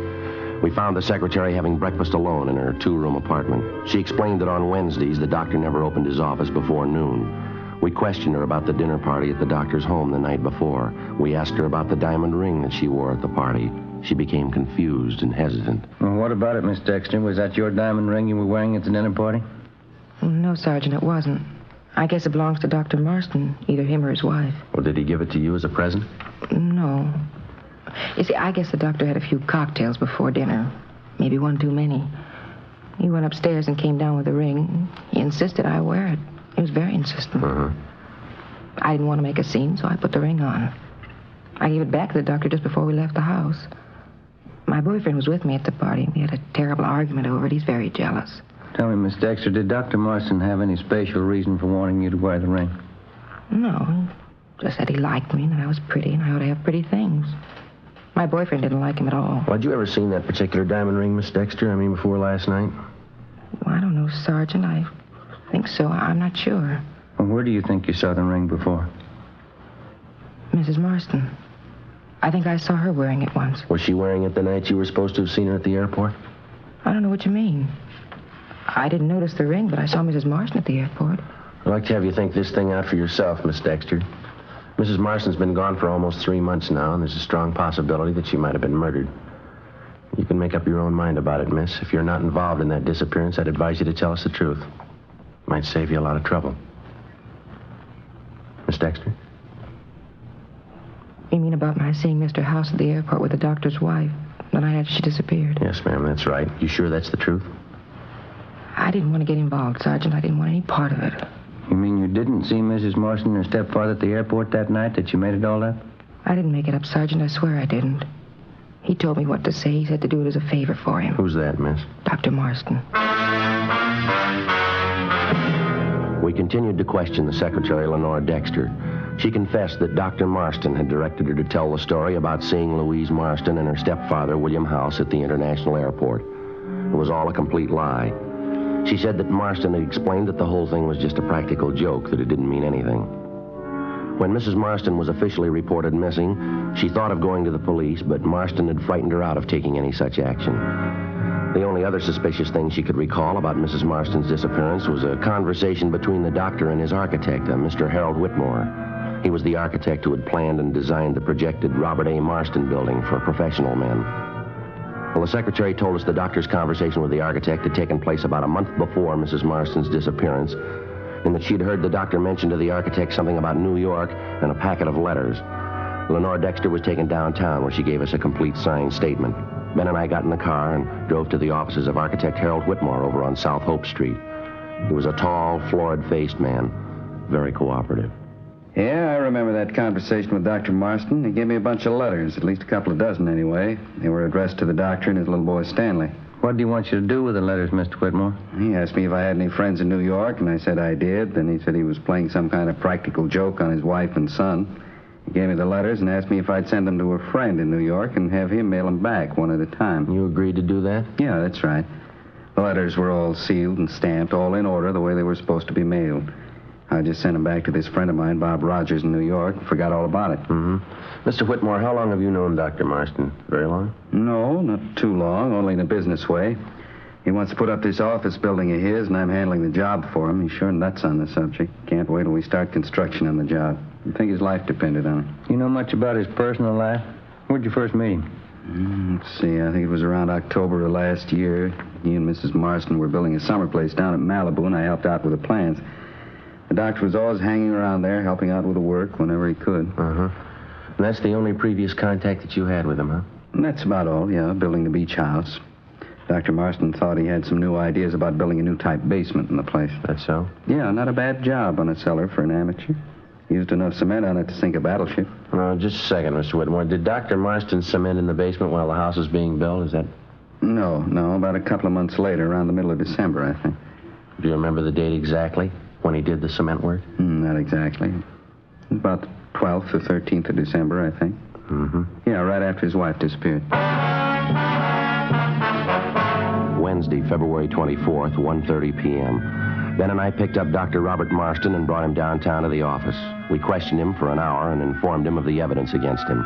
We found the secretary having breakfast alone in her two-room apartment. She explained that on Wednesdays, the doctor never opened his office before noon. We questioned her about the dinner party at the doctor's home the night before. We asked her about the diamond ring that she wore at the party. She became confused and hesitant. Well, what about it, Miss Dexter? Was that your diamond ring you were wearing at the dinner party? No, Sergeant, it wasn't. I guess it belongs to Dr. Marston, either him or his wife. Well, did he give it to you as a present? No. You see, I guess the doctor had a few cocktails before dinner. Maybe one too many. He went upstairs and came down with the ring. He insisted I wear it. He was very insistent. I didn't want to make a scene, so I put the ring on. I gave it back to the doctor just before we left the house. My boyfriend was with me at the party. We had a terrible argument over it. He's very jealous. Tell me, Miss Dexter, did Dr. Marston have any special reason for wanting you to wear the ring? No. Just that he liked me and that I was pretty and I ought to have pretty things. My boyfriend didn't like him at all. Well, had you ever seen that particular diamond ring, Miss Dexter? I mean, before last night? Well, I don't know, Sergeant. I think so. I'm not sure. Well, where do you think you saw the ring before? Mrs. Marston. I think I saw her wearing it once. Was she wearing it the night you were supposed to have seen her at the airport? I don't know what you mean. I didn't notice the ring, but I saw Mrs. Marston at the airport. I'd like to have you think this thing out for yourself, Miss Dexter. Mrs. Marston's been gone for almost 3 months now, and there's a strong possibility that she might have been murdered. You can make up your own mind about it, miss. If you're not involved in that disappearance, I'd advise you to tell us the truth. It might save you a lot of trouble. Miss Dexter? You mean about my seeing Mr. House at the airport with the doctor's wife the night after she disappeared? Yes, ma'am, that's right. You sure that's the truth? I didn't want to get involved, Sergeant. I didn't want any part of it. You mean you didn't see Mrs. Marston and her stepfather at the airport that night, that you made it all up? I didn't make it up, Sergeant. I swear I didn't. He told me what to say. He said to do it as a favor for him. Who's that, miss? Dr. Marston. We continued to question the secretary, Lenore Dexter. She confessed that Dr. Marston had directed her to tell the story about seeing Louise Marston and her stepfather, William House, at the international airport. It was all a complete lie. She said that Marston had explained that the whole thing was just a practical joke, that it didn't mean anything. When Mrs. Marston was officially reported missing, she thought of going to the police, but Marston had frightened her out of taking any such action. The only other suspicious thing she could recall about Mrs. Marston's disappearance was a conversation between the doctor and his architect, Mr. Harold Whitmore. He was the architect who had planned and designed the projected Robert A. Marston building for professional men. Well, the secretary told us the doctor's conversation with the architect had taken place about a month before Mrs. Marston's disappearance, and that she'd heard the doctor mention to the architect something about New York and a packet of letters. Lenore Dexter was taken downtown, where she gave us a complete signed statement. Ben and I got in the car and drove to the offices of architect Harold Whitmore over on South Hope Street. He was a tall, florid-faced man, very cooperative. Yeah, I remember that conversation with Dr. Marston. He gave me a bunch of letters, at least a couple of dozen anyway. They were addressed to the doctor and his little boy Stanley. What do you want you to do with the letters, Mr. Whitmore? He asked me if I had any friends in New York, and I said I did. Then he said he was playing some kind of practical joke on his wife and son. He gave me the letters and asked me if I'd send them to a friend in New York and have him mail them back one at a time. You agreed to do that? Yeah, that's right. The letters were all sealed and stamped, all in order, the way they were supposed to be mailed. I just sent them back to this friend of mine, Bob Rogers, in New York, and forgot all about it. Mm-hmm. Mr. Whitmore, how long have you known Dr. Marston? Very long? No, not too long, only in a business way. He wants to put up this office building of his, and I'm handling the job for him. He's sure nuts on the subject. Can't wait till we start construction on the job. I think his life depended on it. You know much about his personal life? Where'd you first meet him? Let's see, I think it was around October of last year. He and Mrs. Marston were building a summer place down at Malibu, and I helped out with the plans. The doctor was always hanging around there, helping out with the work whenever he could. Uh-huh. And that's the only previous contact that you had with him, huh? And that's about all, yeah, building the beach house. Dr. Marston thought he had some new ideas about building a new type basement in the place. That's so? Yeah, not a bad job on a cellar for an amateur. Used enough cement on it to sink a battleship. Just a second, Mr. Whitmore. Did Dr. Marston cement in the basement while the house was being built? Is that... No, about a couple of months later, around the middle of December, I think. Do you remember the date exactly when he did the cement work? Not exactly. About the 12th or 13th of December, I think. Mm-hmm. Yeah, right after his wife disappeared. Wednesday, February 24th, 1:30 p.m. Ben and I picked up Dr. Robert Marston and brought him downtown to the office. We questioned him for an hour and informed him of the evidence against him.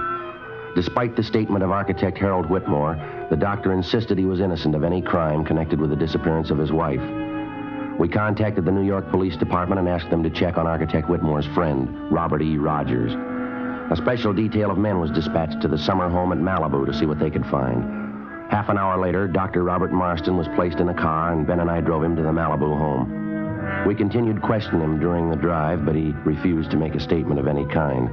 Despite the statement of architect Harold Whitmore, the doctor insisted he was innocent of any crime connected with the disappearance of his wife. We contacted the New York Police Department and asked them to check on architect Whitmore's friend, Robert E. Rogers. A special detail of men was dispatched to the summer home at Malibu to see what they could find. Half an hour later, Dr. Robert Marston was placed in a car, and Ben and I drove him to the Malibu home. We continued questioning him during the drive, but he refused to make a statement of any kind.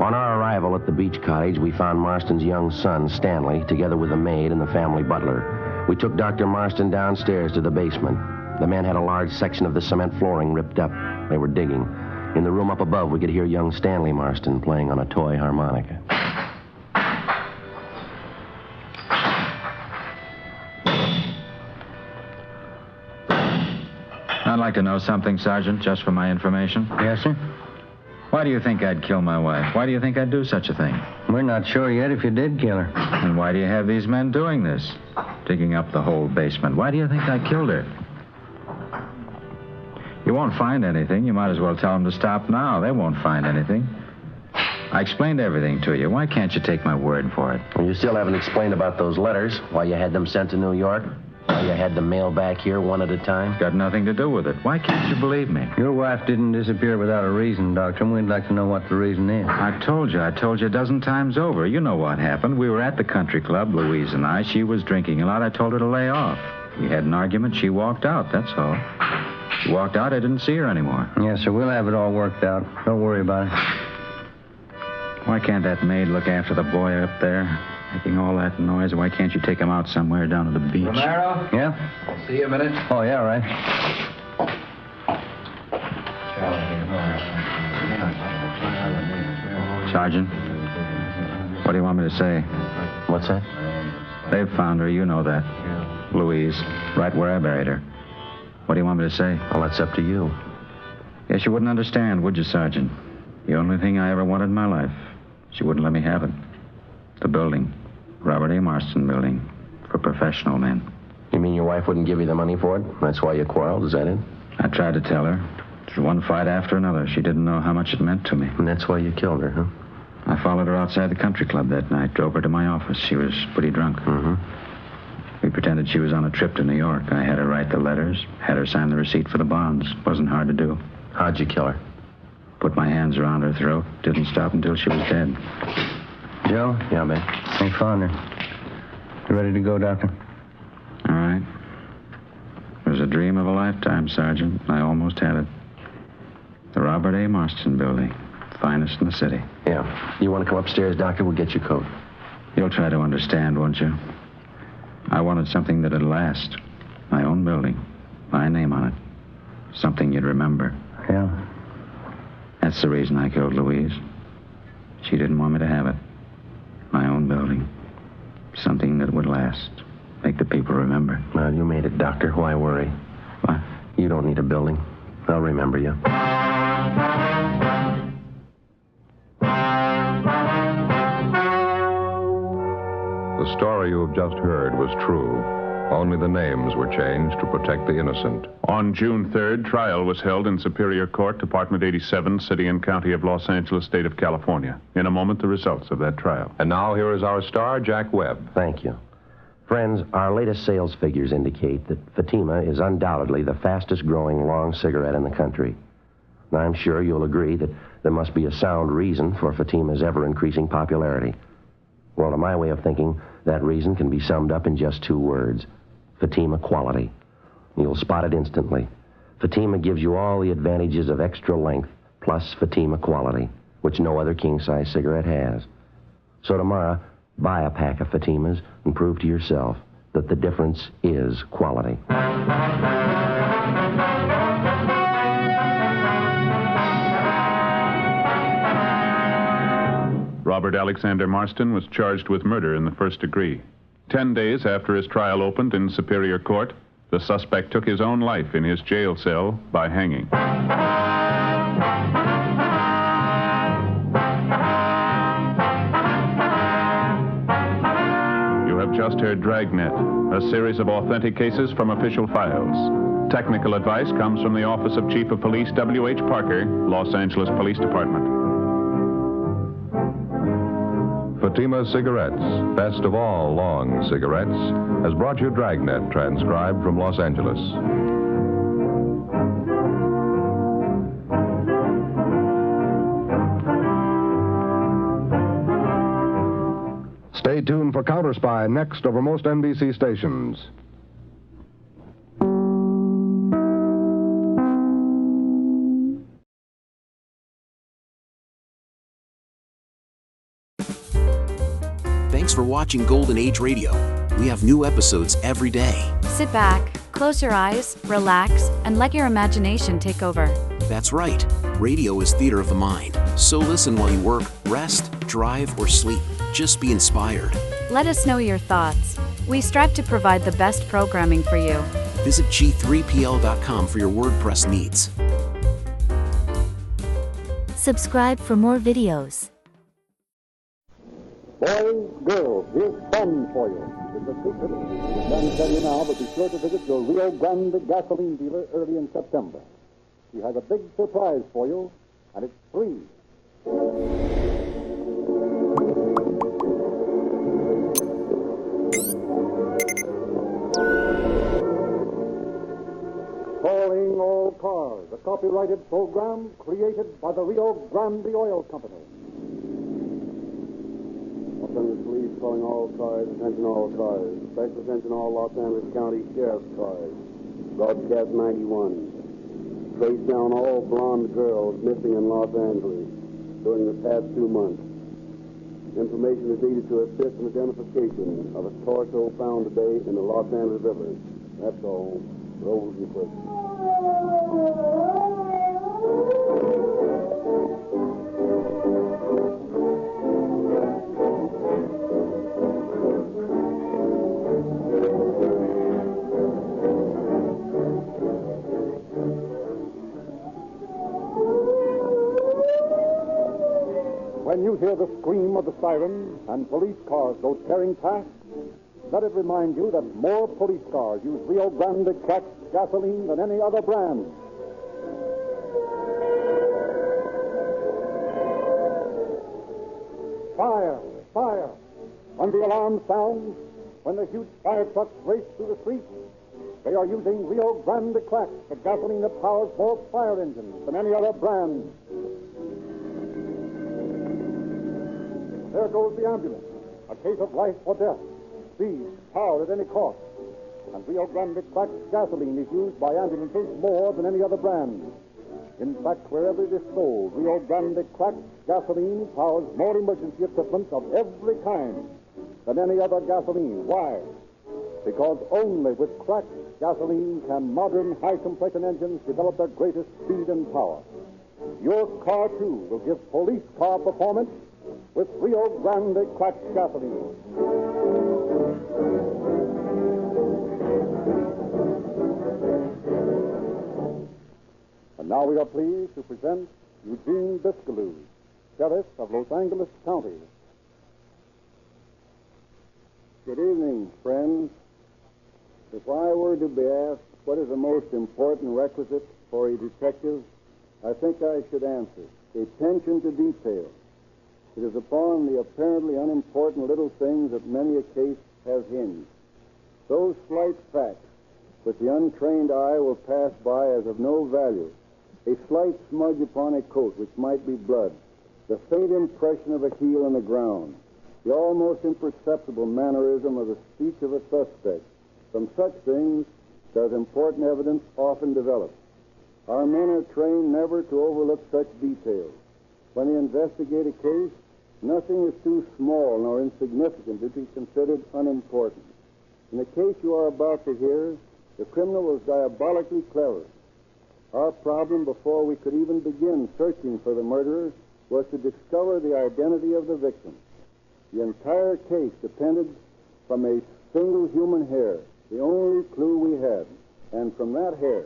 On our arrival at the beach cottage, we found Marston's young son, Stanley, together with the maid and the family butler. We took Dr. Marston downstairs to the basement. The men had a large section of the cement flooring ripped up. They were digging. In the room up above, we could hear young Stanley Marston playing on a toy harmonica. I'd like to know something, Sergeant, just for my information. Yes, sir? Why do you think I'd kill my wife? Why do you think I'd do such a thing? We're not sure yet if you did kill her. And why do you have these men doing this? Digging up the whole basement. Why do you think I killed her? You won't find anything. You might as well tell them to stop now. They won't find anything. I explained everything to you. Why can't you take my word for it? Well, you still haven't explained about those letters, why you had them sent to New York, why you had them mailed back here one at a time. Got nothing to do with it. Why can't you believe me? Your wife didn't disappear without a reason, Doctor, and we'd like to know what the reason is. I told you a dozen times over. You know what happened. We were at the country club, Louise and I. She was drinking a lot. I told her to lay off. We had an argument. She walked out, that's all. She walked out. I didn't see her anymore. Yes, sir. We'll have it all worked out. Don't worry about it. Why can't that maid look after the boy up there, making all that noise? Why can't you take him out somewhere down to the beach? Romero? Yeah? I'll see you a minute. Oh, yeah, right. Sergeant, what do you want me to say? What's that? They've found her. You know that. Louise, right where I buried her. What do you want me to say? Well, that's up to you. Guess you wouldn't understand, would you, Sergeant? The only thing I ever wanted in my life. She wouldn't let me have it. The building. Robert A. Marston building. For professional men. You mean your wife wouldn't give you the money for it? That's why you quarreled, is that it? I tried to tell her. It was one fight after another. She didn't know how much it meant to me. And that's why you killed her, huh? I followed her outside the country club that night. Drove her to my office. She was pretty drunk. Mm-hmm. We pretended she was on a trip to New York. I had her write the letters. Had her sign the receipt for the bonds. Wasn't hard to do. How'd you kill her? Put my hands around her throat. Didn't stop until she was dead. Joe? Yeah, man. They found her. You ready to go, Doctor? All right. It was a dream of a lifetime, Sergeant. I almost had it. The Robert A. Marston building. Finest in the city. Yeah. You want to come upstairs, Doctor? We'll get your coat. You'll try to understand, won't you? I wanted something that'd last. My own building. My name on it. Something you'd remember. Yeah. That's the reason I killed Louise. She didn't want me to have it. My own building. Something that would last. Make the people remember. Well, you made it, Doctor. Why worry? What? You don't need a building. I'll remember you. The story you have just heard was true. Only the names were changed to protect the innocent. On June 3rd, trial was held in Superior Court, Department 87, City and County of Los Angeles, State of California. In a moment, the results of that trial. And now here is our star, Jack Webb. Thank you. Friends, our latest sales figures indicate that Fatima is undoubtedly the fastest-growing long cigarette in the country. Now, I'm sure you'll agree that there must be a sound reason for Fatima's ever-increasing popularity. Well, to my way of thinking, that reason can be summed up in just two words. Fatima quality. You'll spot it instantly. Fatima gives you all the advantages of extra length plus Fatima quality, which no other king-size cigarette has. So tomorrow, buy a pack of Fatimas and prove to yourself that the difference is quality. Robert Alexander Marston was charged with murder in the first degree. 10 days after his trial opened in Superior Court, the suspect took his own life in his jail cell by hanging. You have just heard Dragnet, a series of authentic cases from official files. Technical advice comes from the Office of Chief of Police W.H. Parker, Los Angeles Police Department. Fatima Cigarettes, best of all long cigarettes, has brought you Dragnet, transcribed from Los Angeles. Stay tuned for Counter Spy next over most NBC stations. Thanks for watching Golden Age Radio. We have new episodes every day. Sit back, close your eyes, relax, and let your imagination take over. That's right. Radio is theater of the mind. So listen while you work, rest, drive, or sleep. Just be inspired. Let us know your thoughts. We strive to provide the best programming for you. Visit G3PL.com for your WordPress needs. Subscribe for more videos. Boys, girls, here's fun for you. It's a secret. We can tell you now, but be sure to visit your Rio Grande gasoline dealer early in September. He has a big surprise for you, and it's free. the copyrighted program created by the Rio Grande Oil Company. Los Angeles Police calling all cars, attention all cars. Special attention all Los Angeles County Sheriff's cars. Broadcast 91. Trace down all blonde girls missing in Los Angeles during the past 2 months. Information is needed to assist in identification of a torso found today in the Los Angeles River. That's all. Rolls and quick. When you hear the scream of the siren and police cars go tearing past, let it remind you that more police cars use Rio Grande cracked gasoline than any other brand. Fire! Fire! When the alarm sounds, when the huge fire trucks race through the streets, they are using Rio Grande cracked, the gasoline that powers more fire engines than any other brand. There goes the ambulance, a case of life or death, speed, power at any cost. And Rio Grande cracked gasoline is used by ambulances more than any other brand. In fact, wherever it is sold, Rio Grande cracked gasoline powers more emergency equipment of every kind than any other gasoline. Why? Because only with cracked gasoline can modern high-compression engines develop their greatest speed and power. Your car, too, will give police car performance with Rio Grande cracked gasoline. And now we are pleased to present Eugene Biscalou, Sheriff of Los Angeles County. Good evening, friends. If I were to be asked what is the most important requisite for a detective, I think I should answer: attention to detail. It is upon the apparently unimportant little things that many a case has hinged. Those slight facts which the untrained eye will pass by as of no value. A slight smudge upon a coat which might be blood. The faint impression of a heel in the ground. The almost imperceptible mannerism of the speech of a suspect. From such things does important evidence often develop. Our men are trained never to overlook such details. When they investigate a case, nothing is too small nor insignificant to be considered unimportant. In the case you are about to hear, the criminal was diabolically clever. Our problem before we could even begin searching for the murderer was to discover the identity of the victim. The entire case depended from a single human hair, the only clue we had. And from that hair,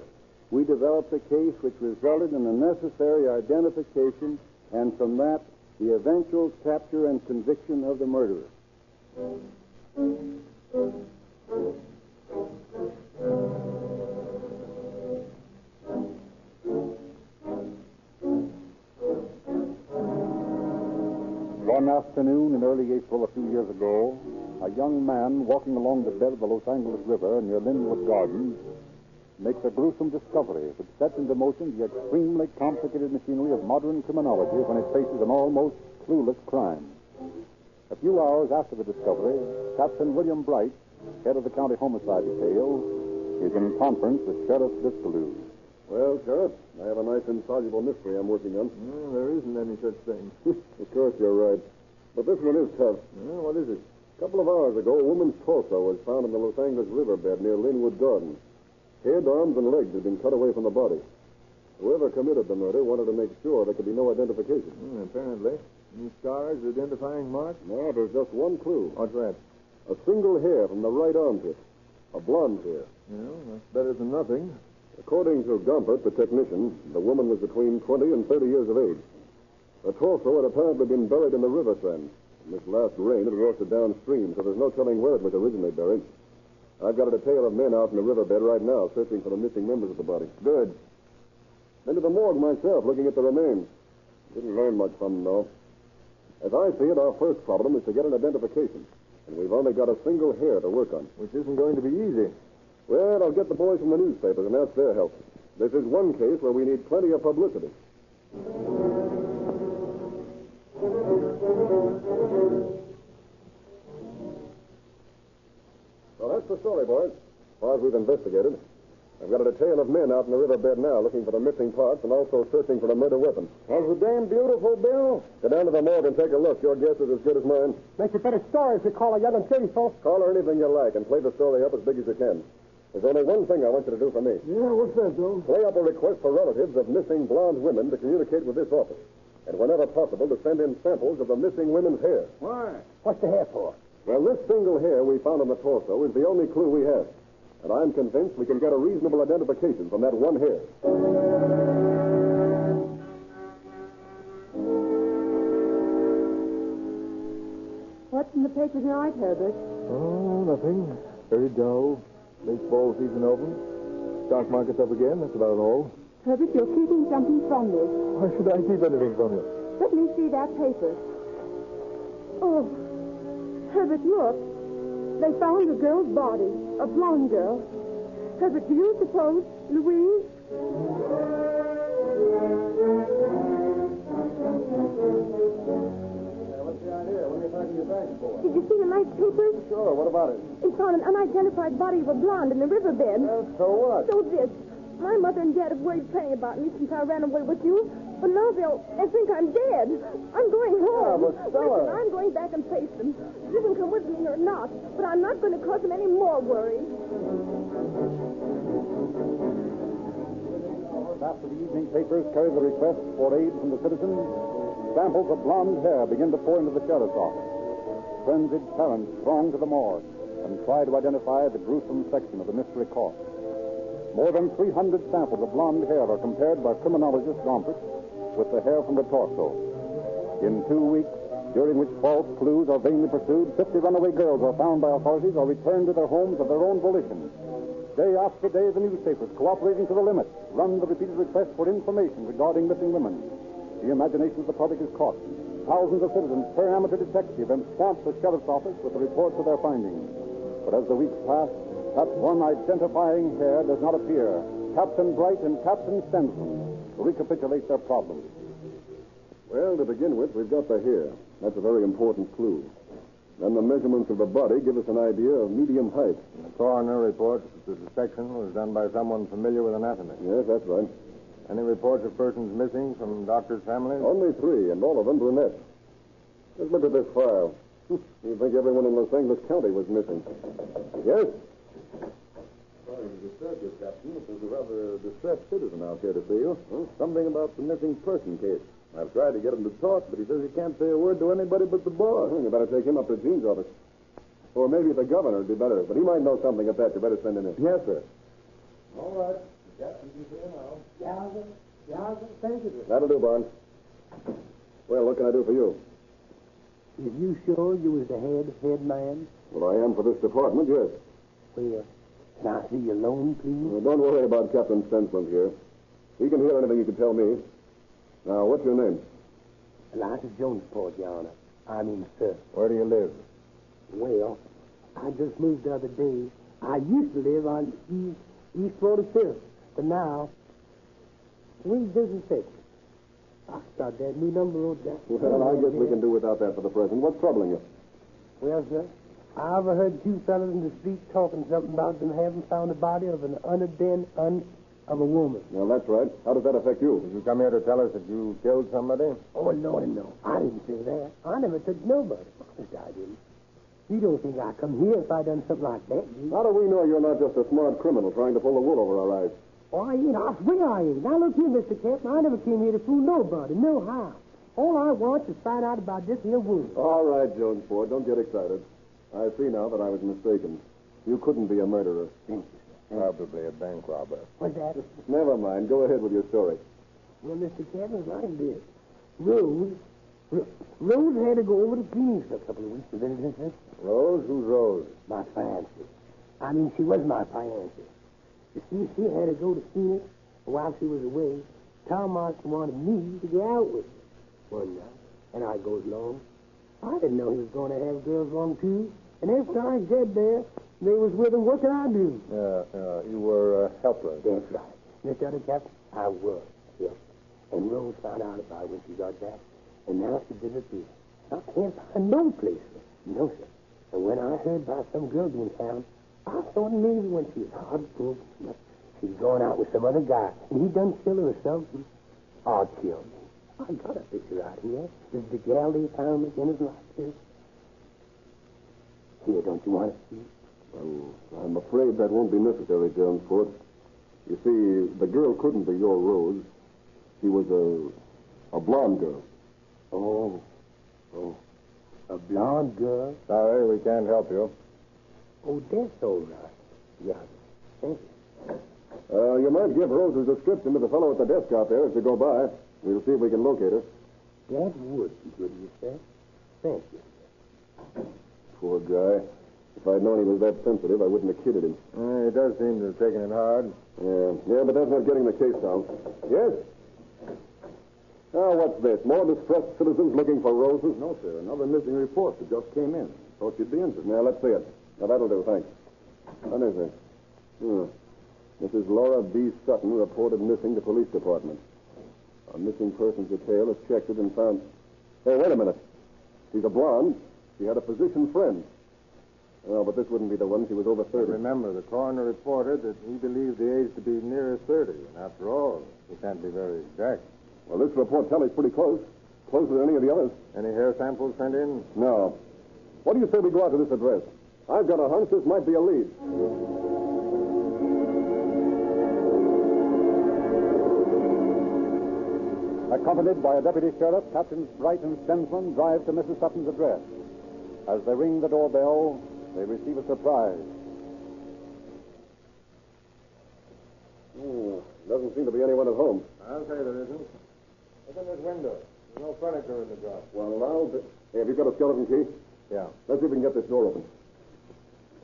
we developed a case which resulted in the necessary identification, and from that, the eventual capture and conviction of the murderer. One afternoon in early April a few years ago, a young man walking along the bed of the Los Angeles River near Linwood Gardens makes a gruesome discovery which sets into motion the extremely complicated machinery of modern criminology when it faces an almost clueless crime. A few hours after the discovery, Captain William Bright, head of the county homicide detail, is in conference with Sheriff Biscalou. Well, Sheriff, I have a nice insoluble mystery I'm working on. There isn't any such thing. Of course, you're right. But this one is tough. What is it? A couple of hours ago, a woman's torso was found in the Los Angeles riverbed near Linwood Gardens. Head, arms, and legs had been cut away from the body. Whoever committed the murder wanted to make sure there could be no identification. Apparently. Any scars, identifying marks? No, there's just one clue. What's that? A single hair from the right armpit. A blonde hair. That's better than nothing. According to Gompert, the technician, the woman was between 20 and 30 years of age. The torso had apparently been buried in the river sand. In this last rain, it washed it downstream, so there's no telling where it was originally buried. I've got a detail of men out in the riverbed right now searching for the missing members of the body. Good. Been to the morgue myself, looking at the remains. Didn't learn much from them, though. As I see it, our first problem is to get an identification. And we've only got a single hair to work on. Which isn't going to be easy. Well, I'll get the boys from the newspapers and ask their help. This is one case where we need plenty of publicity. Well, that's the story, boys. As far as we've investigated. I've got a detail of men out in the riverbed now looking for the missing parts and also searching for the murder weapon. That's a damn beautiful, Bill. Go down to the morgue and take a look. Your guess is as good as mine. Makes a better story if you call her young and beautiful. Call her anything you like and play the story up as big as you can. There's only one thing I want you to do for me. Yeah, what's that, Bill? Play up a request for relatives of missing blonde women to communicate with this office. And whenever possible, to send in samples of the missing women's hair. Why? What's the hair for? Well, this single hair we found on the torso is the only clue we have. And I'm convinced we can get a reasonable identification from that one hair. What's in the paper tonight, Herbert? Oh, nothing. Very dull. Baseball season over. Stock market's up again. That's about all. Herbert, you're keeping something from me. Why should I keep anything from you? Let me see that paper. Oh, Herbert, look. They found a girl's body, a blonde girl. Herbert, do you suppose Louise? What's the idea? What are you packing your bags for? Did you see the night papers? Sure. What about it? They found an unidentified body of a blonde in the riverbed. So what? So this. My mother and Dad have worried plenty about me since I ran away with you. But now they'll think I'm dead. I'm going home. Yeah, but Stella... Listen, I'm going back and face them. You can come with me or not, but I'm not going to cause them any more worry. After the evening papers carry the request for aid from the citizens, samples of blonde hair begin to pour into the sheriff's office. Frenzied parents throng to the morgue and try to identify the gruesome section of the mystery corpse. More than 300 samples of blonde hair are compared by criminologist Gompertz with the hair from the torso. In 2 weeks, during which false clues are vainly pursued, 50 runaway girls are found by authorities or returned to their homes of their own volition. Day after day, the newspapers, cooperating to the limit, run the repeated requests for information regarding missing women. The imagination of the public is caught. Thousands of citizens turn amateur detective and swamp the sheriff's office with the reports of their findings. But as the weeks pass, that one identifying hair does not appear. Captain Bright and Captain Stenson recapitulate their problems. Well, to begin with, we've got the hair. That's a very important clue. Then the measurements of the body give us an idea of medium height. The coroner reports that the dissection was done by someone familiar with anatomy. Yes, that's right. Any reports of persons missing from doctors' families? Only 3, and all of them brunettes. Let's look at this file. You'd think everyone in Los Angeles County was missing. Yes? Sorry to disturb you, Captain, but there's a rather distressed citizen out here to see you. Something about the missing person case. I've tried to get him to talk, but he says he can't say a word to anybody but the boss. You better take him up to Gene's office. Or maybe the governor would be better, but he might know something at that. You better send him in. Yes, sir. All right. The captain's here now. Yeah, thank you, sir. That'll do, Barnes. Well, what can I do for you? Is you sure you was the head man? Well, I am for this department, yes. Well, can I see your loan, please? Well, don't worry about Captain Stensland here. He can hear anything you can tell me. Now, what's your name? Eliza Jonesport, Your Honor. I mean, sir. Where do you live? Well, I just moved the other day. I used to live on East 45th, but now, wait just a second. I'll start that new number on that. Well, I guess we can do without that for the present. What's troubling you? Well, sir, I overheard 2 fellas in the street talking something about them having found the body of an of a woman. Well, that's right. How does that affect you? Did you come here to tell us that you killed somebody? Oh, Lord, no. I didn't say that. I never touched nobody. Honest, I didn't. You don't think I'd come here if I done something like that, do you? How do we know you're not just a smart criminal trying to pull the wool over our eyes? Oh, I ain't. I swear I ain't. Now, look here, Mr. Captain. I never came here to fool nobody. No how. All I want is to find out about this here woman. All right, Jonesport. Don't get excited. I see now that I was mistaken. You couldn't be a murderer. Probably a bank robber. What's that? Never mind. Go ahead with your story. Well, Mr. Captain, like this. Rose had to go over to Phoenix for a couple of weeks to visit her sister. Rose? Who's Rose? My fiancée. I mean, she was my fiancée. You see, she had to go to Phoenix, and while she was away, Tom Marston wanted me to go out with her one night. And I goes along. I didn't know he was going to have girls along, too. And after I get there, they was with him. What can I do? You were helpless. That's right. Miss Other Captain? I was, yes. And Rose found out about it when she got back, and now she disappeared. I can't find no place. No, sir. And when I heard about some girl being found, I thought maybe when she was heartbroken, she's going out with some other guy, and he done kill her or something. Oh, kill me. I got a picture out here. This is the gal they found McGinnis locked here. Here, don't you want to see? Well, I'm afraid that won't be necessary, Jonesford. You see, the girl couldn't be your Rose. She was a blonde girl. Oh. A blonde girl? Sorry, we can't help you. Oh, that's all right. Yeah. Thank you. You might give Rose's description to the fellow at the desk out there as you go by. We'll see if we can locate her. That would be good of you, sir. Thank you. Poor guy. If I'd known he was that sensitive, I wouldn't have kidded him. He does seem to have taken it hard. Yeah, but that's not getting the case down. Yes? Now, what's this? More distressed citizens looking for Roses? No, sir. Another missing report that just came in. Thought you'd be interested. Now, let's see it. Now, that'll do, thanks. What is it? Mrs. Laura B. Sutton reported missing to police department. A missing persons detail has checked it and found... Hey, wait a minute. She's a blonde. She had a physician friend. Oh, but this wouldn't be the one. She was over 30. Remember, the coroner reported that he believed the age to be nearer 30. And after all, he can't be very exact. Well, this report tallies pretty close. Closer than any of the others. Any hair samples sent in? No. What do you say we go out to this address? I've got a hunch this might be a lead. Accompanied by a deputy sheriff, Captains Bright and Stensman drive to Mrs. Sutton's address. As they ring the doorbell, they receive a surprise. Doesn't seem to be anyone at home. I'll say there isn't. Look in this window. There's no furniture in the job. Well, hey, have you got a skeleton key? Yeah. Let's see if we can get this door open.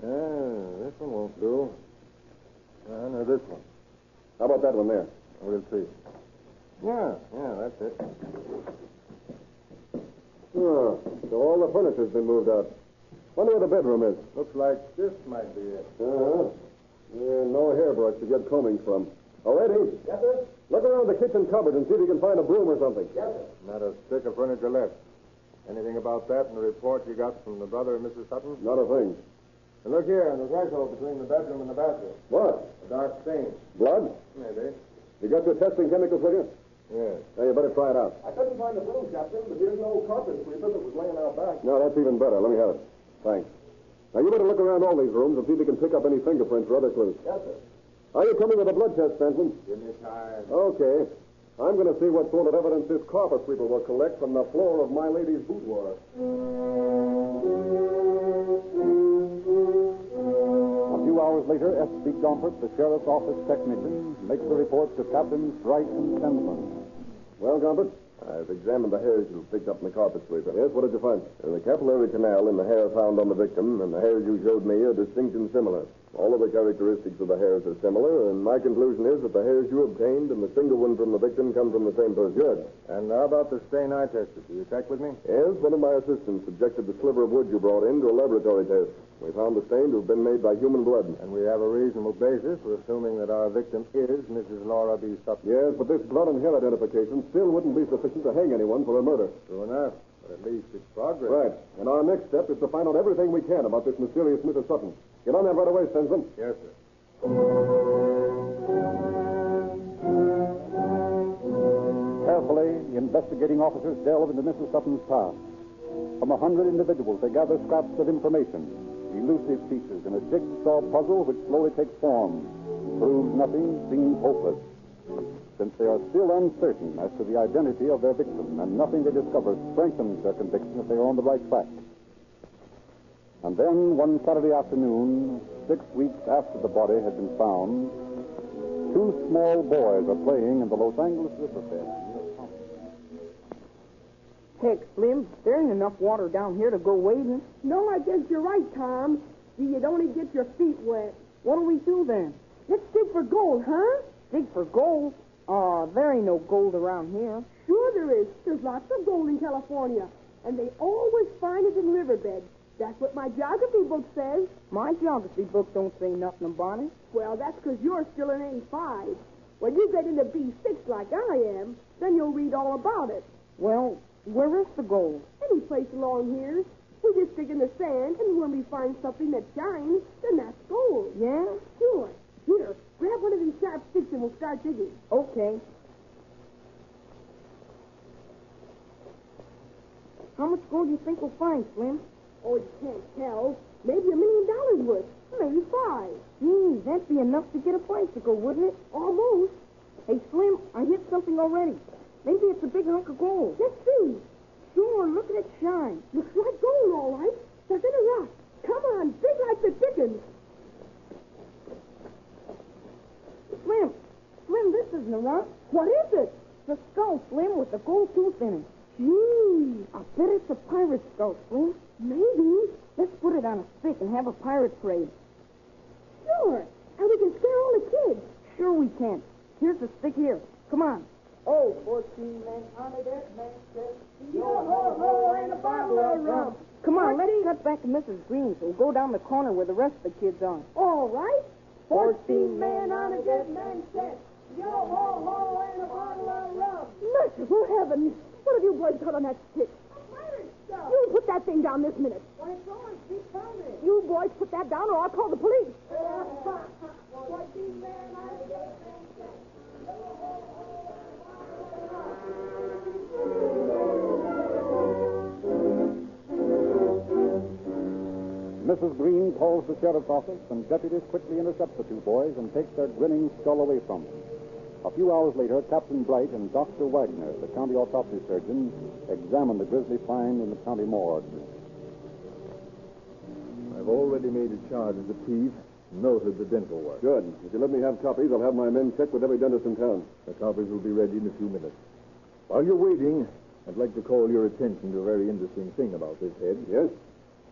This one won't do. No, this one. How about that one there? We'll see. Yeah, that's it. So all the furniture's been moved out. Wonder where the bedroom is. Looks like this might be it. No hairbrush to get combing from. Oh, Eddie. Yes, sir? Look around the kitchen cupboard and see if you can find a broom or something. Yes, sir. Not a stick of furniture left. Anything about that in the report you got from the brother of Mrs. Sutton? Not a thing. And look here, on the threshold between the bedroom and the bathroom. What? A dark stain. Blood? Maybe. You got your testing chemicals with you? Yes. Now, you better try it out. I couldn't find the broom, Captain, but here's no carpet sweeper that was laying out back. No, that's even better. Let me have it. Thanks. Now, you better look around all these rooms and see if you can pick up any fingerprints or other clues. Yes, sir. Are you coming with a blood test, Benson? Give me time. Okay. I'm going to see what sort of evidence this carpet sweeper will collect from the floor of my lady's boudoir. A few hours later, S.B. Gompert, the sheriff's office technician, makes the report to Captains Bright and Stensman. Well, Gompert? I've examined the hairs you picked up in the carpet sweeper. Yes, what did you find? The capillary canal in the hair found on the victim and the hairs you showed me are distinct and similar. All of the characteristics of the hairs are similar, and my conclusion is that the hairs you obtained and the single one from the victim come from the same person. Good. And how about the stain I tested? Do you check with me? Yes, one of my assistants subjected the sliver of wood you brought in to a laboratory test. We found the stain to have been made by human blood. And we have a reasonable basis for assuming that our victim is Mrs. Laura B. Sutton. Yes, but this blood and hair identification still wouldn't be sufficient to hang anyone for a murder. True enough. But at least it's progress. Right. And our next step is to find out everything we can about this mysterious Mrs. Sutton. Get on that right away, Stensman. Yes, sir. Carefully, the investigating officers delve into Mrs. Sutton's past. From 100 individuals, they gather scraps of information, elusive pieces in a jigsaw puzzle which slowly takes form. Proves nothing, seems hopeless. Since they are still uncertain as to the identity of their victim, and nothing they discover strengthens their conviction that they are on the right track. And then, one Saturday afternoon, 6 weeks after the body had been found, two small boys are playing in the Los Angeles riverbed. Heck, Slim, there ain't enough water down here to go wading. No, I guess you're right, Tom. You'd only get your feet wet. What'll we do then? Let's dig for gold, huh? Dig for gold? There ain't no gold around here. Sure there is. There's lots of gold in California. And they always find it in riverbeds. That's what my geography book says. My geography book don't say nothing about it. Well, that's because you're still in A5. When you get into B6 like I am, then you'll read all about it. Well, where is the gold? Any place along here. We just dig in the sand, and when we find something that shines, then that's gold. Yeah? Sure. Here, grab one of these sharp sticks and we'll start digging. Okay. How much gold do you think we'll find, Slim? Oh, you can't tell. Maybe $1 million worth. Maybe 5. That'd be enough to get a bicycle, wouldn't it? Almost. Hey, Slim, I hit something already. Maybe it's a big hunk of gold. Let's see. Sure, look at it shine. Looks like gold, all right. Stuck in a rock. Come on, big like the dickens. Slim, this isn't a rock. What is it? It's a skull, Slim, with a gold tooth in it. Gee. I bet it's a pirate skull, Slim. Maybe. Let's put it on a stick and have a pirate parade. Sure. And we can scare all the kids. Sure we can. Here's the stick here. Come on. Oh, 14 men on a dead man says, yo-ho-ho, and a bottle of rum. Come on, let's cut back to Mrs. Green's and go down the corner where the rest of the kids are. All right. 14 men on a dead man says, yo-ho-ho, and a bottle of rum. Merciful heavens. What have you boys got on that stick? You put that thing down this minute. Why, it's on. Keep coming. You boys put that down or I'll call the police. 14 men on a dead man says, Mrs. Green calls the sheriff's office, and deputies quickly intercept the two boys and take their grinning skull away from them. A few hours later, Captain Bright and Dr. Wagner, the county autopsy surgeon, examine the grisly find in the county morgue. I've already made a charge as a thief, noted the dental work. Good. If you let me have copies, I'll have my men check with every dentist in town. The copies will be ready in a few minutes. While you're waiting, I'd like to call your attention to a very interesting thing about this head. Yes?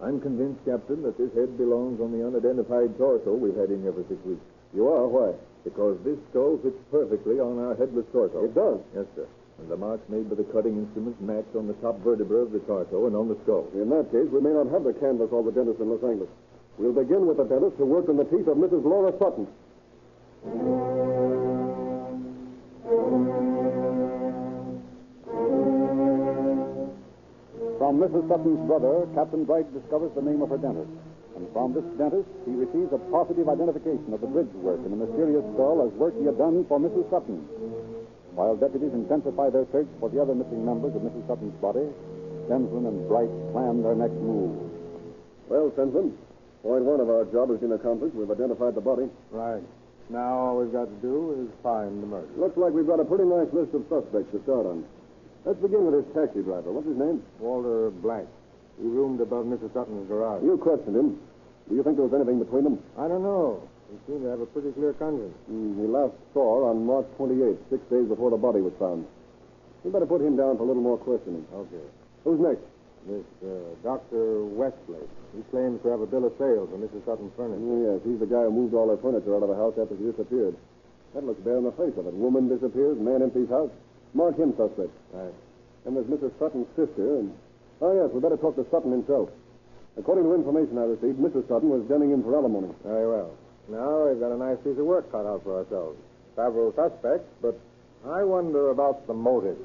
I'm convinced, Captain, that this head belongs on the unidentified torso we've had in here for 6 weeks. You are? Why? Because this skull fits perfectly on our headless torso. It does? Yes, sir. And the marks made by the cutting instruments match on the top vertebra of the torso and on the skull. In that case, we may not have to canvass all the dentists in Los Angeles. We'll begin with the dentist who worked on the teeth of Mrs. Laura Sutton. From Mrs. Sutton's brother, Captain Bright discovers the name of her dentist. And from this dentist, he receives a positive identification of the bridge work in the mysterious skull as work he had done for Mrs. Sutton. While deputies intensify their search for the other missing members of Mrs. Sutton's body, Stensland and Bright plan their next move. Well, Stensland, point one of our job has been accomplished. We've identified the body. Right. Now all we've got to do is find the murderer. Looks like we've got a pretty nice list of suspects to start on. Let's begin with this taxi driver. What's his name? Walter Black. He roomed above Mrs. Sutton's garage. You questioned him. Do you think there was anything between them? I don't know. He seemed to have a pretty clear conscience. He last saw her on March 28th, 6 days before the body was found. We better put him down for a little more questioning. Okay. Who's next? This Dr. Westlake. He claims to have a bill of sale for Mrs. Sutton's furniture. Yes, he's the guy who moved all her furniture out of the house after she disappeared. That looks bare in the face of it. Woman disappears, man empties house. Mark him suspect. Right. And there's Mrs. Sutton's sister, and... Oh, yes, we better talk to Sutton himself. According to information I received, Mrs. Sutton was denning him for alimony. Very well. Now we've got a nice piece of work cut out for ourselves. Several suspects, but I wonder about the motive.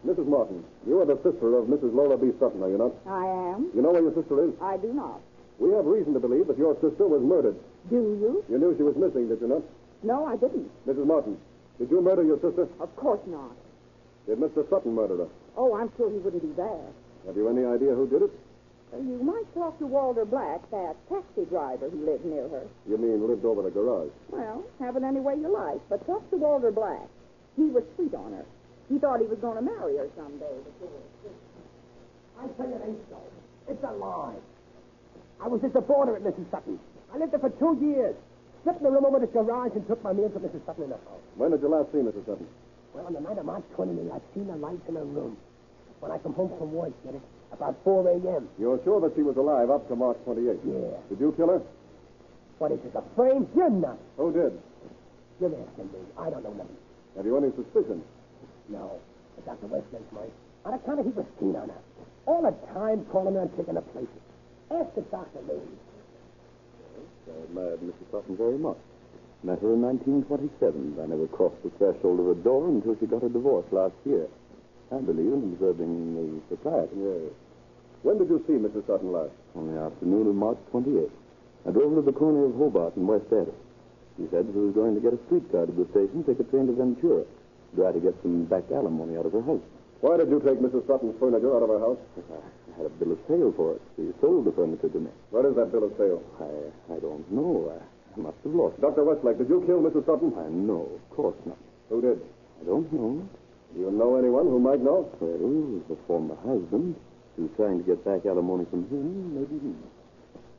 Mrs. Martin, you are the sister of Mrs. Laura B. Sutton, are you not? I am. You know where your sister is? I do not. We have reason to believe that your sister was murdered. Do you? You knew she was missing, did you not? No, I didn't. Mrs. Martin, did you murder your sister? Of course not. Did Mr. Sutton murder her? Oh, I'm sure he wouldn't do that. Have you any idea who did it? You might talk to Walter Black, that taxi driver who lived near her. You mean lived over the garage? Well, have it any way you like, but talk to Walter Black. He was sweet on her. He thought he was going to marry her someday. I tell you, it ain't so. It's a lie. I was just a boarder at Mrs. Sutton. I lived there for 2 years. Slipped in the room over the garage and took my meals at Mrs. Sutton in the house. When did you last see Mrs. Sutton? Well, on the night of March 28th, I seen the lights in her room. When I come home from work, get it? About 4 a.m. You're sure that she was alive up to March 28th? Yeah. Did you kill her? What is this, a frame? You're nuts. Who did? You're asking me. I don't know nothing. Have you any suspicion? No. But Dr. Westlake's my on account of he was keen on her. All the time calling her and taking her places. Ask the doctor, lady. I admired Mrs. Sutton very much. Met her in 1927. I never crossed the threshold of her door until she got a divorce last year. I believe in observing the society. Yes. When did you see Mrs. Sutton last? On the afternoon of March 28th. I drove her to the corner of Hobart and West Attic. She said she was going to get a streetcar to the station, take a train to Ventura, try to get some back alimony out of her house. Why did you take Mrs. Sutton's furniture out of her house? I had a bill of sale for it. She sold the furniture to me. What is that bill of sale? I don't know. I must have lost it. Dr. Westlake, did you kill Mrs. Sutton? No, of course not. Who did? I don't know. Do you know anyone who might know? Well, the former husband. She was trying to get back alimony from him, maybe he.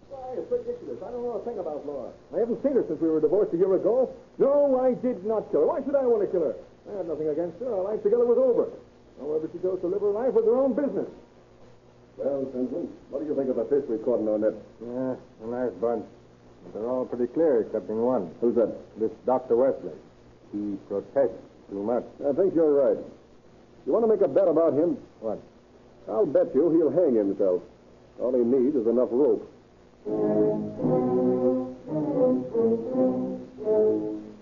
Why, it's ridiculous. I don't know a thing about Laura. I haven't seen her since we were divorced a year ago. No, I did not kill her. Why should I want to kill her? I had nothing against her. Our life together was over. However, she chose to live her life with her own business. Well, Simpson, what do you think of the fish we caught in our net? Yeah, a nice bunch. But they're all pretty clear, excepting one. Who's that? This Dr. Westlake. He protests too much. I think you're right. You want to make a bet about him? What? I'll bet you he'll hang himself. All he needs is enough rope.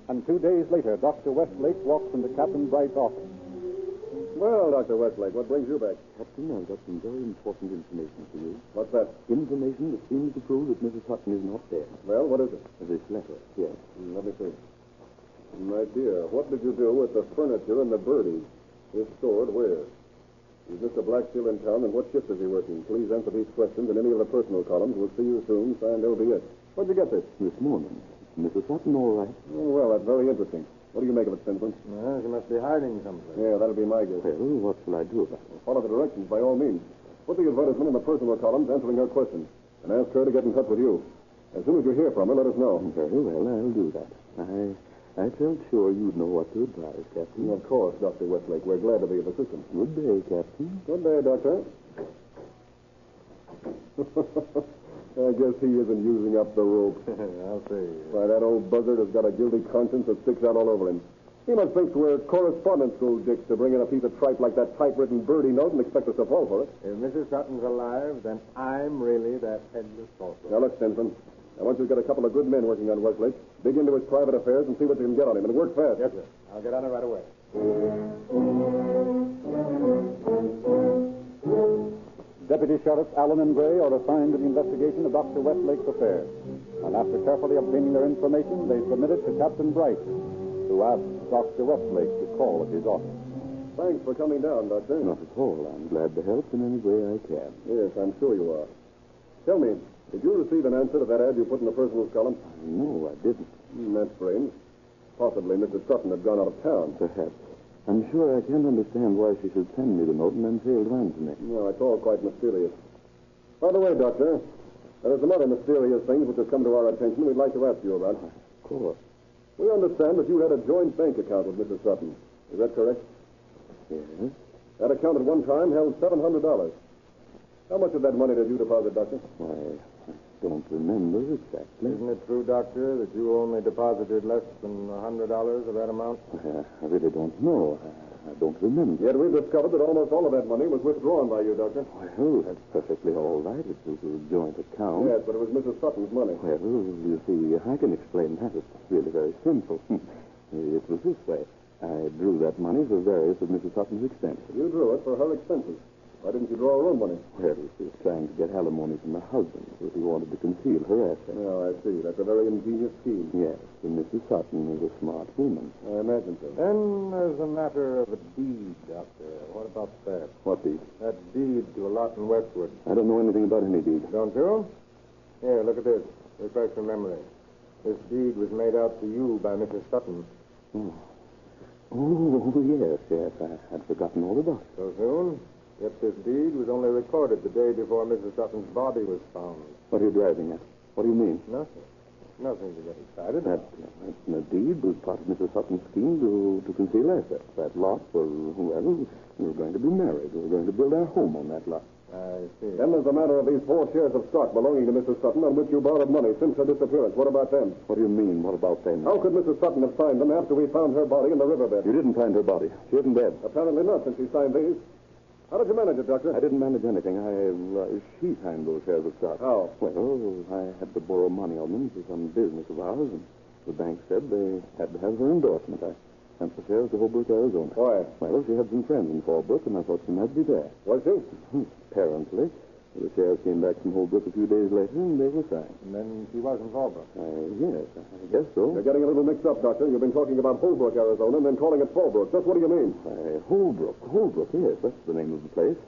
And 2 days later, Dr. Westlake walks into Captain Bright's office. Well, Dr. Westlake, what brings you back? Captain, I've got some very important information for you. What's that? Information that seems to prove that Mrs. Sutton is not dead. Well, what is it? This letter, here. Let me see. My dear, what did you do with the furniture and the birdies? It's stored where? Is Mr. Black still in town, and what shift is he working? Please answer these questions in any of the personal columns. We'll see you soon. Signed LBS. Where'd you get this? This morning. Mrs. Sutton, all right. Oh, well, that's very interesting. What do you make of it, Simpson? Well, she must be hiding someplace. Yeah, that'll be my guess. Well, what shall I do about it? Follow the directions, by all means. Put the advertisement in the personal columns answering her questions, and ask her to get in touch with you. As soon as you hear from her, let us know. Very well, I'll do that. I felt sure you'd know what to advise, Captain. Of course, Dr. Westlake. We're glad to be of assistance. Good day, Captain. Good day, Doctor. I guess he isn't using up the rope. I'll see. Why, that old buzzard has got a guilty conscience that sticks out all over him. He must think we're correspondence school dicks to bring in a piece of tripe like that typewritten birdie note and expect us to fall for it. If Mrs. Sutton's alive, then I'm really that headless sorcerer. Now, look, Stinson. I want you to get a couple of good men working on Westlake. Dig into his private affairs and see what you can get on him. And work fast. Yes, sir. I'll get on it right away. Deputy Sheriffs Allen and Gray are assigned to the investigation of Dr. Westlake's affairs. And after carefully obtaining their information, they submit it to Captain Bright, who asks Dr. Westlake to call at his office. Thanks for coming down, Doctor. Not at all. I'm glad to help in any way I can. Yes, I'm sure you are. Tell me, did you receive an answer to that ad you put in the personal column? No, I didn't. That's strange. Possibly Mrs. Sutton had gone out of town. Perhaps. I'm sure I can't understand why she should send me the note and then fail to answer me. No, it's all quite mysterious. By the way, Doctor, there are some other mysterious things which have come to our attention we'd like to ask you about. Of course. We understand that you had a joint bank account with Mrs. Sutton. Is that correct? Yes. That account at one time held $700. How much of that money did you deposit, Doctor? Why, I don't remember exactly. Isn't it true, Doctor, that you only deposited less than $100 of that amount? I really don't know. I don't remember. Yet we've discovered that almost all of that money was withdrawn by you, Doctor. Well, that's perfectly all right. It was a joint account. Yes, but it was Mrs. Sutton's money. Well, you see, I can explain that. It's really very simple. It was this way. I drew that money for various of Mrs. Sutton's expenses. You drew it for her expenses. Why didn't you draw her own money? Well, she was trying to get alimony from her husband, so he wanted to conceal her assets. Oh, I see. That's a very ingenious scheme. Yes, and Mrs. Sutton is a smart woman. I imagine so. Then there's a matter of a deed, Doctor. What about that? What deed? That deed to a lot in Westwood. I don't know anything about any deed. Don't you? Here, look at this. Refresh your memory. This deed was made out to you by Mrs. Sutton. Oh, yes. I'd forgotten all about it. So soon? Yet this deed was only recorded the day before Mrs. Sutton's body was found. What are you driving at? What do you mean? Nothing. Nothing to get excited. That deed was part of Mrs. Sutton's scheme to conceal assets. That lot was, well, we were going to be married. We were going to build our home on that lot. I see. Then there's the matter of these 4 shares of stock belonging to Mrs. Sutton on which you borrowed money since her disappearance. What about them? What do you mean, what about them? How could Mrs. Sutton have signed them after we found her body in the riverbed? You didn't find her body. She isn't dead. Apparently not, since she signed these. How did you manage it, Doctor? I didn't manage anything. She signed those shares of stock. How? Well, I had to borrow money on them for some business of ours, and the bank said they had to have her endorsement. I sent the shares to Holbrook, Arizona. Why? Well, she had some friends in Fallbrook, and I thought she might be there. Was she? Apparently. The shares came back from Holbrook a few days later, and they were signed. And then she was in Fallbrook. Yes, I guess so. You're getting a little mixed up, Doctor. You've been talking about Holbrook, Arizona, and then calling it Fallbrook. Just what do you mean? Holbrook, yes, that's the name of the place.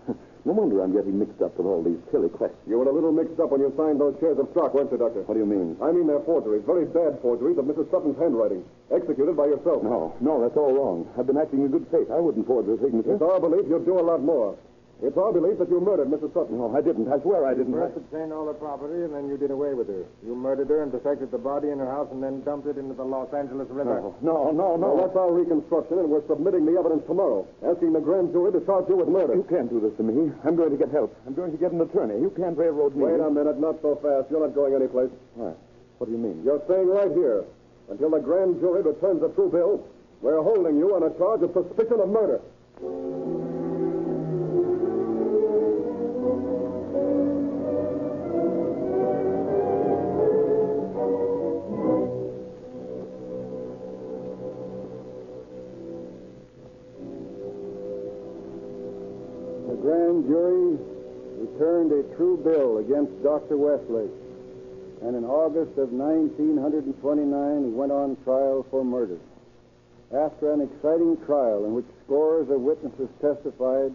No wonder I'm getting mixed up with all these silly questions. You were a little mixed up when you signed those shares of stock, weren't you, Doctor? What do you mean? I mean they're forgeries, very bad forgeries of Mrs. Sutton's handwriting, executed by yourself. No, that's all wrong. I've been acting in good faith. I wouldn't forge her signature. It's our belief you'd do a lot more. It's our belief that you murdered Mrs. Sutton. No, I didn't. I swear I didn't. First obtained all her property, and then you did away with her. You murdered her and dissected the body in her house and then dumped it into the Los Angeles River. No. Well, that's our reconstruction, and we're submitting the evidence tomorrow, asking the grand jury to charge you with murder. You can't do this to me. I'm going to get help. I'm going to get an attorney. You can't railroad me. Wait a minute, not so fast. You're not going anyplace. Why? What do you mean? You're staying right here until the grand jury returns a true bill. We're holding you on a charge of suspicion of murder. The grand jury returned a true bill against Dr. Westlake, and in August of 1929 he went on trial for murder. After an exciting trial in which scores of witnesses testified,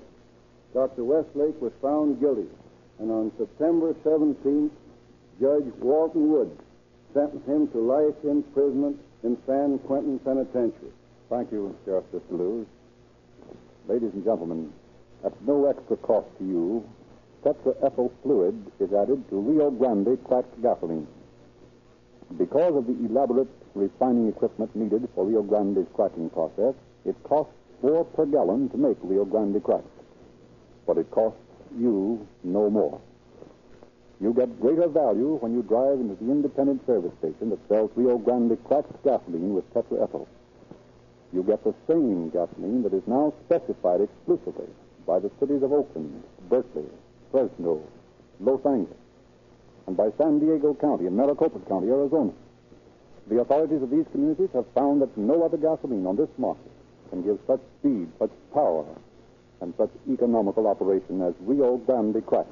Dr. Westlake was found guilty, and on September 17th, Judge Walton Wood sentenced him to life imprisonment in San Quentin Penitentiary. Thank you, Sheriff Deleuze. Ladies and gentlemen, at no extra cost to you, tetraethyl fluid is added to Rio Grande cracked gasoline. Because of the elaborate refining equipment needed for Rio Grande's cracking process, it costs 4 per gallon to make Rio Grande cracked. But it costs you no more. You get greater value when you drive into the independent service station that sells Rio Grande cracked gasoline with tetraethyl. You get the same gasoline that is now specified exclusively by the cities of Oakland, Berkeley, Fresno, Los Angeles, and by San Diego County and Maricopa County, Arizona. The authorities of these communities have found that no other gasoline on this market can give such speed, such power, and such economical operation as Rio Grande cracked.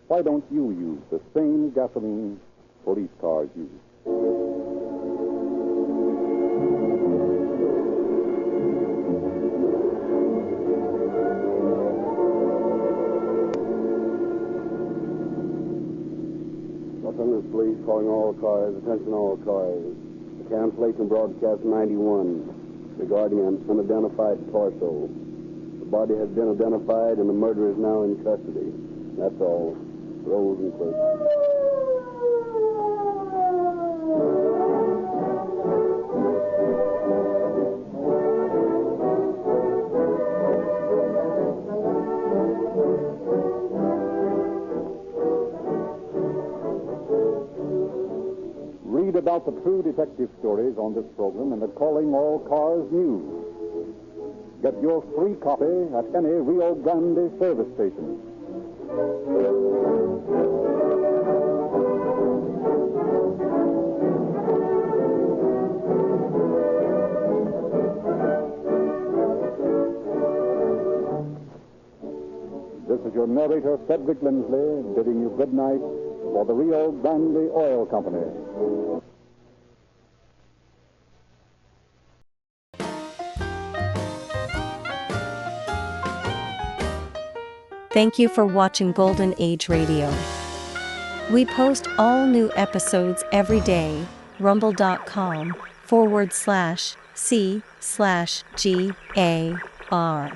Why don't you use the same gasoline police cars use? Los Angeles Police calling all cars, attention all cars. The cancellation broadcast 91 regarding an unidentified torso. The body has been identified and the murderer is now in custody. That's all. Rolls and close. Read about the true detective stories on this program in the Calling All Cars News. Get your free copy at any Rio Grande service station. This is your narrator, Frederick Lindsley, bidding you good night for the Rio Grande Oil Company. Thank you for watching Golden Age Radio. We post all new episodes every day. rumble.com/c/GAR.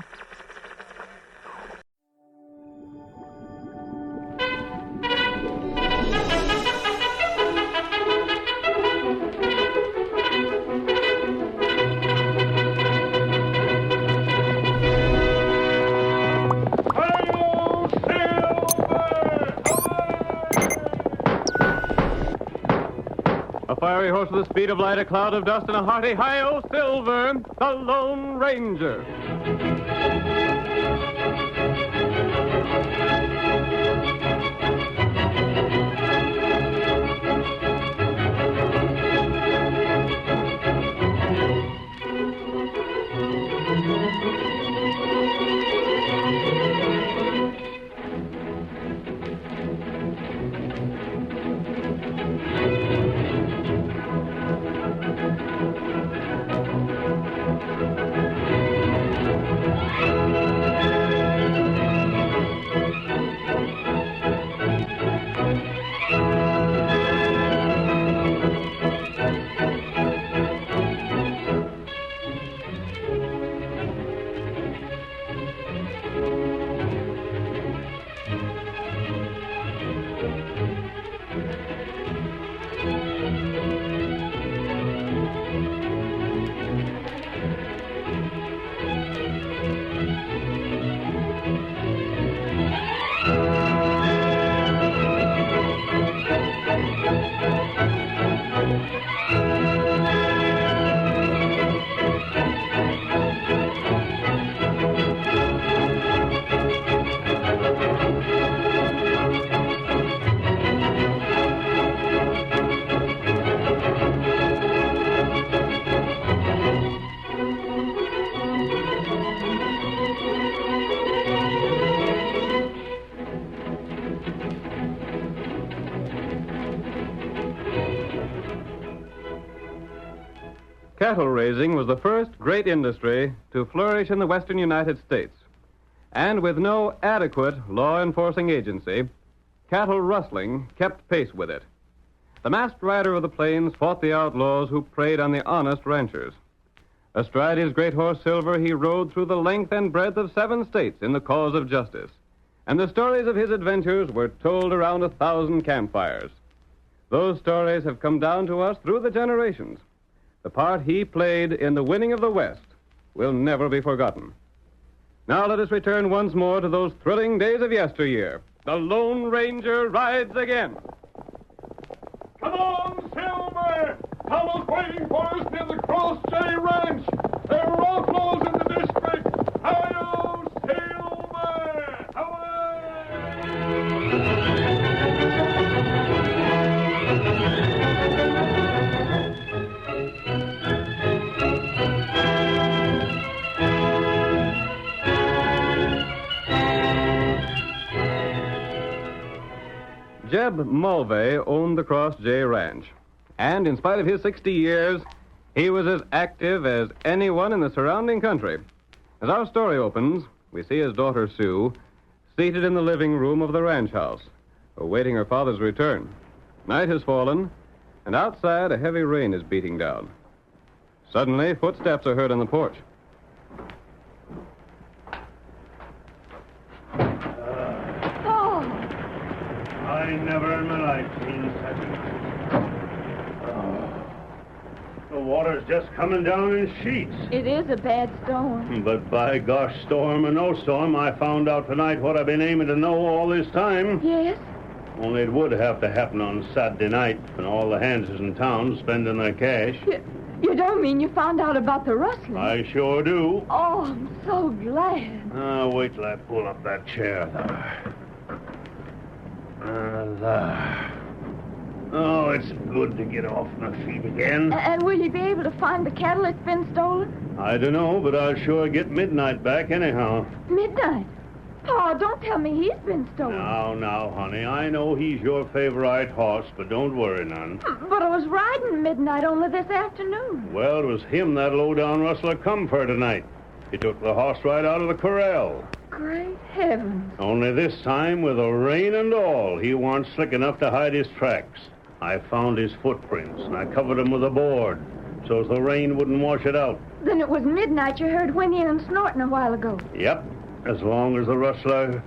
Fiery horse with the speed of light, a cloud of dust, and a hearty hi-yo Silver, the Lone Ranger. Cattle raising was the first great industry to flourish in the western United States. And with no adequate law-enforcing agency, cattle rustling kept pace with it. The masked rider of the plains fought the outlaws who preyed on the honest ranchers. Astride his great horse Silver, he rode through the length and breadth of 7 states in the cause of justice. And the stories of his adventures were told around 1,000 campfires. Those stories have come down to us through the generations. The part he played in the winning of the West will never be forgotten. Now let us return once more to those thrilling days of yesteryear. The Lone Ranger rides again. Come on, Silver! Tom's waiting for us near the Cross J Ranch. There are outlaws in the district. Hi-yo, Silver! Jeb Mulvey owned the Cross J Ranch. And in spite of his 60 years, he was as active as anyone in the surrounding country. As our story opens, we see his daughter Sue seated in the living room of the ranch house, awaiting her father's return. Night has fallen, and outside a heavy rain is beating down. Suddenly, footsteps are heard on the porch. I never in my life seen such a night. The water's just coming down in sheets. It is a bad storm. But by gosh, storm or no storm, I found out tonight what I've been aiming to know all this time. Yes? Only it would have to happen on Saturday night when all the hands is in town spending their cash. You don't mean you found out about the rustling? I sure do. Oh, I'm so glad. Wait till I pull up that chair there. There. Oh, it's good to get off my feet again. And will you be able to find the cattle that's been stolen? I don't know, but I'll sure get Midnight back anyhow. Midnight? Pa, don't tell me he's been stolen. Now, honey, I know he's your favorite horse, but don't worry none. But I was riding Midnight only this afternoon. Well, it was him that low-down rustler come for tonight. He took the horse right out of the corral. Great heavens. Only this time, with the rain and all, he warn't slick enough to hide his tracks. I found his footprints, and I covered them with a board, so as the rain wouldn't wash it out. Then it was Midnight you heard whinnying and snorting a while ago. Yep. As long as the rustler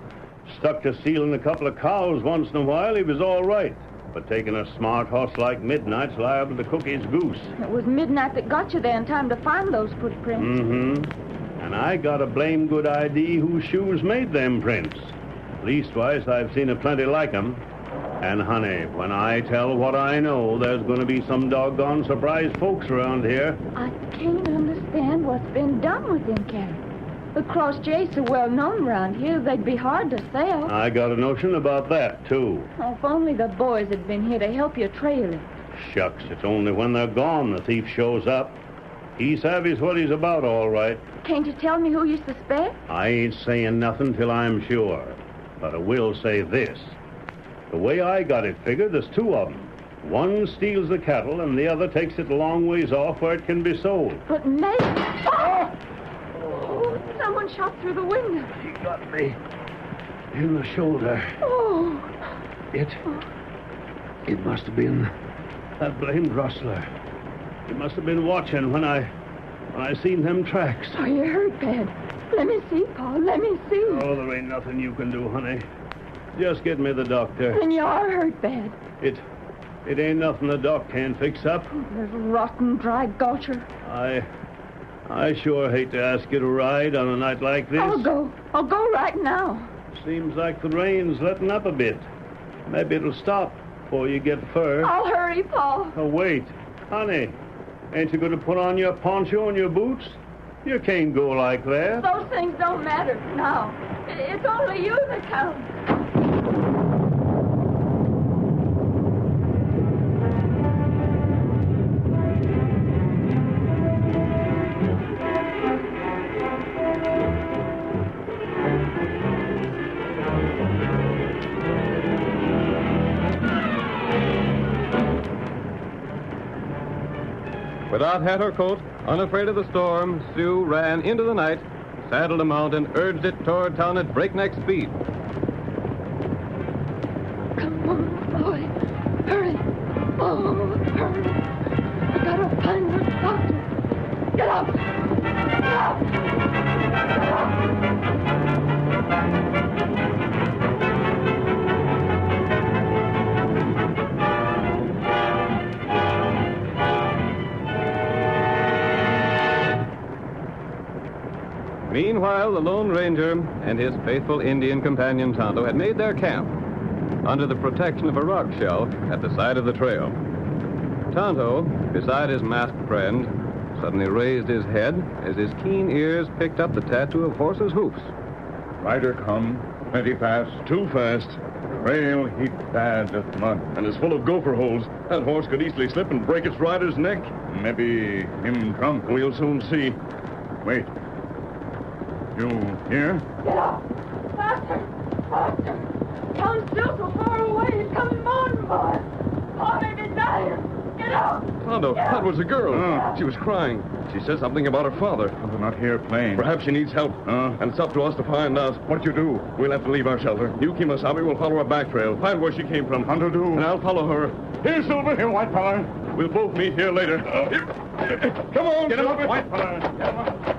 stuck to stealing a couple of cows once in a while, he was all right. But taking a smart horse like Midnight's liable to cook his goose. It was Midnight that got you there in time to find those footprints. Mm-hmm. And I got a blame good idea whose shoes made them prints. Leastwise, I've seen a plenty like 'em. And, honey, when I tell what I know, there's going to be some doggone surprised folks around here. I can't understand what's been done with them cattle. The Cross J's so well known around here, they'd be hard to sell. I got a notion about that, too. Oh, if only the boys had been here to help you trail it. Shucks, it's only when they're gone the thief shows up. He savvies what he's about, all right. Can't you tell me who you suspect? I ain't saying nothing till I'm sure. But I will say this. The way I got it figured, there's 2 of them. One steals the cattle, and the other takes it a long ways off where it can be sold. But maybe... Oh! Someone shot through the window. He got me in the shoulder. Oh! It must have been that blamed rustler. He must have been watching when I seen them tracks. Oh, you hurt bad. Let me see, Paul. Let me see. Oh, there ain't nothing you can do, honey. Just get me the doctor. Then you are hurt bad. It ain't nothing the doc can't fix up. Oh, there's rotten, dry gulcher. I sure hate to ask you to ride on a night like this. I'll go right now. Seems like the rain's letting up a bit. Maybe it'll stop before you get fur. I'll hurry, Paul. Oh, wait. Honey, ain't you going to put on your poncho and your boots? You can't go like that. Those things don't matter now. It's only you that counts. Without hat or coat, unafraid of the storm, Sue ran into the night, saddled a mount, and urged it toward town at breakneck speed. Come on, boy. Hurry. Oh, hurry. I gotta find the doctor. Get up. Get up. Get up. Meanwhile, the Lone Ranger and his faithful Indian companion Tonto had made their camp under the protection of a rock shelf at the side of the trail. Tonto, beside his masked friend, suddenly raised his head as his keen ears picked up the tattoo of horses' hoofs. Rider come, plenty fast, too fast. Trail heap bad with mud. And is full of gopher holes. That horse could easily slip and break its rider's neck. Maybe him drunk. We'll soon see. Wait. You here? Get up! Faster! Faster! Town's still so far away. Come on, boy. Oh, maybe dying. Get up! Tonto, that was a girl. She was crying. She said something about her father. We're not here playing. Perhaps she needs help. And it's up to us to find out what you do. We'll have to leave our shelter. You, Kimasabi, will follow her back trail. Find where she came from. Hunter do. And I'll follow her. Here, Silver. Here, White Feller. We'll both meet here later. Come on, get Silver. White Feller. Get him up.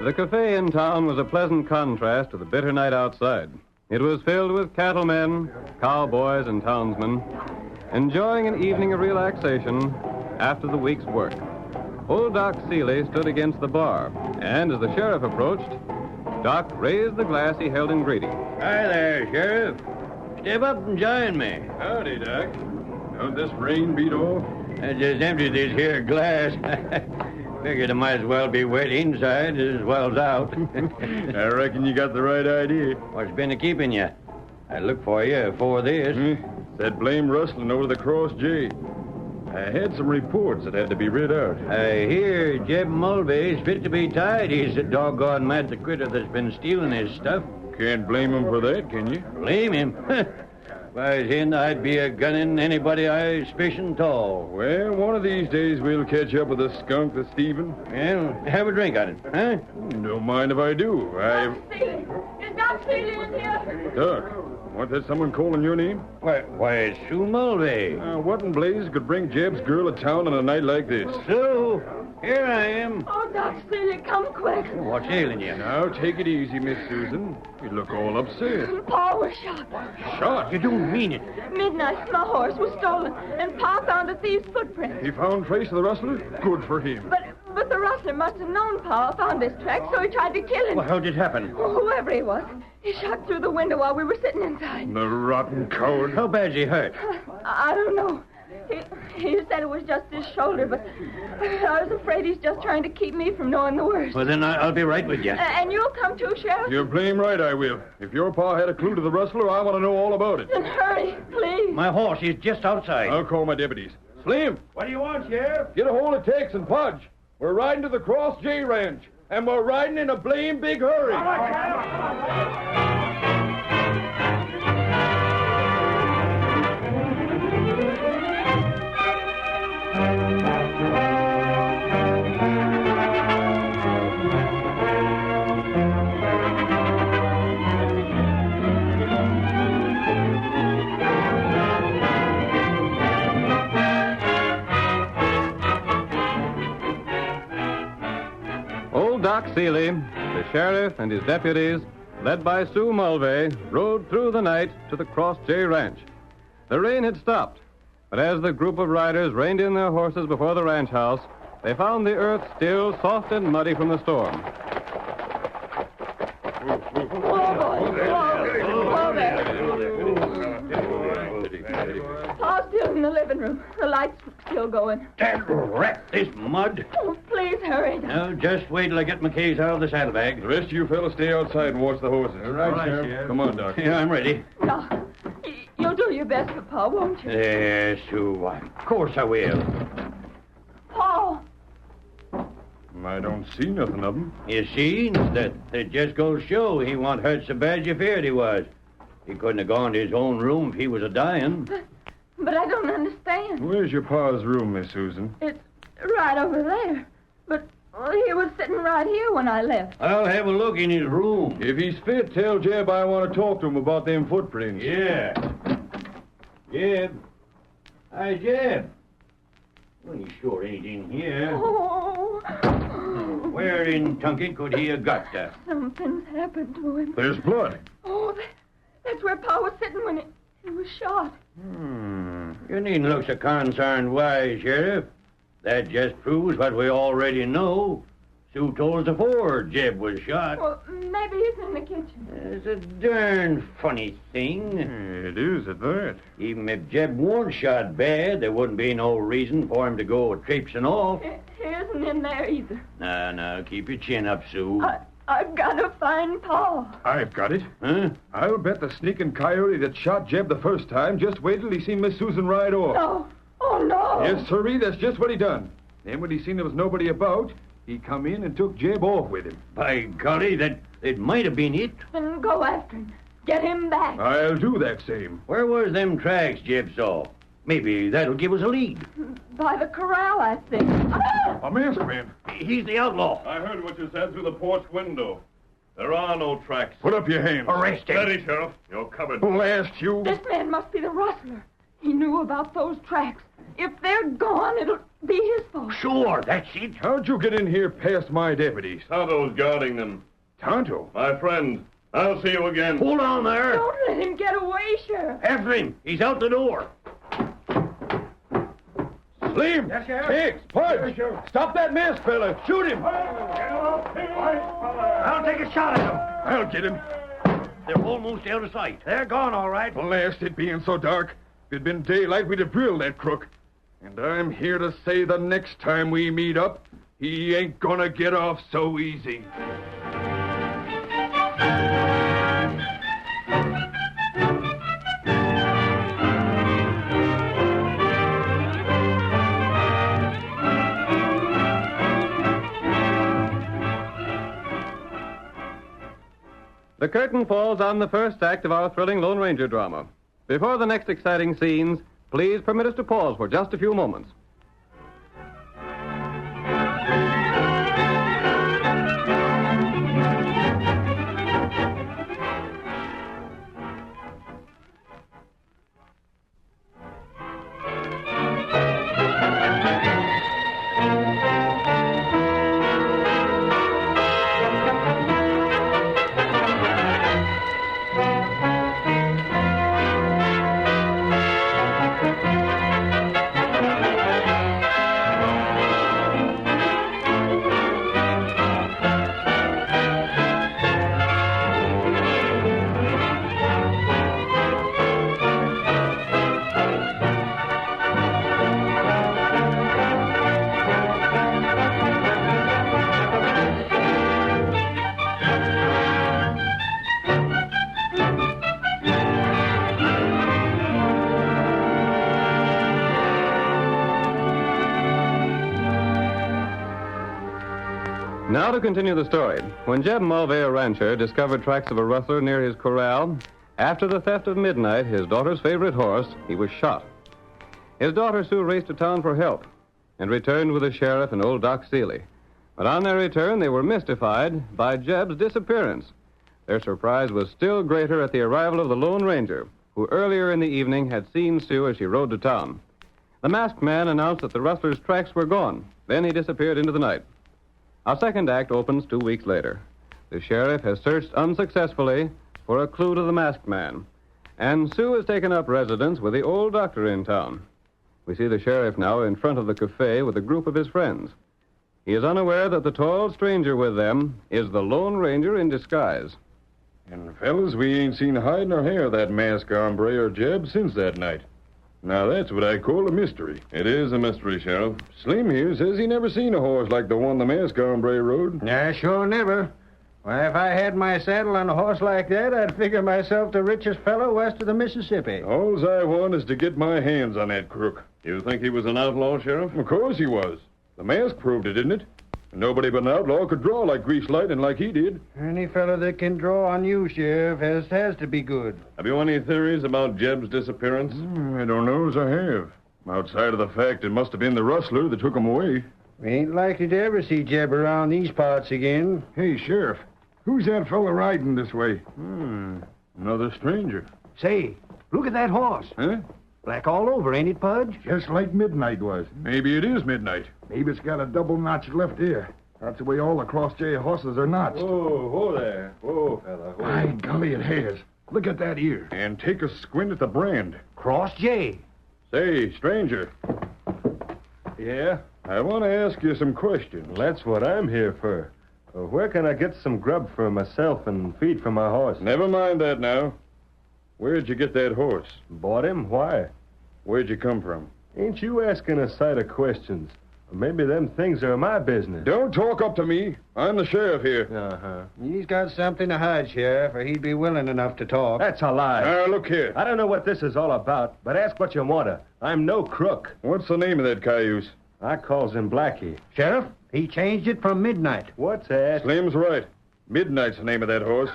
The cafe in town was a pleasant contrast to the bitter night outside. It was filled with cattlemen, cowboys, and townsmen, enjoying an evening of relaxation after the week's work. Old Doc Seeley stood against the bar, and as the sheriff approached, Doc raised the glass he held in greeting. Hi there, Sheriff. Step up and join me. Howdy, Doc. Don't this rain beat off? I just emptied this here glass. Figured I might as well be wet inside as well as out. I reckon you got the right idea. What's been a-keeping you? I looked for you before this. That blame rustling over the Cross J. I had some reports that had to be read out. I hear Jeb Mulvey's fit to be tied. He's a doggone mad the critter that's been stealing his stuff. Can't blame him for that, can you? Blame him? If I was him, I'd be a-gunning anybody I suspicion tall. Well, one of these days we'll catch up with the skunk, the Stephen. Well, have a drink on it, huh? Don't mind if I do. Is Doc Seeley in here? Doc, what, there's someone calling your name? Why, it's Sue Mulvey. What in blazes could bring Jeb's girl to town on a night like this? Sue, here I am. Oh, Doc Seeley, come quick. What's ailing you? Now, take it easy, Miss Susan. You look all upset. Pa was shot. Shot? You don't mean it. Midnight, my horse was stolen, and Pa found a thief's footprint. He found trace of the rustler? Good for him. But the rustler must have known Pa found his track, so he tried to kill him. Well, how did it happen? Whoever he was, he shot through the window while we were sitting inside. The rotten coward. How bad's he hurt? I don't know. He said it was just his shoulder, but I was afraid he's just trying to keep me from knowing the worst. Well, then I'll be right with you. And you'll come too, Sheriff? You're blame right I will. If your pa had a clue to the rustler, I want to know all about it. Then hurry, please. My horse, he's just outside. I'll call my deputies. Slim! What do you want, Sheriff? Get a hold of Tex and Pudge. We're riding to the Cross J Ranch, and we're riding in a blame big hurry. All right, Doc Seeley, the sheriff, and his deputies, led by Sue Mulvey, rode through the night to the Cross J Ranch. The rain had stopped, but as the group of riders reined in their horses before the ranch house, they found the earth still soft and muddy from the storm. Pa's still in the living room. The light's still going. Damn rat, this mud. Oh, please hurry. No, just wait till I get my keys out of the saddlebag. The rest of you fellas stay outside and watch the horses. All right, Sheriff. Come on, Doc. Yeah, I'm ready. Doc, you'll do your best for Pa, won't you? Yes, Sue. Of course I will. Pa! I don't see nothing of him. You see, that just goes to show he wasn't hurt so bad you feared he was. He couldn't have gone to his own room if he was a-dying. But I don't understand. Where's your pa's room, Miss Susan? It's right over there. But he was sitting right here when I left. I'll have a look in his room. If he's fit, tell Jeb I want to talk to him about them footprints. Yeah. Jeb. Hi, Jeb. Well, he sure ain't in here. Oh. Where in Tunket could he have got that? Something's happened to him. There's blood. Oh, that's where Pa was sitting when he was shot. You needn't look so concerned why, Sheriff. That just proves what we already know. Sue told us before Jeb was shot. Well, maybe he's in the kitchen. It's a darn funny thing. It is at that. Even if Jeb weren't shot bad, there wouldn't be no reason for him to go traipsing off. He isn't in there either. No, keep your chin up, Sue. I've got to find Pa. I've got it. Huh? I'll bet the sneaking coyote that shot Jeb the first time just waited till he seen Miss Susan ride off. No. Oh, no. Yes, sirree, that's just what he done. Then when he seen there was nobody about, he come in and took Jeb off with him. By golly, that it might have been it. Then go after him. Get him back. I'll do that same. Where was them tracks Jeb saw? Maybe that'll give us a lead. By the corral, I think. A masked man. He's the outlaw. I heard what you said through the porch window. There are no tracks. Put up your hands. Arrest him. Steady, Sheriff. You're covered. Blast you. This man must be the rustler. He knew about those tracks. If they're gone, it'll be his fault. Sure, that's it. How'd you get in here past my deputies? Tonto's guarding them. Tonto? My friend, I'll see you again. Hold on there. Don't let him get away, Sheriff. After him. He's out the door. Slim! Yes, Sheriff. Hicks! Pudge! Stop that masked fella! Shoot him! I'll take a shot at him. I'll get him. They're almost out of sight. They're gone, all right. Blast it being so dark. If it'd been daylight, we'd have drilled that crook. And I'm here to say the next time we meet up, he ain't gonna get off so easy. The curtain falls on the first act of our thrilling Lone Ranger drama. Before the next exciting scenes, please permit us to pause for just a few moments. Now to continue the story. When Jeb Mulvey, a rancher, discovered tracks of a rustler near his corral, after the theft of Midnight, his daughter's favorite horse, he was shot. His daughter Sue raced to town for help and returned with the sheriff and old Doc Seeley. But on their return, they were mystified by Jeb's disappearance. Their surprise was still greater at the arrival of the Lone Ranger, who earlier in the evening had seen Sue as she rode to town. The masked man announced that the rustler's tracks were gone. Then he disappeared into the night. Our second act opens 2 weeks later. The sheriff has searched unsuccessfully for a clue to the masked man, and Sue has taken up residence with the old doctor in town. We see the sheriff now in front of the cafe with a group of his friends. He is unaware that the tall stranger with them is the Lone Ranger in disguise. And, fellas, we ain't seen hide nor hair of that masked hombre or Jeb since that night. Now, that's what I call a mystery. It is a mystery, Sheriff. Slim here says he never seen a horse like the one the masked hombre rode. Nah, sure never. Well, if I had my saddle on a horse like that, I'd figure myself the richest fellow west of the Mississippi. All I want is to get my hands on that crook. You think he was an outlaw, Sheriff? Of course he was. The mask proved it, didn't it? Nobody but an outlaw could draw like Grease Lightning like he did. Any fellow that can draw on you, Sheriff, has to be good. Have you any theories about Jeb's disappearance? I don't know as I have. Outside of the fact it must have been the rustler that took him away. We ain't likely to ever see Jeb around these parts again. Hey, Sheriff, who's that fella riding this way? Another stranger. Say, look at that horse. Huh? Black all over, ain't it, Pudge? Just like Midnight was. Maybe it is Midnight. Maybe it's got a double-notched left ear. That's the way all the Cross-J horses are notched. Whoa there. Whoa, fella. Whoa. By golly, it has. Look at that ear. And take a squint at the brand. Cross-J. Say, stranger. Yeah? I want to ask you some questions. That's what I'm here for. Where can I get some grub for myself and feed for my horse? Never mind that now. Where'd you get that horse? Bought him? Why? Where'd you come from? Ain't you asking a sight of questions? Maybe them things are my business. Don't talk up to me. I'm the sheriff here. Uh-huh. He's got something to hide, Sheriff, or he'd be willing enough to talk. That's a lie. Now, look here. I don't know what this is all about, but ask what you want to. I'm no crook. What's the name of that cayuse? I calls him Blackie. Sheriff, he changed it from Midnight. What's that? Slim's right. Midnight's the name of that horse.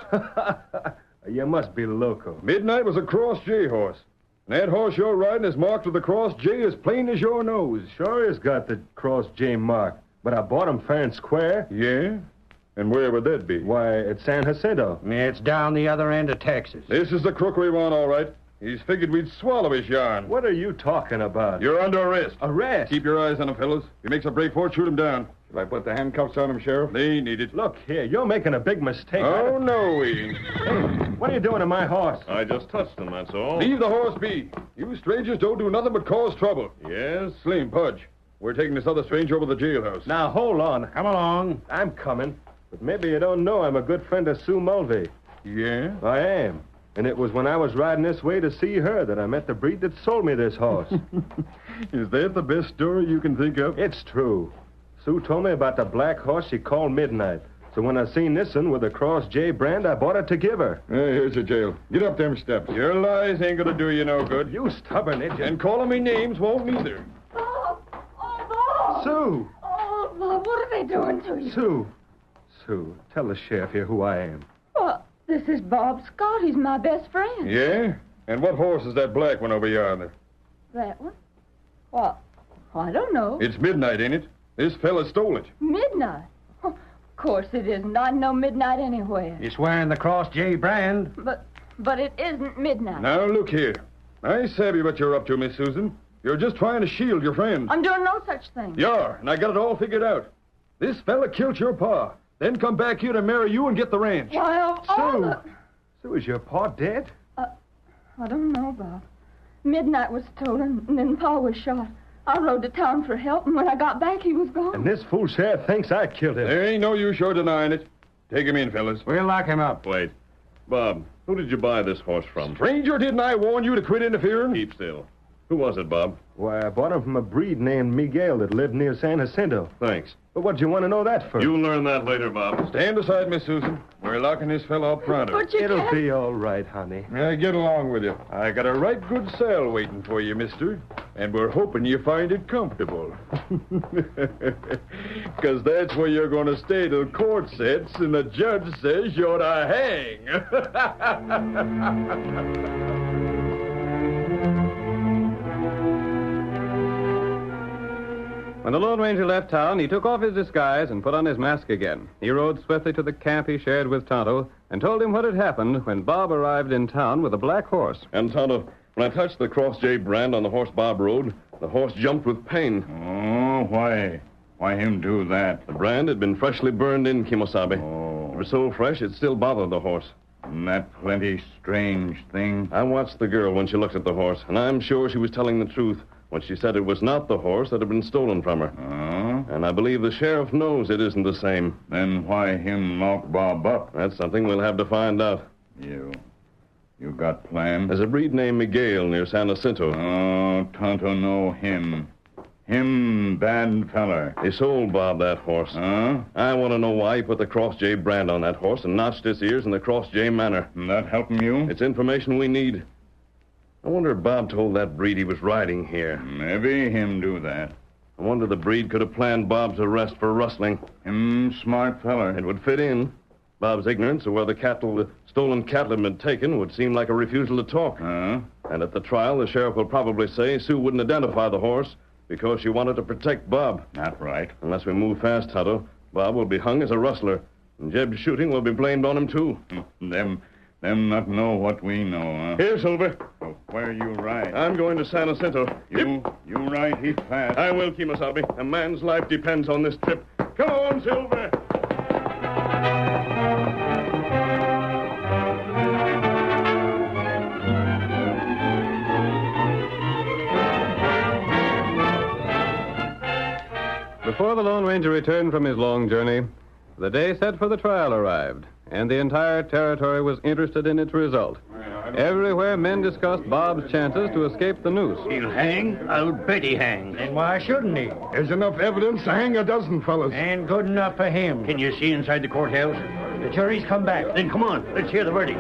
You must be loco. Midnight was a Cross-J horse. And that horse you're riding is marked with the Cross-J as plain as your nose. Sure has got the Cross-J mark, but I bought him fair and square. Yeah? And where would that be? Why, at San Jacinto. It's down the other end of Texas. This is the crook we want, all right. He's figured we'd swallow his yarn. What are you talking about? You're under arrest. Arrest? Keep your eyes on him, fellows. If he makes a break for it, shoot him down. Shall I put the handcuffs on him, Sheriff? They need it. Look here, you're making a big mistake. Oh, no, we ain't. Hey, what are you doing to my horse? I just touched him, that's all. Leave the horse be. You strangers don't do nothing but cause trouble. Yes? Slim, Pudge. We're taking this other stranger over to the jailhouse. Now, hold on. Come along. I'm coming. But maybe you don't know I'm a good friend of Sue Mulvey. Yeah? I am. And it was when I was riding this way to see her that I met the breed that sold me this horse. Is that the best story you can think of? It's true. Sue told me about the black horse she called Midnight. So when I seen this one with the Cross-J brand, I bought it to give her. Here's the jail. Get up them steps. Your lies ain't gonna do you no good. You stubborn idiot. And calling me names won't neither. Bob! Oh, Bob! Sue! Oh, Bob, what are they doing to you? Sue, tell the sheriff here who I am. Well, this is Bob Scott. He's my best friend. Yeah? And what horse is that black one over yonder? That one? Well, I don't know. It's Midnight, ain't it? This fella stole it. Midnight? Oh, of course it isn't. I know Midnight anywhere. It's wearing the Cross-J brand. But it isn't Midnight. Now, look here. I savvy what you're up to, Miss Susan. You're just trying to shield your friend. I'm doing no such thing. You are, and I got it all figured out. This fella killed your pa, then come back here to marry you and get the ranch. Well, Sue, is your pa dead? I don't know, Bob. Midnight was stolen, and then Pa was shot. I rode to town for help, and when I got back, he was gone. And this fool sheriff thinks I killed him. There ain't no use your denying it. Take him in, fellas. We'll lock him up. Wait. Bob, who did you buy this horse from? Stranger, didn't I warn you to quit interfering? Keep still. Who was it, Bob? Why, I bought him from a breed named Miguel that lived near San Jacinto. Thanks. But what'd you want to know that for? You'll learn that later, Bob. Stand aside, Miss Susan. We're locking this fellow up pronto. But you It'll can't... be all right, honey. Yeah, get along with you. I got a right good sale waiting for you, mister. And we're hoping you find it comfortable. 'Cause that's where you're going to stay till court sets and the judge says you're to hang. When the Lone Ranger left town, he took off his disguise and put on his mask again. He rode swiftly to the camp he shared with Tonto and told him what had happened when Bob arrived in town with a black horse. And Tonto, when I touched the Cross-J brand on the horse Bob rode, the horse jumped with pain. Oh, why? Why him do that? The brand had been freshly burned in Kimosabe. Oh. It was so fresh it still bothered the horse. And that plenty strange thing. I watched the girl when she looked at the horse, and I'm sure she was telling the truth when she said it was not the horse that had been stolen from her. Oh? And I believe the sheriff knows it isn't the same. Then why him lock Bob up? That's something we'll have to find out. You got plans? There's a breed named Miguel near San Jacinto. Oh, Tonto know him. Him bad feller. He sold Bob that horse. Huh? I want to know why he put the Cross J brand on that horse and notched his ears in the Cross J manner. That helping you? It's information we need. I wonder if Bob told that breed he was riding here. Maybe him do that. I wonder the breed could have planned Bob's arrest for rustling. Him smart feller. It would fit in. Bob's ignorance of where the stolen cattle had been taken would seem like a refusal to talk. Huh? And at the trial, the sheriff will probably say Sue wouldn't identify the horse because she wanted to protect Bob. Not right. Unless we move fast, Tonto, Bob will be hung as a rustler. And Jeb's shooting will be blamed on him, too. Them not know what we know, huh? Here, Silver. So where you ride? I'm going to San Jacinto. You ride heap fast. I will, Kemosabe. A man's life depends on this trip. Come on, Silver. Before the Lone Ranger returned from his long journey, the day set for the trial arrived, and the entire territory was interested in its result. Everywhere, men discussed Bob's chances to escape the noose. He'll hang. I'll bet he hangs. And why shouldn't he? There's enough evidence to hang a dozen fellas. And good enough for him. Can you see inside the courthouse? The jury's come back. Then come on. Let's hear the verdict.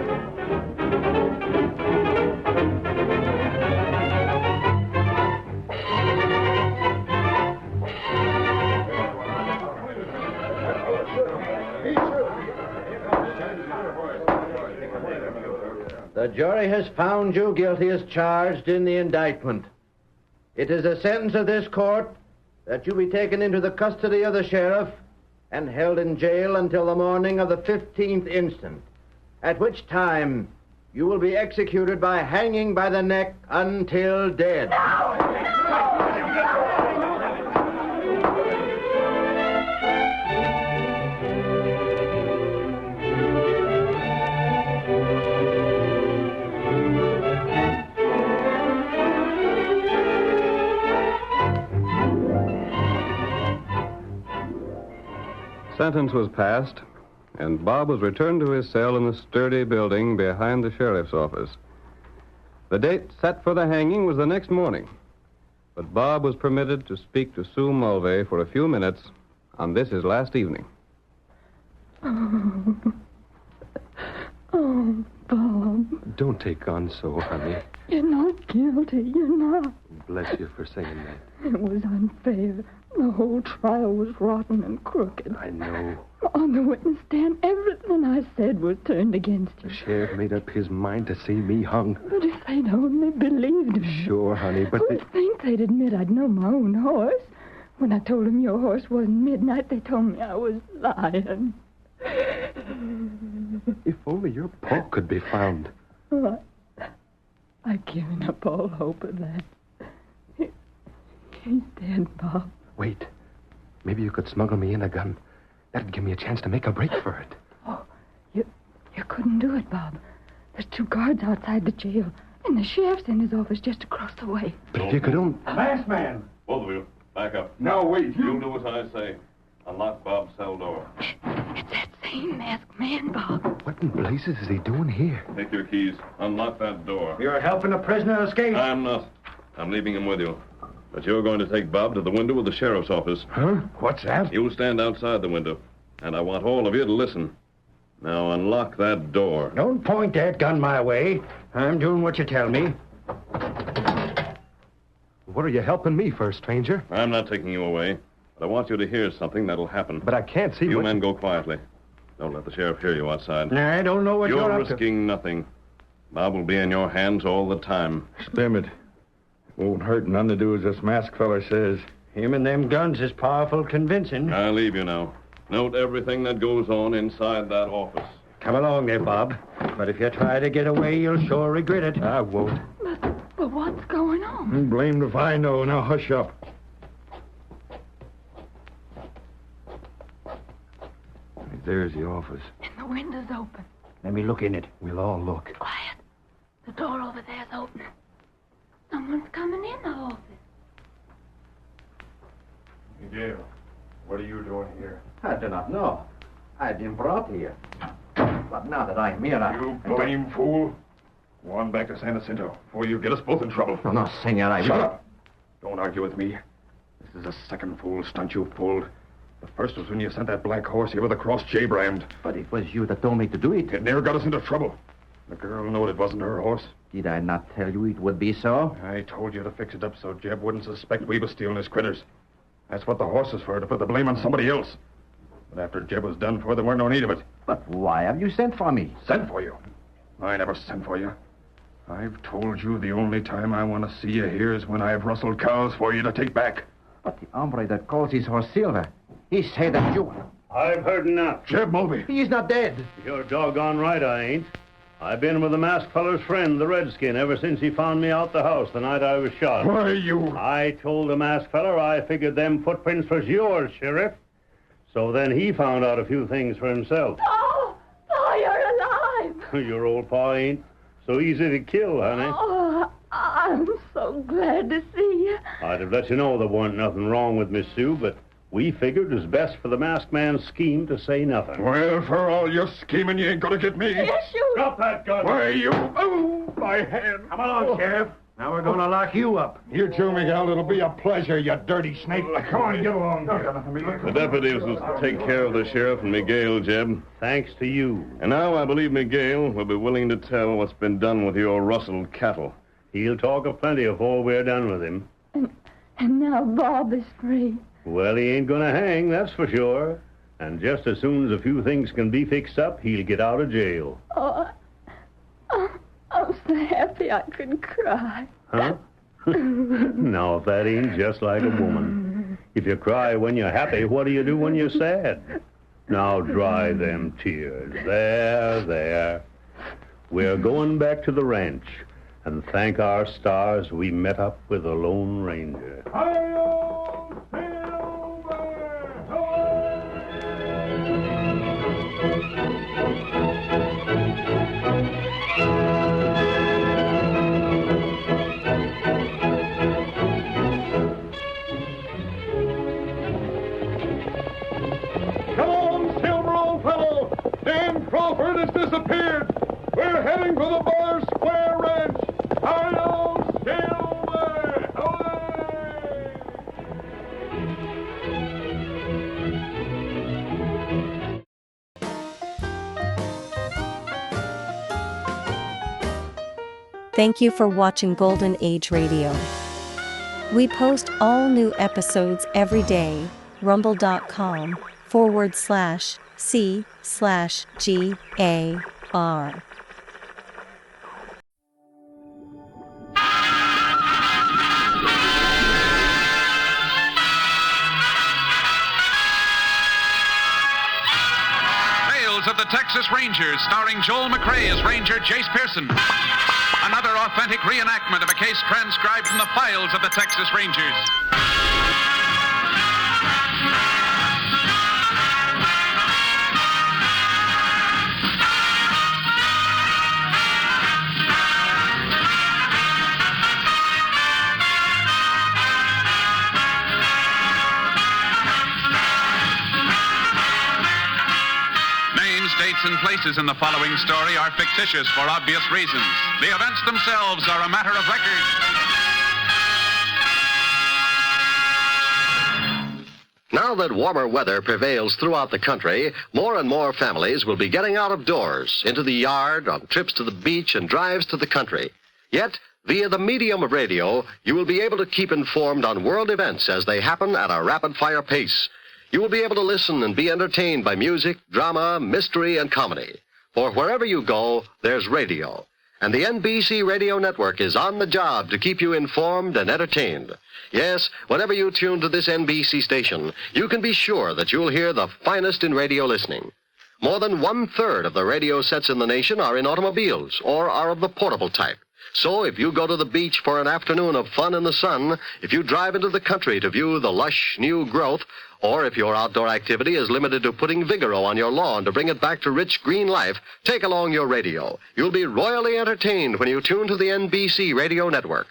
The jury has found you guilty as charged in the indictment. It is the sentence of this court that you be taken into the custody of the sheriff and held in jail until the morning of the 15th instant, at which time you will be executed by hanging by the neck until dead. Sentence was passed, and Bob was returned to his cell in the sturdy building behind the sheriff's office. The date set for the hanging was the next morning, but Bob was permitted to speak to Sue Mulvey for a few minutes on this his last evening. Oh, Bob. Don't take on so, honey. You're not guilty. You're not. Bless you for saying that. It was unfair. The whole trial was rotten and crooked. I know. On the witness stand, everything I said was turned against you. The sheriff made up his mind to see me hung. But if they'd only believed me. Sure, honey, but Who'd think they'd admit I'd know my own horse? When I told them your horse wasn't Midnight, they told me I was lying. If only your paw could be found. Oh, I've given up all hope of that. He's dead, Bob. Wait. Maybe you could smuggle me in a gun. That'd give me a chance to make a break for it. Oh, you couldn't do it, Bob. There's 2 guards outside the jail, and the sheriff's in his office just across the way. But if you could only... Masked man! Both of you, back up. No, wait. You do what I say. Unlock Bob's cell door. It's that same masked man, Bob. What in blazes is he doing here? Take your keys. Unlock that door. You're helping a prisoner escape. I'm not. I'm leaving him with you. But you're going to take Bob to the window of the sheriff's office. Huh? What's that? You stand outside the window, and I want all of you to listen. Now unlock that door. Don't point that gun my way. I'm doing what you tell me. What are you helping me for, stranger? I'm not taking you away, but I want you to hear something that'll happen. But I can't see You what... men go quietly. Don't let the sheriff hear you outside. I don't know what you're up to. risking nothing. Bob will be in your hands all the time. Slim it. Won't hurt none to do as this masked feller says. Him and them guns is powerful convincing. I'll leave you now. Note everything that goes on inside that office. Come along there, Bob. But if you try to get away, you'll sure regret it. I won't. But what's going on? Blamed if I know. Now hush up. There's the office. And the window's open. Let me look in it. We'll all look. Quiet. The door over there's open. Someone's coming in the office. Miguel, what are you doing here? I do not know. I've been brought here. But now that I'm here, You blame fool. Go on back to San Jacinto before you get us both in trouble. No, senor, Shut up. Don't argue with me. This is the second fool stunt you've pulled. The first was when you sent that black horse here with a crossed J brand. But it was you that told me to do it. It near got us into trouble. The girl knowed it wasn't her horse. Did I not tell you it would be so? I told you to fix it up so Jeb wouldn't suspect we was stealing his critters. That's what the horse is for, to put the blame on somebody else. But after Jeb was done for, there weren't no need of it. But why have you sent for me? Sent for you? I never sent for you. I've told you the only time I want to see you here is when I've rustled cows for you to take back. But the hombre that calls his horse Silver, he said that you... I've heard enough. Jeb Mulvey. He's not dead. You're doggone right I ain't. I've been with the masked feller's friend, the Redskin, ever since he found me out the house the night I was shot. Why, you... I told the masked feller I figured them footprints was yours, Sheriff. So then he found out a few things for himself. Oh, you're alive. Your old pa ain't so easy to kill, honey. Oh, I'm so glad to see you. I'd have let you know there wasn't nothing wrong with Miss Sue, but we figured it was best for the masked man's scheme to say nothing. Well, for all your scheming, you ain't gonna get me. Yes, you... Drop that gun. Why, you... Oh, my hand. Come along, Sheriff. Now we're going to lock you up. You too, Miguel. It'll be a pleasure, you dirty snake. Come on, get along. The deputies will take care of the sheriff and Miguel, Jeb. Thanks to you. And now I believe Miguel will be willing to tell what's been done with your rustled cattle. He'll talk of plenty before we're done with him. And now Bob is free. Well, he ain't gonna hang, that's for sure. And just as soon as a few things can be fixed up, he'll get out of jail. Oh, I'm so happy I could cry. Huh? Now, if that ain't just like a woman. If you cry when you're happy, what do you do when you're sad? Now, dry them tears. There. We're going back to the ranch and thank our stars we met up with the Lone Ranger. Crawford has disappeared. We're heading for the Bar Square Ranch. Hi-yo, Silver! Hooray! Thank you for watching Golden Age Radio. We post all new episodes every day. rumble.com/C/GAR. Tales of the Texas Rangers, starring Joel McRae as Ranger Jace Pearson. Another authentic reenactment of a case transcribed from the files of the Texas Rangers. Dates and places in the following story are fictitious for obvious reasons. The events themselves are a matter of record. Now that warmer weather prevails throughout the country, more and more families will be getting out of doors, into the yard, on trips to the beach, and drives to the country. Yet, via the medium of radio, you will be able to keep informed on world events as they happen at a rapid-fire pace. You will be able to listen and be entertained by music, drama, mystery, and comedy. For wherever you go, there's radio. And the NBC Radio Network is on the job to keep you informed and entertained. Yes, whenever you tune to this NBC station, you can be sure that you'll hear the finest in radio listening. More than 1/3 of the radio sets in the nation are in automobiles or are of the portable type. So if you go to the beach for an afternoon of fun in the sun, if you drive into the country to view the lush new growth, or if your outdoor activity is limited to putting Vigoro on your lawn to bring it back to rich green life, take along your radio. You'll be royally entertained when you tune to the NBC Radio Network.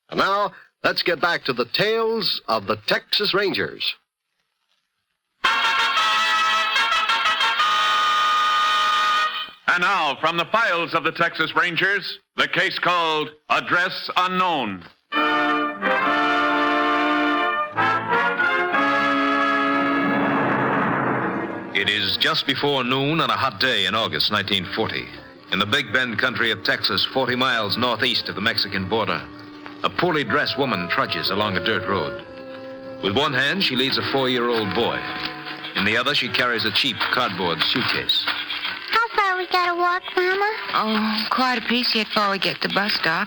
And now, let's get back to the tales of the Texas Rangers. And now, from the files of the Texas Rangers, the case called Address Unknown. It is just before noon on a hot day in August 1940. In the Big Bend country of Texas, 40 miles northeast of the Mexican border, a poorly dressed woman trudges along a dirt road. With one hand, she leads a 4-year-old boy. In the other, she carries a cheap cardboard suitcase. How far we gotta walk, Mama? Oh, quite a piece yet before we get to the bus stop.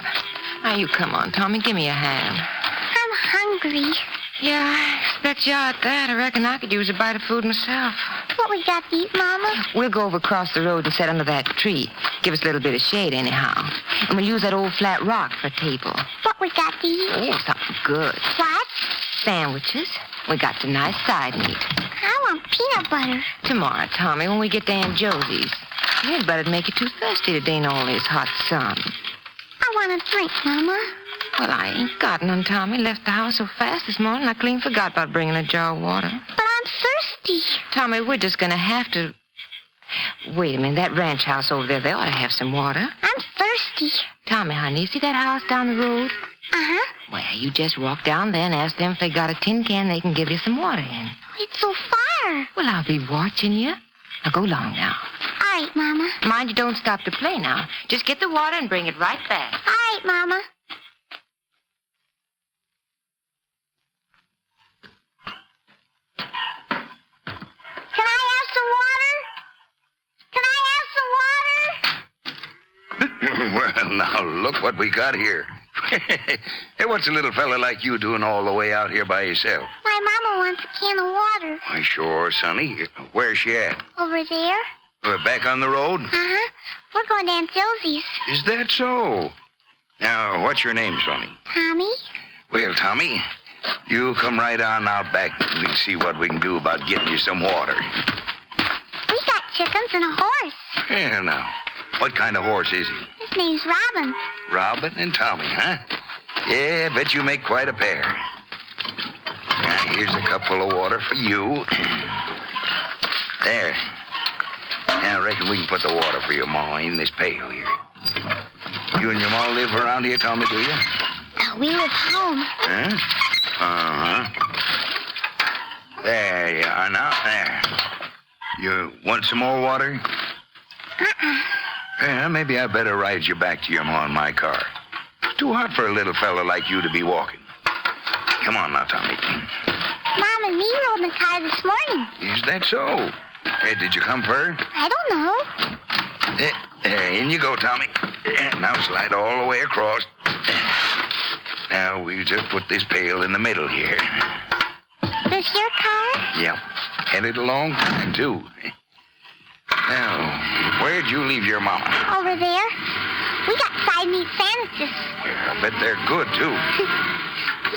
Now, you come on, Tommy. Give me a hand. I'm hungry. Yeah, I expect you at that. I reckon I could use a bite of food myself. What we got to eat, Mama? We'll go over across the road and sit under that tree. Give us a little bit of shade anyhow. And we'll use that old flat rock for a table. What we got to eat? Oh, something good. What? Sandwiches. We got some nice side meat. I want peanut butter. Tomorrow, Tommy, when we get to Aunt Josie's. Peanut butter'd make you too thirsty today in all this hot sun. I want a drink, Mama. Well, I ain't got none, Tommy. Left the house so fast this morning, I clean forgot about bringing a jar of water. But I'm thirsty. Tommy, we're just gonna have to... Wait a minute, that ranch house over there, they ought to have some water. I'm thirsty. Tommy, honey, you see that house down the road? Uh-huh. Well, you just walk down there and ask them if they got a tin can they can give you some water in. It's so far. Well, I'll be watching you. Now, go along now. All right, Mama. Mind you don't stop to play now. Just get the water and bring it right back. All right, Mama. Can I have some water? Can I have some water? Well, now, look what we got here. Hey, what's a little fella like you doing all the way out here by yourself? My Mama wants a can of water. Why, sure, Sonny. Where's she at? Over there? We're back on the road? Uh-huh. We're going to Aunt Josie's. Is that so? Now, what's your name, Sonny? Tommy? Well, Tommy, you come right on out back. We'll see what we can do about getting you some water. We got chickens and a horse. Yeah, now, what kind of horse is he? His name's Robin. Robin and Tommy, huh? Yeah, bet you make quite a pair. Now, here's a cup full of water for you. There. Now, I reckon we can put the water for your ma in this pail here. You and your ma live around here, Tommy, do you? We live home. Huh? Uh-huh. There you are now. There. You want some more water? Uh-uh. Yeah, maybe I better ride you back to your ma in my car. It's too hot for a little fella like you to be walking. Come on now, Tommy. Mom and me rode in the car this morning. Is that so? Hey, did you come for her? I don't know. There, in you go, Tommy. Now slide all the way across. Now, we just put this pail in the middle here. This your car? Yep. Headed a long time, too. Now, where'd you leave your mama? Over there. We got side meat sandwiches. Yeah, I bet they're good, too.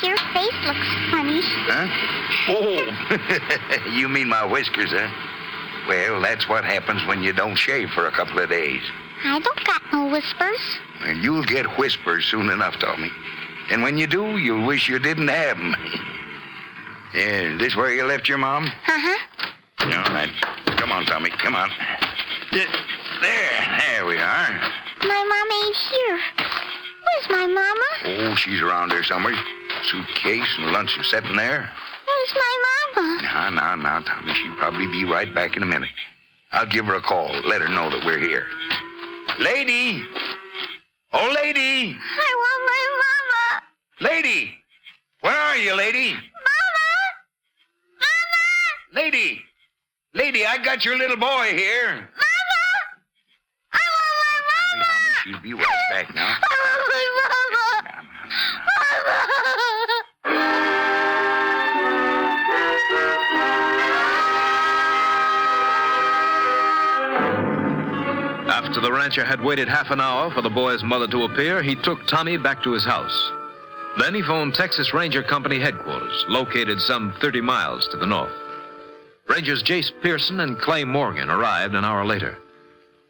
Your face looks funny. Huh? Oh, you mean my whiskers, huh? Well, that's what happens when you don't shave for a couple of days. I don't got no whispers. Well, you'll get whispers soon enough, Tommy. And when you do, you'll wish you didn't have them. Yeah, this where you left your mom? Uh-huh. All right. Come on, Tommy. Come on. There we are. My mama ain't here. Where's my mama? Oh, she's around there somewhere. Suitcase and lunch are sitting there. Where's my mama? Now, Tommy. She'll probably be right back in a minute. I'll give her a call. Let her know that we're here. Lady! Oh, lady! I want my mama. Lady! Where are you, lady? Mama! Lady! Lady, I got your little boy here. Mama! I want my mama! She'll be right back now. I want my mama! After the rancher had waited half an hour for the boy's mother to appear, he took Tommy back to his house. Then he phoned Texas Ranger Company headquarters, located some 30 miles to the north. Rangers Jace Pearson and Clay Morgan arrived an hour later.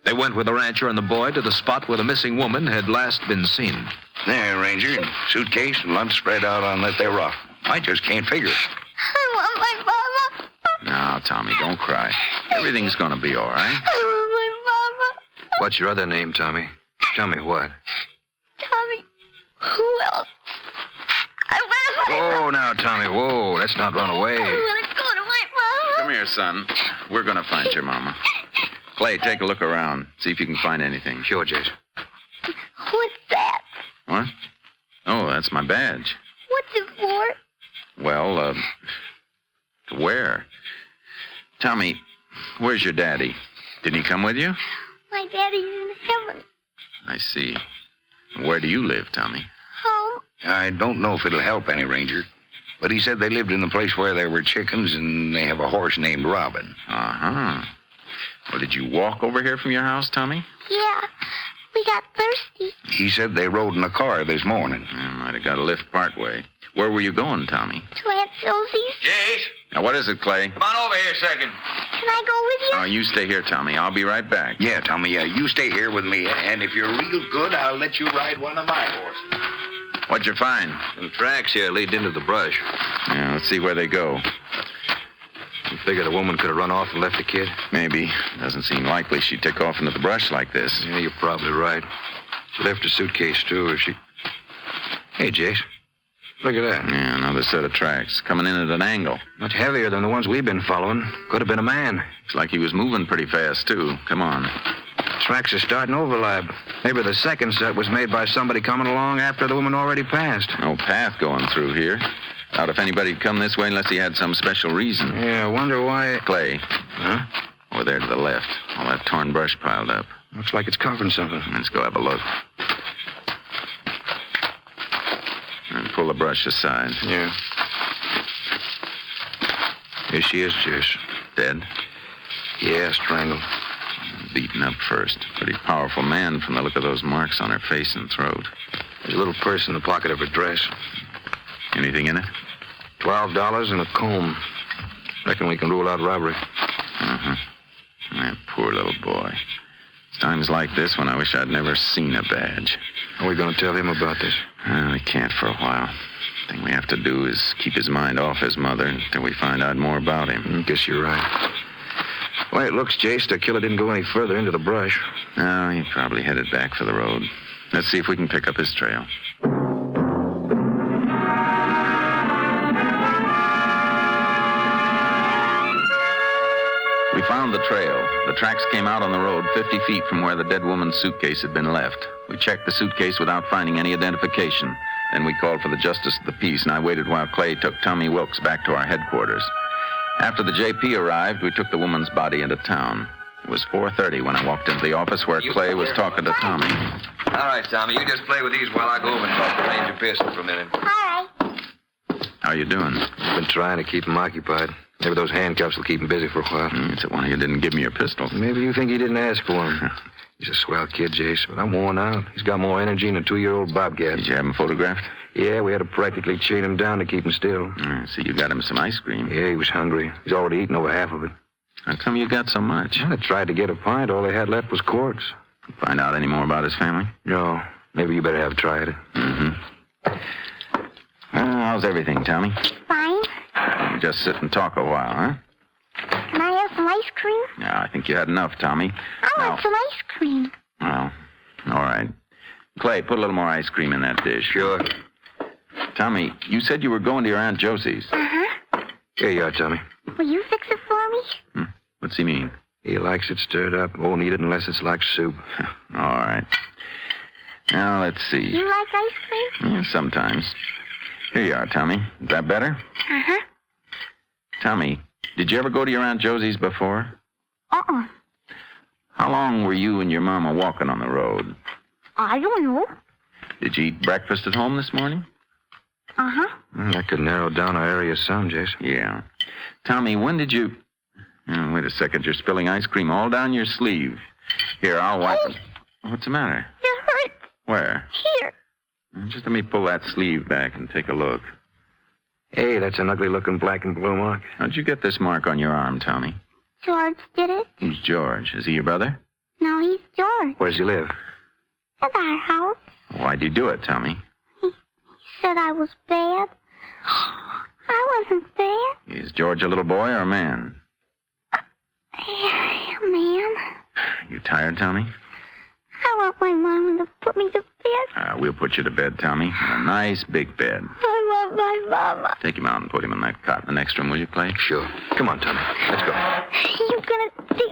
They went with the rancher and the boy to the spot where the missing woman had last been seen. There, Ranger. Suitcase and lunch spread out on that there rock. I just can't figure it. I want my mama. Now, Tommy, don't cry. Everything's gonna be all right. I want my mama. What's your other name, Tommy? Tell me what. Tommy. Who else? I want my Whoa, now, Tommy, whoa. Let's not run away. I want to go to my mama. Come here, son. We're going to find your mama. Clay, take a look around. See if you can find anything. Sure, Jace. What's that? What? Oh, that's my badge. What's it for? Well, to wear. Tommy, where's your daddy? Did he come with you? My daddy's in heaven. I see. Where do you live, Tommy? Home. I don't know if it'll help any, Ranger. But he said they lived in the place where there were chickens, and they have a horse named Robin. Uh-huh. Well, did you walk over here from your house, Tommy? Yeah. We got thirsty. He said they rode in a car this morning. Might have got a lift part way. Where were you going, Tommy? To Aunt Susie's. Jace? Now, what is it, Clay? Come on over here a second. Can I go with you? Oh, you stay here, Tommy. I'll be right back. Yeah, Tommy, you stay here with me, and if you're real good, I'll let you ride one of my horses. What'd you find? Some tracks here lead into the brush. Yeah, let's see where they go. You figured a woman could have run off and left the kid? Maybe. Doesn't seem likely she'd take off into the brush like this. Yeah, you're probably right. She left her suitcase, too, or she... Hey, Jace. Look at that. Yeah, another set of tracks. Coming in at an angle. Much heavier than the ones we've been following. Could have been a man. Looks like he was moving pretty fast, too. Come on. Tracks are starting to overlap. Maybe the second set was made by somebody coming along after the woman already passed. No path going through here. Doubt if anybody'd come this way unless he had some special reason. Yeah, I wonder why... Clay. Huh? Over there to the left. All that torn brush piled up. Looks like it's covering something. Let's go have a look. And pull the brush aside. Yeah. Here she is, Jace. Dead? Yeah, strangled. Beaten up first. Pretty powerful man from the look of those marks on her face and throat. There's a little purse in the pocket of her dress. Anything in it? $12 and a comb. Reckon we can rule out robbery. Uh-huh. That poor little boy. It's times like this when I wish I'd never seen a badge. How are we going to tell him about this? We can't for a while. The thing we have to do is keep his mind off his mother until we find out more about him. Guess you're right. The way it looks, Jace, the killer didn't go any further into the brush. No, he probably headed back for the road. Let's see if we can pick up his trail. We found the trail. The tracks came out on the road 50 feet from where the dead woman's suitcase had been left. We checked the suitcase without finding any identification. Then we called for the justice of the peace, and I waited while Clay took Tommy Wilkes back to our headquarters. After the JP arrived, we took the woman's body into town. It was 4:30 when I walked into the office where Clay was talking to Tommy. All right, Tommy, you just play with these while I go over and talk to Ranger Pearson for a minute. All right. How you doing? I've been trying to keep him occupied. Maybe those handcuffs will keep him busy for a while. It's that one of you didn't give me your pistol. Maybe you think he didn't ask for him. He's a swell kid, Jace, but I'm worn out. He's got more energy than a 2-year-old bobcat. Did you have him photographed? Yeah, we had to practically chain him down to keep him still. See, you got him some ice cream. Yeah, he was hungry. He's already eaten over half of it. How come you got so much? I tried to get a pint. All they had left was corks. Find out any more about his family? No. Maybe you better have tried it. Mm-hmm. Well, how's everything, Tommy? Fine. You just sit and talk a while, huh? Can I have some ice cream? Yeah, I think you had enough, Tommy. I want some ice cream. Well, all right. Clay, put a little more ice cream in that dish. Sure. Tommy, you said you were going to your Aunt Josie's. Uh-huh. Here you are, Tommy. Will you fix it for me? What's he mean? He likes it stirred up. Won't eat it unless it's like soup. All right. Now, let's see. You like ice cream? Yeah, sometimes. Here you are, Tommy. Is that better? Uh-huh. Tommy, did you ever go to your Aunt Josie's before? Uh-uh. How long were you and your mama walking on the road? I don't know. Did you eat breakfast at home this morning? Uh-huh. That could narrow down our area some, Jace. Yeah. Tommy, when did you... Oh, wait a second. You're spilling ice cream all down your sleeve. Here, I'll wipe it. What's the matter? It hurts. Where? Here. Just let me pull that sleeve back and take a look. Hey, that's an ugly-looking black and blue mark. How'd you get this mark on your arm, Tommy? George did it. Who's George? Is he your brother? No, he's George. Where's he live? At our house. Why'd you do it, Tommy? He said I was bad. I wasn't bad. Is George a little boy or a man? Man. You tired, Tommy? I want my mama to put me to bed. We'll put you to bed, Tommy. A nice big bed. I want my mama. Take him out and put him in that cot in the next room, will you, Clay? Sure. Come on, Tommy. Let's go. You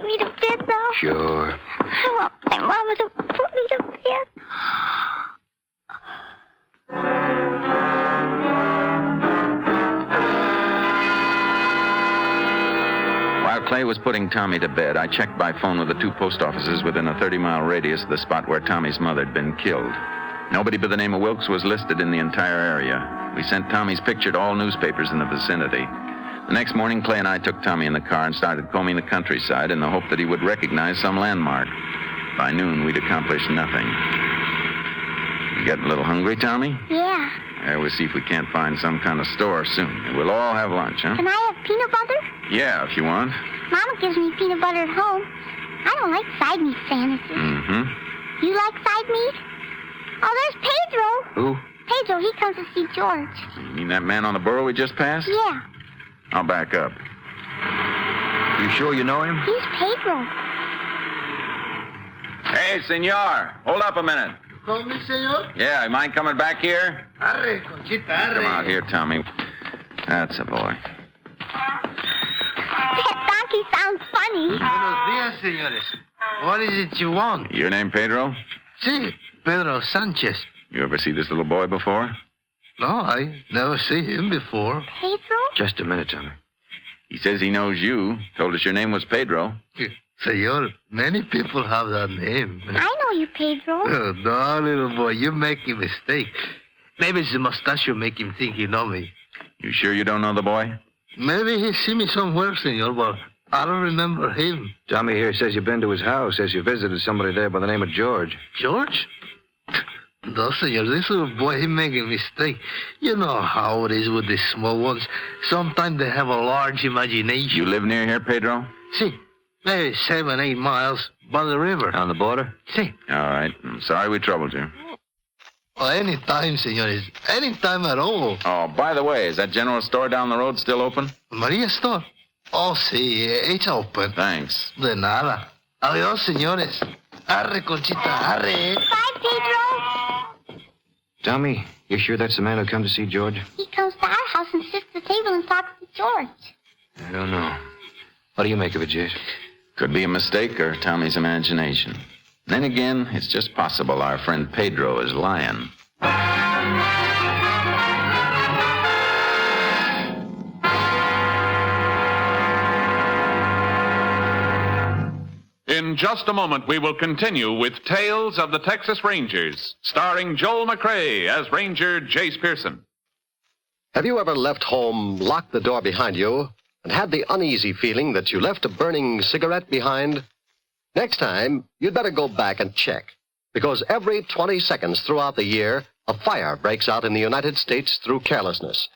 me to bed now? Sure. I want my mama to put me to bed. While Clay was putting Tommy to bed, I checked by phone with the 2 post offices within a 30-mile radius of the spot where Tommy's mother had been killed. Nobody but the name of Wilkes was listed in the entire area. We sent Tommy's picture to all newspapers in the vicinity. The next morning, Clay and I took Tommy in the car and started combing the countryside in the hope that he would recognize some landmark. By noon, we'd accomplished nothing. You getting a little hungry, Tommy? Yeah. We'll see if we can't find some kind of store soon. We'll all have lunch, huh? Can I have peanut butter? Yeah, if you want. Mama gives me peanut butter at home. I don't like side meat sandwiches. Mm-hmm. You like side meat? Oh, there's Pedro. Who? Pedro, he comes to see George. You mean that man on the burro we just passed? Yeah. I'll back up. You sure you know him? He's Pedro. Hey, senor. Hold up a minute. Call me, senor? Yeah, you mind coming back here? Arre, Conchita, arre. Come out here, Tommy. That's a boy. That donkey sounds funny. Buenos dias, senores. What is it you want? Your name Pedro? Si, Pedro Sanchez. You ever see this little boy before? No, I never see him before. Pedro? Just a minute, Tommy. He says he knows you. Told us your name was Pedro. Senor, many people have that name. I know you, Pedro. Oh, no, little boy, you make a mistake. Maybe it's the mustache you make him think you know me. You sure you don't know the boy? Maybe he see me somewhere, senor, but I don't remember him. Tommy here says you've been to his house, says you visited somebody there by the name of George. George? No, senor, this little boy, he make a mistake. You know how it is with these small ones. Sometimes they have a large imagination. You live near here, Pedro? Si. Maybe 7, 8 miles by the river. On the border? Si. All right. I'm sorry we troubled you. Well, any time, senores. Any time at all. Oh, by the way, is that general store down the road still open? Maria's store? Oh, si, it's open. Thanks. De nada. Adios, senores. Arre, Conchita, arre. Bye, Pedro. Tommy, you sure that's the man who come to see George? He comes to our house and sits at the table and talks to George. I don't know. What do you make of it, Jace? Could be a mistake or Tommy's imagination. Then again, it's just possible our friend Pedro is lying. In just a moment, we will continue with Tales of the Texas Rangers, starring Joel McRae as Ranger Jace Pearson. Have you ever left home, locked the door behind you, and had the uneasy feeling that you left a burning cigarette behind? Next time, you'd better go back and check, because every 20 seconds throughout the year, a fire breaks out in the United States through carelessness.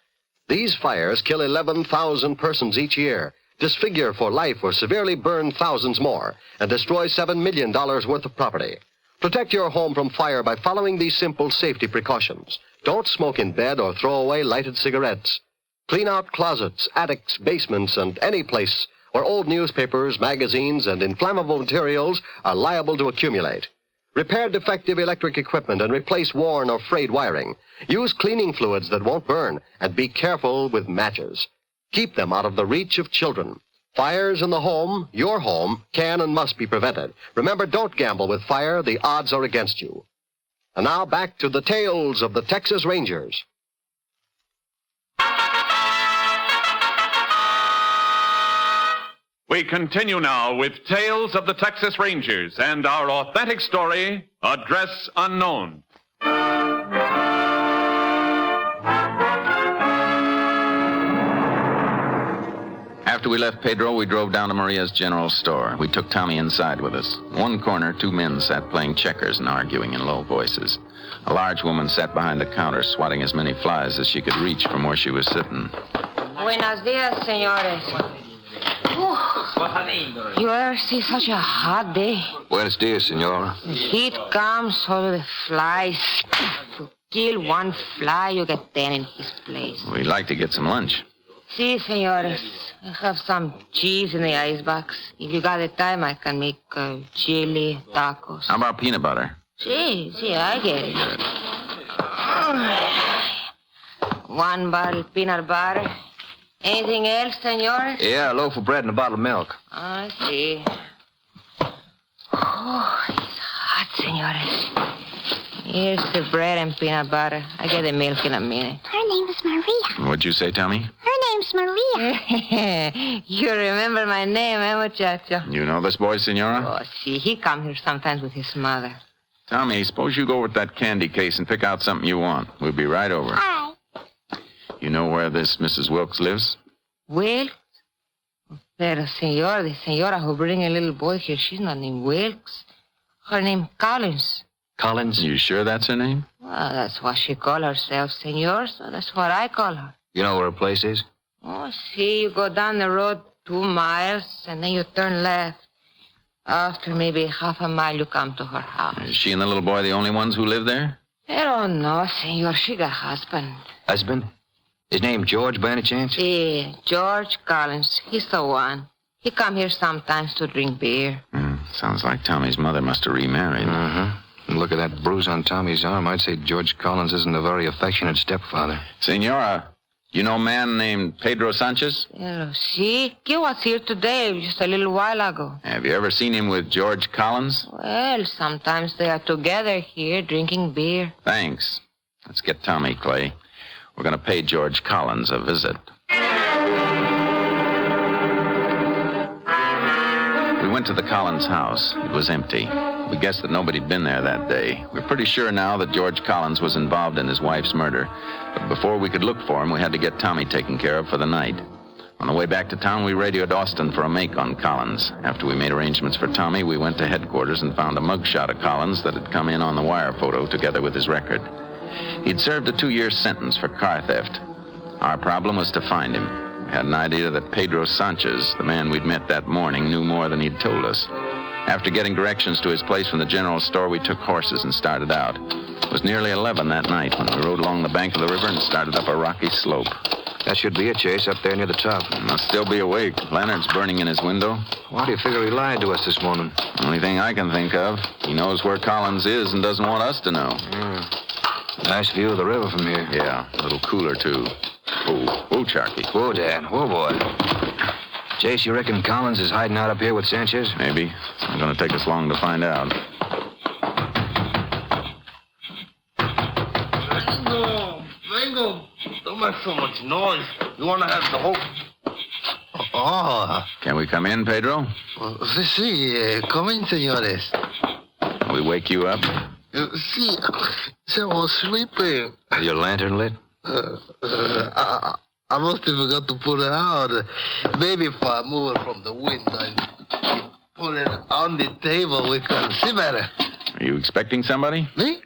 These fires kill 11,000 persons each year, disfigure for life or severely burn thousands more, and destroy $7 million worth of property. Protect your home from fire by following these simple safety precautions. Don't smoke in bed or throw away lighted cigarettes. Clean out closets, attics, basements, and any place where old newspapers, magazines, and inflammable materials are liable to accumulate. Repair defective electric equipment and replace worn or frayed wiring. Use cleaning fluids that won't burn, and be careful with matches. Keep them out of the reach of children. Fires in the home, your home, can and must be prevented. Remember, don't gamble with fire. The odds are against you. And now back to the Tales of the Texas Rangers. We continue now with Tales of the Texas Rangers and our authentic story, Address Unknown. After we left Pedro, we drove down to Maria's general store. We took Tommy inside with us. In one corner, 2 men sat playing checkers and arguing in low voices. A large woman sat behind the counter, swatting as many flies as she could reach from where she was sitting. Buenos dias, señores. You ever see such a hot day? Buenos dias, senora. The heat comes, so the flies. To kill one fly, you get 10 in his place. We'd like to get some lunch. Si, señores. I have some cheese in the icebox. If you got the time, I can make chili, tacos. How about peanut butter? Si, I get it. 1 bottle peanut butter. Anything else, senores? Yeah, a loaf of bread and a bottle of milk. I see. Oh, it's hot, senores. Here's the bread and peanut butter. I get the milk in a minute. Her name is Maria. What'd you say, Tommy? Her name's Maria. You remember my name, eh, muchacho? You know this boy, Senora? Oh, see, he come here sometimes with his mother. Tommy, suppose you go with that candy case and pick out something you want. We'll be right over. All right. You know where this Mrs. Wilkes lives? Wilkes? Pero, senor, the senora who bring a little boy here, she's not named Wilkes. Her name Collins. Collins? You sure that's her name? Well, that's what she call herself, senor, so that's what I call her. You know where her place is? Oh, see, you go down the road 2 miles, and then you turn left. After maybe half a mile, you come to her house. Is she and the little boy the only ones who live there? Pero no, senor, she got husband. Husband? His name George, by any chance? Yeah, George Collins. He's the one. He come here sometimes to drink beer. Sounds like Tommy's mother must have remarried. Uh-huh. And look at that bruise on Tommy's arm. I'd say George Collins isn't a very affectionate stepfather. Senora, you know a man named Pedro Sanchez? Pero, see, he was here today, just a little while ago. Have you ever seen him with George Collins? Well, sometimes they are together here drinking beer. Thanks. Let's get Tommy, Clay. We're going to pay George Collins a visit. We went to the Collins house. It was empty. We guessed that nobody'd been there that day. We're pretty sure now that George Collins was involved in his wife's murder. But before we could look for him, we had to get Tommy taken care of for the night. On the way back to town, we radioed Austin for a make on Collins. After we made arrangements for Tommy, we went to headquarters and found a mugshot of Collins that had come in on the wire photo together with his record. He'd served a 2-year sentence for car theft. Our problem was to find him. We had an idea that Pedro Sanchez, the man we'd met that morning, knew more than he'd told us. After getting directions to his place from the general store, we took horses and started out. It was nearly 11 that night when we rode along the bank of the river and started up a rocky slope. That should be it, Chase, up there near the top. He must still be awake. Lantern's burning in his window. Why do you figure he lied to us this morning? Only thing I can think of. He knows where Collins is and doesn't want us to know. Nice view of the river from here. Yeah, a little cooler, too. Whoa, Sharky. Whoa, Dad. Whoa, boy. Chase, you reckon Collins is hiding out up here with Sanchez? Maybe. It's not going to take us long to find out. Vengo. Don't make so much noise. You want to have the whole... Oh. Can we come in, Pedro? Sí, come in, señores. We wake you up? See, I was sleeping. Your lantern lit? I must have forgot to put it out. Maybe if I move it from the window and put it on the table, we can see better. Are you expecting somebody? Me?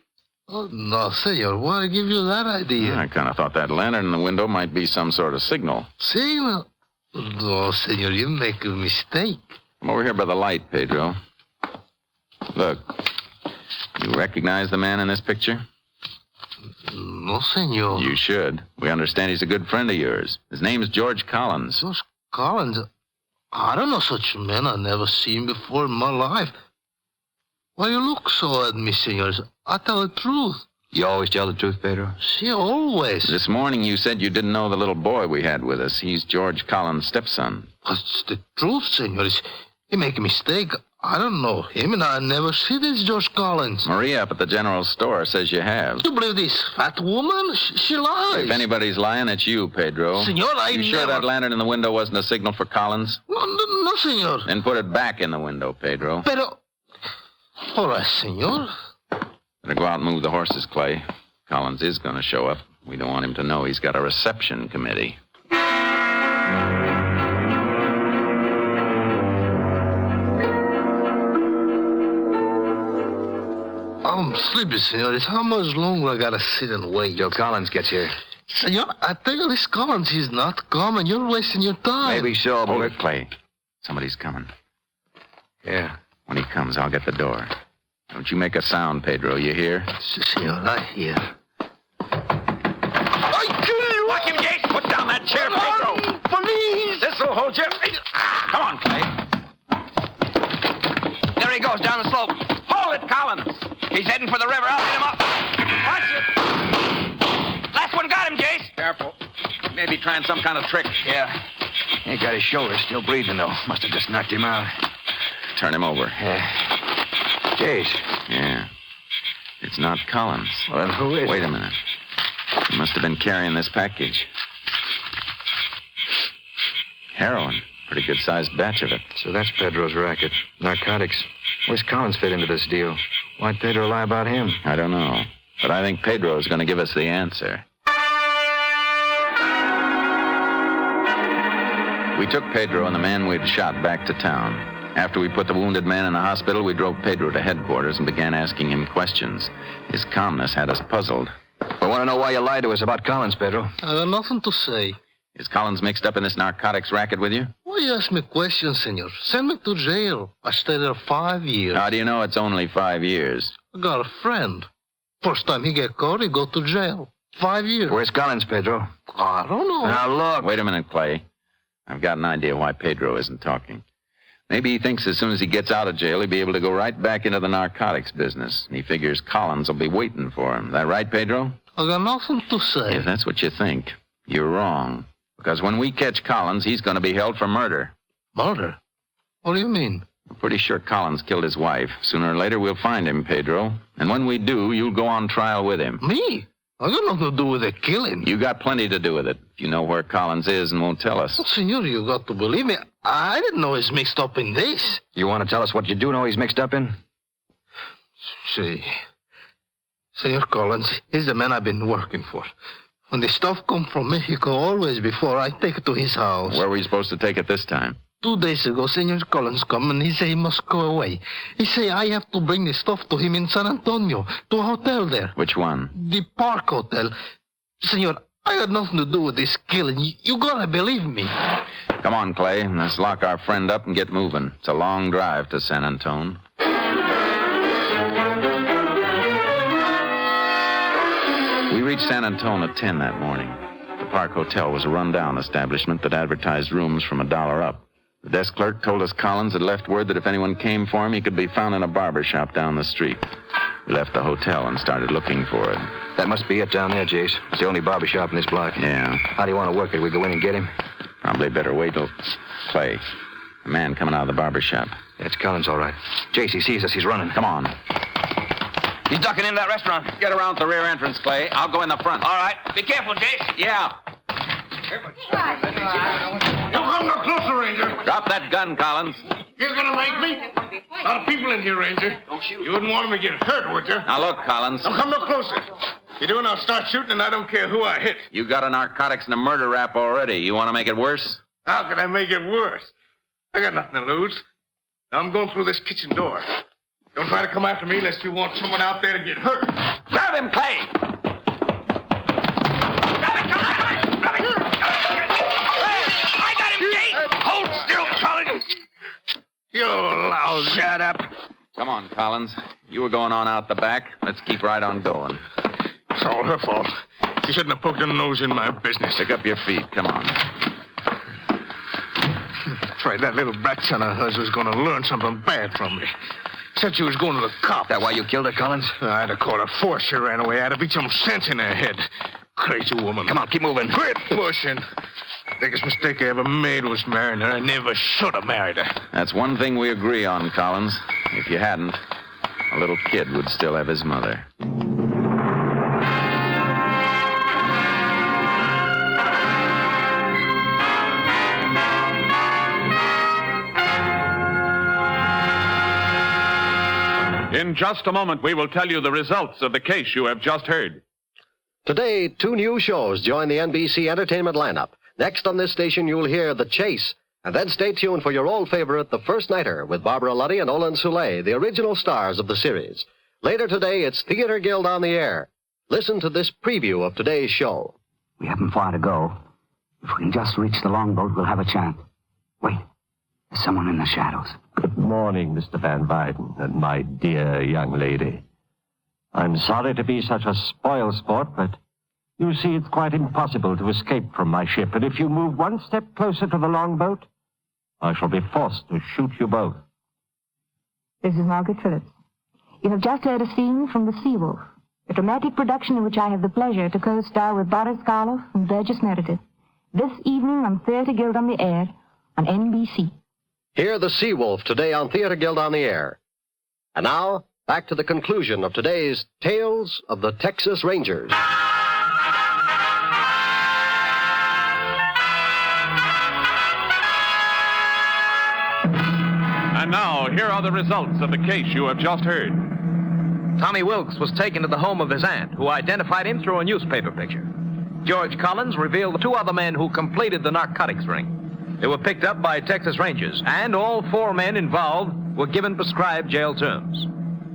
Oh, no, senor. Why give you that idea? I kind of thought that lantern in the window might be some sort of signal. Signal? No, senor, you make a mistake. Come over here by the light, Pedro. Look. You recognize the man in this picture? No, senor. You should. We understand he's a good friend of yours. His name's George Collins. George Collins? I don't know such a man. I've never seen before in my life. Why you look so at me, senors? I tell the truth. You always tell the truth, Pedro? See, always. This morning you said you didn't know the little boy we had with us. He's George Collins' stepson. It's the truth, senors. You make a mistake. I don't know him, and I never see this George Collins. Maria up at the general store says you have. You believe this fat woman? She lies. If anybody's lying, it's you, Pedro. Senor, You sure that lantern in the window wasn't a signal for Collins? No, senor. Then put it back in the window, Pedro. Pero... All right, senor. Better go out and move the horses, Clay. Collins is going to show up. We don't want him to know he's got a reception committee. I'm sleepy, senores. How much longer I gotta sit and wait? Till Collins gets here. Senor, I tell you, this Collins, he's not coming. You're wasting your time. Maybe so, but... Hold it, Clay. Somebody's coming. Yeah. When he comes, I'll get the door. Don't you make a sound, Pedro. You hear? Senor, I hear. I kill you! Watch him, Jace! Put down that chair, Pedro! Police! This'll hold you. Come on, Clay. There he goes down the slope. Hold it, Collins. He's heading for the river. I'll hit him up. Watch it. Last one got him, Jace. Careful. Maybe trying some kind of trick. Yeah. Ain't got his shoulder. Still breathing, though. Must have just knocked him out. Turn him over. Yeah. Jace. Yeah. It's not Collins. Well, then who is Wait it? a minute. He must have been carrying this package. Heroin. Pretty good-sized batch of it. So that's Pedro's racket. Narcotics. Where's Collins fit into this deal? Why'd Pedro lie about him? I don't know. But I think Pedro's going to give us the answer. We took Pedro and the man we'd shot back to town. After we put the wounded man in the hospital, we drove Pedro to headquarters and began asking him questions. His calmness had us puzzled. We want to know why you lied to us about Collins, Pedro. I got nothing to say. Is Collins mixed up in this narcotics racket with you? Why you ask me questions, senor? Send me to jail. I stayed there 5 years. How do you know it's only 5 years? I got a friend. First time he get caught, he go to jail. 5 years. Where's Collins, Pedro? I don't know. Now, look. Wait a minute, Clay. I've got an idea why Pedro isn't talking. Maybe he thinks as soon as he gets out of jail, he'll be able to go right back into the narcotics business. And he figures Collins will be waiting for him. That right, Pedro? I got nothing to say. If that's what you think, you're wrong. Because when we catch Collins, he's going to be held for murder. Murder? What do you mean? I'm pretty sure Collins killed his wife. Sooner or later, we'll find him, Pedro. And when we do, you'll go on trial with him. Me? I got nothing to do with the killing. You got plenty to do with it. If you know where Collins is and won't tell us. Oh, senor, you got to believe me. I didn't know he's mixed up in this. You want to tell us what you do know he's mixed up in? See, Senor Collins, he's the man I've been working for. When the stuff come from Mexico, always before I take it to his house. Where were you supposed to take it this time? 2 days ago, Senor Collins come and he say he must go away. He say I have to bring the stuff to him in San Antonio, to a hotel there. Which one? The Park Hotel. Senor, I got nothing to do with this killing. You gotta believe me. Come on, Clay. Let's lock our friend up and get moving. It's a long drive to San Antone. We reached San Antone at 10 that morning. The Park Hotel was a run-down establishment that advertised rooms from $1 up. The desk clerk told us Collins had left word that if anyone came for him, he could be found in a barber shop down the street. We left the hotel and started looking for it. That must be it down there, Jace. It's the only barber shop in this block. Yeah. How do you want to work it? We go in and get him? Probably better wait till Clay. A man coming out of the barber shop. It's Collins, all right. Jace, he sees us. He's running. Come on. He's ducking into that restaurant. Get around the rear entrance, Clay. I'll go in the front. All right. Be careful, Jace. Yeah. Don't come no closer, Ranger. Drop that gun, Collins. You're gonna make me? A lot of people in here, Ranger. Don't shoot. You wouldn't want him to get hurt, would you? Now look, Collins. Don't come no closer. You do, and I'll start shooting, and I don't care who I hit. You got a narcotics and a murder rap already. You want to make it worse? How can I make it worse? I got nothing to lose. Now I'm going through this kitchen door. Don't try to come after me unless you want someone out there to get hurt. Grab him, Clay! I got him, Jace! Hold still, Collins! You lousy. Shut up. Come on, Collins. You were going on out the back. Let's keep right on going. It's all her fault. She shouldn't have poked her nose in my business. Pick up your feet. Come on. Afraid that little brat son of hers was going to learn something bad from me. Said she was going to the cops. That why you killed her, Collins? I'd have caught her before she ran away. I'd have beat some sense in her head. Crazy woman. Come on, keep moving. Quit pushing. Biggest mistake I ever made was marrying her. I never should have married her. That's one thing we agree on, Collins. If you hadn't, a little kid would still have his mother. In just a moment, we will tell you the results of the case you have just heard. Today, 2 new shows join the NBC Entertainment lineup. Next on this station, you'll hear The Chase. And then stay tuned for your old favorite, The First Nighter, with Barbara Luddy and Olin Soule, the original stars of the series. Later today, it's Theater Guild on the Air. Listen to this preview of today's show. We haven't far to go. If we can just reach the longboat, we'll have a chance. Wait. There's someone in the shadows. Good morning, Mr. Van Weyden, and my dear young lady. I'm sorry to be such a spoil sport, but you see it's quite impossible to escape from my ship, and if you move one step closer to the longboat, I shall be forced to shoot you both. This is Margaret Phillips. You have just heard a scene from The Seawolf, a dramatic production in which I have the pleasure to co-star with Boris Karloff and Burgess Meredith. This evening on Theater Guild on the Air on NBC. Hear The Seawolf today on Theater Guild on the Air. And now, back to the conclusion of today's Tales of the Texas Rangers. And now, here are the results of the case you have just heard. Tommy Wilkes was taken to the home of his aunt, who identified him through a newspaper picture. George Collins revealed the two other men who completed the narcotics ring. They were picked up by Texas Rangers, and all 4 men involved were given prescribed jail terms.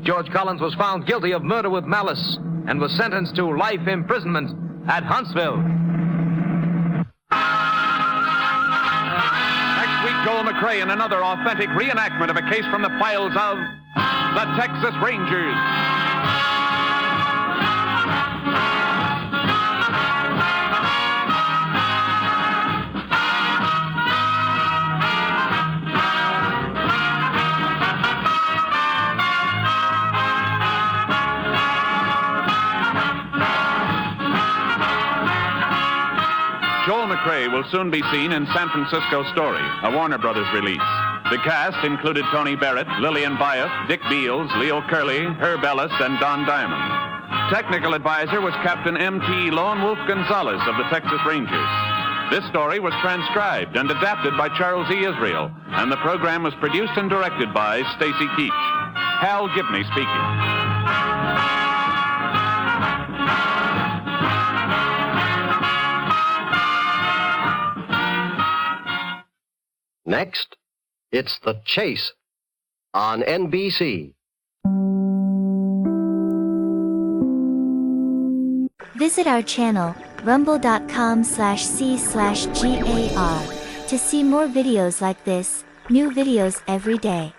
George Collins was found guilty of murder with malice and was sentenced to life imprisonment at Huntsville. Next week, Joel McCrea in another authentic reenactment of a case from the files of the Texas Rangers. Joel McCrea will soon be seen in San Francisco Story, a Warner Brothers release. The cast included Tony Barrett, Lillian Byeth, Dick Beals, Leo Curley, Herb Ellis, and Don Diamond. Technical advisor was Captain M.T. Lone Wolf Gonzalez of the Texas Rangers. This story was transcribed and adapted by Charles E. Israel, and the program was produced and directed by Stacy Keach. Hal Gibney speaking. Next, it's The Chase on NBC. Visit our channel, rumble.com/c/GAR, to see more videos like this, new videos every day.